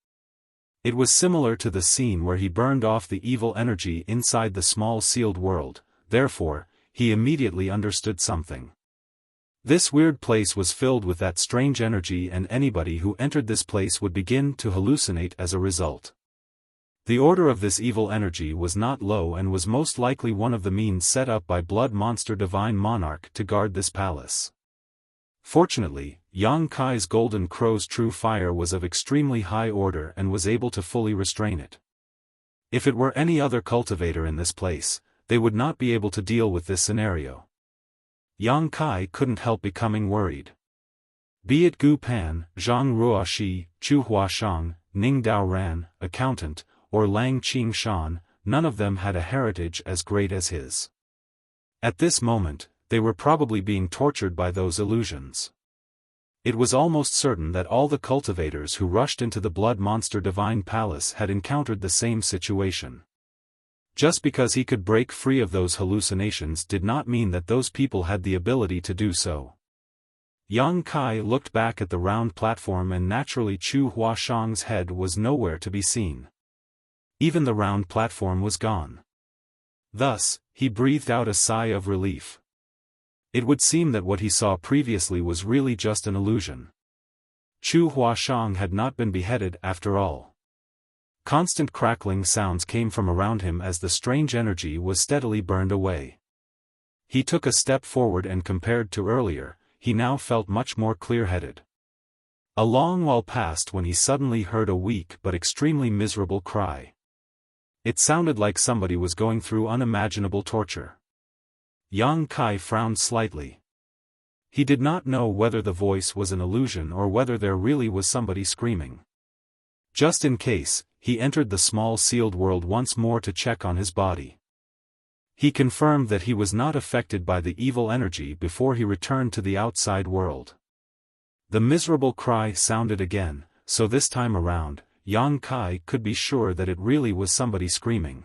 It was similar to the scene where he burned off the evil energy inside the small sealed world, therefore, he immediately understood something. This weird place was filled with that strange energy and anybody who entered this place would begin to hallucinate as a result. The order of this evil energy was not low and was most likely one of the means set up by Blood Monster Divine Monarch to guard this palace. Fortunately, Yang Kai's golden crow's true fire was of extremely high order and was able to fully restrain it. If it were any other cultivator in this place, they would not be able to deal with this scenario. Yang Kai couldn't help becoming worried. Be it Gu Pan, Zhang Ruoxi, Chu Huashang, Ning Daoran, accountant, or Lang Qingshan, none of them had a heritage as great as his. At this moment, they were probably being tortured by those illusions. It was almost certain that all the cultivators who rushed into the Blood Monster Divine Palace had encountered the same situation. Just because he could break free of those hallucinations did not mean that those people had the ability to do so. Yang Kai looked back at the round platform and naturally Chu Huashang's head was nowhere to be seen. Even the round platform was gone. Thus, he breathed out a sigh of relief. It would seem that what he saw previously was really just an illusion. Chu Huashang had not been beheaded after all. Constant crackling sounds came from around him as the strange energy was steadily burned away. He took a step forward and compared to earlier, he now felt much more clear-headed. A long while passed when he suddenly heard a weak but extremely miserable cry. It sounded like somebody was going through unimaginable torture. Yang Kai frowned slightly. He did not know whether the voice was an illusion or whether there really was somebody screaming. Just in case, he entered the small sealed world once more to check on his body. He confirmed that he was not affected by the evil energy before he returned to the outside world. The miserable cry sounded again, so this time around, Yang Kai could be sure that it really was somebody screaming.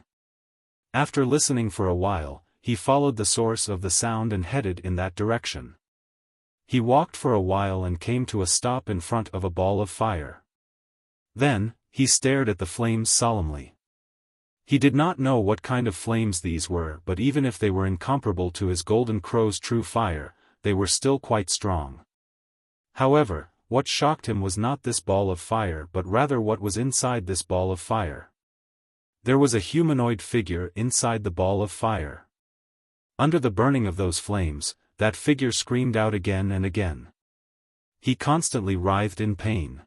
After listening for a while, he followed the source of the sound and headed in that direction. He walked for a while and came to a stop in front of a ball of fire. Then, he stared at the flames solemnly. He did not know what kind of flames these were, but even if they were incomparable to his golden crow's true fire, they were still quite strong. However, what shocked him was not this ball of fire but rather what was inside this ball of fire. There was a humanoid figure inside the ball of fire. Under the burning of those flames, that figure screamed out again and again. He constantly writhed in pain.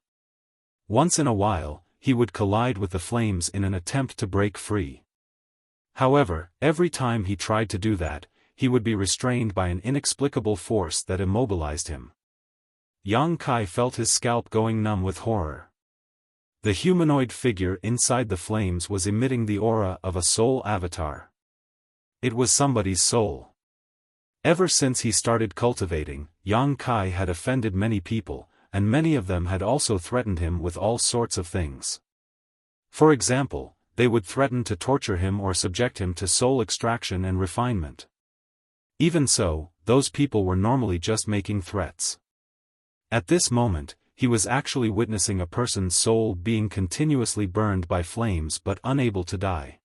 Once in a while, he would collide with the flames in an attempt to break free. However, every time he tried to do that, he would be restrained by an inexplicable force that immobilized him. Yang Kai felt his scalp going numb with horror. The humanoid figure inside the flames was emitting the aura of a soul avatar. It was somebody's soul. Ever since he started cultivating, Yang Kai had offended many people, and many of them had also threatened him with all sorts of things. For example, they would threaten to torture him or subject him to soul extraction and refinement. Even so, those people were normally just making threats. At this moment, he was actually witnessing a person's soul being continuously burned by flames but unable to die.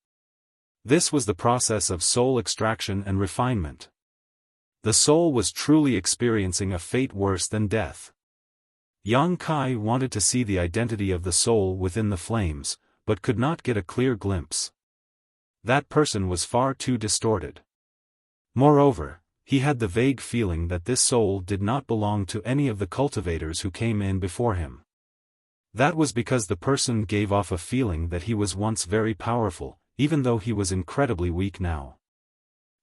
This was the process of soul extraction and refinement. The soul was truly experiencing a fate worse than death. Yang Kai wanted to see the identity of the soul within the flames, but could not get a clear glimpse. That person was far too distorted. Moreover, he had the vague feeling that this soul did not belong to any of the cultivators who came in before him. That was because the person gave off a feeling that he was once very powerful, even though he was incredibly weak now.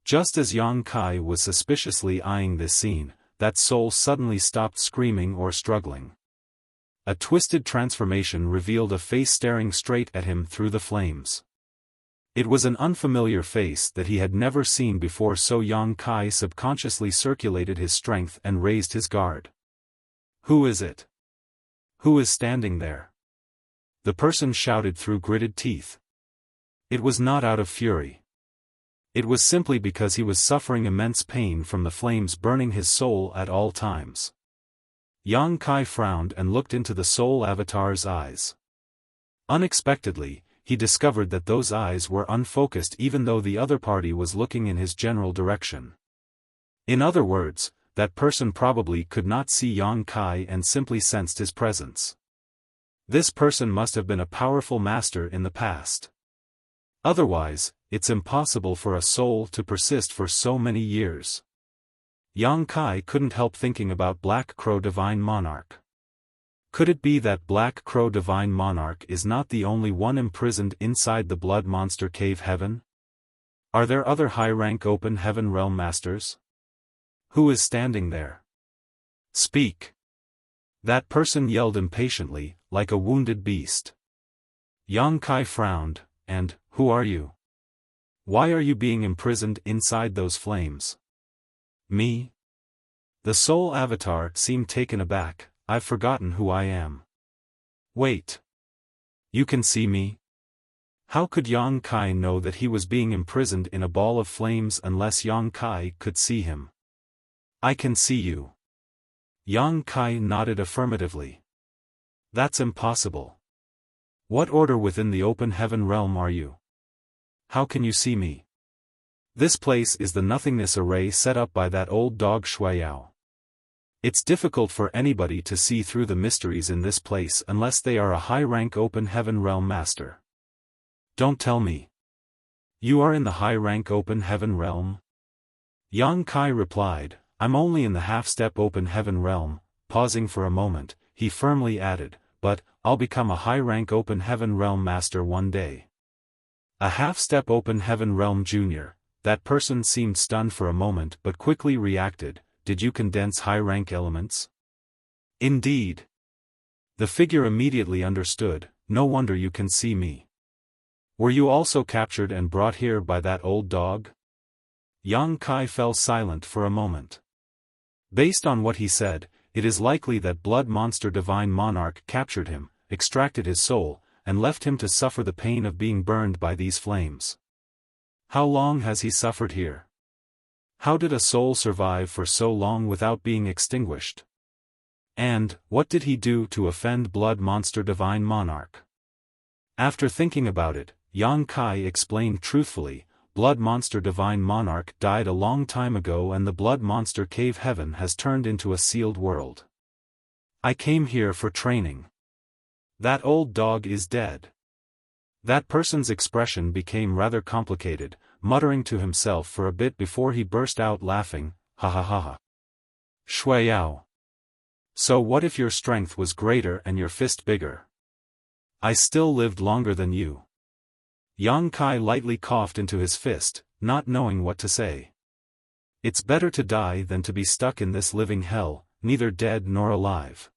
Just as Yang Kai was suspiciously eyeing this scene, that soul suddenly stopped screaming or struggling. A twisted transformation revealed a face staring straight at him through the flames. It was an unfamiliar face that he had never seen before, so Yang Kai subconsciously circulated his strength and raised his guard. Who is it? Who is standing there? The person shouted through gritted teeth. It was not out of fury. It was simply because he was suffering immense pain from the flames burning his soul at all times. Yang Kai frowned and looked into the soul avatar's eyes. Unexpectedly, he discovered that those eyes were unfocused even though the other party was looking in his general direction. In other words, that person probably could not see Yang Kai and simply sensed his presence. This person must have been a powerful master in the past. Otherwise, it's impossible for a soul to persist for so many years. Yang Kai couldn't help thinking about Black Crow Divine Monarch. Could it be that Black Crow Divine Monarch is not the only one imprisoned inside the Blood Monster Cave Heaven? Are there other high-rank Open Heaven Realm Masters? Who is standing there? Speak! That person yelled impatiently, like a wounded beast. Yang Kai frowned, and, who are you? Why are you being imprisoned inside those flames? Me? The soul avatar seemed taken aback. I've forgotten who I am. Wait. You can see me? How could Yang Kai know that he was being imprisoned in a ball of flames unless Yang Kai could see him? I can see you. Yang Kai nodded affirmatively. That's impossible. What order within the Open Heaven realm are you? How can you see me? This place is the nothingness array set up by that old dog Shuiyao. It's difficult for anybody to see through the mysteries in this place unless they are a high-rank Open Heaven realm master. Don't tell me. You are in the high-rank Open Heaven realm? Yang Kai replied, I'm only in the half-step Open Heaven realm. Pausing for a moment, he firmly added, but I'll become a high-rank Open Heaven realm master one day. A half-step Open Heaven realm junior. That person seemed stunned for a moment but quickly reacted, did you condense high-rank elements? Indeed. The figure immediately understood, no wonder you can see me. Were you also captured and brought here by that old dog? Yang Kai fell silent for a moment. Based on what he said, it is likely that Blood Monster Divine Monarch captured him, extracted his soul, and left him to suffer the pain of being burned by these flames. How long has he suffered here? How did a soul survive for so long without being extinguished? And, what did he do to offend Blood Monster Divine Monarch? After thinking about it, Yang Kai explained truthfully, Blood Monster Divine Monarch died a long time ago and the Blood Monster Cave Heaven has turned into a sealed world. I came here for training. That old dog is dead. That person's expression became rather complicated, muttering to himself for a bit before he burst out laughing, ha ha ha ha. Shui Yao. So what if your strength was greater and your fist bigger? I still lived longer than you. Yang Kai lightly coughed into his fist, not knowing what to say. It's better to die than to be stuck in this living hell, neither dead nor alive.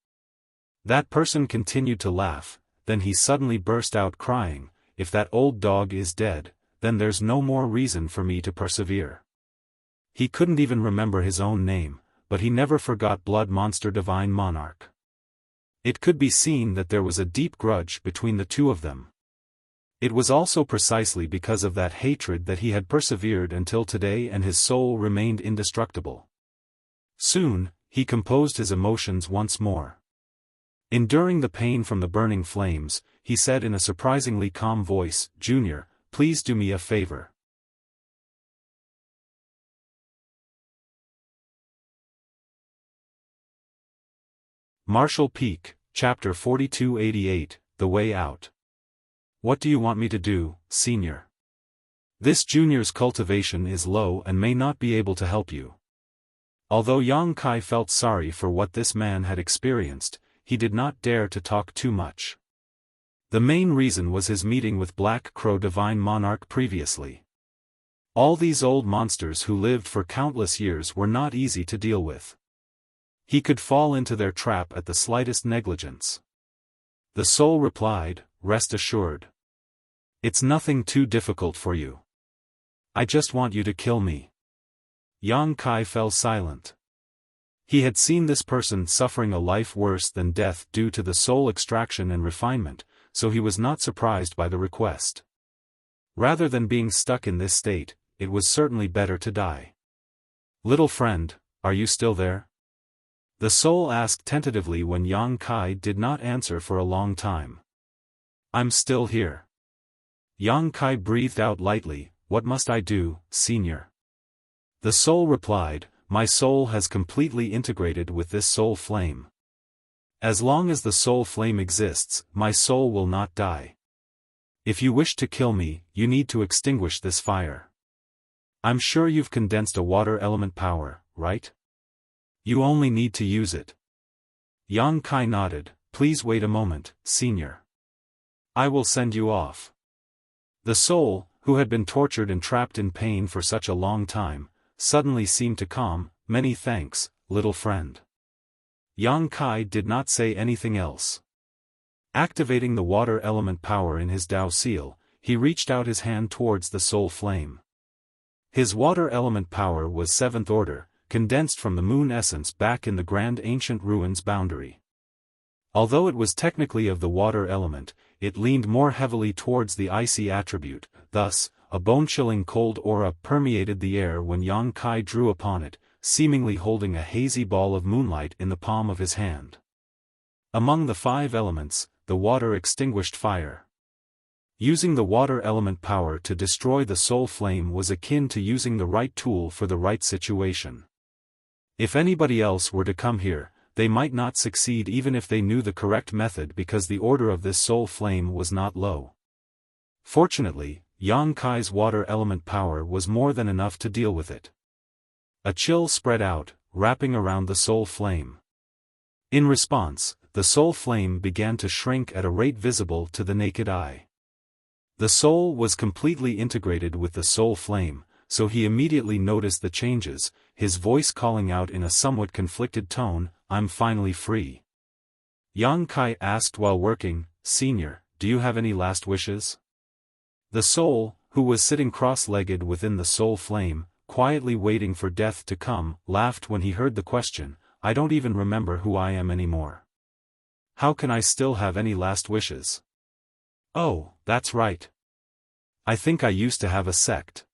That person continued to laugh, then he suddenly burst out crying, if that old dog is dead, then there's no more reason for me to persevere. He couldn't even remember his own name, but he never forgot Blood Monster Divine Monarch. It could be seen that there was a deep grudge between the two of them. It was also precisely because of that hatred that he had persevered until today and his soul remained indestructible. Soon, he composed his emotions once more. Enduring the pain from the burning flames, he said in a surprisingly calm voice, "Junior, please do me a favor." Marshall Peak, Chapter 4288, The Way Out. What do you want me to do, Senior? This junior's cultivation is low and may not be able to help you. Although Yang Kai felt sorry for what this man had experienced, he did not dare to talk too much. The main reason was his meeting with Black Crow Divine Monarch previously. All these old monsters who lived for countless years were not easy to deal with. He could fall into their trap at the slightest negligence. The soul replied, "Rest assured. It's nothing too difficult for you. I just want you to kill me." Yang Kai fell silent. He had seen this person suffering a life worse than death due to the soul extraction and refinement, so he was not surprised by the request. Rather than being stuck in this state, it was certainly better to die. "Little friend, are you still there?" The soul asked tentatively when Yang Kai did not answer for a long time. "I'm still here." Yang Kai breathed out lightly, "What must I do, Senior?" The soul replied, "My soul has completely integrated with this soul flame. As long as the soul flame exists, my soul will not die. If you wish to kill me, you need to extinguish this fire. I'm sure you've condensed a water element power, right? You only need to use it." Yang Kai nodded, "Please wait a moment, Senior. I will send you off." The soul, who had been tortured and trapped in pain for such a long time, suddenly seemed to calm. "Many thanks, little friend." Yang Kai did not say anything else. Activating the water element power in his Dao seal, he reached out his hand towards the soul flame. His water element power was 7th order, condensed from the moon essence back in the grand ancient ruins boundary. Although it was technically of the water element, it leaned more heavily towards the icy attribute, thus, a bone-chilling cold aura permeated the air when Yang Kai drew upon it, seemingly holding a hazy ball of moonlight in the palm of his hand. Among the 5 elements, the water extinguished fire. Using the water element power to destroy the soul flame was akin to using the right tool for the right situation. If anybody else were to come here, they might not succeed even if they knew the correct method because the order of this soul flame was not low. Fortunately, Yang Kai's water element power was more than enough to deal with it. A chill spread out, wrapping around the soul flame. In response, the soul flame began to shrink at a rate visible to the naked eye. The soul was completely integrated with the soul flame, so he immediately noticed the changes, his voice calling out in a somewhat conflicted tone, "I'm finally free." Yang Kai asked while working, "Senior, do you have any last wishes?" The soul, who was sitting cross-legged within the soul flame, quietly waiting for death to come, laughed when he heard the question, "I don't even remember who I am anymore. How can I still have any last wishes?" "Oh, that's right. I think I used to have a sect."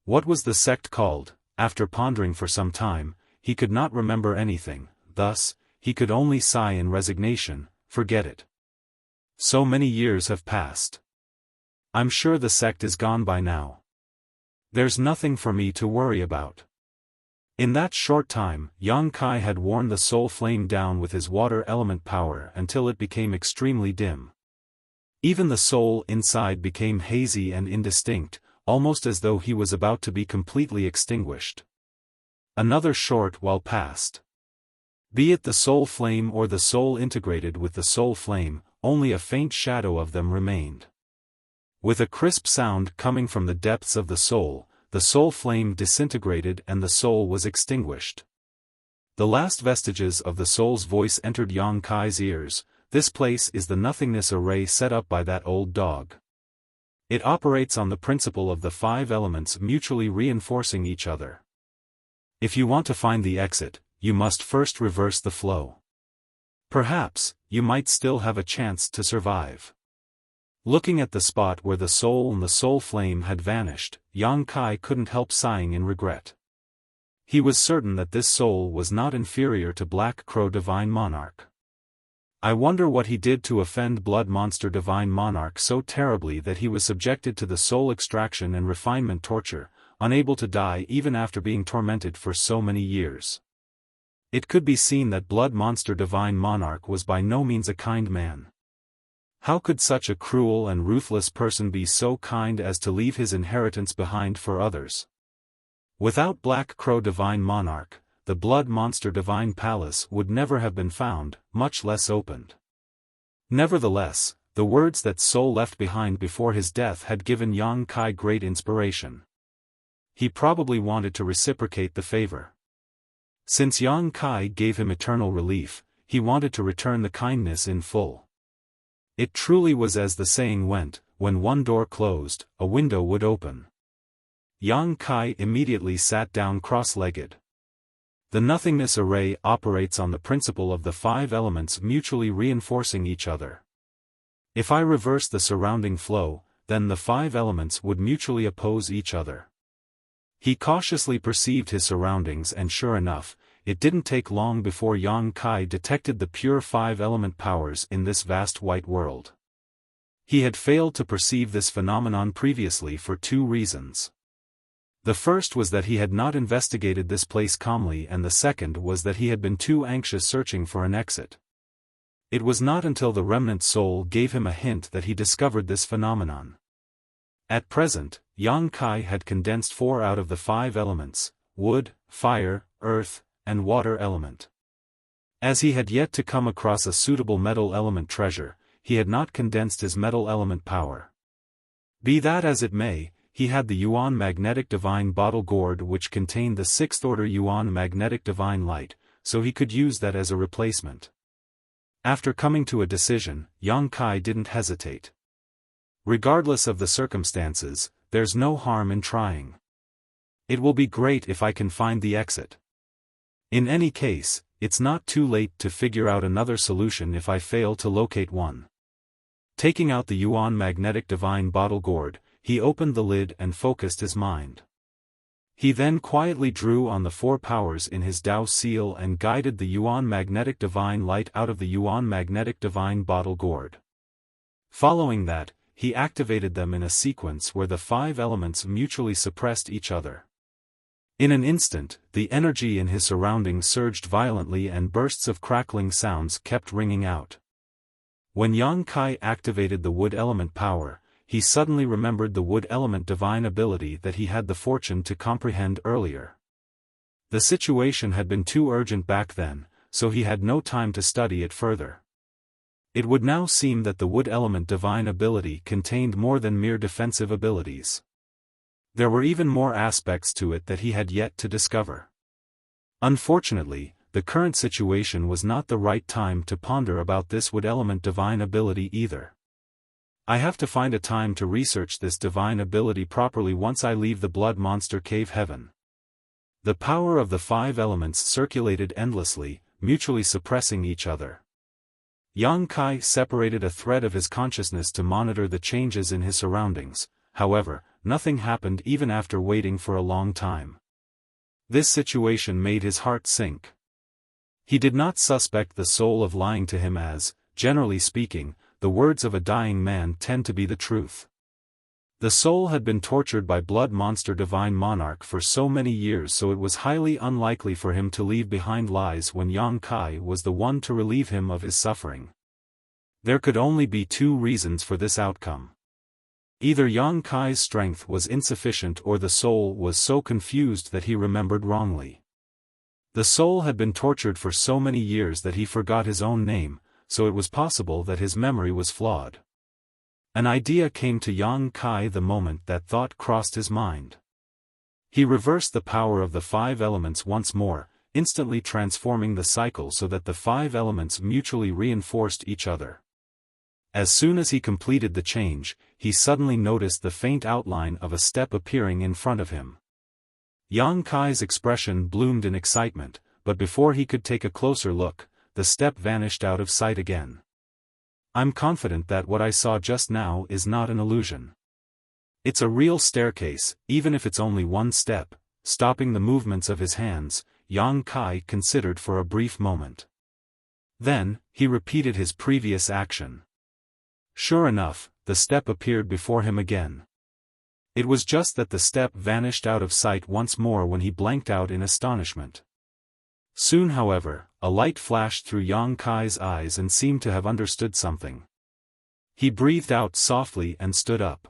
What was the sect called? After pondering for some time, he could not remember anything, thus, he could only sigh in resignation, "Forget it. So many years have passed. I'm sure the sect is gone by now. There's nothing for me to worry about." In that short time, Yang Kai had worn the soul flame down with his water element power until it became extremely dim. Even the soul inside became hazy and indistinct, almost as though he was about to be completely extinguished. Another short while passed. Be it the soul flame or the soul integrated with the soul flame, only a faint shadow of them remained. With a crisp sound coming from the depths of the soul flame disintegrated and the soul was extinguished. The last vestiges of the soul's voice entered Yang Kai's ears. This place is the nothingness array set up by that old dog. It operates on the principle of the 5 elements mutually reinforcing each other. If you want to find the exit, you must first reverse the flow. Perhaps, you might still have a chance to survive. Looking at the spot where the soul and the soul flame had vanished, Yang Kai couldn't help sighing in regret. He was certain that this soul was not inferior to Black Crow Divine Monarch. I wonder what he did to offend Blood Monster Divine Monarch so terribly that he was subjected to the soul extraction and refinement torture, unable to die even after being tormented for so many years. It could be seen that Blood Monster Divine Monarch was by no means a kind man. How could such a cruel and ruthless person be so kind as to leave his inheritance behind for others? Without Black Crow Divine Monarch, the Blood Monster Divine Palace would never have been found, much less opened. Nevertheless, the words that Soul left behind before his death had given Yang Kai great inspiration. He probably wanted to reciprocate the favor. Since Yang Kai gave him eternal relief, he wanted to return the kindness in full. It truly was as the saying went, when one door closed, a window would open. Yang Kai immediately sat down cross-legged. The nothingness array operates on the principle of the 5 elements mutually reinforcing each other. If I reverse the surrounding flow, then the 5 elements would mutually oppose each other. He cautiously perceived his surroundings and sure enough, it didn't take long before Yang Kai detected the pure 5-element powers in this vast white world. He had failed to perceive this phenomenon previously for 2 reasons. The first was that he had not investigated this place calmly, and the second was that he had been too anxious searching for an exit. It was not until the remnant soul gave him a hint that he discovered this phenomenon. At present, Yang Kai had condensed 4 out of the 5 elements: wood, fire, earth, and water element. As he had yet to come across a suitable metal element treasure, he had not condensed his metal element power. Be that as it may, he had the Yuan Magnetic Divine Bottle Gourd, which contained the 6th order Yuan Magnetic Divine Light, so he could use that as a replacement. After coming to a decision, Yang Kai didn't hesitate. Regardless of the circumstances, there's no harm in trying. It will be great if I can find the exit. In any case, it's not too late to figure out another solution if I fail to locate one. Taking out the Yuan Magnetic Divine Bottle Gourd, he opened the lid and focused his mind. He then quietly drew on the 4 powers in his Tao seal and guided the Yuan Magnetic Divine Light out of the Yuan Magnetic Divine Bottle Gourd. Following that, he activated them in a sequence where the 5 elements mutually suppressed each other. In an instant, the energy in his surroundings surged violently and bursts of crackling sounds kept ringing out. When Yang Kai activated the wood element power, he suddenly remembered the wood element divine ability that he had the fortune to comprehend earlier. The situation had been too urgent back then, so he had no time to study it further. It would now seem that the wood element divine ability contained more than mere defensive abilities. There were even more aspects to it that he had yet to discover. Unfortunately, the current situation was not the right time to ponder about this wood element divine ability either. I have to find a time to research this divine ability properly once I leave the Blood Monster Cave Heaven. The power of the 5 elements circulated endlessly, mutually suppressing each other. Yang Kai separated a thread of his consciousness to monitor the changes in his surroundings. However, nothing happened even after waiting for a long time. This situation made his heart sink. He did not suspect the soul of lying to him as, generally speaking, the words of a dying man tend to be the truth. The soul had been tortured by Blood Monster Divine Monarch for so many years, so it was highly unlikely for him to leave behind lies when Yang Kai was the one to relieve him of his suffering. There could only be two reasons for this outcome. Either Yang Kai's strength was insufficient or the soul was so confused that he remembered wrongly. The soul had been tortured for so many years that he forgot his own name, so it was possible that his memory was flawed. An idea came to Yang Kai the moment that thought crossed his mind. He reversed the power of the five elements once more, instantly transforming the cycle so that the five elements mutually reinforced each other. As soon as he completed the change, he suddenly noticed the faint outline of a step appearing in front of him. Yang Kai's expression bloomed in excitement, but before he could take a closer look, the step vanished out of sight again. I'm confident that what I saw just now is not an illusion. It's a real staircase, even if it's only one step. Stopping the movements of his hands, Yang Kai considered for a brief moment. Then, he repeated his previous action. Sure enough, the step appeared before him again. It was just that the step vanished out of sight once more when he blanked out in astonishment. Soon however, a light flashed through Yang Kai's eyes and seemed to have understood something. He breathed out softly and stood up.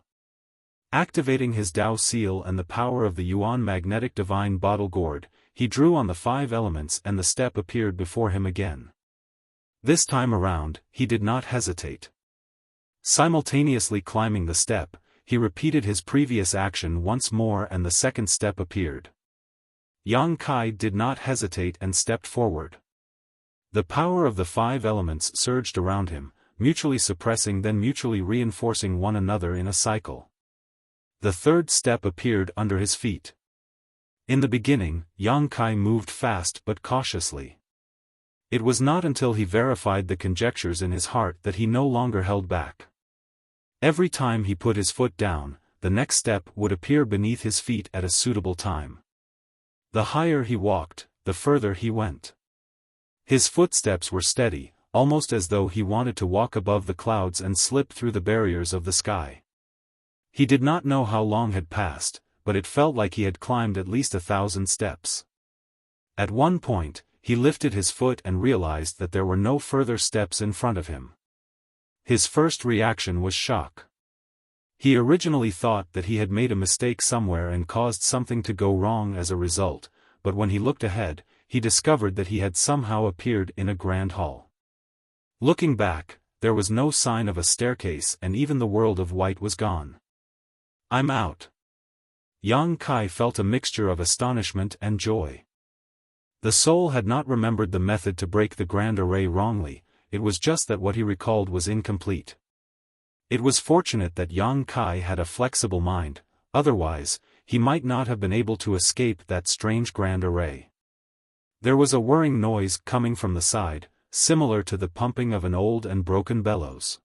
Activating his Dao seal and the power of the Yuan magnetic divine bottle gourd, he drew on the five elements and the step appeared before him again. This time around, he did not hesitate. Simultaneously climbing the step, he repeated his previous action once more and the second step appeared. Yang Kai did not hesitate and stepped forward. The power of the five elements surged around him, mutually suppressing then mutually reinforcing one another in a cycle. The third step appeared under his feet. In the beginning, Yang Kai moved fast but cautiously. It was not until he verified the conjectures in his heart that he no longer held back. Every time he put his foot down, the next step would appear beneath his feet at a suitable time. The higher he walked, the further he went. His footsteps were steady, almost as though he wanted to walk above the clouds and slip through the barriers of the sky. He did not know how long had passed, but it felt like he had climbed at least 1,000 steps. At one point, he lifted his foot and realized that there were no further steps in front of him. His first reaction was shock. He originally thought that he had made a mistake somewhere and caused something to go wrong as a result, but when he looked ahead, he discovered that he had somehow appeared in a grand hall. Looking back, there was no sign of a staircase and even the world of white was gone. I'm out. Yang Kai felt a mixture of astonishment and joy. The soul had not remembered the method to break the grand array wrongly, it was just that what he recalled was incomplete. It was fortunate that Yang Kai had a flexible mind, otherwise, he might not have been able to escape that strange grand array. There was a whirring noise coming from the side, similar to the pumping of an old and broken bellows.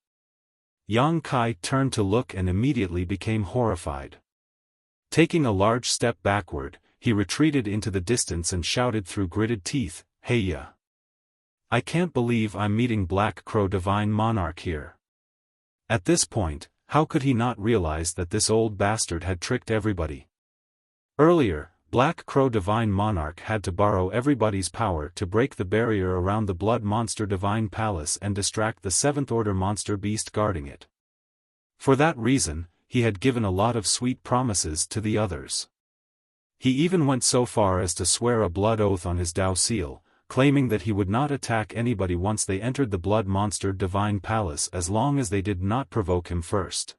Yang Kai turned to look and immediately became horrified. Taking a large step backward, he retreated into the distance and shouted through gritted teeth, "Hey ya! I can't believe I'm meeting Black Crow Divine Monarch here." At this point, how could he not realize that this old bastard had tricked everybody? Earlier, Black Crow Divine Monarch had to borrow everybody's power to break the barrier around the Blood Monster Divine Palace and distract the 7th Order monster beast guarding it. For that reason, he had given a lot of sweet promises to the others. He even went so far as to swear a blood oath on his Dao seal, claiming that he would not attack anybody once they entered the Blood Monster Divine Palace as long as they did not provoke him first.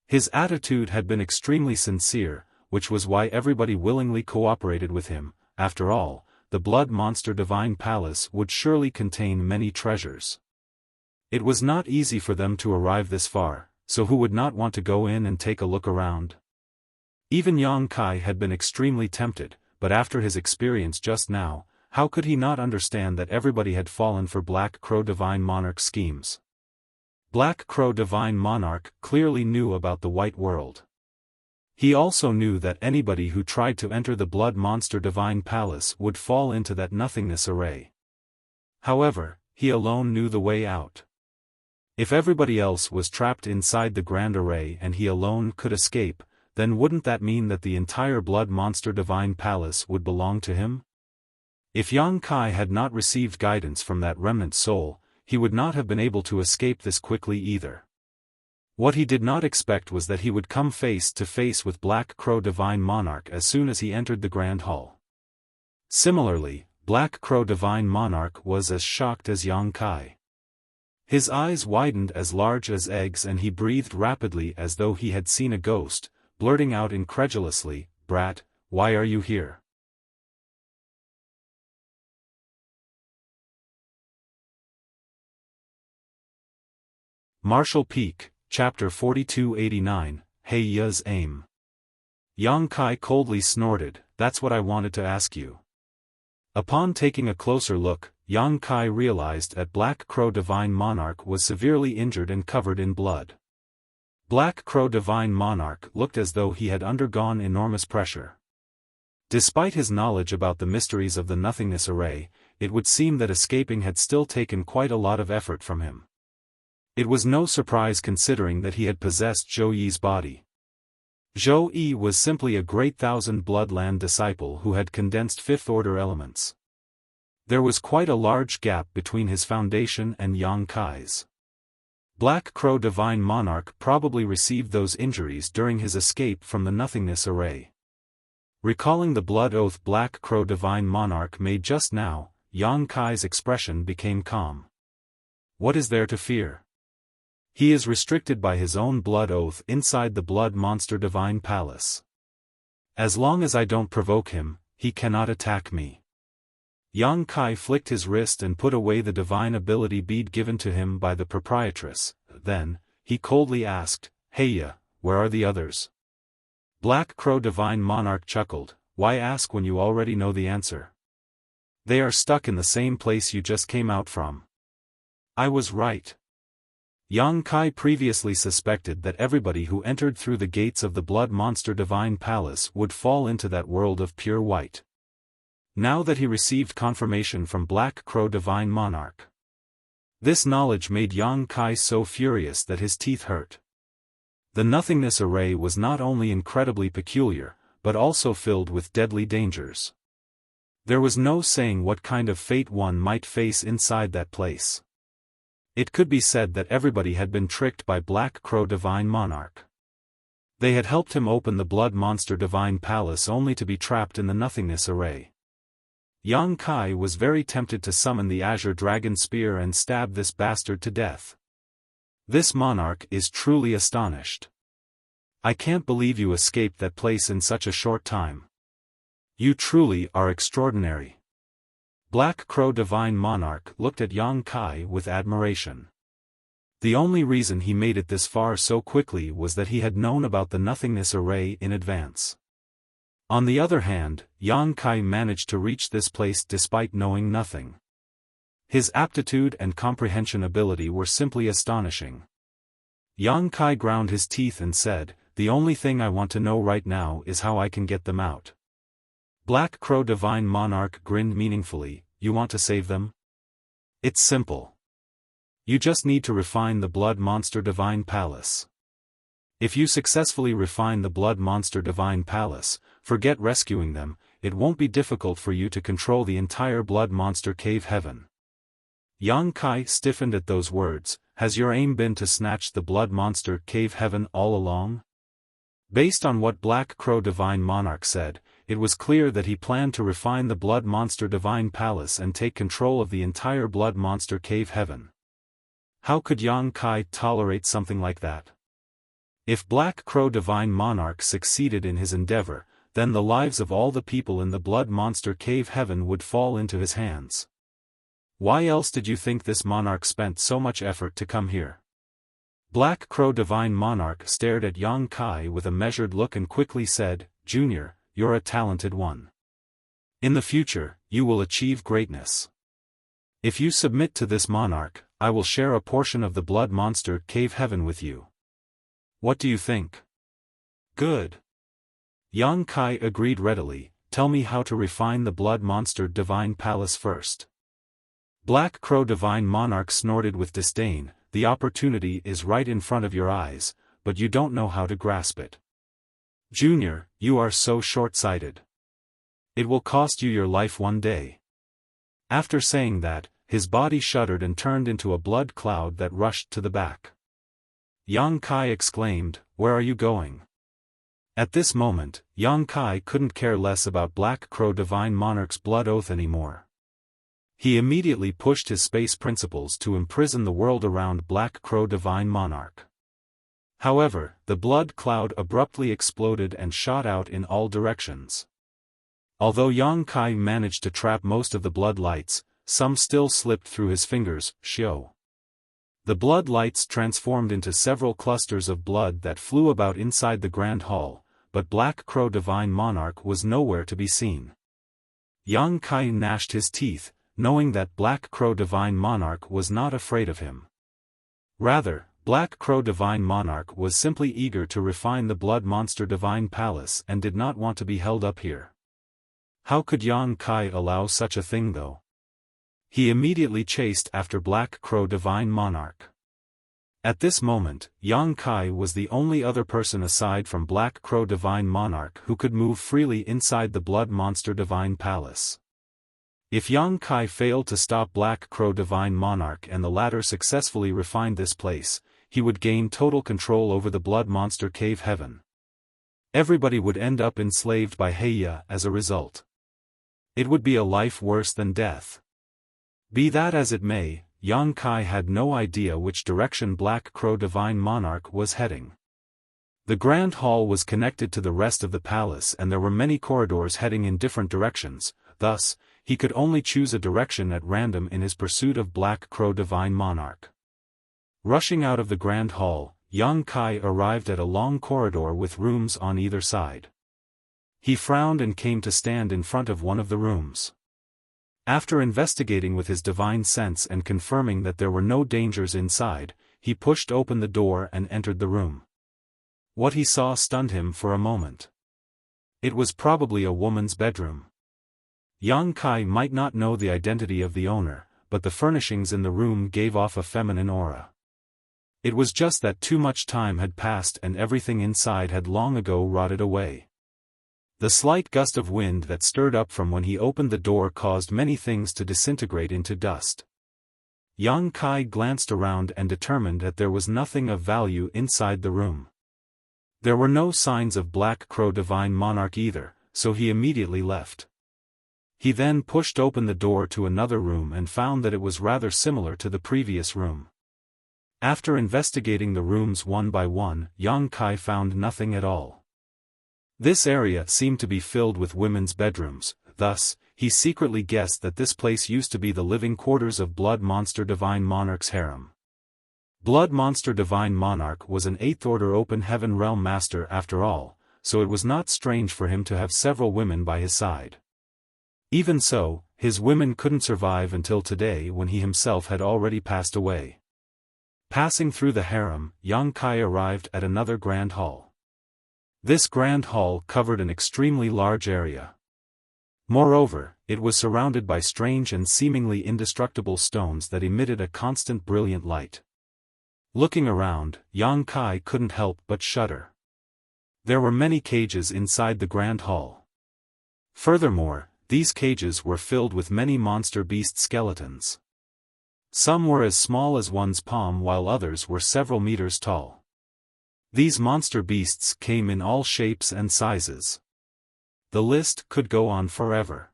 His attitude had been extremely sincere, which was why everybody willingly cooperated with him. After all, the Blood Monster Divine Palace would surely contain many treasures. It was not easy for them to arrive this far, so who would not want to go in and take a look around? Even Yang Kai had been extremely tempted, but after his experience just now, how could he not understand that everybody had fallen for Black Crow Divine Monarch's schemes? Black Crow Divine Monarch clearly knew about the white world. He also knew that anybody who tried to enter the Blood Monster Divine Palace would fall into that nothingness array. However, he alone knew the way out. If everybody else was trapped inside the Grand Array and he alone could escape, then wouldn't that mean that the entire Blood Monster Divine Palace would belong to him? If Yang Kai had not received guidance from that remnant soul, he would not have been able to escape this quickly either. What he did not expect was that he would come face to face with Black Crow Divine Monarch as soon as he entered the Grand Hall. Similarly, Black Crow Divine Monarch was as shocked as Yang Kai. His eyes widened as large as eggs and he breathed rapidly as though he had seen a ghost, blurting out incredulously, "Brat, why are you here?" Martial Peak, Chapter 4289, Heiya's Aim. Yang Kai coldly snorted, "That's what I wanted to ask you." Upon taking a closer look, Yang Kai realized that Black Crow Divine Monarch was severely injured and covered in blood. Black Crow Divine Monarch looked as though he had undergone enormous pressure. Despite his knowledge about the mysteries of the Nothingness Array, it would seem that escaping had still taken quite a lot of effort from him. It was no surprise considering that he had possessed Zhou Yi's body. Zhou Yi was simply a great Thousand Bloodland disciple who had condensed fifth-order elements. There was quite a large gap between his foundation and Yang Kai's. Black Crow Divine Monarch probably received those injuries during his escape from the Nothingness Array. Recalling the blood oath Black Crow Divine Monarch made just now, Yang Kai's expression became calm. What is there to fear? He is restricted by his own blood oath inside the Blood Monster Divine Palace. As long as I don't provoke him, he cannot attack me. Yang Kai flicked his wrist and put away the divine ability bead given to him by the proprietress. Then, he coldly asked, "Heiya, where are the others?" Black Crow Divine Monarch chuckled, "Why ask when you already know the answer? They are stuck in the same place you just came out from." I was right. Yang Kai previously suspected that everybody who entered through the gates of the Blood Monster Divine Palace would fall into that world of pure white. Now that he received confirmation from Black Crow Divine Monarch, this knowledge made Yang Kai so furious that his teeth hurt. The Nothingness Array was not only incredibly peculiar, but also filled with deadly dangers. There was no saying what kind of fate one might face inside that place. It could be said that everybody had been tricked by Black Crow Divine Monarch. They had helped him open the Blood Monster Divine Palace only to be trapped in the Nothingness Array. Yang Kai was very tempted to summon the Azure Dragon Spear and stab this bastard to death. This monarch is truly astonished. I can't believe you escaped that place in such a short time. You truly are extraordinary. Black Crow Divine Monarch looked at Yang Kai with admiration. The only reason he made it this far so quickly was that he had known about the Nothingness Array in advance. On the other hand, Yang Kai managed to reach this place despite knowing nothing. His aptitude and comprehension ability were simply astonishing. Yang Kai ground his teeth and said, "The only thing I want to know right now is how I can get them out." Black Crow Divine Monarch grinned meaningfully, "You want to save them? It's simple. You just need to refine the Blood Monster Divine Palace. If you successfully refine the Blood Monster Divine Palace, forget rescuing them, it won't be difficult for you to control the entire Blood Monster Cave Heaven." Yang Kai stiffened at those words. "Has your aim been to snatch the Blood Monster Cave Heaven all along?" Based on what Black Crow Divine Monarch said, it was clear that he planned to refine the Blood Monster Divine Palace and take control of the entire Blood Monster Cave Heaven. How could Yang Kai tolerate something like that? If Black Crow Divine Monarch succeeded in his endeavor, then the lives of all the people in the Blood Monster Cave Heaven would fall into his hands. Why else did you think this monarch spent so much effort to come here? Black Crow Divine Monarch stared at Yang Kai with a measured look and quickly said, "Junior, you're a talented one. In the future, you will achieve greatness. If you submit to this monarch, I will share a portion of the Blood Monster Cave Heaven with you. What do you think?" "Good." Yang Kai agreed readily. "Tell me how to refine the Blood Monster Divine Palace first." Black Crow Divine Monarch snorted with disdain, "The opportunity is right in front of your eyes, but you don't know how to grasp it. Junior, you are so short-sighted. It will cost you your life one day." After saying that, his body shuddered and turned into a blood cloud that rushed to the back. Yang Kai exclaimed, "Where are you going?" At this moment, Yang Kai couldn't care less about Black Crow Divine Monarch's blood oath anymore. He immediately pushed his space principles to imprison the world around Black Crow Divine Monarch. However, the blood cloud abruptly exploded and shot out in all directions. Although Yang Kai managed to trap most of the blood lights, some still slipped through his fingers. Xiao. The blood lights transformed into several clusters of blood that flew about inside the Grand Hall, but Black Crow Divine Monarch was nowhere to be seen. Yang Kai gnashed his teeth, knowing that Black Crow Divine Monarch was not afraid of him. Rather, Black Crow Divine Monarch was simply eager to refine the Blood Monster Divine Palace and did not want to be held up here. How could Yang Kai allow such a thing though? He immediately chased after Black Crow Divine Monarch. At this moment, Yang Kai was the only other person aside from Black Crow Divine Monarch who could move freely inside the Blood Monster Divine Palace. If Yang Kai failed to stop Black Crow Divine Monarch and the latter successfully refined this place, he would gain total control over the Blood Monster Cave Heaven. Everybody would end up enslaved by Heya as a result. It would be a life worse than death. Be that as it may, Yang Kai had no idea which direction Black Crow Divine Monarch was heading. The Grand Hall was connected to the rest of the palace and there were many corridors heading in different directions, thus, he could only choose a direction at random in his pursuit of Black Crow Divine Monarch. Rushing out of the Grand Hall, Yang Kai arrived at a long corridor with rooms on either side. He frowned and came to stand in front of one of the rooms. After investigating with his divine sense and confirming that there were no dangers inside, he pushed open the door and entered the room. What he saw stunned him for a moment. It was probably a woman's bedroom. Yang Kai might not know the identity of the owner, but the furnishings in the room gave off a feminine aura. It was just that too much time had passed and everything inside had long ago rotted away. The slight gust of wind that stirred up from when he opened the door caused many things to disintegrate into dust. Yang Kai glanced around and determined that there was nothing of value inside the room. There were no signs of Black Crow Divine Monarch either, so he immediately left. He then pushed open the door to another room and found that it was rather similar to the previous room. After investigating the rooms one by one, Yang Kai found nothing at all. This area seemed to be filled with women's bedrooms, thus, he secretly guessed that this place used to be the living quarters of Blood Monster Divine Monarch's harem. Blood Monster Divine Monarch was an 8th Order Open Heaven Realm Master after all, so it was not strange for him to have several women by his side. Even so, his women couldn't survive until today when he himself had already passed away. Passing through the harem, Yang Kai arrived at another grand hall. This grand hall covered an extremely large area. Moreover, it was surrounded by strange and seemingly indestructible stones that emitted a constant brilliant light. Looking around, Yang Kai couldn't help but shudder. There were many cages inside the grand hall. Furthermore, these cages were filled with many monster beast skeletons. Some were as small as one's palm while others were several meters tall. These monster beasts came in all shapes and sizes. The list could go on forever.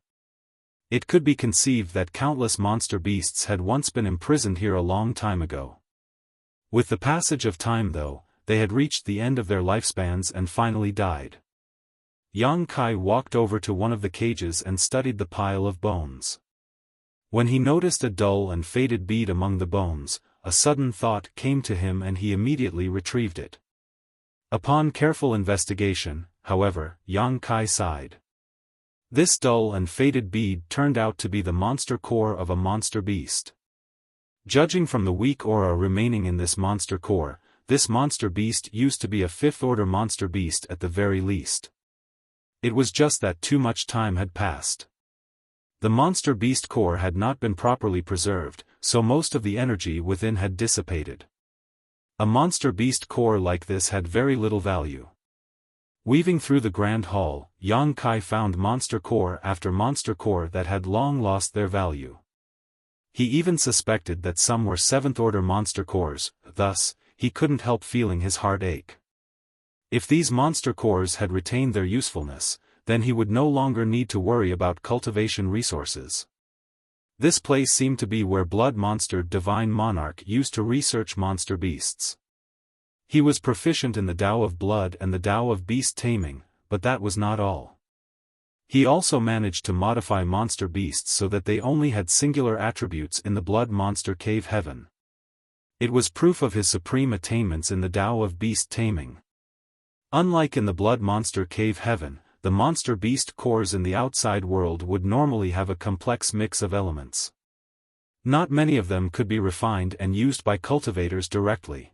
It could be conceived that countless monster beasts had once been imprisoned here a long time ago. With the passage of time though, they had reached the end of their lifespans and finally died. Yang Kai walked over to one of the cages and studied the pile of bones. When he noticed a dull and faded bead among the bones, a sudden thought came to him and he immediately retrieved it. Upon careful investigation, however, Yang Kai sighed. This dull and faded bead turned out to be the monster core of a monster beast. Judging from the weak aura remaining in this monster core, this monster beast used to be a 5th Order monster beast at the very least. It was just that too much time had passed. The monster beast core had not been properly preserved, so most of the energy within had dissipated. A monster beast core like this had very little value. Weaving through the grand hall, Yang Kai found monster core after monster core that had long lost their value. He even suspected that some were 7th-order monster cores, thus, he couldn't help feeling his heart ache. If these monster cores had retained their usefulness, then he would no longer need to worry about cultivation resources. This place seemed to be where Blood Monster Divine Monarch used to research monster beasts. He was proficient in the Tao of Blood and the Tao of Beast Taming, but that was not all. He also managed to modify monster beasts so that they only had singular attributes in the Blood Monster Cave Heaven. It was proof of his supreme attainments in the Tao of Beast Taming. Unlike in the Blood Monster Cave Heaven, the monster beast cores in the outside world would normally have a complex mix of elements. Not many of them could be refined and used by cultivators directly.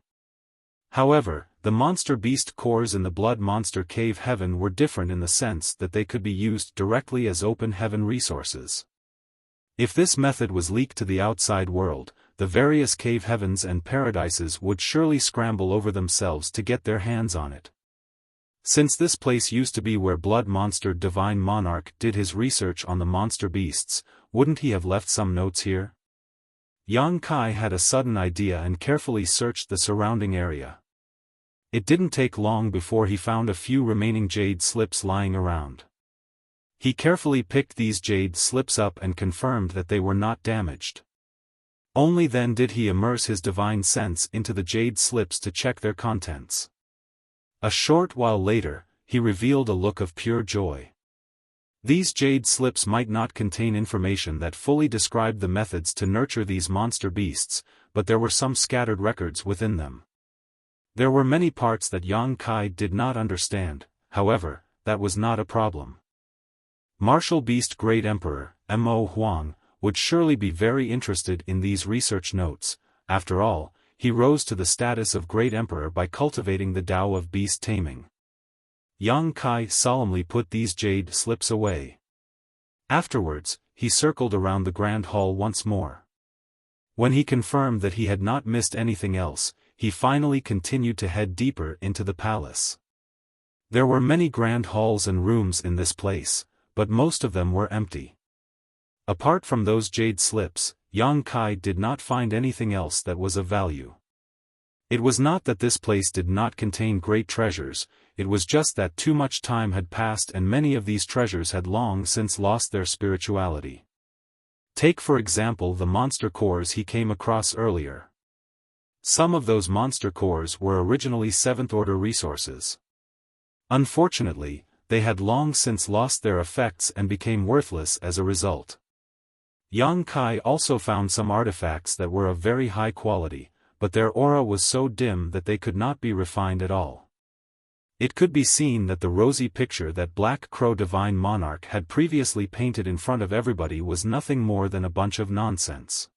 However, the monster beast cores in the Blood Monster Cave Heaven were different in the sense that they could be used directly as open heaven resources. If this method was leaked to the outside world, the various cave heavens and paradises would surely scramble over themselves to get their hands on it. Since this place used to be where Blood Monster Divine Monarch did his research on the monster beasts, wouldn't he have left some notes here? Yang Kai had a sudden idea and carefully searched the surrounding area. It didn't take long before he found a few remaining jade slips lying around. He carefully picked these jade slips up and confirmed that they were not damaged. Only then did he immerse his divine sense into the jade slips to check their contents. A short while later, he revealed a look of pure joy. These jade slips might not contain information that fully described the methods to nurture these monster beasts, but there were some scattered records within them. There were many parts that Yang Kai did not understand, however, that was not a problem. Martial Beast Great Emperor, Mo Huang, would surely be very interested in these research notes. After all, he rose to the status of Great Emperor by cultivating the Tao of Beast Taming. Yang Kai solemnly put these jade slips away. Afterwards, he circled around the Grand Hall once more. When he confirmed that he had not missed anything else, he finally continued to head deeper into the palace. There were many grand halls and rooms in this place, but most of them were empty. Apart from those jade slips, Yang Kai did not find anything else that was of value. It was not that this place did not contain great treasures, it was just that too much time had passed and many of these treasures had long since lost their spirituality. Take for example the monster cores he came across earlier. Some of those monster cores were originally 7th-order resources. Unfortunately, they had long since lost their effects and became worthless as a result. Yang Kai also found some artifacts that were of very high quality, but their aura was so dim that they could not be refined at all. It could be seen that the rosy picture that Black Crow Divine Monarch had previously painted in front of everybody was nothing more than a bunch of nonsense.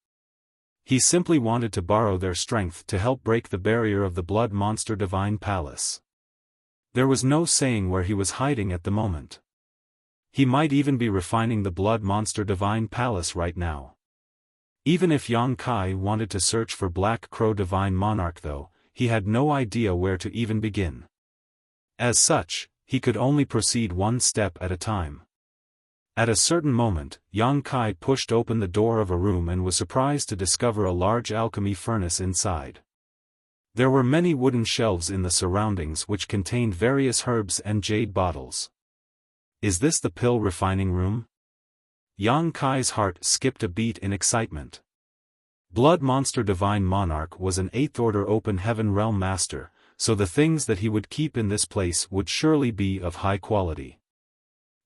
He simply wanted to borrow their strength to help break the barrier of the Blood Monster Divine Palace. There was no saying where he was hiding at the moment. He might even be refining the Blood Monster Divine Palace right now. Even if Yang Kai wanted to search for Black Crow Divine Monarch though, he had no idea where to even begin. As such, he could only proceed one step at a time. At a certain moment, Yang Kai pushed open the door of a room and was surprised to discover a large alchemy furnace inside. There were many wooden shelves in the surroundings which contained various herbs and jade bottles. Is this the pill refining room? Yang Kai's heart skipped a beat in excitement. Blood Monster Divine Monarch was an 8th-order open heaven realm master, so the things that he would keep in this place would surely be of high quality.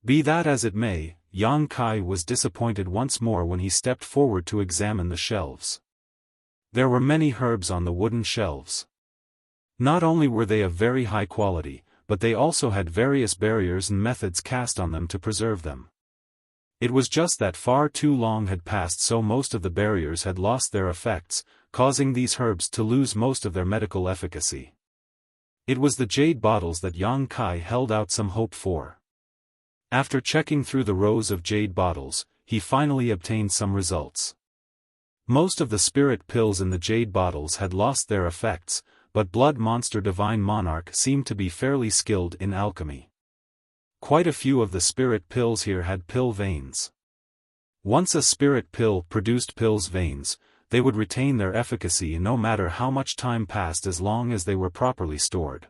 Be that as it may, Yang Kai was disappointed once more when he stepped forward to examine the shelves. There were many herbs on the wooden shelves. Not only were they of very high quality, but they also had various barriers and methods cast on them to preserve them. It was just that far too long had passed, so most of the barriers had lost their effects, causing these herbs to lose most of their medical efficacy. It was the jade bottles that Yang Kai held out some hope for. After checking through the rows of jade bottles, he finally obtained some results. Most of the spirit pills in the jade bottles had lost their effects, but Blood Monster Divine Monarch seemed to be fairly skilled in alchemy. Quite a few of the spirit pills here had pill veins. Once a spirit pill produced pills veins, they would retain their efficacy no matter how much time passed as long as they were properly stored.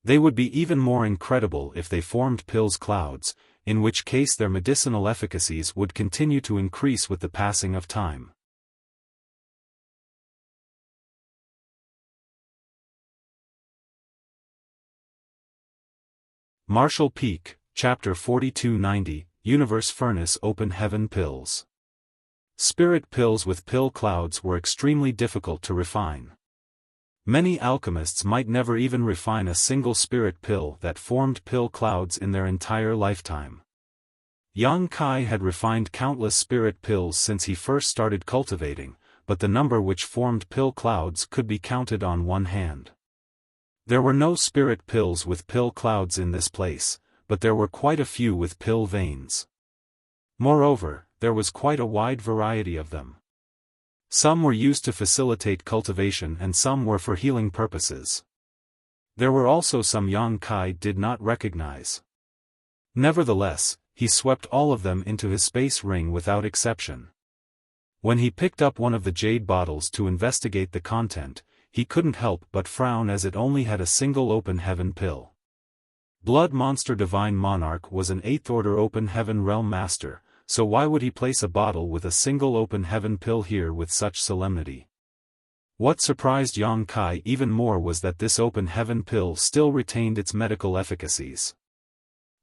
They would be even more incredible if they formed pills clouds, in which case their medicinal efficacies would continue to increase with the passing of time. Marshall Peak, Chapter 4290, Universe Furnace Open Heaven Pills. Spirit pills with pill clouds were extremely difficult to refine. Many alchemists might never even refine a single spirit pill that formed pill clouds in their entire lifetime. Yang Kai had refined countless spirit pills since he first started cultivating, but the number which formed pill clouds could be counted on one hand. There were no spirit pills with pill clouds in this place, but there were quite a few with pill veins. Moreover, there was quite a wide variety of them. Some were used to facilitate cultivation and some were for healing purposes. There were also some Yang Kai did not recognize. Nevertheless, he swept all of them into his space ring without exception. When he picked up one of the jade bottles to investigate the content, he couldn't help but frown as it only had a single open heaven pill. Blood Monster Divine Monarch was an 8th order open heaven realm master, so why would he place a bottle with a single open heaven pill here with such solemnity? What surprised Yang Kai even more was that this open heaven pill still retained its medical efficacies.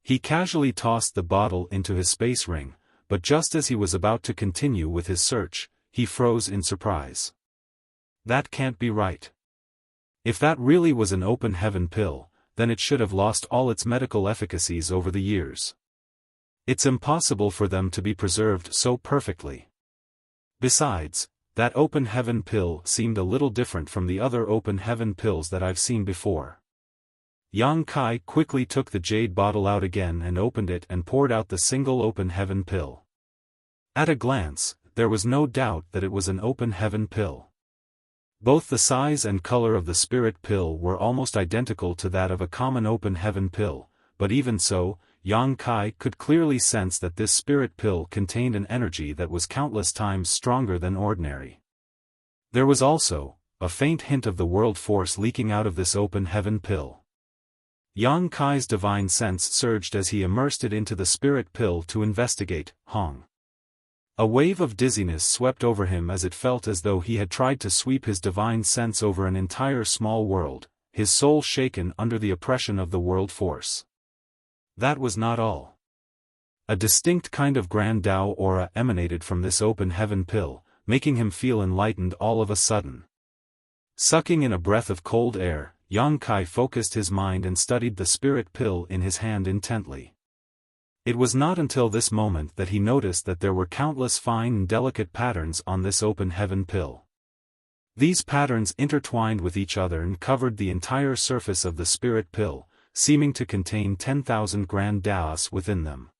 He casually tossed the bottle into his space ring, but just as he was about to continue with his search, he froze in surprise. That can't be right. If that really was an open heaven pill, then it should have lost all its medical efficacies over the years. It's impossible for them to be preserved so perfectly. Besides, that open heaven pill seemed a little different from the other open heaven pills that I've seen before. Yang Kai quickly took the jade bottle out again and opened it and poured out the single open heaven pill. At a glance, there was no doubt that it was an open heaven pill. Both the size and color of the spirit pill were almost identical to that of a common open heaven pill, but even so, Yang Kai could clearly sense that this spirit pill contained an energy that was countless times stronger than ordinary. There was also a faint hint of the world force leaking out of this open heaven pill. Yang Kai's divine sense surged as he immersed it into the spirit pill to investigate. Hong. A wave of dizziness swept over him as it felt as though he had tried to sweep his divine sense over an entire small world, his soul shaken under the oppression of the world force. That was not all. A distinct kind of grand Tao aura emanated from this open heaven pill, making him feel enlightened all of a sudden. Sucking in a breath of cold air, Yang Kai focused his mind and studied the spirit pill in his hand intently. It was not until this moment that he noticed that there were countless fine and delicate patterns on this open heaven pill. These patterns intertwined with each other and covered the entire surface of the spirit pill, seeming to contain 10,000 grand Taos within them.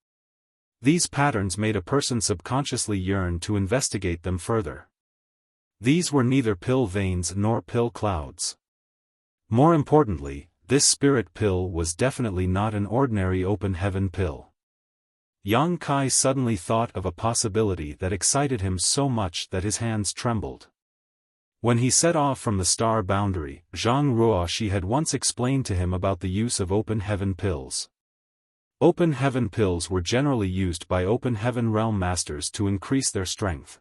These patterns made a person subconsciously yearn to investigate them further. These were neither pill veins nor pill clouds. More importantly, this spirit pill was definitely not an ordinary open heaven pill. Yang Kai suddenly thought of a possibility that excited him so much that his hands trembled. When he set off from the star boundary, Zhang Ruoxi had once explained to him about the use of open heaven pills. Open heaven pills were generally used by open heaven realm masters to increase their strength.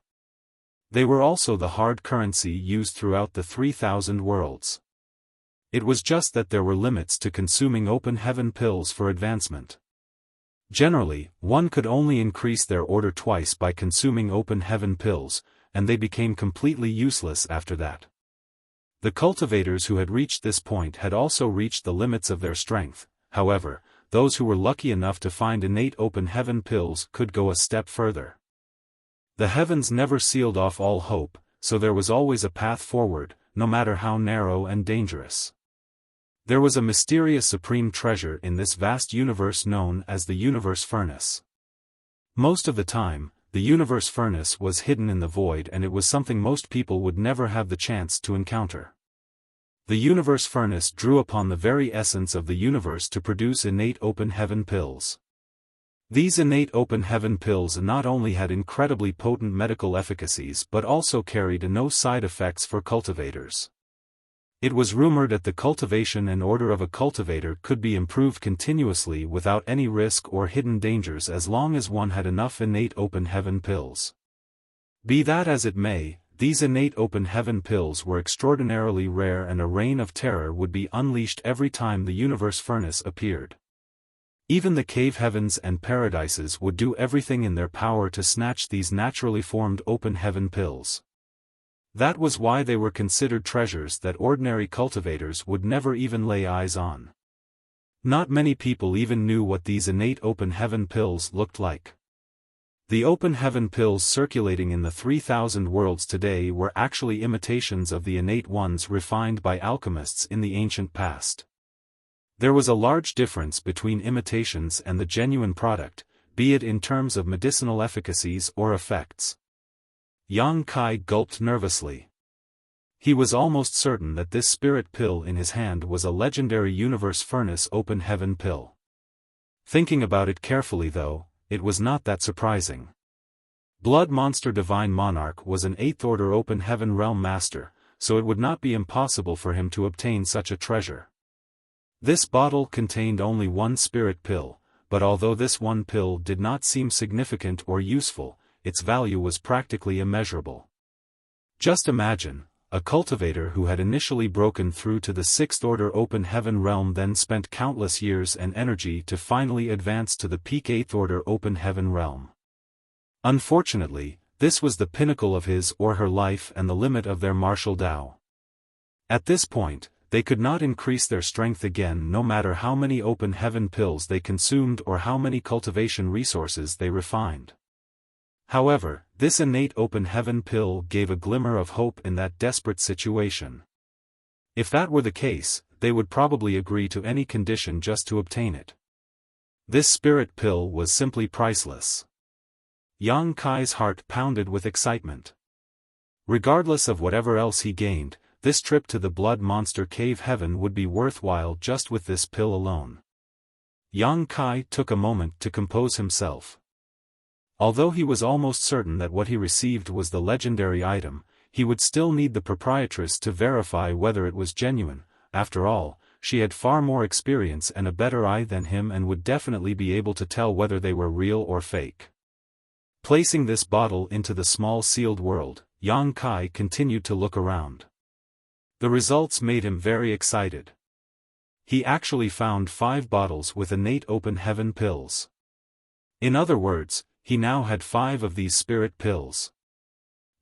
They were also the hard currency used throughout the 3,000 worlds. It was just that there were limits to consuming open heaven pills for advancement. Generally, one could only increase their order twice by consuming open heaven pills, and they became completely useless after that. The cultivators who had reached this point had also reached the limits of their strength. However, those who were lucky enough to find innate open heaven pills could go a step further. The heavens never sealed off all hope, so there was always a path forward, no matter how narrow and dangerous. There was a mysterious supreme treasure in this vast universe known as the universe furnace. Most of the time, the universe furnace was hidden in the void and it was something most people would never have the chance to encounter. The universe furnace drew upon the very essence of the universe to produce innate open heaven pills. These innate open heaven pills not only had incredibly potent medical efficacies but also carried no side effects for cultivators. It was rumored that the cultivation and order of a cultivator could be improved continuously without any risk or hidden dangers as long as one had enough innate open heaven pills. Be that as it may, these innate open heaven pills were extraordinarily rare, and a reign of terror would be unleashed every time the universe furnace appeared. Even the cave heavens and paradises would do everything in their power to snatch these naturally formed open heaven pills. That was why they were considered treasures that ordinary cultivators would never even lay eyes on. Not many people even knew what these innate open heaven pills looked like. The open heaven pills circulating in the 3,000 worlds today were actually imitations of the innate ones refined by alchemists in the ancient past. There was a large difference between imitations and the genuine product, be it in terms of medicinal efficacies or effects. Yang Kai gulped nervously. He was almost certain that this spirit pill in his hand was a legendary universe furnace open heaven pill. Thinking about it carefully though, it was not that surprising. Blood Monster Divine Monarch was an 8th order open heaven realm master, so it would not be impossible for him to obtain such a treasure. This bottle contained only one spirit pill, but although this one pill did not seem significant or useful, its value was practically immeasurable. Just imagine, a cultivator who had initially broken through to the 6th order open heaven realm then spent countless years and energy to finally advance to the peak 8th order open heaven realm. Unfortunately, this was the pinnacle of his or her life and the limit of their martial Tao. At this point, they could not increase their strength again no matter how many open heaven pills they consumed or how many cultivation resources they refined. However, this innate open heaven pill gave a glimmer of hope in that desperate situation. If that were the case, they would probably agree to any condition just to obtain it. This spirit pill was simply priceless. Yang Kai's heart pounded with excitement. Regardless of whatever else he gained, this trip to the Blood Monster Cave Heaven would be worthwhile just with this pill alone. Yang Kai took a moment to compose himself. Although he was almost certain that what he received was the legendary item, he would still need the proprietress to verify whether it was genuine. After all, she had far more experience and a better eye than him and would definitely be able to tell whether they were real or fake. Placing this bottle into the small sealed world, Yang Kai continued to look around. The results made him very excited. He actually found 5 bottles with innate open heaven pills. In other words, he now had 5 of these spirit pills.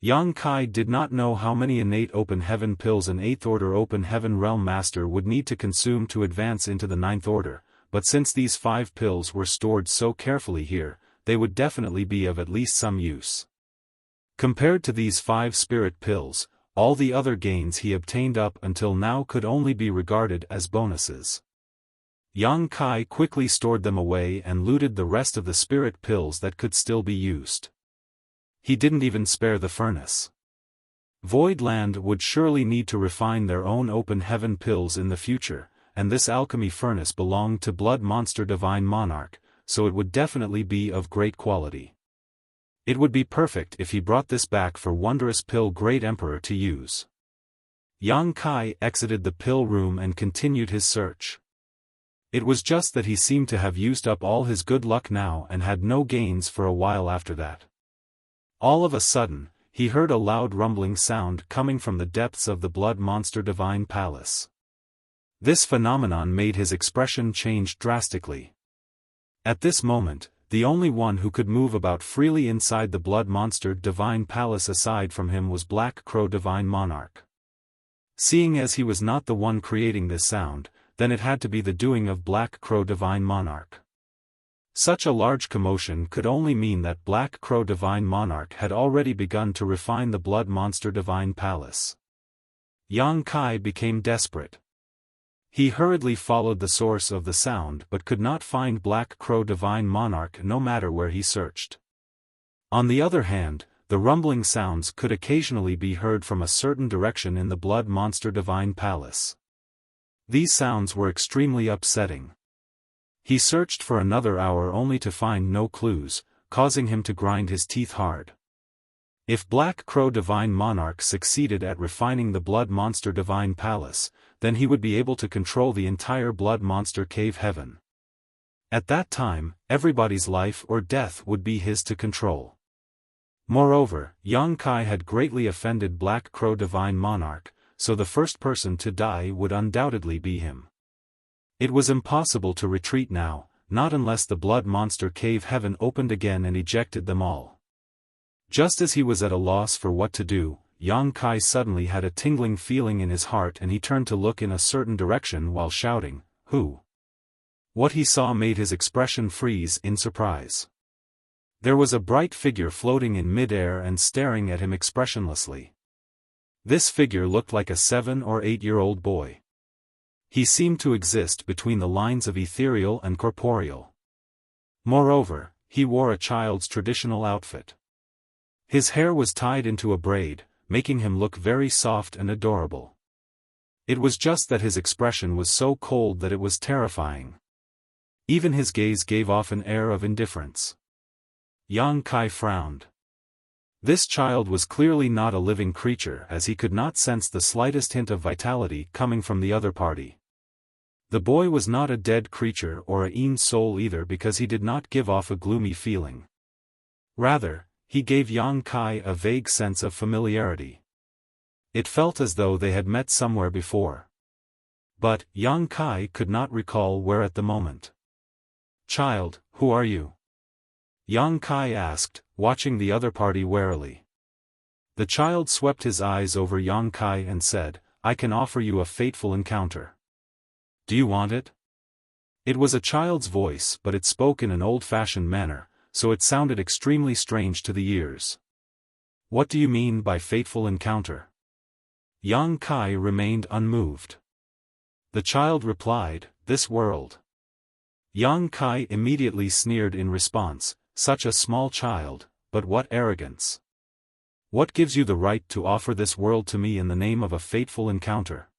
Yang Kai did not know how many innate open heaven pills an 8th order open heaven realm master would need to consume to advance into the 9th order, but since these 5 pills were stored so carefully here, they would definitely be of at least some use. Compared to these 5 spirit pills, all the other gains he obtained up until now could only be regarded as bonuses. Yang Kai quickly stored them away and looted the rest of the spirit pills that could still be used. He didn't even spare the furnace. Void Land would surely need to refine their own open heaven pills in the future, and this alchemy furnace belonged to Blood Monster Divine Monarch, so it would definitely be of great quality. It would be perfect if he brought this back for Wondrous Pill Great Emperor to use. Yang Kai exited the pill room and continued his search. It was just that he seemed to have used up all his good luck now and had no gains for a while after that. All of a sudden, he heard a loud rumbling sound coming from the depths of the Blood Monster Divine Palace. This phenomenon made his expression change drastically. At this moment, the only one who could move about freely inside the Blood Monster Divine Palace aside from him was Black Crow Divine Monarch. Seeing as he was not the one creating this sound, then it had to be the doing of Black Crow Divine Monarch. Such a large commotion could only mean that Black Crow Divine Monarch had already begun to refine the Blood Monster Divine Palace. Yang Kai became desperate. He hurriedly followed the source of the sound but could not find Black Crow Divine Monarch no matter where he searched. On the other hand, the rumbling sounds could occasionally be heard from a certain direction in the Blood Monster Divine Palace. These sounds were extremely upsetting. He searched for another hour only to find no clues, causing him to grind his teeth hard. If Black Crow Divine Monarch succeeded at refining the Blood Monster Divine Palace, then he would be able to control the entire Blood Monster Cave Heaven. At that time, everybody's life or death would be his to control. Moreover, Yang Kai had greatly offended Black Crow Divine Monarch, so the first person to die would undoubtedly be him. It was impossible to retreat now, not unless the Blood Monster Cave Heaven opened again and ejected them all. Just as he was at a loss for what to do, Yang Kai suddenly had a tingling feeling in his heart and he turned to look in a certain direction while shouting, "Who?" What he saw made his expression freeze in surprise. There was a bright figure floating in mid-air and staring at him expressionlessly. This figure looked like a 7- or 8-year-old boy. He seemed to exist between the lines of ethereal and corporeal. Moreover, he wore a child's traditional outfit. His hair was tied into a braid, making him look very soft and adorable. It was just that his expression was so cold that it was terrifying. Even his gaze gave off an air of indifference. Yang Kai frowned. This child was clearly not a living creature as he could not sense the slightest hint of vitality coming from the other party. The boy was not a dead creature or a Een soul either because he did not give off a gloomy feeling. Rather, he gave Yang Kai a vague sense of familiarity. It felt as though they had met somewhere before. But, Yang Kai could not recall where at the moment. "Child, who are you?" Yang Kai asked, watching the other party warily. The child swept his eyes over Yang Kai and said, "I can offer you a fateful encounter. Do you want it?" It was a child's voice but it spoke in an old-fashioned manner, so it sounded extremely strange to the ears. "What do you mean by fateful encounter?" Yang Kai remained unmoved. The child replied, "This world." Yang Kai immediately sneered in response, "Such a small child, but what arrogance! What gives you the right to offer this world to me in the name of a fateful encounter?"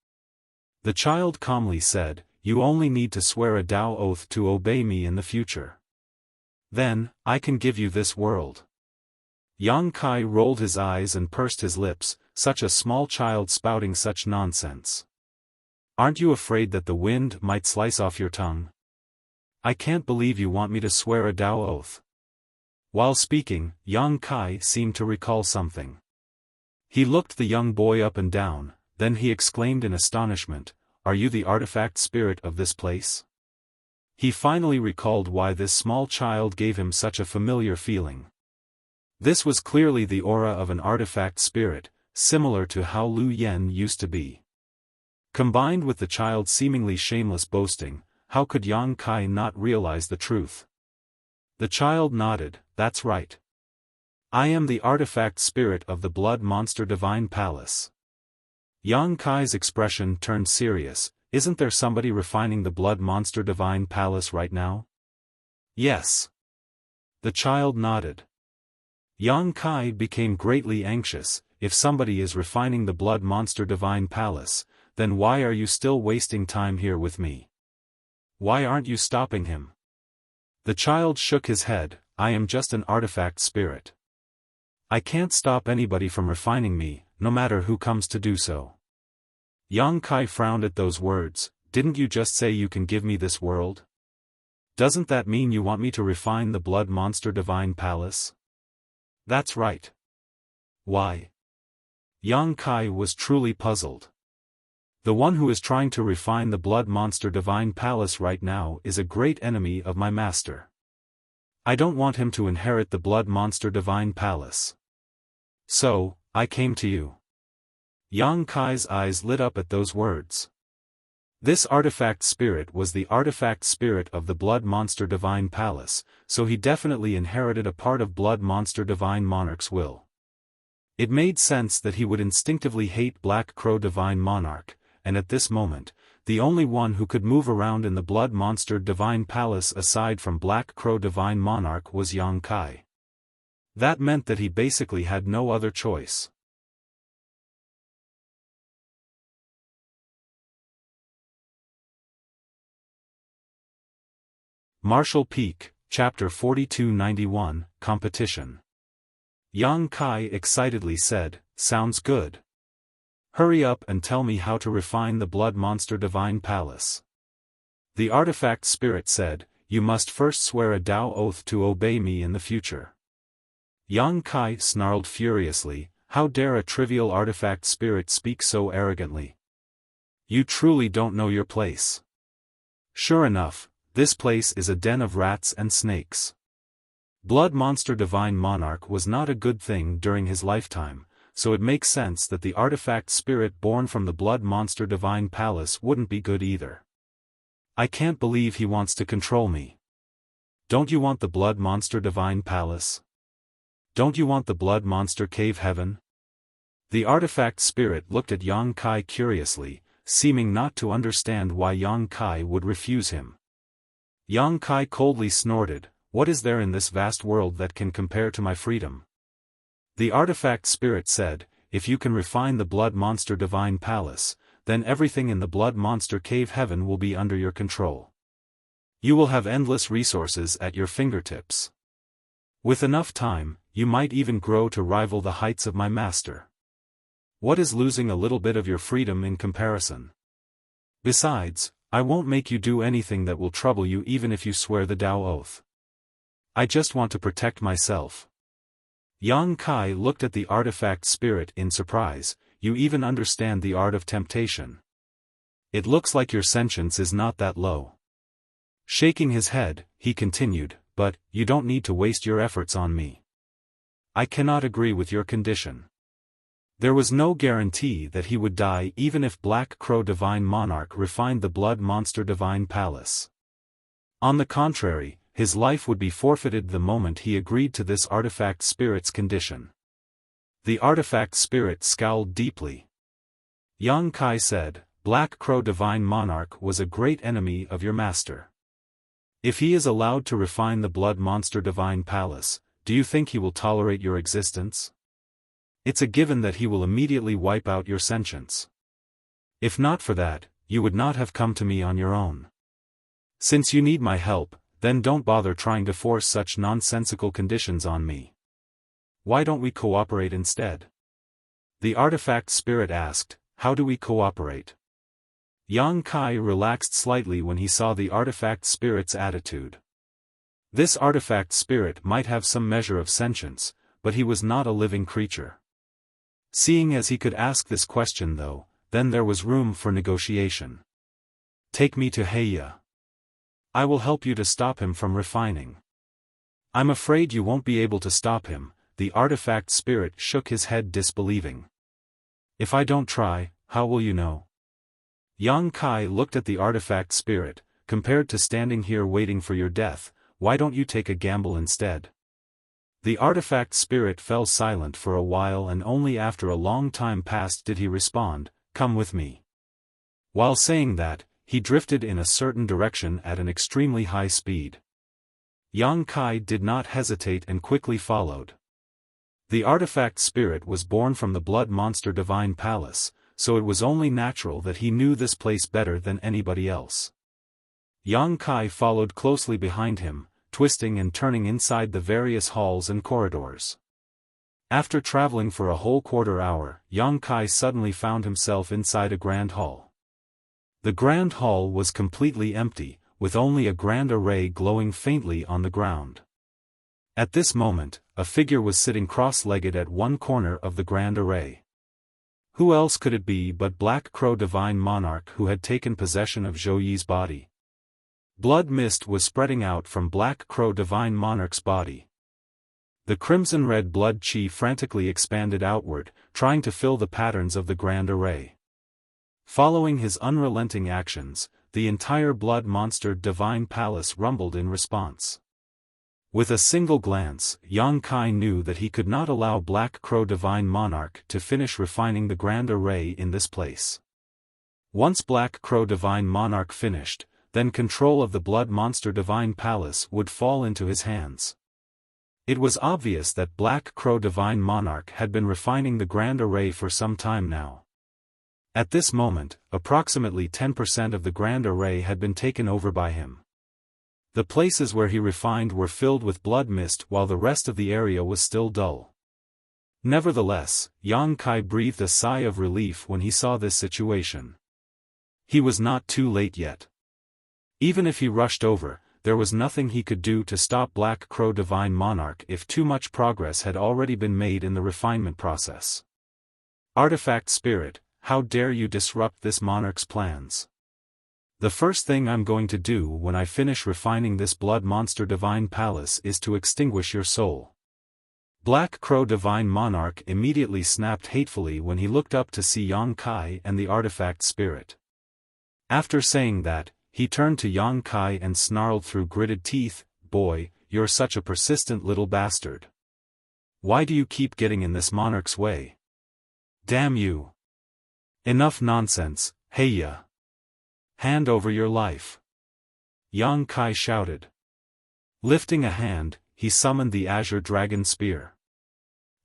The child calmly said, "You only need to swear a Tao oath to obey me in the future. Then, I can give you this world." Yang Kai rolled his eyes and pursed his lips, such a small child spouting such nonsense. "Aren't you afraid that the wind might slice off your tongue? I can't believe you want me to swear a Tao oath." While speaking, Yang Kai seemed to recall something. He looked the young boy up and down, then he exclaimed in astonishment, "Are you the artifact spirit of this place?" He finally recalled why this small child gave him such a familiar feeling. This was clearly the aura of an artifact spirit, similar to how Lu Yen used to be. Combined with the child's seemingly shameless boasting, how could Yang Kai not realize the truth? The child nodded, "That's right. I am the artifact spirit of the Blood Monster Divine Palace." Yang Kai's expression turned serious. "Isn't there somebody refining the Blood Monster Divine Palace right now?" "Yes." The child nodded. Yang Kai became greatly anxious. If somebody is refining the Blood Monster Divine Palace, then why are you still wasting time here with me? Why aren't you stopping him? The child shook his head, "I am just an artifact spirit. I can't stop anybody from refining me, no matter who comes to do so." Yang Kai frowned at those words. "Didn't you just say you can give me this world? Doesn't that mean you want me to refine the Blood Monster Divine Palace?" "That's right." "Why?" Yang Kai was truly puzzled. The one who is trying to refine the Blood Monster Divine Palace right now is a great enemy of my master. I don't want him to inherit the Blood Monster Divine Palace. So, I came to you. Yang Kai's eyes lit up at those words. This artifact spirit was the artifact spirit of the Blood Monster Divine Palace, so he definitely inherited a part of Blood Monster Divine Monarch's will. It made sense that he would instinctively hate Black Crow Divine Monarch, and at this moment, the only one who could move around in the Blood Monster Divine Palace aside from Black Crow Divine Monarch was Yang Kai. That meant that he basically had no other choice. Martial Peak, Chapter 4291, Competition. Yang Kai excitedly said, "Sounds good. Hurry up and tell me how to refine the Blood Monster Divine Palace." The artifact spirit said, "You must first swear a Tao oath to obey me in the future." Yang Kai snarled furiously, "How dare a trivial artifact spirit speak so arrogantly? You truly don't know your place." Sure enough, this place is a den of rats and snakes. Blood Monster Divine Monarch was not a good thing during his lifetime, so it makes sense that the artifact spirit born from the Blood Monster Divine Palace wouldn't be good either. I can't believe he wants to control me. Don't you want the Blood Monster Divine Palace? Don't you want the Blood Monster Cave Heaven? The artifact spirit looked at Yang Kai curiously, seeming not to understand why Yang Kai would refuse him. Yang Kai coldly snorted, "What is there in this vast world that can compare to my freedom?" The artifact spirit said, "If you can refine the Blood Monster Divine Palace, then everything in the Blood Monster Cave Heaven will be under your control. You will have endless resources at your fingertips. With enough time, you might even grow to rival the heights of my master. What is losing a little bit of your freedom in comparison? Besides, I won't make you do anything that will trouble you even if you swear the Tao oath. I just want to protect myself." Yang Kai looked at the artifact spirit in surprise. "You even understand the art of temptation. It looks like your sentience is not that low." Shaking his head, he continued, "But, you don't need to waste your efforts on me. I cannot agree with your condition." There was no guarantee that he would die even if Black Crow Divine Monarch refined the Blood Monster Divine Palace. On the contrary, his life would be forfeited the moment he agreed to this artifact spirit's condition. The artifact spirit scowled deeply. Yang Kai said, "Black Crow Divine Monarch was a great enemy of your master. If he is allowed to refine the Blood Monster Divine Palace, do you think he will tolerate your existence? It's a given that he will immediately wipe out your sentience. If not for that, you would not have come to me on your own. Since you need my help, then don't bother trying to force such nonsensical conditions on me. Why don't we cooperate instead?" The artifact spirit asked, "How do we cooperate?" Yang Kai relaxed slightly when he saw the artifact spirit's attitude. This artifact spirit might have some measure of sentience, but he was not a living creature. Seeing as he could ask this question though, then there was room for negotiation. "Take me to Heya. I will help you to stop him from refining." "I'm afraid you won't be able to stop him," the artifact spirit shook his head disbelieving. "If I don't try, how will you know?" Yang Kai looked at the artifact spirit, "Compared to standing here waiting for your death, why don't you take a gamble instead?" The artifact spirit fell silent for a while and only after a long time passed did he respond, "Come with me." While saying that, he drifted in a certain direction at an extremely high speed. Yang Kai did not hesitate and quickly followed. The artifact spirit was born from the Blood Monster Divine Palace, so it was only natural that he knew this place better than anybody else. Yang Kai followed closely behind him, twisting and turning inside the various halls and corridors. After traveling for a whole quarter hour, Yang Kai suddenly found himself inside a grand hall. The grand hall was completely empty, with only a grand array glowing faintly on the ground. At this moment, a figure was sitting cross-legged at one corner of the grand array. Who else could it be but Black Crow Divine Monarch who had taken possession of Zhou Yi's body? Blood mist was spreading out from Black Crow Divine Monarch's body. The crimson-red blood chi frantically expanded outward, trying to fill the patterns of the grand array. Following his unrelenting actions, the entire Blood Monster Divine Palace rumbled in response. With a single glance, Yang Kai knew that he could not allow Black Crow Divine Monarch to finish refining the grand array in this place. Once Black Crow Divine Monarch finished, then control of the Blood Monster Divine Palace would fall into his hands. It was obvious that Black Crow Divine Monarch had been refining the grand array for some time now. At this moment, approximately 10% of the grand array had been taken over by him. The places where he refined were filled with blood mist while the rest of the area was still dull. Nevertheless, Yang Kai breathed a sigh of relief when he saw this situation. He was not too late yet. Even if he rushed over, there was nothing he could do to stop Black Crow Divine Monarch if too much progress had already been made in the refinement process. Artifact Spirit, how dare you disrupt this monarch's plans? The first thing I'm going to do when I finish refining this Blood Monster Divine Palace is to extinguish your soul. Black Crow Divine Monarch immediately snapped hatefully when he looked up to see Yang Kai and the Artifact Spirit. After saying that, he turned to Yang Kai and snarled through gritted teeth, "Boy, you're such a persistent little bastard. Why do you keep getting in this monarch's way? Damn you! Enough nonsense, hey ya! Hand over your life!" Yang Kai shouted. Lifting a hand, he summoned the Azure Dragon Spear.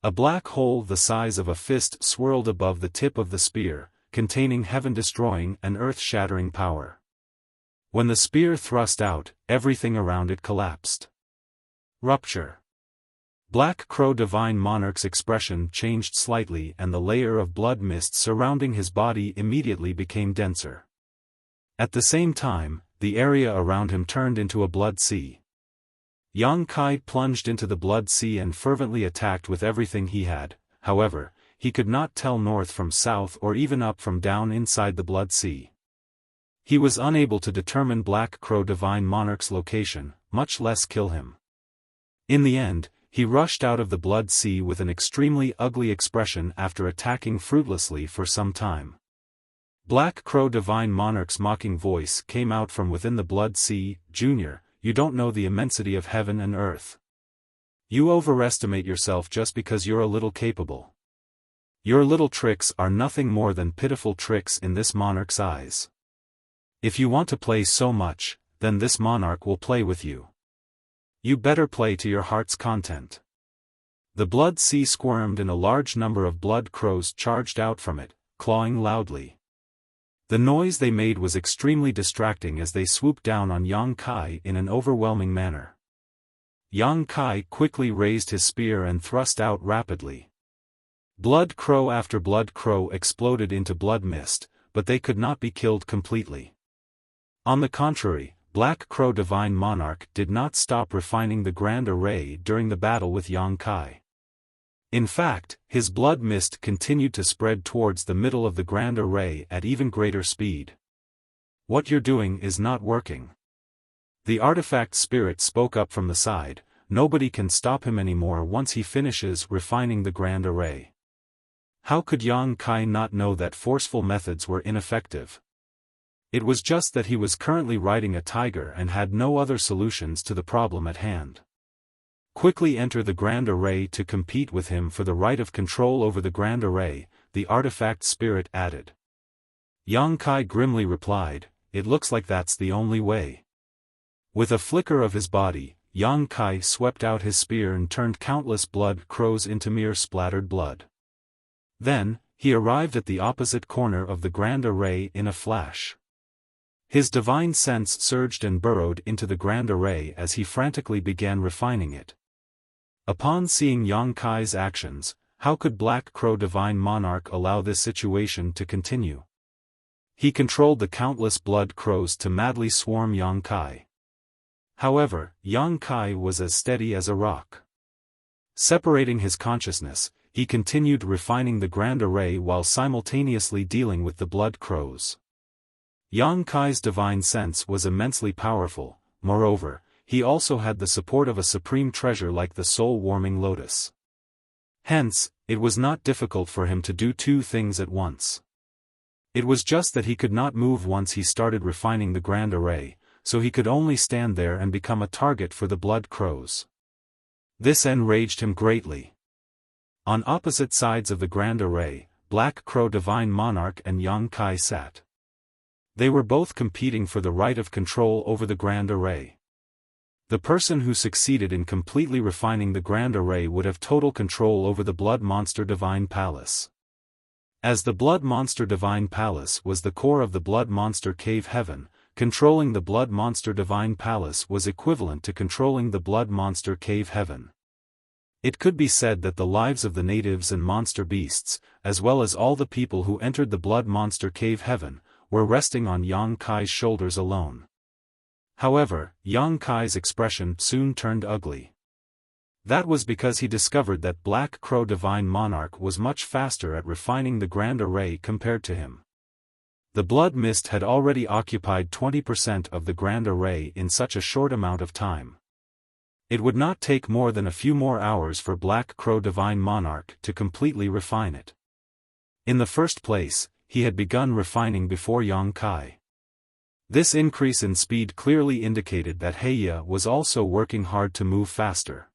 A black hole the size of a fist swirled above the tip of the spear, containing heaven-destroying and earth-shattering power. When the spear thrust out, everything around it collapsed. Rupture. Black Crow Divine Monarch's expression changed slightly and the layer of blood mist surrounding his body immediately became denser. At the same time, the area around him turned into a blood sea. Yang Kai plunged into the blood sea and fervently attacked with everything he had. However, he could not tell north from south or even up from down inside the blood sea. He was unable to determine Black Crow Divine Monarch's location, much less kill him. In the end, he rushed out of the blood sea with an extremely ugly expression after attacking fruitlessly for some time. Black Crow Divine Monarch's mocking voice came out from within the blood sea, "Junior, you don't know the immensity of heaven and earth. You overestimate yourself just because you're a little capable. Your little tricks are nothing more than pitiful tricks in this monarch's eyes. If you want to play so much, then this monarch will play with you. You better play to your heart's content." The blood sea squirmed and a large number of blood crows charged out from it, clawing loudly. The noise they made was extremely distracting as they swooped down on Yang Kai in an overwhelming manner. Yang Kai quickly raised his spear and thrust out rapidly. Blood crow after blood crow exploded into blood mist, but they could not be killed completely. On the contrary, Black Crow Divine Monarch did not stop refining the Grand Array during the battle with Yang Kai. In fact, his blood mist continued to spread towards the middle of the Grand Array at even greater speed. "What you're doing is not working." The Artifact Spirit spoke up from the side. "Nobody can stop him anymore once he finishes refining the Grand Array." How could Yang Kai not know that forceful methods were ineffective? It was just that he was currently riding a tiger and had no other solutions to the problem at hand. "Quickly enter the Grand Array to compete with him for the right of control over the Grand Array," the Artifact Spirit added. Yang Kai grimly replied, "It looks like that's the only way." With a flicker of his body, Yang Kai swept out his spear and turned countless blood crows into mere splattered blood. Then, he arrived at the opposite corner of the Grand Array in a flash. His divine sense surged and burrowed into the Grand Array as he frantically began refining it. Upon seeing Yang Kai's actions, how could Black Crow Divine Monarch allow this situation to continue? He controlled the countless blood crows to madly swarm Yang Kai. However, Yang Kai was as steady as a rock. Separating his consciousness, he continued refining the Grand Array while simultaneously dealing with the blood crows. Yang Kai's divine sense was immensely powerful. Moreover, he also had the support of a supreme treasure like the soul-warming lotus. Hence, it was not difficult for him to do two things at once. It was just that he could not move once he started refining the Grand Array, so he could only stand there and become a target for the blood crows. This enraged him greatly. On opposite sides of the Grand Array, Black Crow Divine Monarch and Yang Kai sat. They were both competing for the right of control over the Grand Array. The person who succeeded in completely refining the Grand Array would have total control over the Blood Monster Divine Palace. As the Blood Monster Divine Palace was the core of the Blood Monster Cave Heaven, controlling the Blood Monster Divine Palace was equivalent to controlling the Blood Monster Cave Heaven. It could be said that the lives of the natives and monster beasts, as well as all the people who entered the Blood Monster Cave Heaven, were resting on Yang Kai's shoulders alone. However, Yang Kai's expression soon turned ugly. That was because he discovered that Black Crow Divine Monarch was much faster at refining the Grand Array compared to him. The Blood Mist had already occupied 20% of the Grand Array in such a short amount of time. It would not take more than a few more hours for Black Crow Divine Monarch to completely refine it. In the first place, he had begun refining before Yang Kai. This increase in speed clearly indicated that Heya was also working hard to move faster.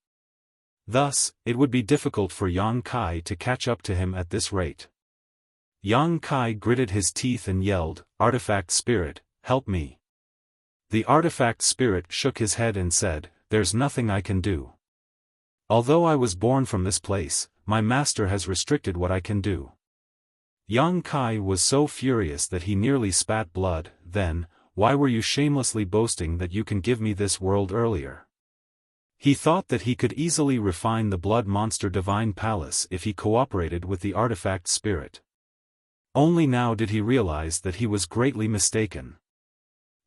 Thus, it would be difficult for Yang Kai to catch up to him at this rate. Yang Kai gritted his teeth and yelled, "Artifact Spirit, help me." The Artifact Spirit shook his head and said, "There's nothing I can do. Although I was born from this place, my master has restricted what I can do." Yang Kai was so furious that he nearly spat blood. "Then, why were you shamelessly boasting that you can give me this world earlier?" He thought that he could easily refine the Blood Monster Divine Palace if he cooperated with the Artifact Spirit. Only now did he realize that he was greatly mistaken.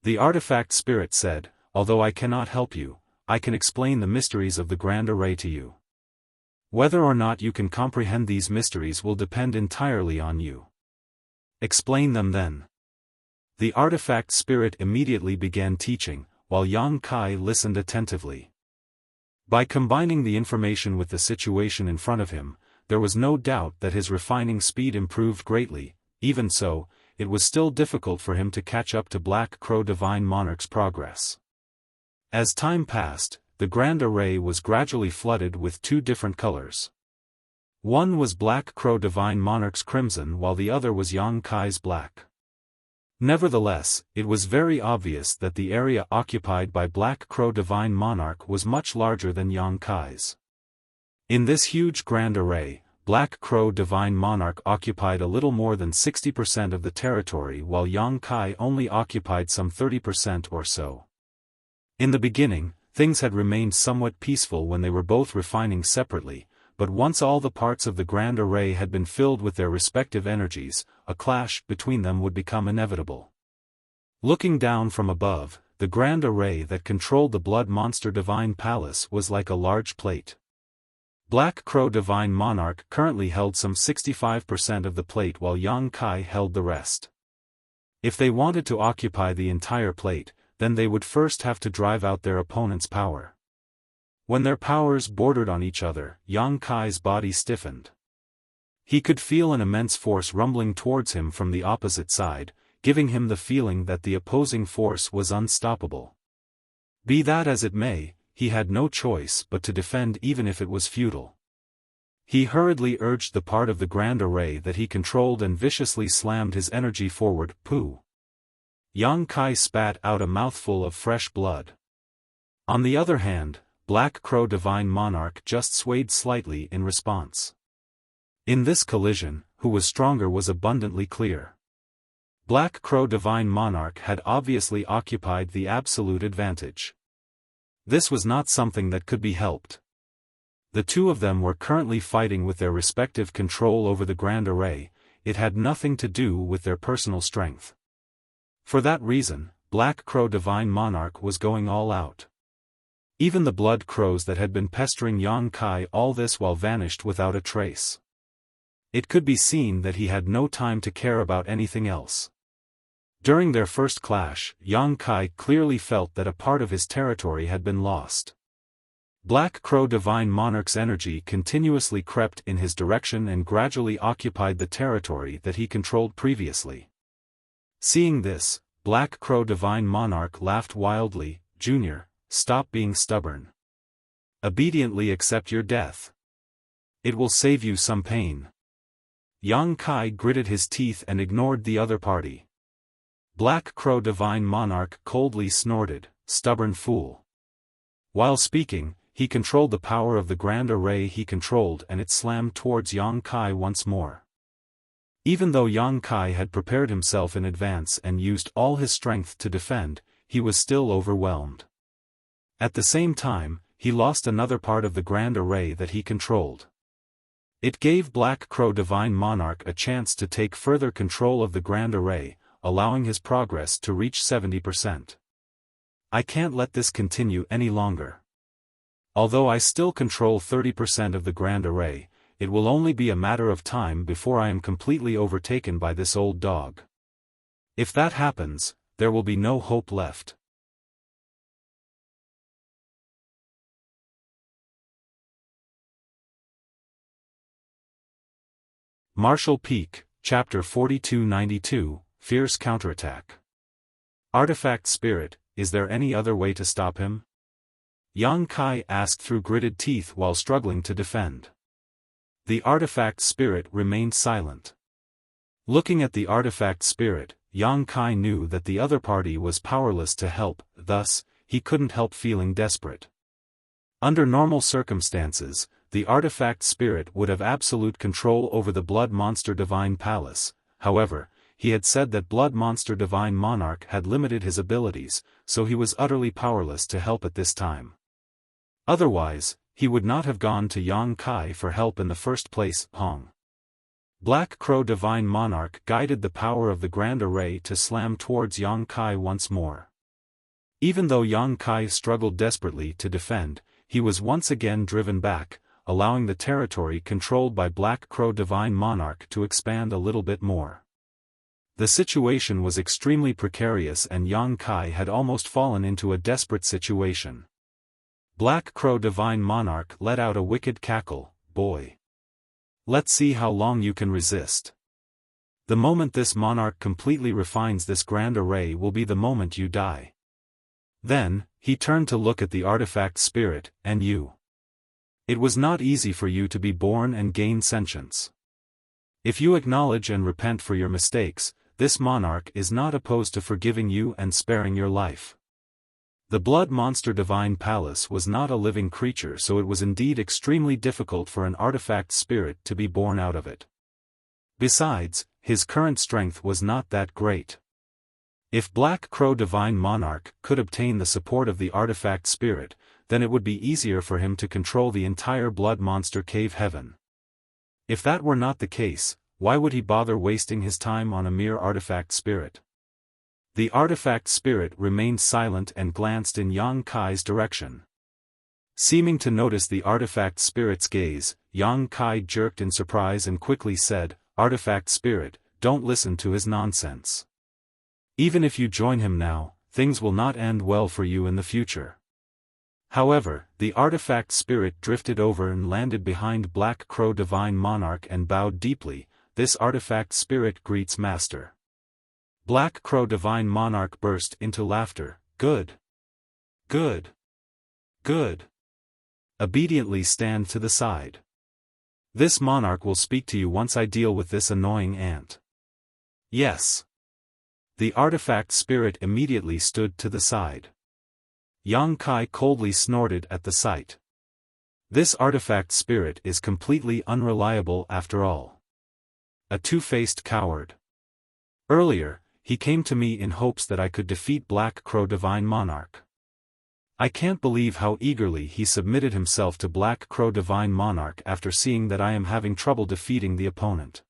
The Artifact Spirit said, "Although I cannot help you, I can explain the mysteries of the Grand Array to you. Whether or not you can comprehend these mysteries will depend entirely on you. Explain them then." The Artifact Spirit immediately began teaching, while Yang Kai listened attentively. By combining the information with the situation in front of him, there was no doubt that his refining speed improved greatly. Even so, it was still difficult for him to catch up to Black Crow Divine Monarch's progress. As time passed, the Grand Array was gradually flooded with two different colors. One was Black Crow Divine Monarch's crimson while the other was Yang Kai's black. Nevertheless, it was very obvious that the area occupied by Black Crow Divine Monarch was much larger than Yang Kai's. In this huge Grand Array, Black Crow Divine Monarch occupied a little more than 60% of the territory while Yang Kai only occupied some 30% or so. In the beginning, things had remained somewhat peaceful when they were both refining separately, but once all the parts of the Grand Array had been filled with their respective energies, a clash between them would become inevitable. Looking down from above, the Grand Array that controlled the Blood Monster Divine Palace was like a large plate. Black Crow Divine Monarch currently held some 65% of the plate while Yang Kai held the rest. If they wanted to occupy the entire plate, then they would first have to drive out their opponent's power. When their powers bordered on each other, Yang Kai's body stiffened. He could feel an immense force rumbling towards him from the opposite side, giving him the feeling that the opposing force was unstoppable. Be that as it may, he had no choice but to defend even if it was futile. He hurriedly urged the part of the Grand Array that he controlled and viciously slammed his energy forward. Pooh! Yang Kai spat out a mouthful of fresh blood. On the other hand, Black Crow Divine Monarch just swayed slightly in response. In this collision, who was stronger was abundantly clear. Black Crow Divine Monarch had obviously occupied the absolute advantage. This was not something that could be helped. The two of them were currently fighting with their respective control over the Grand Array. It had nothing to do with their personal strength. For that reason, Black Crow Divine Monarch was going all out. Even the blood crows that had been pestering Yang Kai all this while vanished without a trace. It could be seen that he had no time to care about anything else. During their first clash, Yang Kai clearly felt that a part of his territory had been lost. Black Crow Divine Monarch's energy continuously crept in his direction and gradually occupied the territory that he controlled previously. Seeing this, Black Crow Divine Monarch laughed wildly. "Junior, stop being stubborn. Obediently accept your death. It will save you some pain." Yang Kai gritted his teeth and ignored the other party. Black Crow Divine Monarch coldly snorted, "Stubborn fool." While speaking, he controlled the power of the Grand Array he controlled and it slammed towards Yang Kai once more. Even though Yang Kai had prepared himself in advance and used all his strength to defend, he was still overwhelmed. At the same time, he lost another part of the grand array that he controlled. It gave Black Crow Divine Monarch a chance to take further control of the grand array, allowing his progress to reach 70%. I can't let this continue any longer. Although I still control 30% of the grand array, it will only be a matter of time before I am completely overtaken by this old dog. If that happens, there will be no hope left. Martial Peak, Chapter 4292, Fierce Counterattack. Artifact Spirit, is there any other way to stop him? Yang Kai asked through gritted teeth while struggling to defend. The artifact spirit remained silent. Looking at the artifact spirit, Yang Kai knew that the other party was powerless to help, thus, he couldn't help feeling desperate. Under normal circumstances, the artifact spirit would have absolute control over the Blood Monster Divine Palace. However, he had said that Blood Monster Divine Monarch had limited his abilities, so he was utterly powerless to help at this time. Otherwise, he would not have gone to Yang Kai for help in the first place. Black Crow Divine Monarch guided the power of the Grand Array to slam towards Yang Kai once more. Even though Yang Kai struggled desperately to defend, he was once again driven back, allowing the territory controlled by Black Crow Divine Monarch to expand a little bit more. The situation was extremely precarious and Yang Kai had almost fallen into a desperate situation. Black Crow Divine Monarch let out a wicked cackle. Boy. Let's see how long you can resist. The moment this monarch completely refines this grand array will be the moment you die. Then, he turned to look at the artifact spirit, and you. It was not easy for you to be born and gain sentience. If you acknowledge and repent for your mistakes, this monarch is not opposed to forgiving you and sparing your life. The Blood Monster Divine Palace was not a living creature, so it was indeed extremely difficult for an artifact spirit to be born out of it. Besides, his current strength was not that great. If Black Crow Divine Monarch could obtain the support of the artifact spirit, then it would be easier for him to control the entire Blood Monster Cave Heaven. If that were not the case, why would he bother wasting his time on a mere artifact spirit? The artifact spirit remained silent and glanced in Yang Kai's direction. Seeming to notice the artifact spirit's gaze, Yang Kai jerked in surprise and quickly said, "Artifact spirit, don't listen to his nonsense. Even if you join him now, things will not end well for you in the future." However, the artifact spirit drifted over and landed behind Black Crow Divine Monarch and bowed deeply. "This artifact spirit greets Master." Black Crow Divine Monarch burst into laughter. "Good. Good. Good. Obediently stand to the side. This monarch will speak to you once I deal with this annoying ant." "Yes." The artifact spirit immediately stood to the side. Yang Kai coldly snorted at the sight. This artifact spirit is completely unreliable after all. A two-faced coward. Earlier, he came to me in hopes that I could defeat Black Crow Divine Monarch. I can't believe how eagerly he submitted himself to Black Crow Divine Monarch after seeing that I am having trouble defeating the opponent.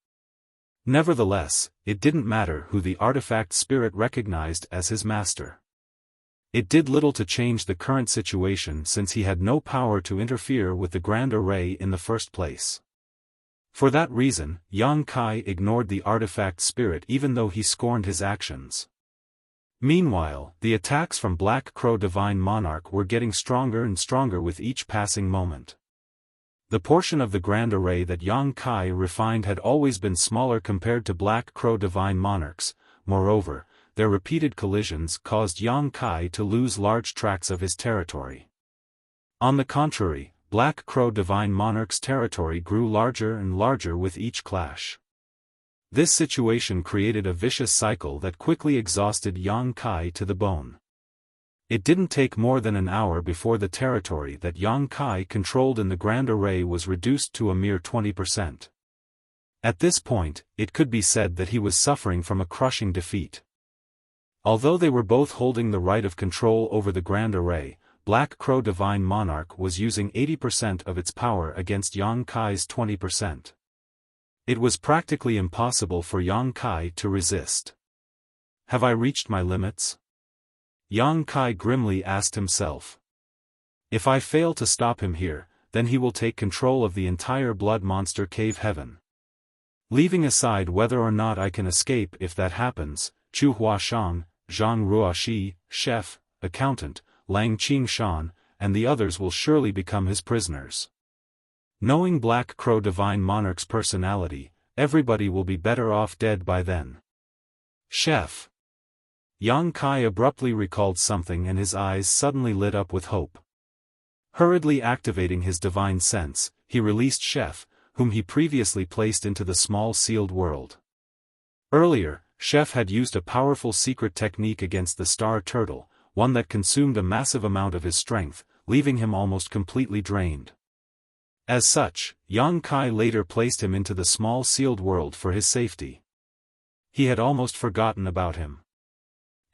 Nevertheless, it didn't matter who the artifact spirit recognized as his master. It did little to change the current situation since he had no power to interfere with the Grand Array in the first place. For that reason, Yang Kai ignored the artifact spirit even though he scorned his actions. Meanwhile, the attacks from Black Crow Divine Monarch were getting stronger and stronger with each passing moment. The portion of the Grand Array that Yang Kai refined had always been smaller compared to Black Crow Divine Monarch's. Moreover, their repeated collisions caused Yang Kai to lose large tracts of his territory. On the contrary, Black Crow Divine Monarch's territory grew larger and larger with each clash. This situation created a vicious cycle that quickly exhausted Yang Kai to the bone. It didn't take more than an hour before the territory that Yang Kai controlled in the Grand Array was reduced to a mere 20%. At this point, it could be said that he was suffering from a crushing defeat. Although they were both holding the right of control over the Grand Array, Black Crow Divine Monarch was using 80% of its power against Yang Kai's 20%. It was practically impossible for Yang Kai to resist. Have I reached my limits? Yang Kai grimly asked himself. If I fail to stop him here, then he will take control of the entire Blood Monster Cave Heaven. Leaving aside whether or not I can escape if that happens, Chu Huashang, Zhang Ruoxi, chef, accountant, Lang Qingshan, and the others will surely become his prisoners. Knowing Black Crow Divine Monarch's personality, everybody will be better off dead by then. Chef. Yang Kai abruptly recalled something and his eyes suddenly lit up with hope. Hurriedly activating his divine sense, he released Chef, whom he previously placed into the small sealed world. Earlier, Chef had used a powerful secret technique against the star turtle, one that consumed a massive amount of his strength, leaving him almost completely drained. As such, Yang Kai later placed him into the small sealed world for his safety. He had almost forgotten about him.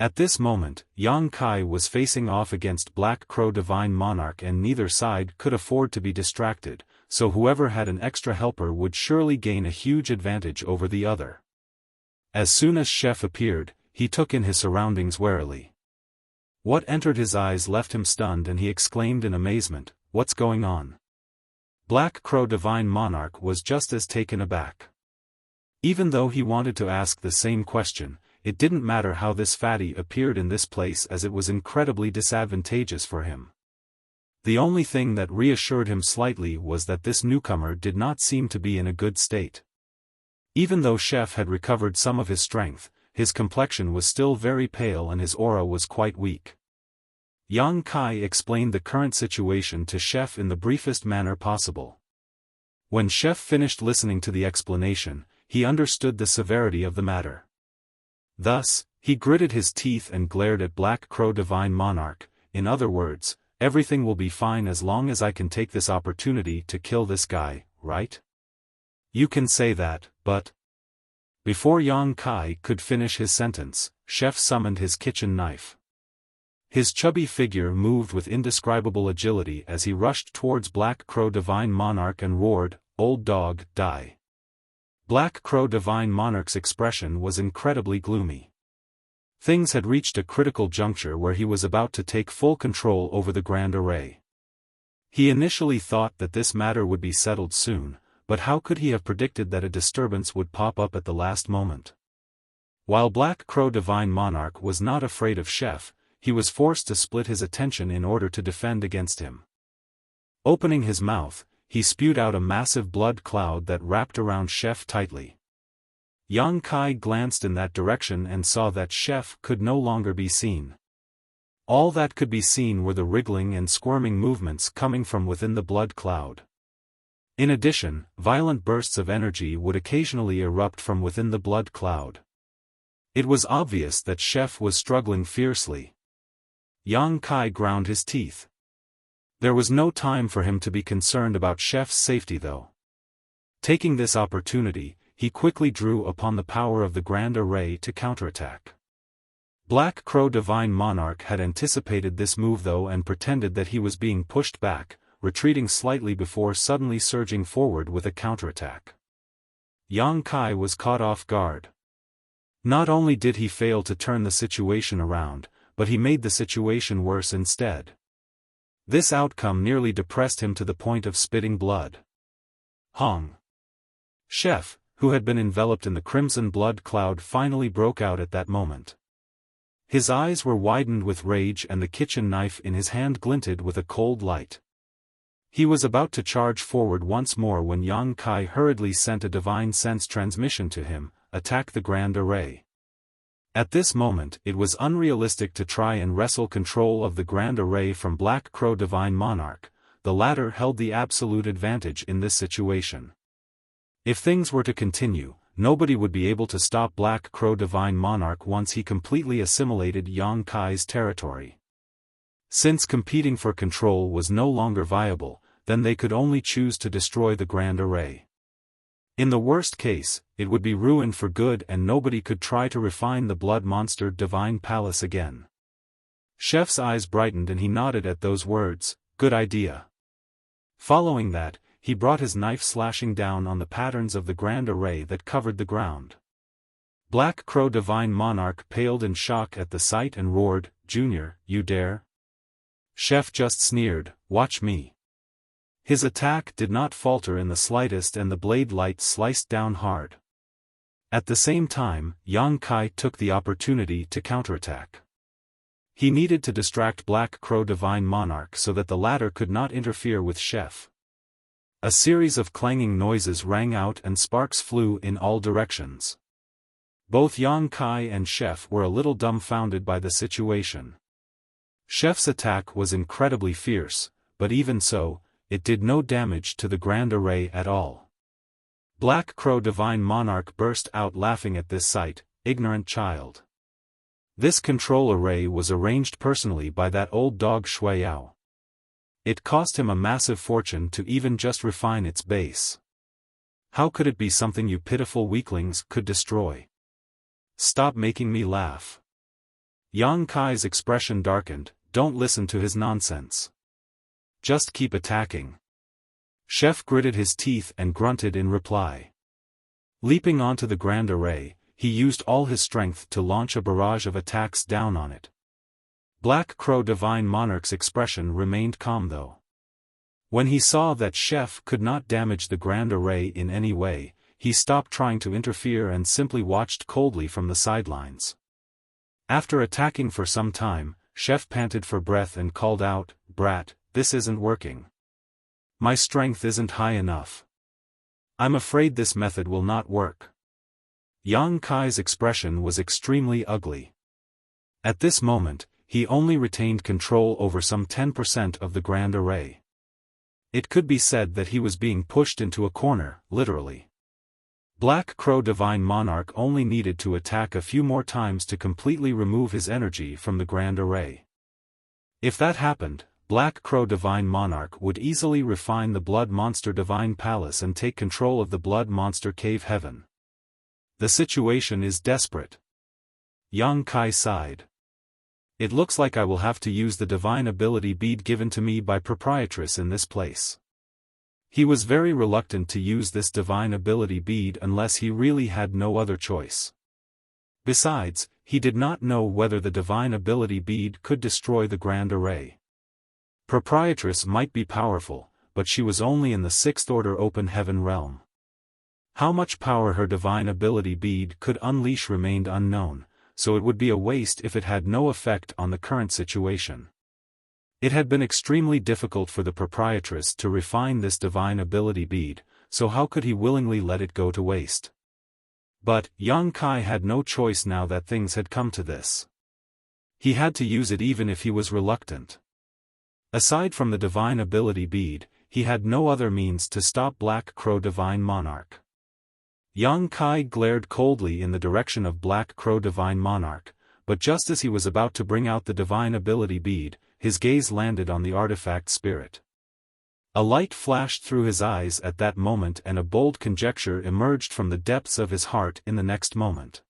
At this moment, Yang Kai was facing off against Black Crow Divine Monarch and neither side could afford to be distracted, so whoever had an extra helper would surely gain a huge advantage over the other. As soon as Chef appeared, he took in his surroundings warily. What entered his eyes left him stunned and he exclaimed in amazement, "What's going on?" Black Crow Divine Monarch was just as taken aback. Even though he wanted to ask the same question, it didn't matter how this fatty appeared in this place as it was incredibly disadvantageous for him. The only thing that reassured him slightly was that this newcomer did not seem to be in a good state. Even though Chef had recovered some of his strength, his complexion was still very pale and his aura was quite weak. Yang Kai explained the current situation to Chef in the briefest manner possible. When Chef finished listening to the explanation, he understood the severity of the matter. Thus, he gritted his teeth and glared at Black Crow Divine Monarch. In other words, everything will be fine as long as I can take this opportunity to kill this guy, right? You can say that, but... Before Yang Kai could finish his sentence, Chef summoned his kitchen knife. His chubby figure moved with indescribable agility as he rushed towards Black Crow Divine Monarch and roared, "Old dog, die." Black Crow Divine Monarch's expression was incredibly gloomy. Things had reached a critical juncture where he was about to take full control over the Grand Array. He initially thought that this matter would be settled soon, but how could he have predicted that a disturbance would pop up at the last moment? While Black Crow Divine Monarch was not afraid of Chef, he was forced to split his attention in order to defend against him. Opening his mouth, he spewed out a massive blood cloud that wrapped around Chef tightly. Yang Kai glanced in that direction and saw that Chef could no longer be seen. All that could be seen were the wriggling and squirming movements coming from within the blood cloud. In addition, violent bursts of energy would occasionally erupt from within the blood cloud. It was obvious that Chef was struggling fiercely. Yang Kai ground his teeth. There was no time for him to be concerned about Chef's safety though. Taking this opportunity, he quickly drew upon the power of the Grand Array to counterattack. Black Crow Divine Monarch had anticipated this move though and pretended that he was being pushed back, retreating slightly before suddenly surging forward with a counterattack. Yang Kai was caught off guard. Not only did he fail to turn the situation around, but he made the situation worse instead. This outcome nearly depressed him to the point of spitting blood. Hong! Chef, who had been enveloped in the crimson blood cloud, finally broke out at that moment. His eyes were widened with rage and the kitchen knife in his hand glinted with a cold light. He was about to charge forward once more when Yang Kai hurriedly sent a divine sense transmission to him, "Attack the Grand Array." At this moment it was unrealistic to try and wrestle control of the Grand Array from Black Crow Divine Monarch. The latter held the absolute advantage in this situation. If things were to continue, nobody would be able to stop Black Crow Divine Monarch once he completely assimilated Yang Kai's territory. Since competing for control was no longer viable, then they could only choose to destroy the Grand Array. In the worst case, it would be ruined for good and nobody could try to refine the blood monster divine palace again. Chef's eyes brightened and he nodded at those words, good idea. Following that, he brought his knife slashing down on the patterns of the grand array that covered the ground. Black Crow Divine Monarch paled in shock at the sight and roared, Junior, you dare? Chef just sneered, watch me. His attack did not falter in the slightest and the blade light sliced down hard. At the same time, Yang Kai took the opportunity to counterattack. He needed to distract Black Crow Divine Monarch so that the latter could not interfere with Chef. A series of clanging noises rang out and sparks flew in all directions. Both Yang Kai and Chef were a little dumbfounded by the situation. Chef's attack was incredibly fierce, but even so, it did no damage to the grand array at all. Black Crow Divine Monarch burst out laughing at this sight, ignorant child. This control array was arranged personally by that old dog Shui Yao. It cost him a massive fortune to even just refine its base. How could it be something you pitiful weaklings could destroy? Stop making me laugh. Yang Kai's expression darkened, don't listen to his nonsense. Just keep attacking. Chef gritted his teeth and grunted in reply. Leaping onto the grand array, he used all his strength to launch a barrage of attacks down on it. Black Crow Divine Monarch's expression remained calm though. When he saw that Chef could not damage the grand array in any way, he stopped trying to interfere and simply watched coldly from the sidelines. After attacking for some time, Chef panted for breath and called out, Brat, this isn't working. My strength isn't high enough. I'm afraid this method will not work. Yang Kai's expression was extremely ugly. At this moment, he only retained control over some 10% of the grand array. It could be said that he was being pushed into a corner, literally. Black Crow Divine Monarch only needed to attack a few more times to completely remove his energy from the grand array. If that happened, Black Crow Divine Monarch would easily refine the Blood Monster Divine Palace and take control of the Blood Monster Cave Heaven. The situation is desperate. Yang Kai sighed. It looks like I will have to use the divine ability bead given to me by Proprietress in this place. He was very reluctant to use this divine ability bead unless he really had no other choice. Besides, he did not know whether the divine ability bead could destroy the grand array. Proprietress might be powerful, but she was only in the 6th order open heaven realm. How much power her divine ability bead could unleash remained unknown, so it would be a waste if it had no effect on the current situation. It had been extremely difficult for the Proprietress to refine this divine ability bead, so how could he willingly let it go to waste? But, Yang Kai had no choice now that things had come to this. He had to use it even if he was reluctant. Aside from the divine ability bead, he had no other means to stop Black Crow Divine Monarch. Yang Kai glared coldly in the direction of Black Crow Divine Monarch, but just as he was about to bring out the divine ability bead, his gaze landed on the artifact spirit. A light flashed through his eyes at that moment and a bold conjecture emerged from the depths of his heart in the next moment.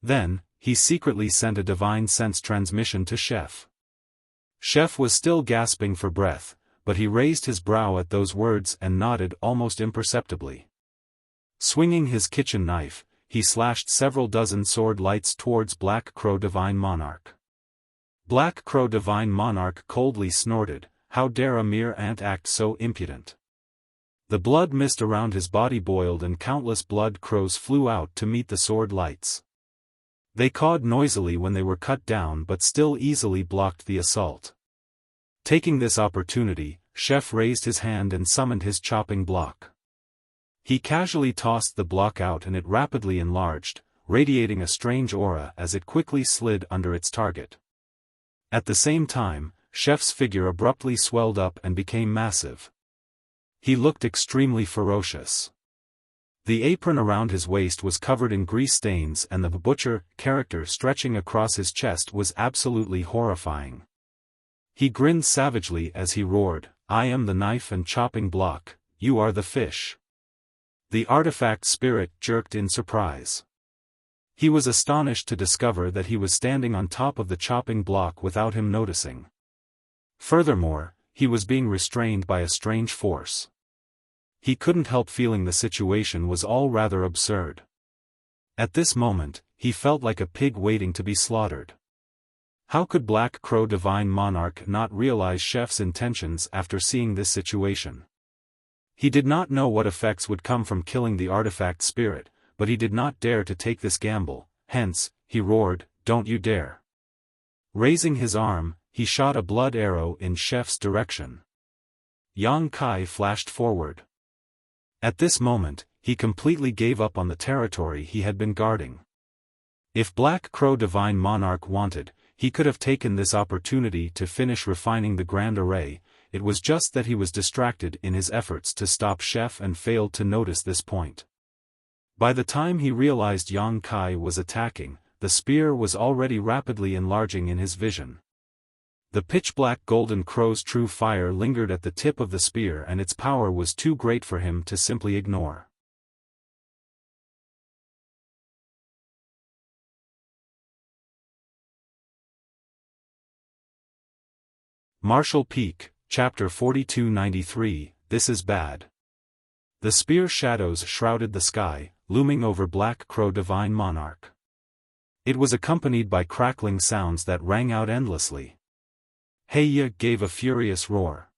Then, he secretly sent a divine sense transmission to Chef. Chef was still gasping for breath, but he raised his brow at those words and nodded almost imperceptibly. Swinging his kitchen knife, he slashed several dozen sword lights towards Black Crow Divine Monarch. Black Crow Divine Monarch coldly snorted, how dare a mere ant act so impudent? The blood mist around his body boiled and countless blood crows flew out to meet the sword lights. They cawed noisily when they were cut down but still easily blocked the assault. Taking this opportunity, Chef raised his hand and summoned his chopping block. He casually tossed the block out and it rapidly enlarged, radiating a strange aura as it quickly slid under its target. At the same time, Chef's figure abruptly swelled up and became massive. He looked extremely ferocious. The apron around his waist was covered in grease stains and the butcher character stretching across his chest was absolutely horrifying. He grinned savagely as he roared, I am the knife and chopping block, you are the fish. The artifact spirit jerked in surprise. He was astonished to discover that he was standing on top of the chopping block without him noticing. Furthermore, he was being restrained by a strange force. He couldn't help feeling the situation was all rather absurd. At this moment, he felt like a pig waiting to be slaughtered. How could Black Crow Divine Monarch not realize Chef's intentions after seeing this situation? He did not know what effects would come from killing the artifact spirit, but he did not dare to take this gamble, hence, he roared, "Don't you dare!" Raising his arm, he shot a blood arrow in Chef's direction. Yang Kai flashed forward. At this moment, he completely gave up on the territory he had been guarding. If Black Crow Divine Monarch wanted, he could have taken this opportunity to finish refining the Grand Array. It was just that he was distracted in his efforts to stop Chef and failed to notice this point. By the time he realized Yang Kai was attacking, the spear was already rapidly enlarging in his vision. The pitch-black golden crow's true fire lingered at the tip of the spear and its power was too great for him to simply ignore. Martial Peak, Chapter 4293, This is Bad. The spear shadows shrouded the sky, looming over Black Crow Divine Monarch. It was accompanied by crackling sounds that rang out endlessly. Heya gave a furious roar.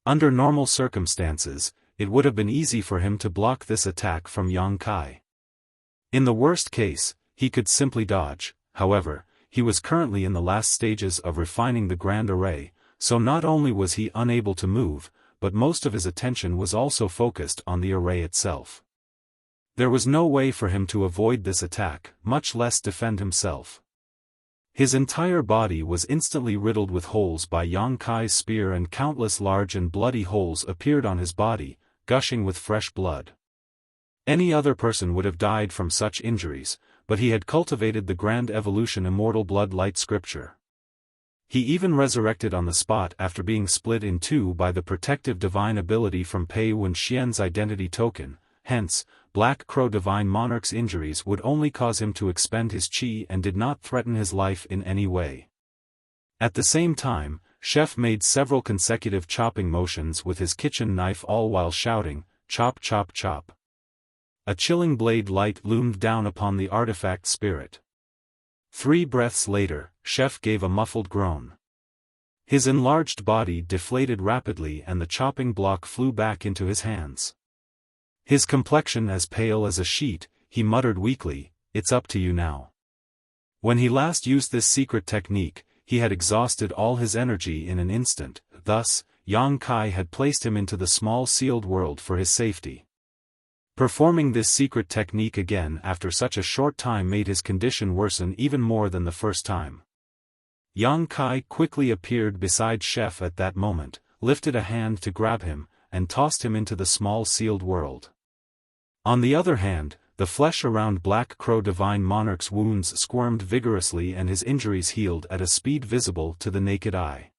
Under normal circumstances, it would have been easy for him to block this attack from Yang Kai. In the worst case, he could simply dodge. However, he was currently in the last stages of refining the Grand Array, so not only was he unable to move, but most of his attention was also focused on the array itself. There was no way for him to avoid this attack, much less defend himself. His entire body was instantly riddled with holes by Yang Kai's spear and countless large and bloody holes appeared on his body, gushing with fresh blood. Any other person would have died from such injuries, but he had cultivated the grand evolution immortal blood light scripture. He even resurrected on the spot after being split in two by the protective divine ability from Pei Wenxian's identity token. Hence, Black Crow Divine Monarch's injuries would only cause him to expend his chi and did not threaten his life in any way. At the same time, Chef made several consecutive chopping motions with his kitchen knife all while shouting, "Chop chop chop." A chilling blade light loomed down upon the artifact spirit. 3 breaths later, Chef gave a muffled groan. His enlarged body deflated rapidly and the chopping block flew back into his hands. His complexion as pale as a sheet, he muttered weakly, "It's up to you now." When he last used this secret technique, he had exhausted all his energy in an instant, thus, Yang Kai had placed him into the small sealed world for his safety. Performing this secret technique again after such a short time made his condition worsen even more than the first time. Yang Kai quickly appeared beside Chef at that moment, lifted a hand to grab him, and tossed him into the small sealed world. On the other hand, the flesh around Black Crow Divine Monarch's wounds squirmed vigorously and his injuries healed at a speed visible to the naked eye.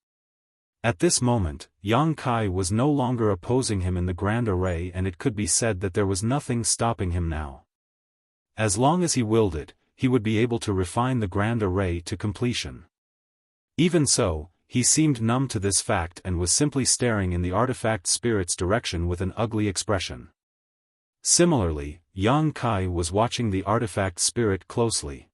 At this moment, Yang Kai was no longer opposing him in the Grand Array and it could be said that there was nothing stopping him now. As long as he willed it, he would be able to refine the Grand Array to completion. Even so, he seemed numb to this fact and was simply staring in the artifact spirit's direction with an ugly expression. Similarly, Yang Kai was watching the artifact spirit closely.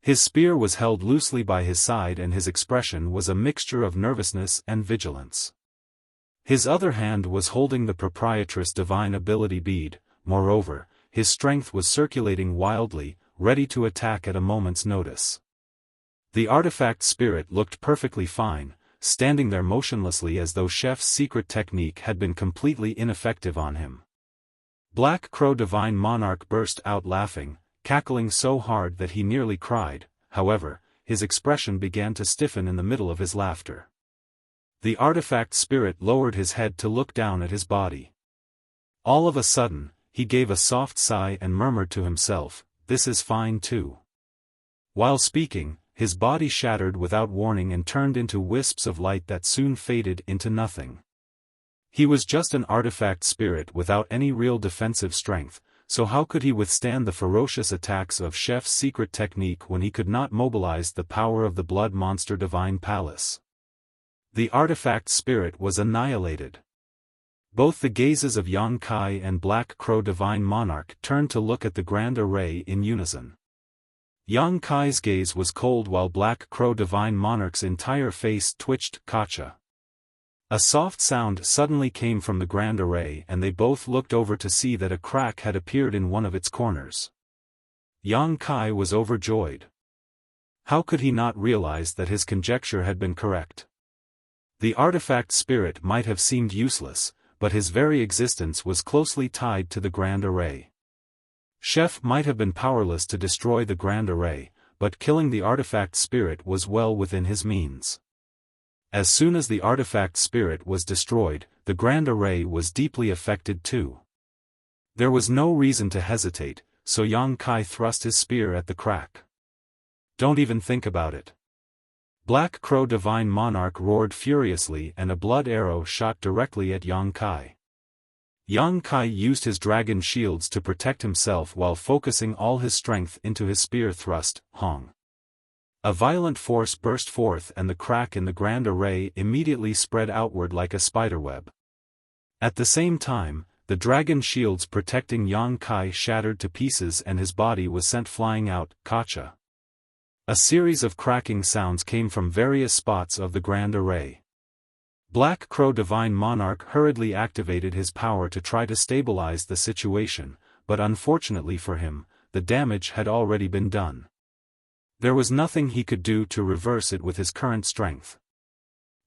His spear was held loosely by his side and his expression was a mixture of nervousness and vigilance. His other hand was holding the proprietress divine ability bead, moreover, his strength was circulating wildly, ready to attack at a moment's notice. The artifact spirit looked perfectly fine, standing there motionlessly as though Chef's secret technique had been completely ineffective on him. Black Crow Divine Monarch burst out laughing, cackling so hard that he nearly cried. However, his expression began to stiffen in the middle of his laughter. The artifact spirit lowered his head to look down at his body. All of a sudden, he gave a soft sigh and murmured to himself, "This is fine too." While speaking, his body shattered without warning and turned into wisps of light that soon faded into nothing. He was just an artifact spirit without any real defensive strength, so how could he withstand the ferocious attacks of Chef's secret technique when he could not mobilize the power of the Blood Monster Divine Palace? The artifact spirit was annihilated. Both the gazes of Yang Kai and Black Crow Divine Monarch turned to look at the grand array in unison. Yang Kai's gaze was cold while Black Crow Divine Monarch's entire face twitched. Gotcha. A soft sound suddenly came from the grand array and they both looked over to see that a crack had appeared in one of its corners. Yang Kai was overjoyed. How could he not realize that his conjecture had been correct? The artifact spirit might have seemed useless, but his very existence was closely tied to the grand array. Chef might have been powerless to destroy the grand array, but killing the artifact spirit was well within his means. As soon as the artifact spirit was destroyed, the grand array was deeply affected too. There was no reason to hesitate, so Yang Kai thrust his spear at the crack. Don't even think about it. Black Crow Divine Monarch roared furiously and a blood arrow shot directly at Yang Kai. Yang Kai used his dragon shields to protect himself while focusing all his strength into his spear thrust. Hong. A violent force burst forth and the crack in the grand array immediately spread outward like a spiderweb. At the same time, the dragon shields protecting Yang Kai shattered to pieces and his body was sent flying out. Gotcha. A series of cracking sounds came from various spots of the grand array. Black Crow Divine Monarch hurriedly activated his power to try to stabilize the situation, but unfortunately for him, the damage had already been done. There was nothing he could do to reverse it with his current strength.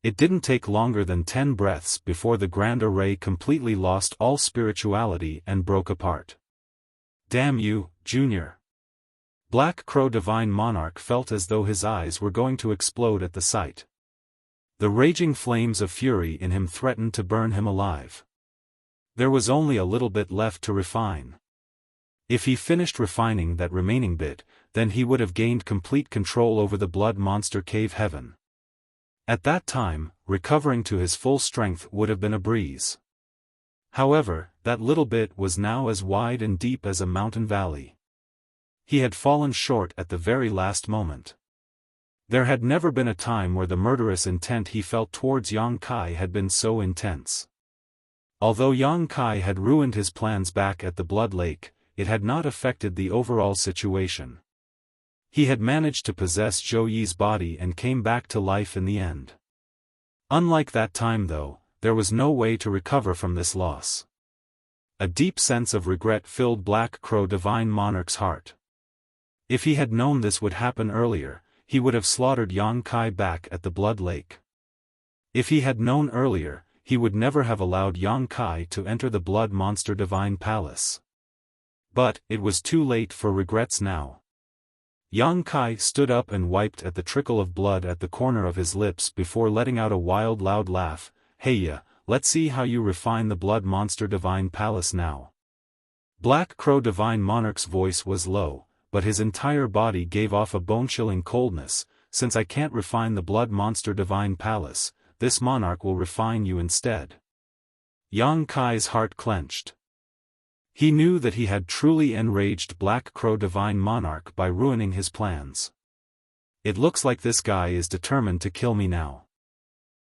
It didn't take longer than 10 breaths before the grand array completely lost all spirituality and broke apart. Damn you, Junior! Black Crow Divine Monarch felt as though his eyes were going to explode at the sight. The raging flames of fury in him threatened to burn him alive. There was only a little bit left to refine. If he finished refining that remaining bit, then he would have gained complete control over the Blood Monster Cave Heaven. At that time, recovering to his full strength would have been a breeze. However, that little bit was now as wide and deep as a mountain valley. He had fallen short at the very last moment. There had never been a time where the murderous intent he felt towards Yang Kai had been so intense. Although Yang Kai had ruined his plans back at the Blood Lake, it had not affected the overall situation. He had managed to possess Zhou Yi's body and came back to life in the end. Unlike that time though, there was no way to recover from this loss. A deep sense of regret filled Black Crow Divine Monarch's heart. If he had known this would happen earlier, he would have slaughtered Yang Kai back at the Blood Lake. If he had known earlier, he would never have allowed Yang Kai to enter the Blood Monster Divine Palace. But, it was too late for regrets now. Yang Kai stood up and wiped at the trickle of blood at the corner of his lips before letting out a wild loud laugh. Hey let's see how you refine the Blood Monster Divine Palace now. Black Crow Divine Monarch's voice was low, but his entire body gave off a bone-chilling coldness. Since I can't refine the Blood Monster Divine Palace, this monarch will refine you instead. Yang Kai's heart clenched. He knew that he had truly enraged Black Crow Divine Monarch by ruining his plans. It looks like this guy is determined to kill me now.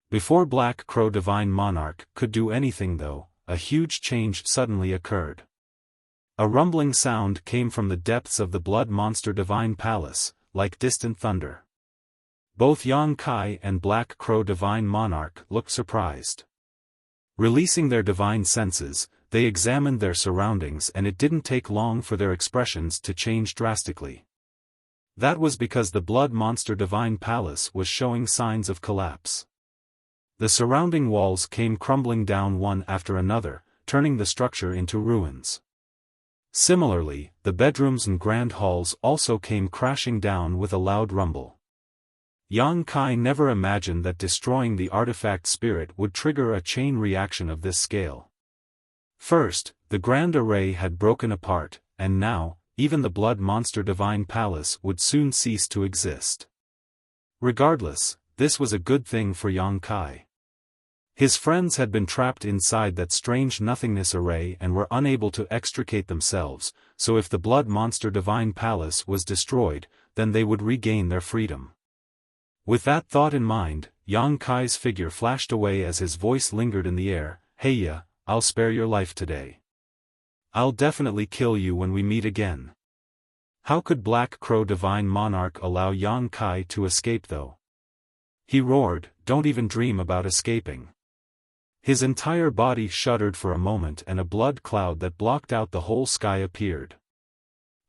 Before Black Crow Divine Monarch could do anything though, a huge change suddenly occurred. A rumbling sound came from the depths of the Blood Monster Divine Palace, like distant thunder. Both Yang Kai and Black Crow Divine Monarch looked surprised. Releasing their divine senses, they examined their surroundings and it didn't take long for their expressions to change drastically. That was because the Blood Monster Divine Palace was showing signs of collapse. The surrounding walls came crumbling down one after another, turning the structure into ruins. Similarly, the bedrooms and grand halls also came crashing down with a loud rumble. Yang Kai never imagined that destroying the artifact spirit would trigger a chain reaction of this scale. First, the grand array had broken apart, and now, even the Blood Monster Divine Palace would soon cease to exist. Regardless, this was a good thing for Yang Kai. His friends had been trapped inside that strange nothingness array and were unable to extricate themselves, so if the blood monster divine palace was destroyed, then they would regain their freedom. With that thought in mind, Yang Kai's figure flashed away as his voice lingered in the air. "Hey ya, I'll spare your life today. I'll definitely kill you when we meet again." How could Black Crow Divine Monarch allow Yang Kai to escape though? He roared, "Don't even dream about escaping." His entire body shuddered for a moment and a blood cloud that blocked out the whole sky appeared.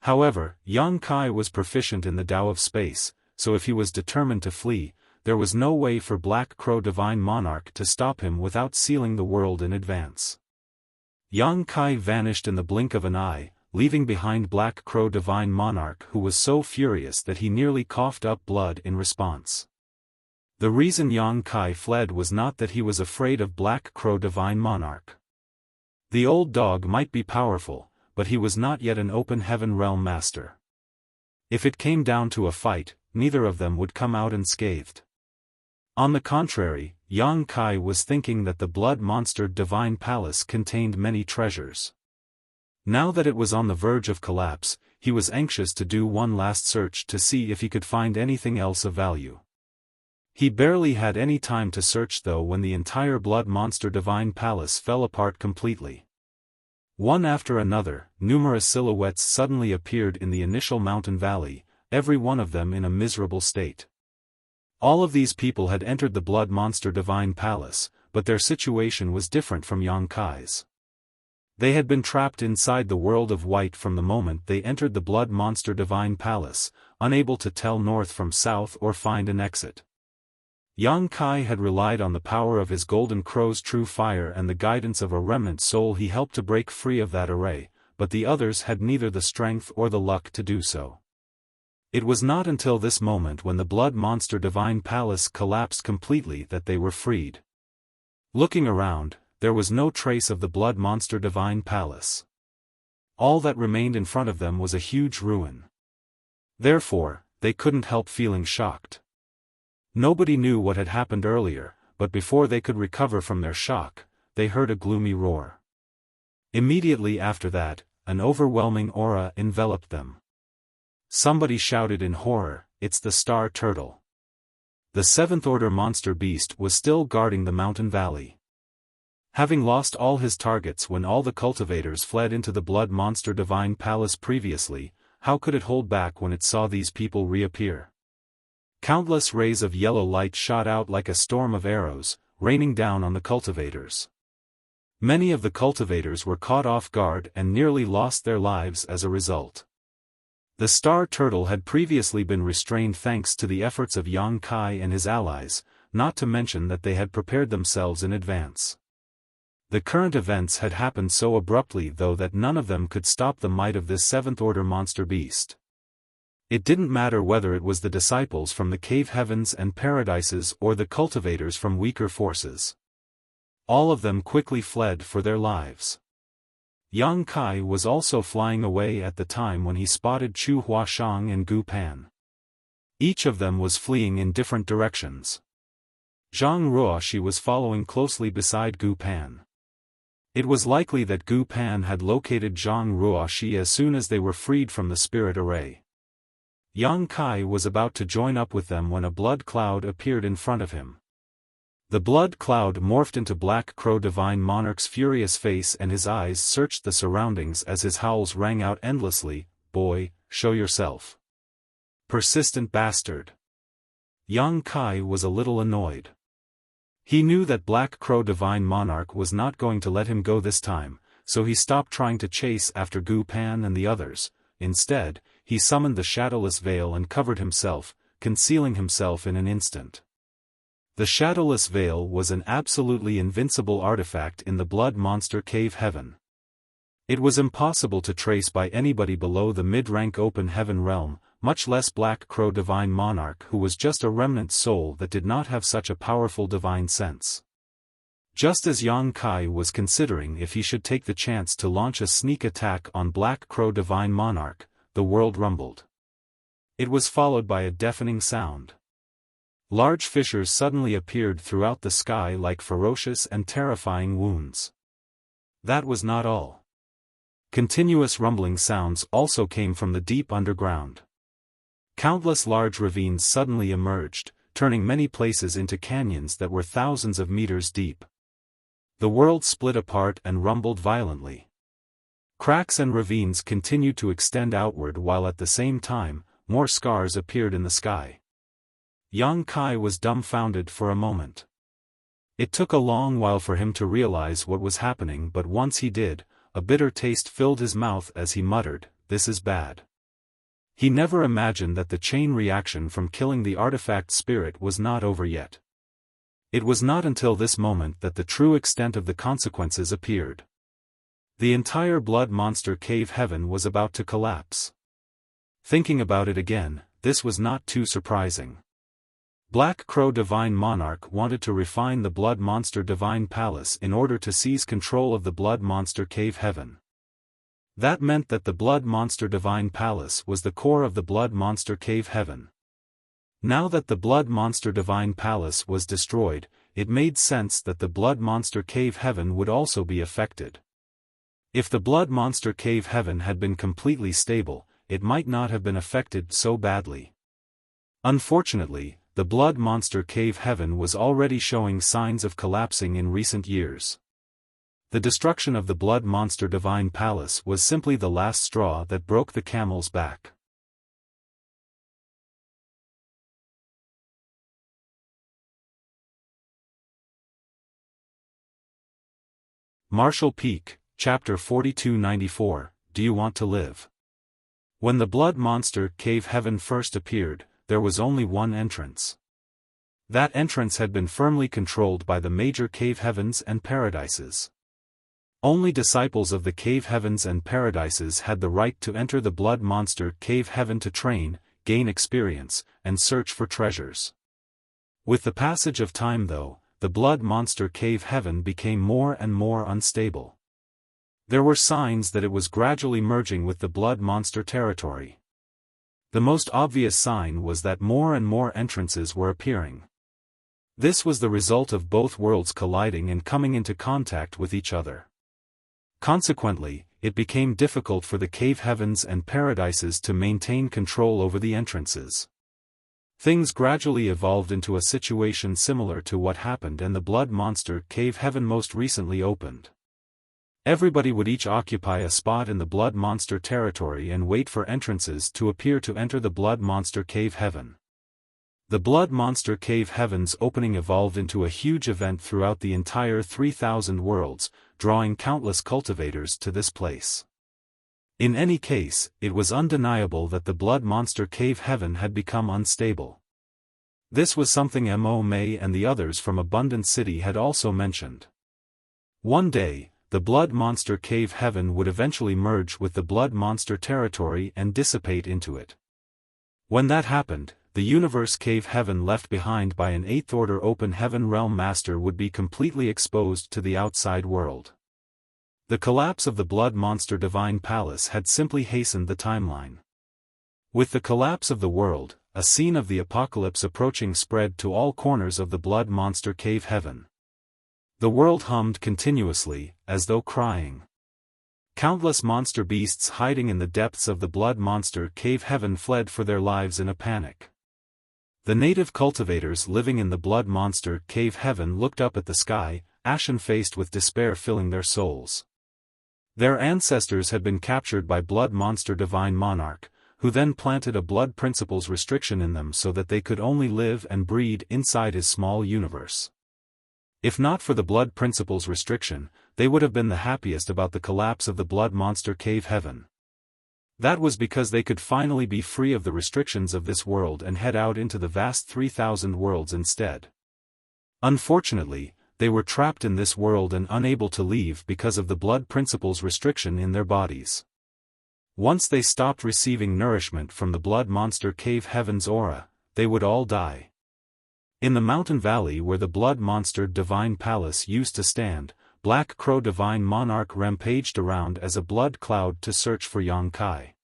However, Yang Kai was proficient in the Tao of space, so if he was determined to flee, there was no way for Black Crow Divine Monarch to stop him without sealing the world in advance. Yang Kai vanished in the blink of an eye, leaving behind Black Crow Divine Monarch, who was so furious that he nearly coughed up blood in response. The reason Yang Kai fled was not that he was afraid of Black Crow Divine Monarch. The old dog might be powerful, but he was not yet an open heaven realm master. If it came down to a fight, neither of them would come out unscathed. On the contrary, Yang Kai was thinking that the blood monster divine palace contained many treasures. Now that it was on the verge of collapse, he was anxious to do one last search to see if he could find anything else of value. He barely had any time to search though when the entire blood monster divine palace fell apart completely. One after another, numerous silhouettes suddenly appeared in the initial mountain valley, every one of them in a miserable state. All of these people had entered the blood monster divine palace, but their situation was different from Yang Kai's. They had been trapped inside the world of white from the moment they entered the blood monster divine palace, unable to tell north from south or find an exit. Yang Kai had relied on the power of his golden crow's true fire and the guidance of a remnant soul. He helped to break free of that array, but the others had neither the strength or the luck to do so. It was not until this moment when the blood monster divine palace collapsed completely that they were freed. Looking around, there was no trace of the blood monster divine palace. All that remained in front of them was a huge ruin. Therefore, they couldn't help feeling shocked. Nobody knew what had happened earlier, but before they could recover from their shock, they heard a gloomy roar. Immediately after that, an overwhelming aura enveloped them. Somebody shouted in horror, "It's the Star Turtle." The seventh-order monster beast was still guarding the mountain valley. Having lost all his targets when all the cultivators fled into the blood monster divine palace previously, how could it hold back when it saw these people reappear? Countless rays of yellow light shot out like a storm of arrows, raining down on the cultivators. Many of the cultivators were caught off guard and nearly lost their lives as a result. The Star Turtle had previously been restrained thanks to the efforts of Yang Kai and his allies, not to mention that they had prepared themselves in advance. The current events had happened so abruptly though that none of them could stop the might of this seventh-order monster beast. It didn't matter whether it was the disciples from the cave heavens and paradises or the cultivators from weaker forces. All of them quickly fled for their lives. Yang Kai was also flying away at the time when he spotted Chu Huashang and Gu Pan. Each of them was fleeing in different directions. Zhang Ruoshi was following closely beside Gu Pan. It was likely that Gu Pan had located Zhang Ruoshi as soon as they were freed from the spirit array. Yang Kai was about to join up with them when a blood cloud appeared in front of him. The blood cloud morphed into Black Crow Divine Monarch's furious face and his eyes searched the surroundings as his howls rang out endlessly, "Boy, show yourself. Persistent bastard." Yang Kai was a little annoyed. He knew that Black Crow Divine Monarch was not going to let him go this time, so he stopped trying to chase after Gu Pan and the others. Instead, he summoned the Shadowless Veil and covered himself, concealing himself in an instant. The Shadowless Veil was an absolutely invincible artifact in the Blood Monster Cave Heaven. It was impossible to trace by anybody below the mid-rank Open Heaven realm, much less Black Crow Divine Monarch who was just a remnant soul that did not have such a powerful divine sense. Just as Yang Kai was considering if he should take the chance to launch a sneak attack on Black Crow Divine Monarch, the world rumbled. It was followed by a deafening sound. Large fissures suddenly appeared throughout the sky like ferocious and terrifying wounds. That was not all. Continuous rumbling sounds also came from the deep underground. Countless large ravines suddenly emerged, turning many places into canyons that were thousands of meters deep. The world split apart and rumbled violently. Cracks and ravines continued to extend outward while at the same time, more scars appeared in the sky. Yang Kai was dumbfounded for a moment. It took a long while for him to realize what was happening, but once he did, a bitter taste filled his mouth as he muttered, "This is bad." He never imagined that the chain reaction from killing the artifact spirit was not over yet. It was not until this moment that the true extent of the consequences appeared. The entire blood monster cave heaven was about to collapse. Thinking about it again, this was not too surprising. Black Crow Divine Monarch wanted to refine the Blood Monster Divine Palace in order to seize control of the Blood Monster Cave Heaven. That meant that the Blood Monster Divine Palace was the core of the Blood Monster Cave Heaven. Now that the Blood Monster Divine Palace was destroyed, it made sense that the Blood Monster Cave Heaven would also be affected. If the Blood Monster Cave Heaven had been completely stable, it might not have been affected so badly. Unfortunately, the Blood Monster Cave Heaven was already showing signs of collapsing in recent years. The destruction of the Blood Monster Divine Palace was simply the last straw that broke the camel's back. Marshall Peak, Chapter 4294, Do You Want to Live? When the Blood Monster Cave Heaven first appeared, there was only one entrance. That entrance had been firmly controlled by the major cave heavens and paradises. Only disciples of the cave heavens and paradises had the right to enter the Blood Monster Cave Heaven to train, gain experience, and search for treasures. With the passage of time though, the Blood Monster Cave Heaven became more and more unstable. There were signs that it was gradually merging with the Blood Monster territory. The most obvious sign was that more and more entrances were appearing. This was the result of both worlds colliding and coming into contact with each other. Consequently, it became difficult for the cave heavens and paradises to maintain control over the entrances. Things gradually evolved into a situation similar to what happened in the Blood Monster Cave Heaven most recently opened. Everybody would each occupy a spot in the Blood Monster territory and wait for entrances to appear to enter the Blood Monster Cave Heaven. The Blood Monster Cave Heaven's opening evolved into a huge event throughout the entire 3,000 worlds, drawing countless cultivators to this place. In any case, it was undeniable that the Blood Monster Cave Heaven had become unstable. This was something Mo May and the others from Abundant City had also mentioned. One day, the Blood Monster Cave Heaven would eventually merge with the Blood Monster territory and dissipate into it. When that happened, the Universe Cave Heaven left behind by an 8th Order Open Heaven Realm Master would be completely exposed to the outside world. The collapse of the Blood Monster Divine Palace had simply hastened the timeline. With the collapse of the world, a scene of the apocalypse approaching spread to all corners of the Blood Monster Cave Heaven. The world hummed continuously, as though crying. Countless monster beasts hiding in the depths of the Blood Monster Cave Heaven fled for their lives in a panic. The native cultivators living in the Blood Monster Cave Heaven looked up at the sky, ashen-faced with despair filling their souls. Their ancestors had been captured by Blood Monster Divine Monarch, who then planted a Blood Principles restriction in them so that they could only live and breed inside his small universe. If not for the Blood Principles restriction, they would have been the happiest about the collapse of the Blood Monster Cave Heaven. That was because they could finally be free of the restrictions of this world and head out into the vast 3,000 worlds instead. Unfortunately, they were trapped in this world and unable to leave because of the Blood Principles restriction in their bodies. Once they stopped receiving nourishment from the Blood Monster Cave Heaven's aura, they would all die. In the mountain valley where the Blood Monster Divine Palace used to stand, Black Crow Divine Monarch rampaged around as a blood cloud to search for Yang Kai.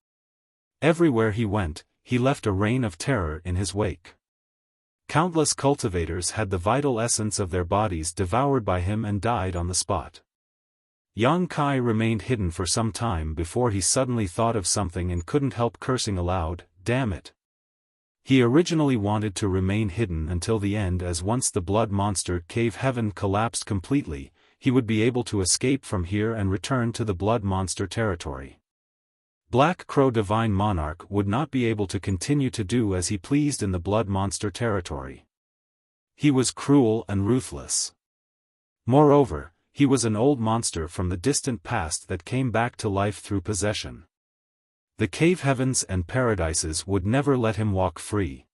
Everywhere he went, he left a reign of terror in his wake. Countless cultivators had the vital essence of their bodies devoured by him and died on the spot. Yang Kai remained hidden for some time before he suddenly thought of something and couldn't help cursing aloud, "Damn it." He originally wanted to remain hidden until the end, as once the blood monster cave heaven collapsed completely, he would be able to escape from here and return to the blood monster territory. Black Crow Divine Monarch would not be able to continue to do as he pleased in the blood monster territory. He was cruel and ruthless. Moreover, he was an old monster from the distant past that came back to life through possession. The cave heavens and paradises would never let him walk free.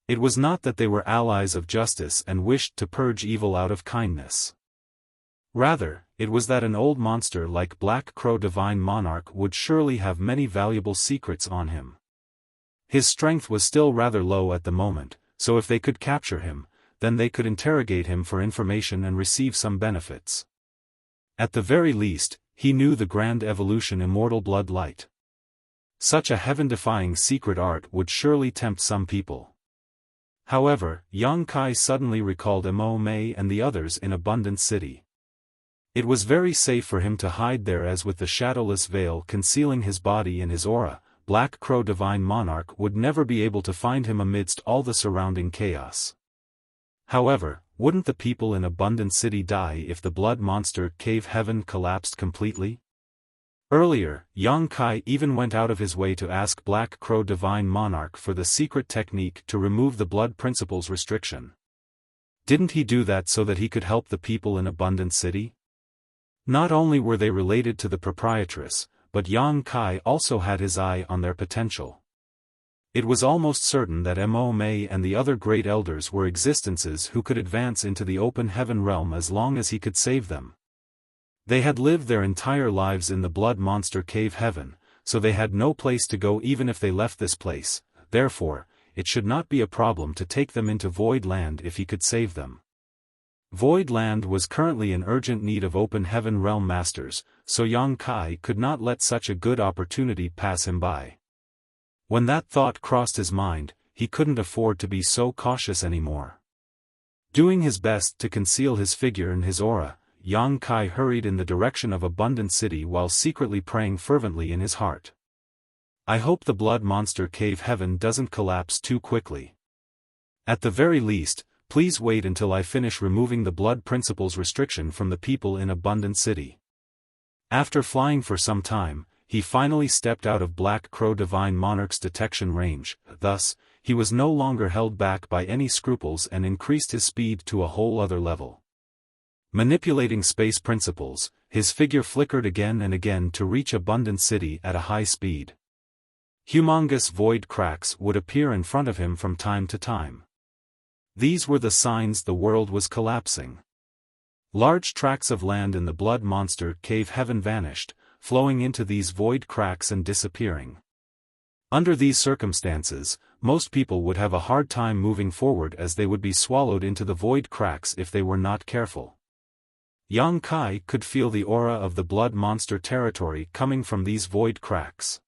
It was not that they were allies of justice and wished to purge evil out of kindness. Rather, it was that an old monster like Black Crow Divine Monarch would surely have many valuable secrets on him. His strength was still rather low at the moment, so if they could capture him, then they could interrogate him for information and receive some benefits. At the very least, he knew the grand evolution immortal blood light. Such a heaven-defying secret art would surely tempt some people. However, Yang Kai suddenly recalled Mo Mei and the others in Abundant City. It was very safe for him to hide there, as with the shadowless veil concealing his body and his aura, Black Crow Divine Monarch would never be able to find him amidst all the surrounding chaos. However, wouldn't the people in Abundant City die if the blood monster cave heaven collapsed completely? Earlier, Yang Kai even went out of his way to ask Black Crow Divine Monarch for the secret technique to remove the blood principle's restriction. Didn't he do that so that he could help the people in Abundant City? Not only were they related to the proprietress, but Yang Kai also had his eye on their potential. It was almost certain that Mo Mei and the other great elders were existences who could advance into the open heaven realm as long as he could save them. They had lived their entire lives in the blood monster cave heaven, so they had no place to go even if they left this place, therefore, it should not be a problem to take them into Void Land if he could save them. Void Land was currently in urgent need of open heaven realm masters, so Yang Kai could not let such a good opportunity pass him by. When that thought crossed his mind, he couldn't afford to be so cautious anymore. Doing his best to conceal his figure and his aura, Yang Kai hurried in the direction of Abundant City while secretly praying fervently in his heart. I hope the blood monster cave heaven doesn't collapse too quickly. At the very least, please wait until I finish removing the blood principle's restriction from the people in Abundant City. After flying for some time, he finally stepped out of Black Crow Divine Monarch's detection range, thus, he was no longer held back by any scruples and increased his speed to a whole other level. Manipulating space principles, his figure flickered again and again to reach Abundant City at a high speed. Humongous void cracks would appear in front of him from time to time. These were the signs the world was collapsing. Large tracts of land in the blood monster cave heaven vanished, flowing into these void cracks and disappearing. Under these circumstances, most people would have a hard time moving forward as they would be swallowed into the void cracks if they were not careful. Yang Kai could feel the aura of the blood monster territory coming from these void cracks.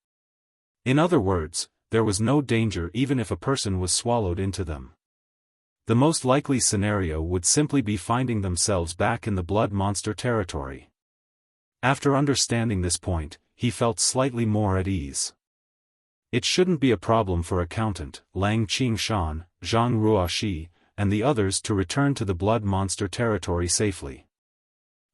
In other words, there was no danger even if a person was swallowed into them. The most likely scenario would simply be finding themselves back in the blood monster territory. After understanding this point, he felt slightly more at ease. It shouldn't be a problem for Accountant, Lang Qingshan, Zhang Ruoxi, and the others to return to the blood monster territory safely.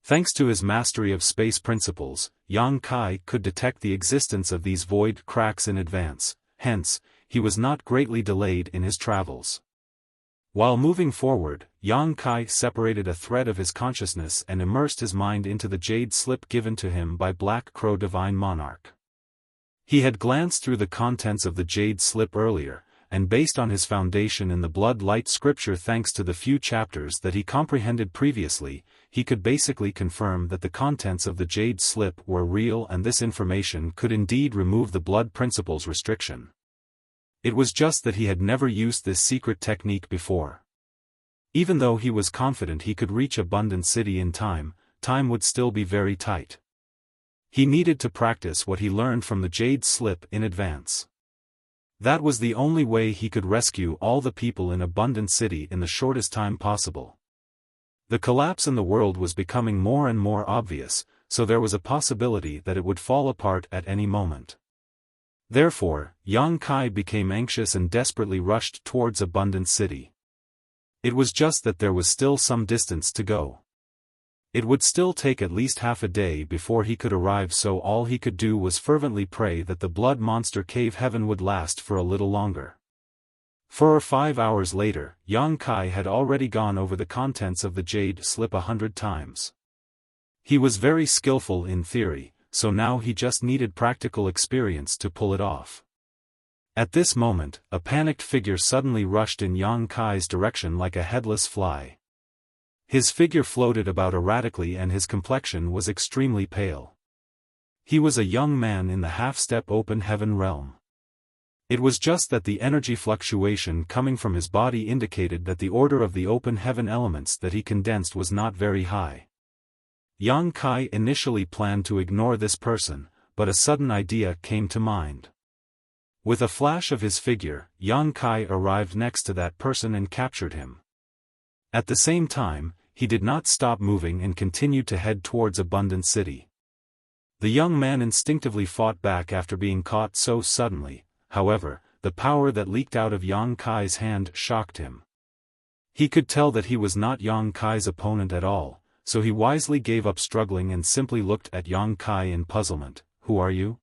Thanks to his mastery of space principles, Yang Kai could detect the existence of these void cracks in advance, hence, he was not greatly delayed in his travels. While moving forward, Yang Kai separated a thread of his consciousness and immersed his mind into the jade slip given to him by Black Crow Divine Monarch. He had glanced through the contents of the jade slip earlier, and based on his foundation in the blood light scripture thanks to the few chapters that he comprehended previously, he could basically confirm that the contents of the jade slip were real and this information could indeed remove the blood principle's restriction. It was just that he had never used this secret technique before. Even though he was confident he could reach Abundant City in time, time would still be very tight. He needed to practice what he learned from the jade slip in advance. That was the only way he could rescue all the people in Abundant City in the shortest time possible. The collapse in the world was becoming more and more obvious, so there was a possibility that it would fall apart at any moment. Therefore, Yang Kai became anxious and desperately rushed towards Abundant City. It was just that there was still some distance to go. It would still take at least half a day before he could arrive, so all he could do was fervently pray that the blood monster cave heaven would last for a little longer. 4 or 5 hours later, Yang Kai had already gone over the contents of the jade slip 100 times. He was very skillful in theory, so now he just needed practical experience to pull it off. At this moment, a panicked figure suddenly rushed in Yang Kai's direction like a headless fly. His figure floated about erratically and his complexion was extremely pale. He was a young man in the half-step open heaven realm. It was just that the energy fluctuation coming from his body indicated that the order of the open heaven elements that he condensed was not very high. Yang Kai initially planned to ignore this person, but a sudden idea came to mind. With a flash of his figure, Yang Kai arrived next to that person and captured him. At the same time, he did not stop moving and continued to head towards Abundant City. The young man instinctively fought back after being caught so suddenly, however, the power that leaked out of Yang Kai's hand shocked him. He could tell that he was not Yang Kai's opponent at all, so he wisely gave up struggling and simply looked at Yang Kai in puzzlement. "Who are you?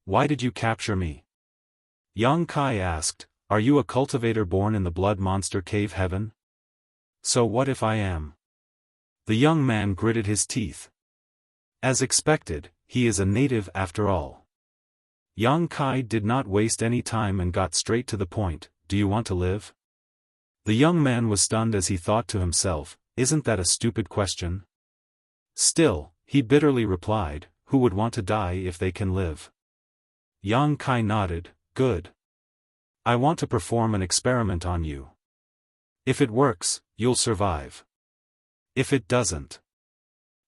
Why did you capture me?" Yang Kai asked. "Are you a cultivator born in the blood monster cave heaven?" "So what if I am?" The young man gritted his teeth. As expected, he is a native after all. Yang Kai did not waste any time and got straight to the point. "Do you want to live?" The young man was stunned as he thought to himself, "Isn't that a stupid question?" Still, he bitterly replied, "Who would want to die if they can live?" Yang Kai nodded. "Good. I want to perform an experiment on you. If it works, you'll survive. If it doesn't..."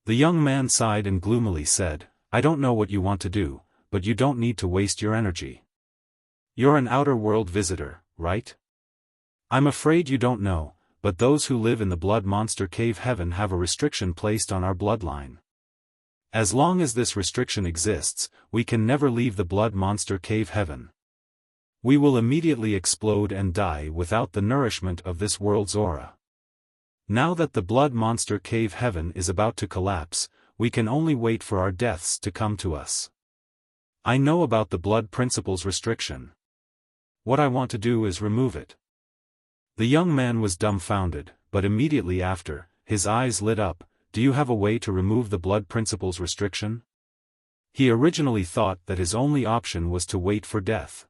The young man sighed and gloomily said, "I don't know what you want to do, but you don't need to waste your energy. You're an outer world visitor, right? I'm afraid you don't know, but those who live in the blood monster cave heaven have a restriction placed on our bloodline. As long as this restriction exists, we can never leave the blood monster cave heaven. We will immediately explode and die without the nourishment of this world's aura. Now that the blood monster cave heaven is about to collapse, we can only wait for our deaths to come to us. I know about the blood principle's restriction. What I want to do is remove it." The young man was dumbfounded, but immediately after, his eyes lit up. "Do you have a way to remove the blood principle's restriction?" He originally thought that his only option was to wait for death.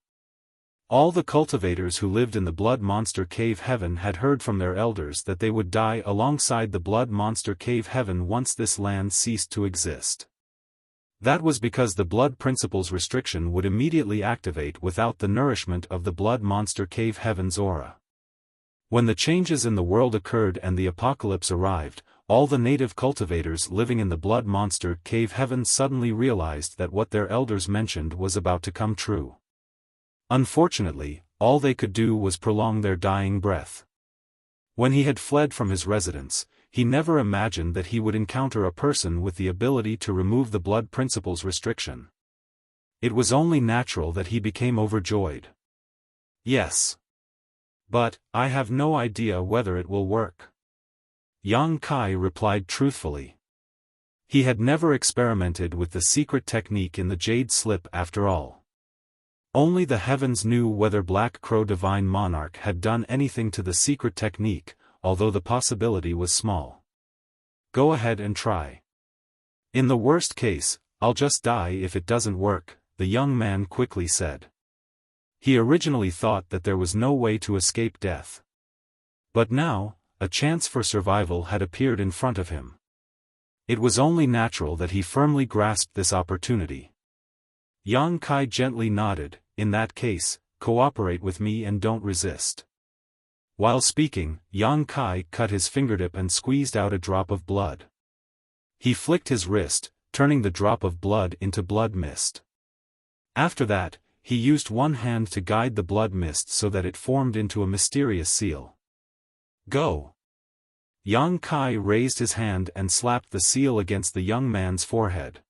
All the cultivators who lived in the blood monster cave heaven had heard from their elders that they would die alongside the blood monster cave heaven once this land ceased to exist. That was because the blood principle's restriction would immediately activate without the nourishment of the blood monster cave heaven's aura. When the changes in the world occurred and the apocalypse arrived, all the native cultivators living in the blood monster cave heaven suddenly realized that what their elders mentioned was about to come true. Unfortunately, all they could do was prolong their dying breath. When he had fled from his residence, he never imagined that he would encounter a person with the ability to remove the blood principle's restriction. It was only natural that he became overjoyed. "Yes. But, I have no idea whether it will work." Yang Kai replied truthfully. He had never experimented with the secret technique in the jade slip after all. Only the heavens knew whether Black Crow Divine Monarch had done anything to the secret technique, although the possibility was small. "Go ahead and try. In the worst case, I'll just die if it doesn't work," the young man quickly said. He originally thought that there was no way to escape death. But now, a chance for survival had appeared in front of him. It was only natural that he firmly grasped this opportunity. Yang Kai gently nodded. "In that case, cooperate with me and don't resist." While speaking, Yang Kai cut his fingertip and squeezed out a drop of blood. He flicked his wrist, turning the drop of blood into blood mist. After that, he used one hand to guide the blood mist so that it formed into a mysterious seal. "Go!" Yang Kai raised his hand and slapped the seal against the young man's forehead.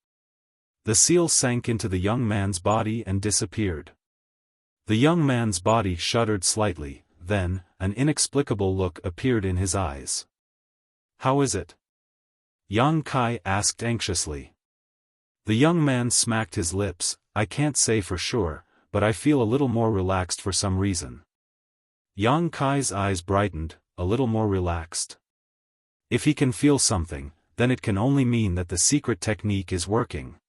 The seal sank into the young man's body and disappeared. The young man's body shuddered slightly, then, an inexplicable look appeared in his eyes. "How is it?" Yang Kai asked anxiously. The young man smacked his lips. "I can't say for sure, but I feel a little more relaxed for some reason." Yang Kai's eyes brightened, a little more relaxed. If he can feel something, then it can only mean that the secret technique is working.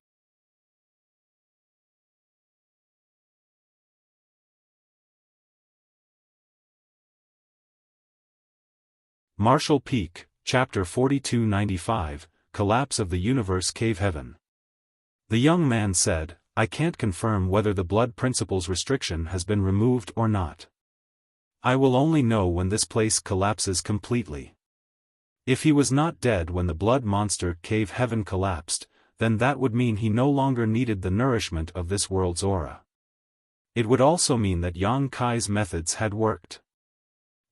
Marshall Peak, Chapter 4295, Collapse of the Universe Cave Heaven. The young man said, "I can't confirm whether the blood principle's restriction has been removed or not. I will only know when this place collapses completely. If he was not dead when the blood monster cave heaven collapsed, then that would mean he no longer needed the nourishment of this world's aura. It would also mean that Yang Kai's methods had worked.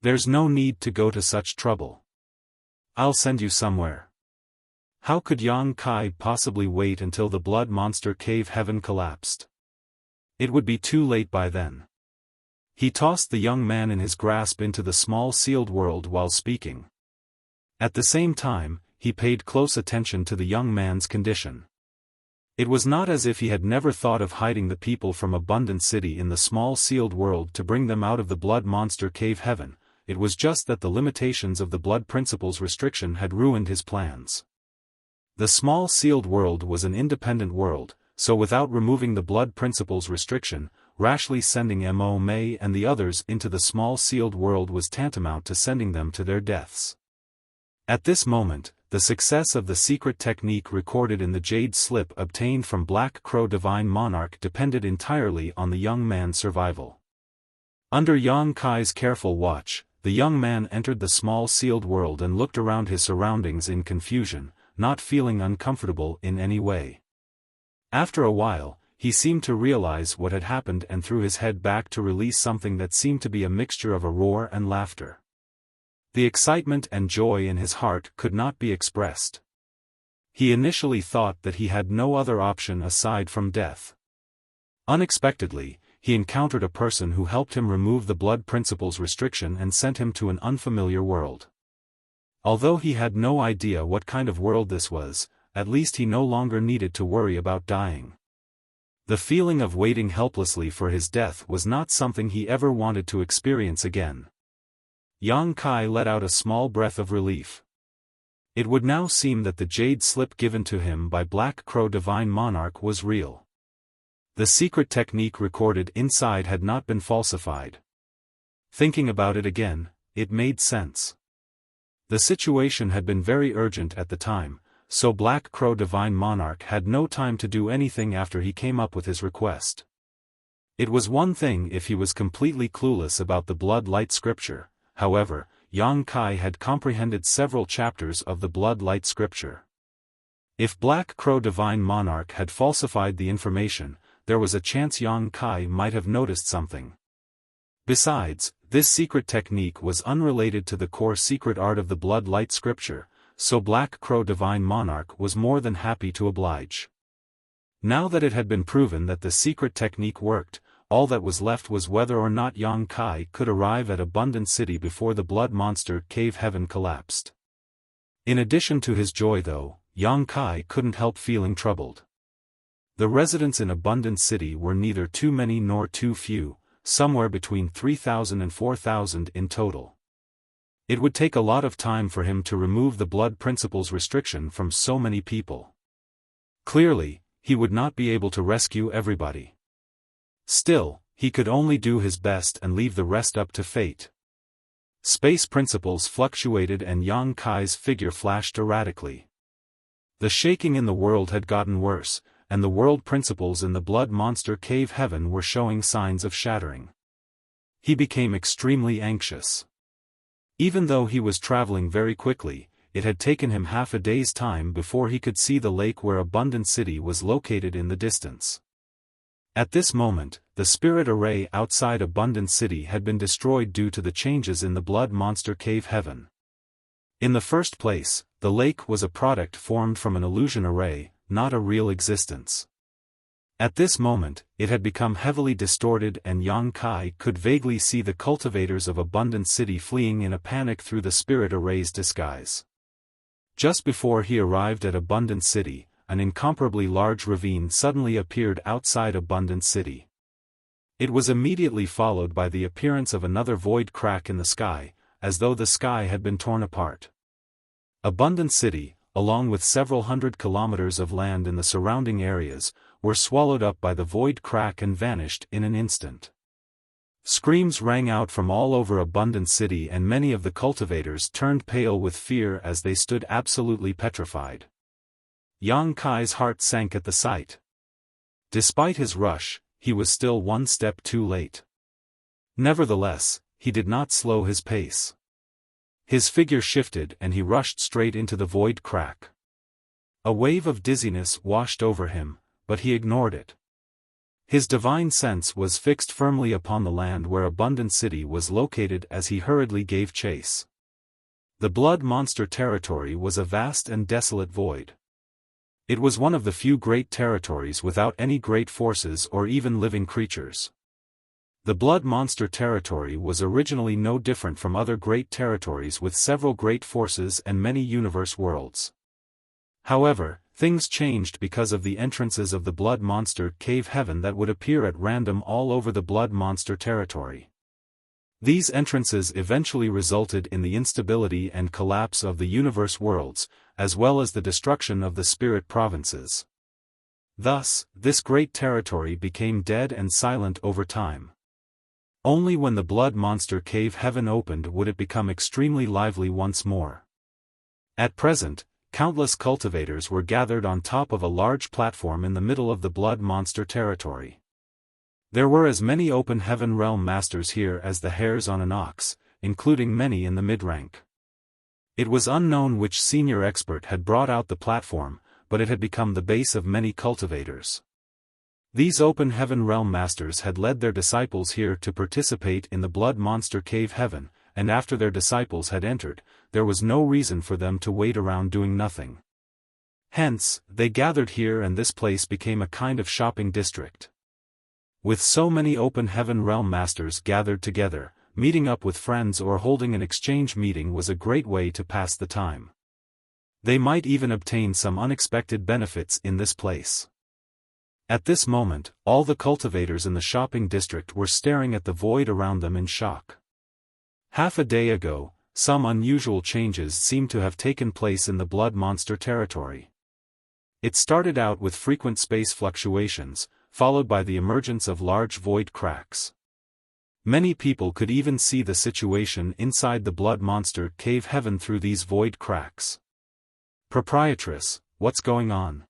There's no need to go to such trouble. I'll send you somewhere." How could Yang Kai possibly wait until the blood monster cave heaven collapsed? It would be too late by then. He tossed the young man in his grasp into the small sealed world while speaking. At the same time, he paid close attention to the young man's condition. It was not as if he had never thought of hiding the people from Abundant City in the small sealed world to bring them out of the blood monster cave heaven. It was just that the limitations of the blood principle's restriction had ruined his plans. The small sealed world was an independent world, so without removing the blood principle's restriction, rashly sending Mo Mei and the others into the small sealed world was tantamount to sending them to their deaths. At this moment, the success of the secret technique recorded in the jade slip obtained from Black Crow Divine Monarch depended entirely on the young man's survival. Under Yang Kai's careful watch, the young man entered the small sealed world and looked around his surroundings in confusion, not feeling uncomfortable in any way. After a while, he seemed to realize what had happened and threw his head back to release something that seemed to be a mixture of a roar and laughter. The excitement and joy in his heart could not be expressed. He initially thought that he had no other option aside from death. Unexpectedly, he encountered a person who helped him remove the blood principle's restriction and sent him to an unfamiliar world. Although he had no idea what kind of world this was, at least he no longer needed to worry about dying. The feeling of waiting helplessly for his death was not something he ever wanted to experience again. Yang Kai let out a small breath of relief. It would now seem that the jade slip given to him by Black Crow Divine Monarch was real. The secret technique recorded inside had not been falsified. Thinking about it again, it made sense. The situation had been very urgent at the time, so Black Crow Divine Monarch had no time to do anything after he came up with his request. It was one thing if he was completely clueless about the blood light scripture. However, Yang Kai had comprehended several chapters of the blood light scripture. If Black Crow Divine Monarch had falsified the information, there was a chance Yang Kai might have noticed something. Besides, this secret technique was unrelated to the core secret art of the blood light scripture, so Black Crow Divine Monarch was more than happy to oblige. Now that it had been proven that the secret technique worked, all that was left was whether or not Yang Kai could arrive at Abundant City before the blood monster cave heaven collapsed. In addition to his joy though, Yang Kai couldn't help feeling troubled. The residents in Abundant City were neither too many nor too few, somewhere between 3,000 and 4,000 in total. It would take a lot of time for him to remove the blood principle's restriction from so many people. Clearly, he would not be able to rescue everybody. Still, he could only do his best and leave the rest up to fate. Space principles fluctuated and Yang Kai's figure flashed erratically. The shaking in the world had gotten worse, and the world principles in the blood monster cave heaven were showing signs of shattering. He became extremely anxious. Even though he was traveling very quickly, it had taken him half a day's time before he could see the lake where Abundant City was located in the distance. At this moment, the spirit array outside Abundant City had been destroyed due to the changes in the Blood Monster Cave Heaven. In the first place, the lake was a product formed from an illusion array, not a real existence. At this moment, it had become heavily distorted and Yang Kai could vaguely see the cultivators of Abundant City fleeing in a panic through the spirit array's disguise. Just before he arrived at Abundant City, an incomparably large ravine suddenly appeared outside Abundant City. It was immediately followed by the appearance of another void crack in the sky, as though the sky had been torn apart. Abundant City, along with several hundred kilometers of land in the surrounding areas, were swallowed up by the void crack and vanished in an instant. Screams rang out from all over Abundant City and many of the cultivators turned pale with fear as they stood absolutely petrified. Yang Kai's heart sank at the sight. Despite his rush, he was still one step too late. Nevertheless, he did not slow his pace. His figure shifted and he rushed straight into the void crack. A wave of dizziness washed over him, but he ignored it. His divine sense was fixed firmly upon the land where Abundant City was located as he hurriedly gave chase. The Blood Monster territory was a vast and desolate void. It was one of the few great territories without any great forces or even living creatures. The Blood Monster territory was originally no different from other great territories with several great forces and many universe worlds. However, things changed because of the entrances of the Blood Monster Cave Heaven that would appear at random all over the Blood Monster territory. These entrances eventually resulted in the instability and collapse of the universe worlds, as well as the destruction of the spirit provinces. Thus, this great territory became dead and silent over time. Only when the Blood Monster Cave Heaven opened would it become extremely lively once more. At present, countless cultivators were gathered on top of a large platform in the middle of the Blood Monster territory. There were as many open heaven realm masters here as the hairs on an ox, including many in the mid-rank. It was unknown which senior expert had brought out the platform, but it had become the base of many cultivators. These open heaven realm masters had led their disciples here to participate in the Blood Monster Cave Heaven, and after their disciples had entered, there was no reason for them to wait around doing nothing. Hence, they gathered here and this place became a kind of shopping district. With so many open heaven realm masters gathered together, meeting up with friends or holding an exchange meeting was a great way to pass the time. They might even obtain some unexpected benefits in this place. At this moment, all the cultivators in the shopping district were staring at the void around them in shock. Half a day ago, some unusual changes seemed to have taken place in the Blood Monster territory. It started out with frequent space fluctuations, followed by the emergence of large void cracks. Many people could even see the situation inside the Blood Monster Cave Heaven through these void cracks. "Proprietress, what's going on?"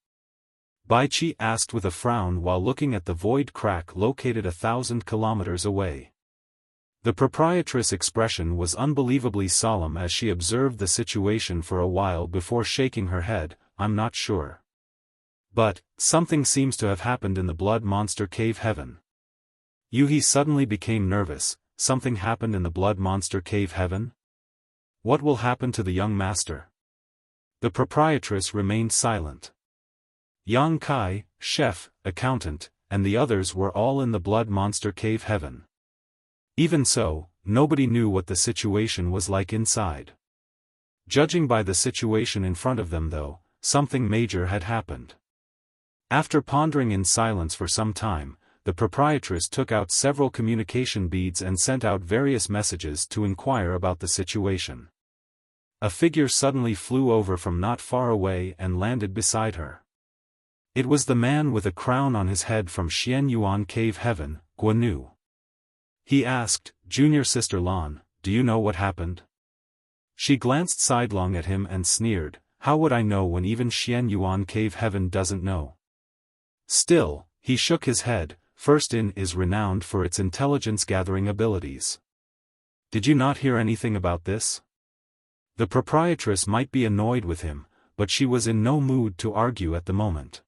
Bai Qi asked with a frown while looking at the void crack located 1,000 kilometers away. The proprietress' expression was unbelievably solemn as she observed the situation for a while before shaking her head. "I'm not sure. But, something seems to have happened in the Blood Monster Cave Heaven." Yuhi suddenly became nervous. "Something happened in the Blood Monster Cave Heaven? What will happen to the young master?" The proprietress remained silent. Yang Kai, chef, accountant, and the others were all in the Blood Monster Cave Heaven. Even so, nobody knew what the situation was like inside. Judging by the situation in front of them though, something major had happened. After pondering in silence for some time, the proprietress took out several communication beads and sent out various messages to inquire about the situation. A figure suddenly flew over from not far away and landed beside her. It was the man with a crown on his head from Xianyuan Cave Heaven, Guanu. He asked, "Junior Sister Lan, do you know what happened?" She glanced sidelong at him and sneered, "How would I know when even Xianyuan Cave Heaven doesn't know?" Still, he shook his head. First Inn is renowned for its intelligence-gathering abilities. "Did you not hear anything about this?" The proprietress might be annoyed with him, but she was in no mood to argue at the moment.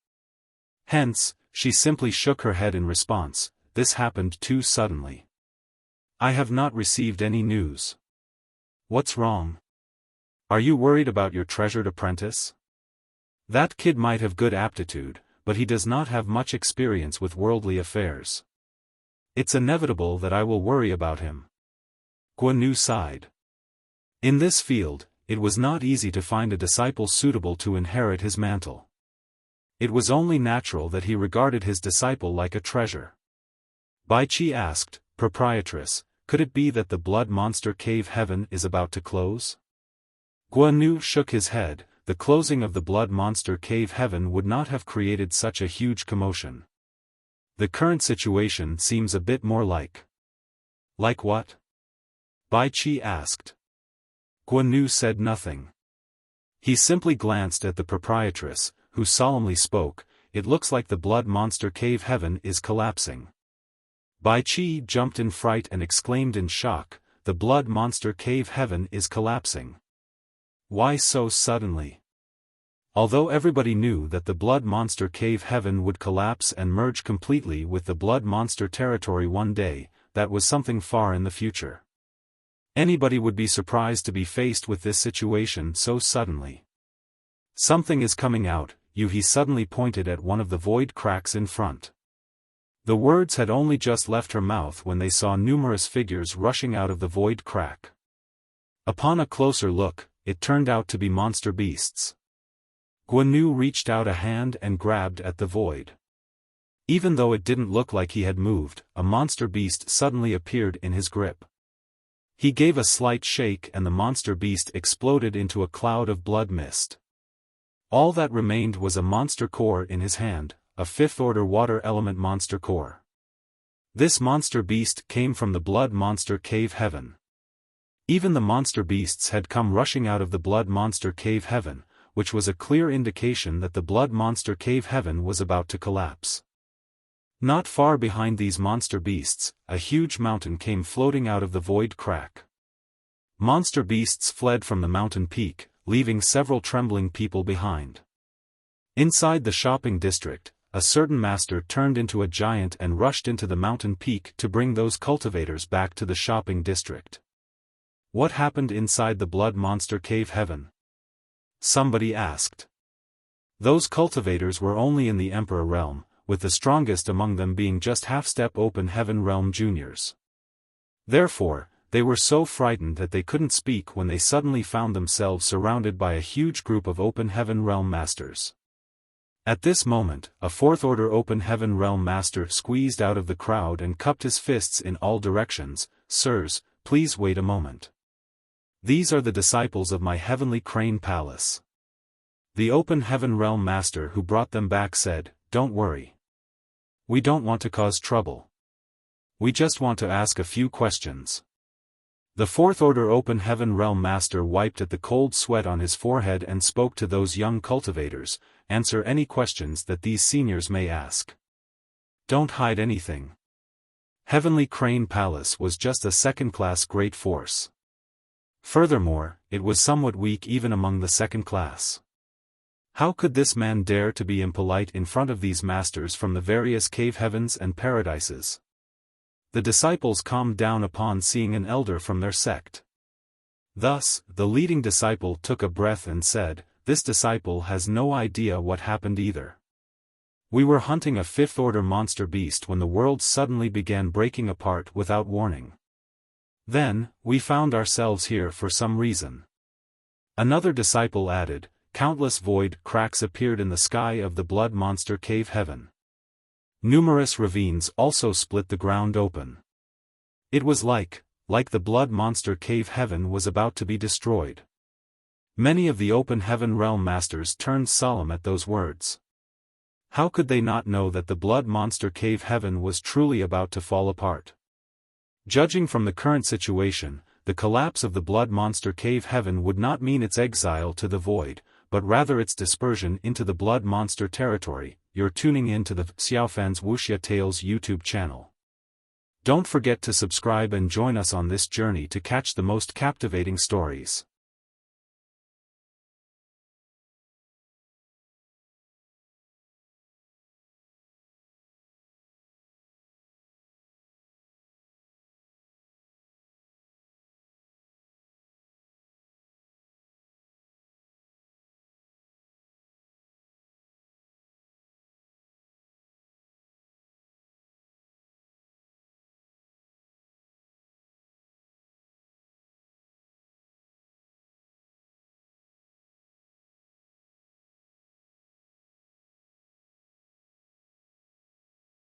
Hence, she simply shook her head in response. This happened too suddenly. I have not received any news. What's wrong? Are you worried about your treasured apprentice? That kid might have good aptitude, but he does not have much experience with worldly affairs. It's inevitable that I will worry about him. Guan Yu sighed. In this field, it was not easy to find a disciple suitable to inherit his mantle. It was only natural that he regarded his disciple like a treasure. Bai Qi asked, Proprietress, could it be that the blood monster cave heaven is about to close? Guan Yu shook his head. The closing of the blood monster cave heaven would not have created such a huge commotion. The current situation seems a bit more like. Like what? Bai Qi asked. Guan Yu said nothing. He simply glanced at the proprietress, who solemnly spoke, It looks like the blood monster cave heaven is collapsing. Bai Qi jumped in fright and exclaimed in shock, The blood monster cave heaven is collapsing. Why so suddenly? Although everybody knew that the blood monster cave heaven would collapse and merge completely with the blood monster territory one day, that was something far in the future. Anybody would be surprised to be faced with this situation so suddenly. Something is coming out, he suddenly pointed at one of the void cracks in front. The words had only just left her mouth when they saw numerous figures rushing out of the void crack. Upon a closer look, it turned out to be monster beasts. Guan Yu reached out a hand and grabbed at the void. Even though it didn't look like he had moved, a monster beast suddenly appeared in his grip. He gave a slight shake and the monster beast exploded into a cloud of blood mist. All that remained was a monster core in his hand, a fifth-order water element monster core. This monster beast came from the blood monster cave heaven. Even the monster beasts had come rushing out of the blood monster cave heaven, which was a clear indication that the blood monster cave heaven was about to collapse. Not far behind these monster beasts, a huge mountain came floating out of the void crack. Monster beasts fled from the mountain peak, leaving several trembling people behind. Inside the shopping district, a certain master turned into a giant and rushed into the mountain peak to bring those cultivators back to the shopping district. What happened inside the blood monster cave heaven? Somebody asked. Those cultivators were only in the Emperor realm, with the strongest among them being just half-step open heaven realm juniors. Therefore, they were so frightened that they couldn't speak when they suddenly found themselves surrounded by a huge group of open heaven realm masters. At this moment, a fourth-order open heaven realm master squeezed out of the crowd and cupped his fists in all directions. Sirs, please wait a moment. These are the disciples of my heavenly crane palace. The open heaven realm master who brought them back said, Don't worry. We don't want to cause trouble. We just want to ask a few questions. The fourth-order open heaven realm master wiped at the cold sweat on his forehead and spoke to those young cultivators, Answer any questions that these seniors may ask. Don't hide anything. Heavenly Crane Palace was just a second-class great force. Furthermore, it was somewhat weak even among the second class. How could this man dare to be impolite in front of these masters from the various cave heavens and paradises? The disciples calmed down upon seeing an elder from their sect. Thus, the leading disciple took a breath and said, This disciple has no idea what happened either. We were hunting a fifth-order monster beast when the world suddenly began breaking apart without warning. Then, we found ourselves here for some reason. Another disciple added, Countless void cracks appeared in the sky of the blood monster cave heaven. Numerous ravines also split the ground open. It was like the blood monster cave heaven was about to be destroyed. Many of the open heaven realm masters turned solemn at those words. How could they not know that the blood monster cave heaven was truly about to fall apart? Judging from the current situation, the collapse of the blood monster cave heaven would not mean its exile to the void, but rather its dispersion into the blood monster territory. You're tuning in to the Xiaofan's Wuxia Tales YouTube channel. Don't forget to subscribe and join us on this journey to catch the most captivating stories.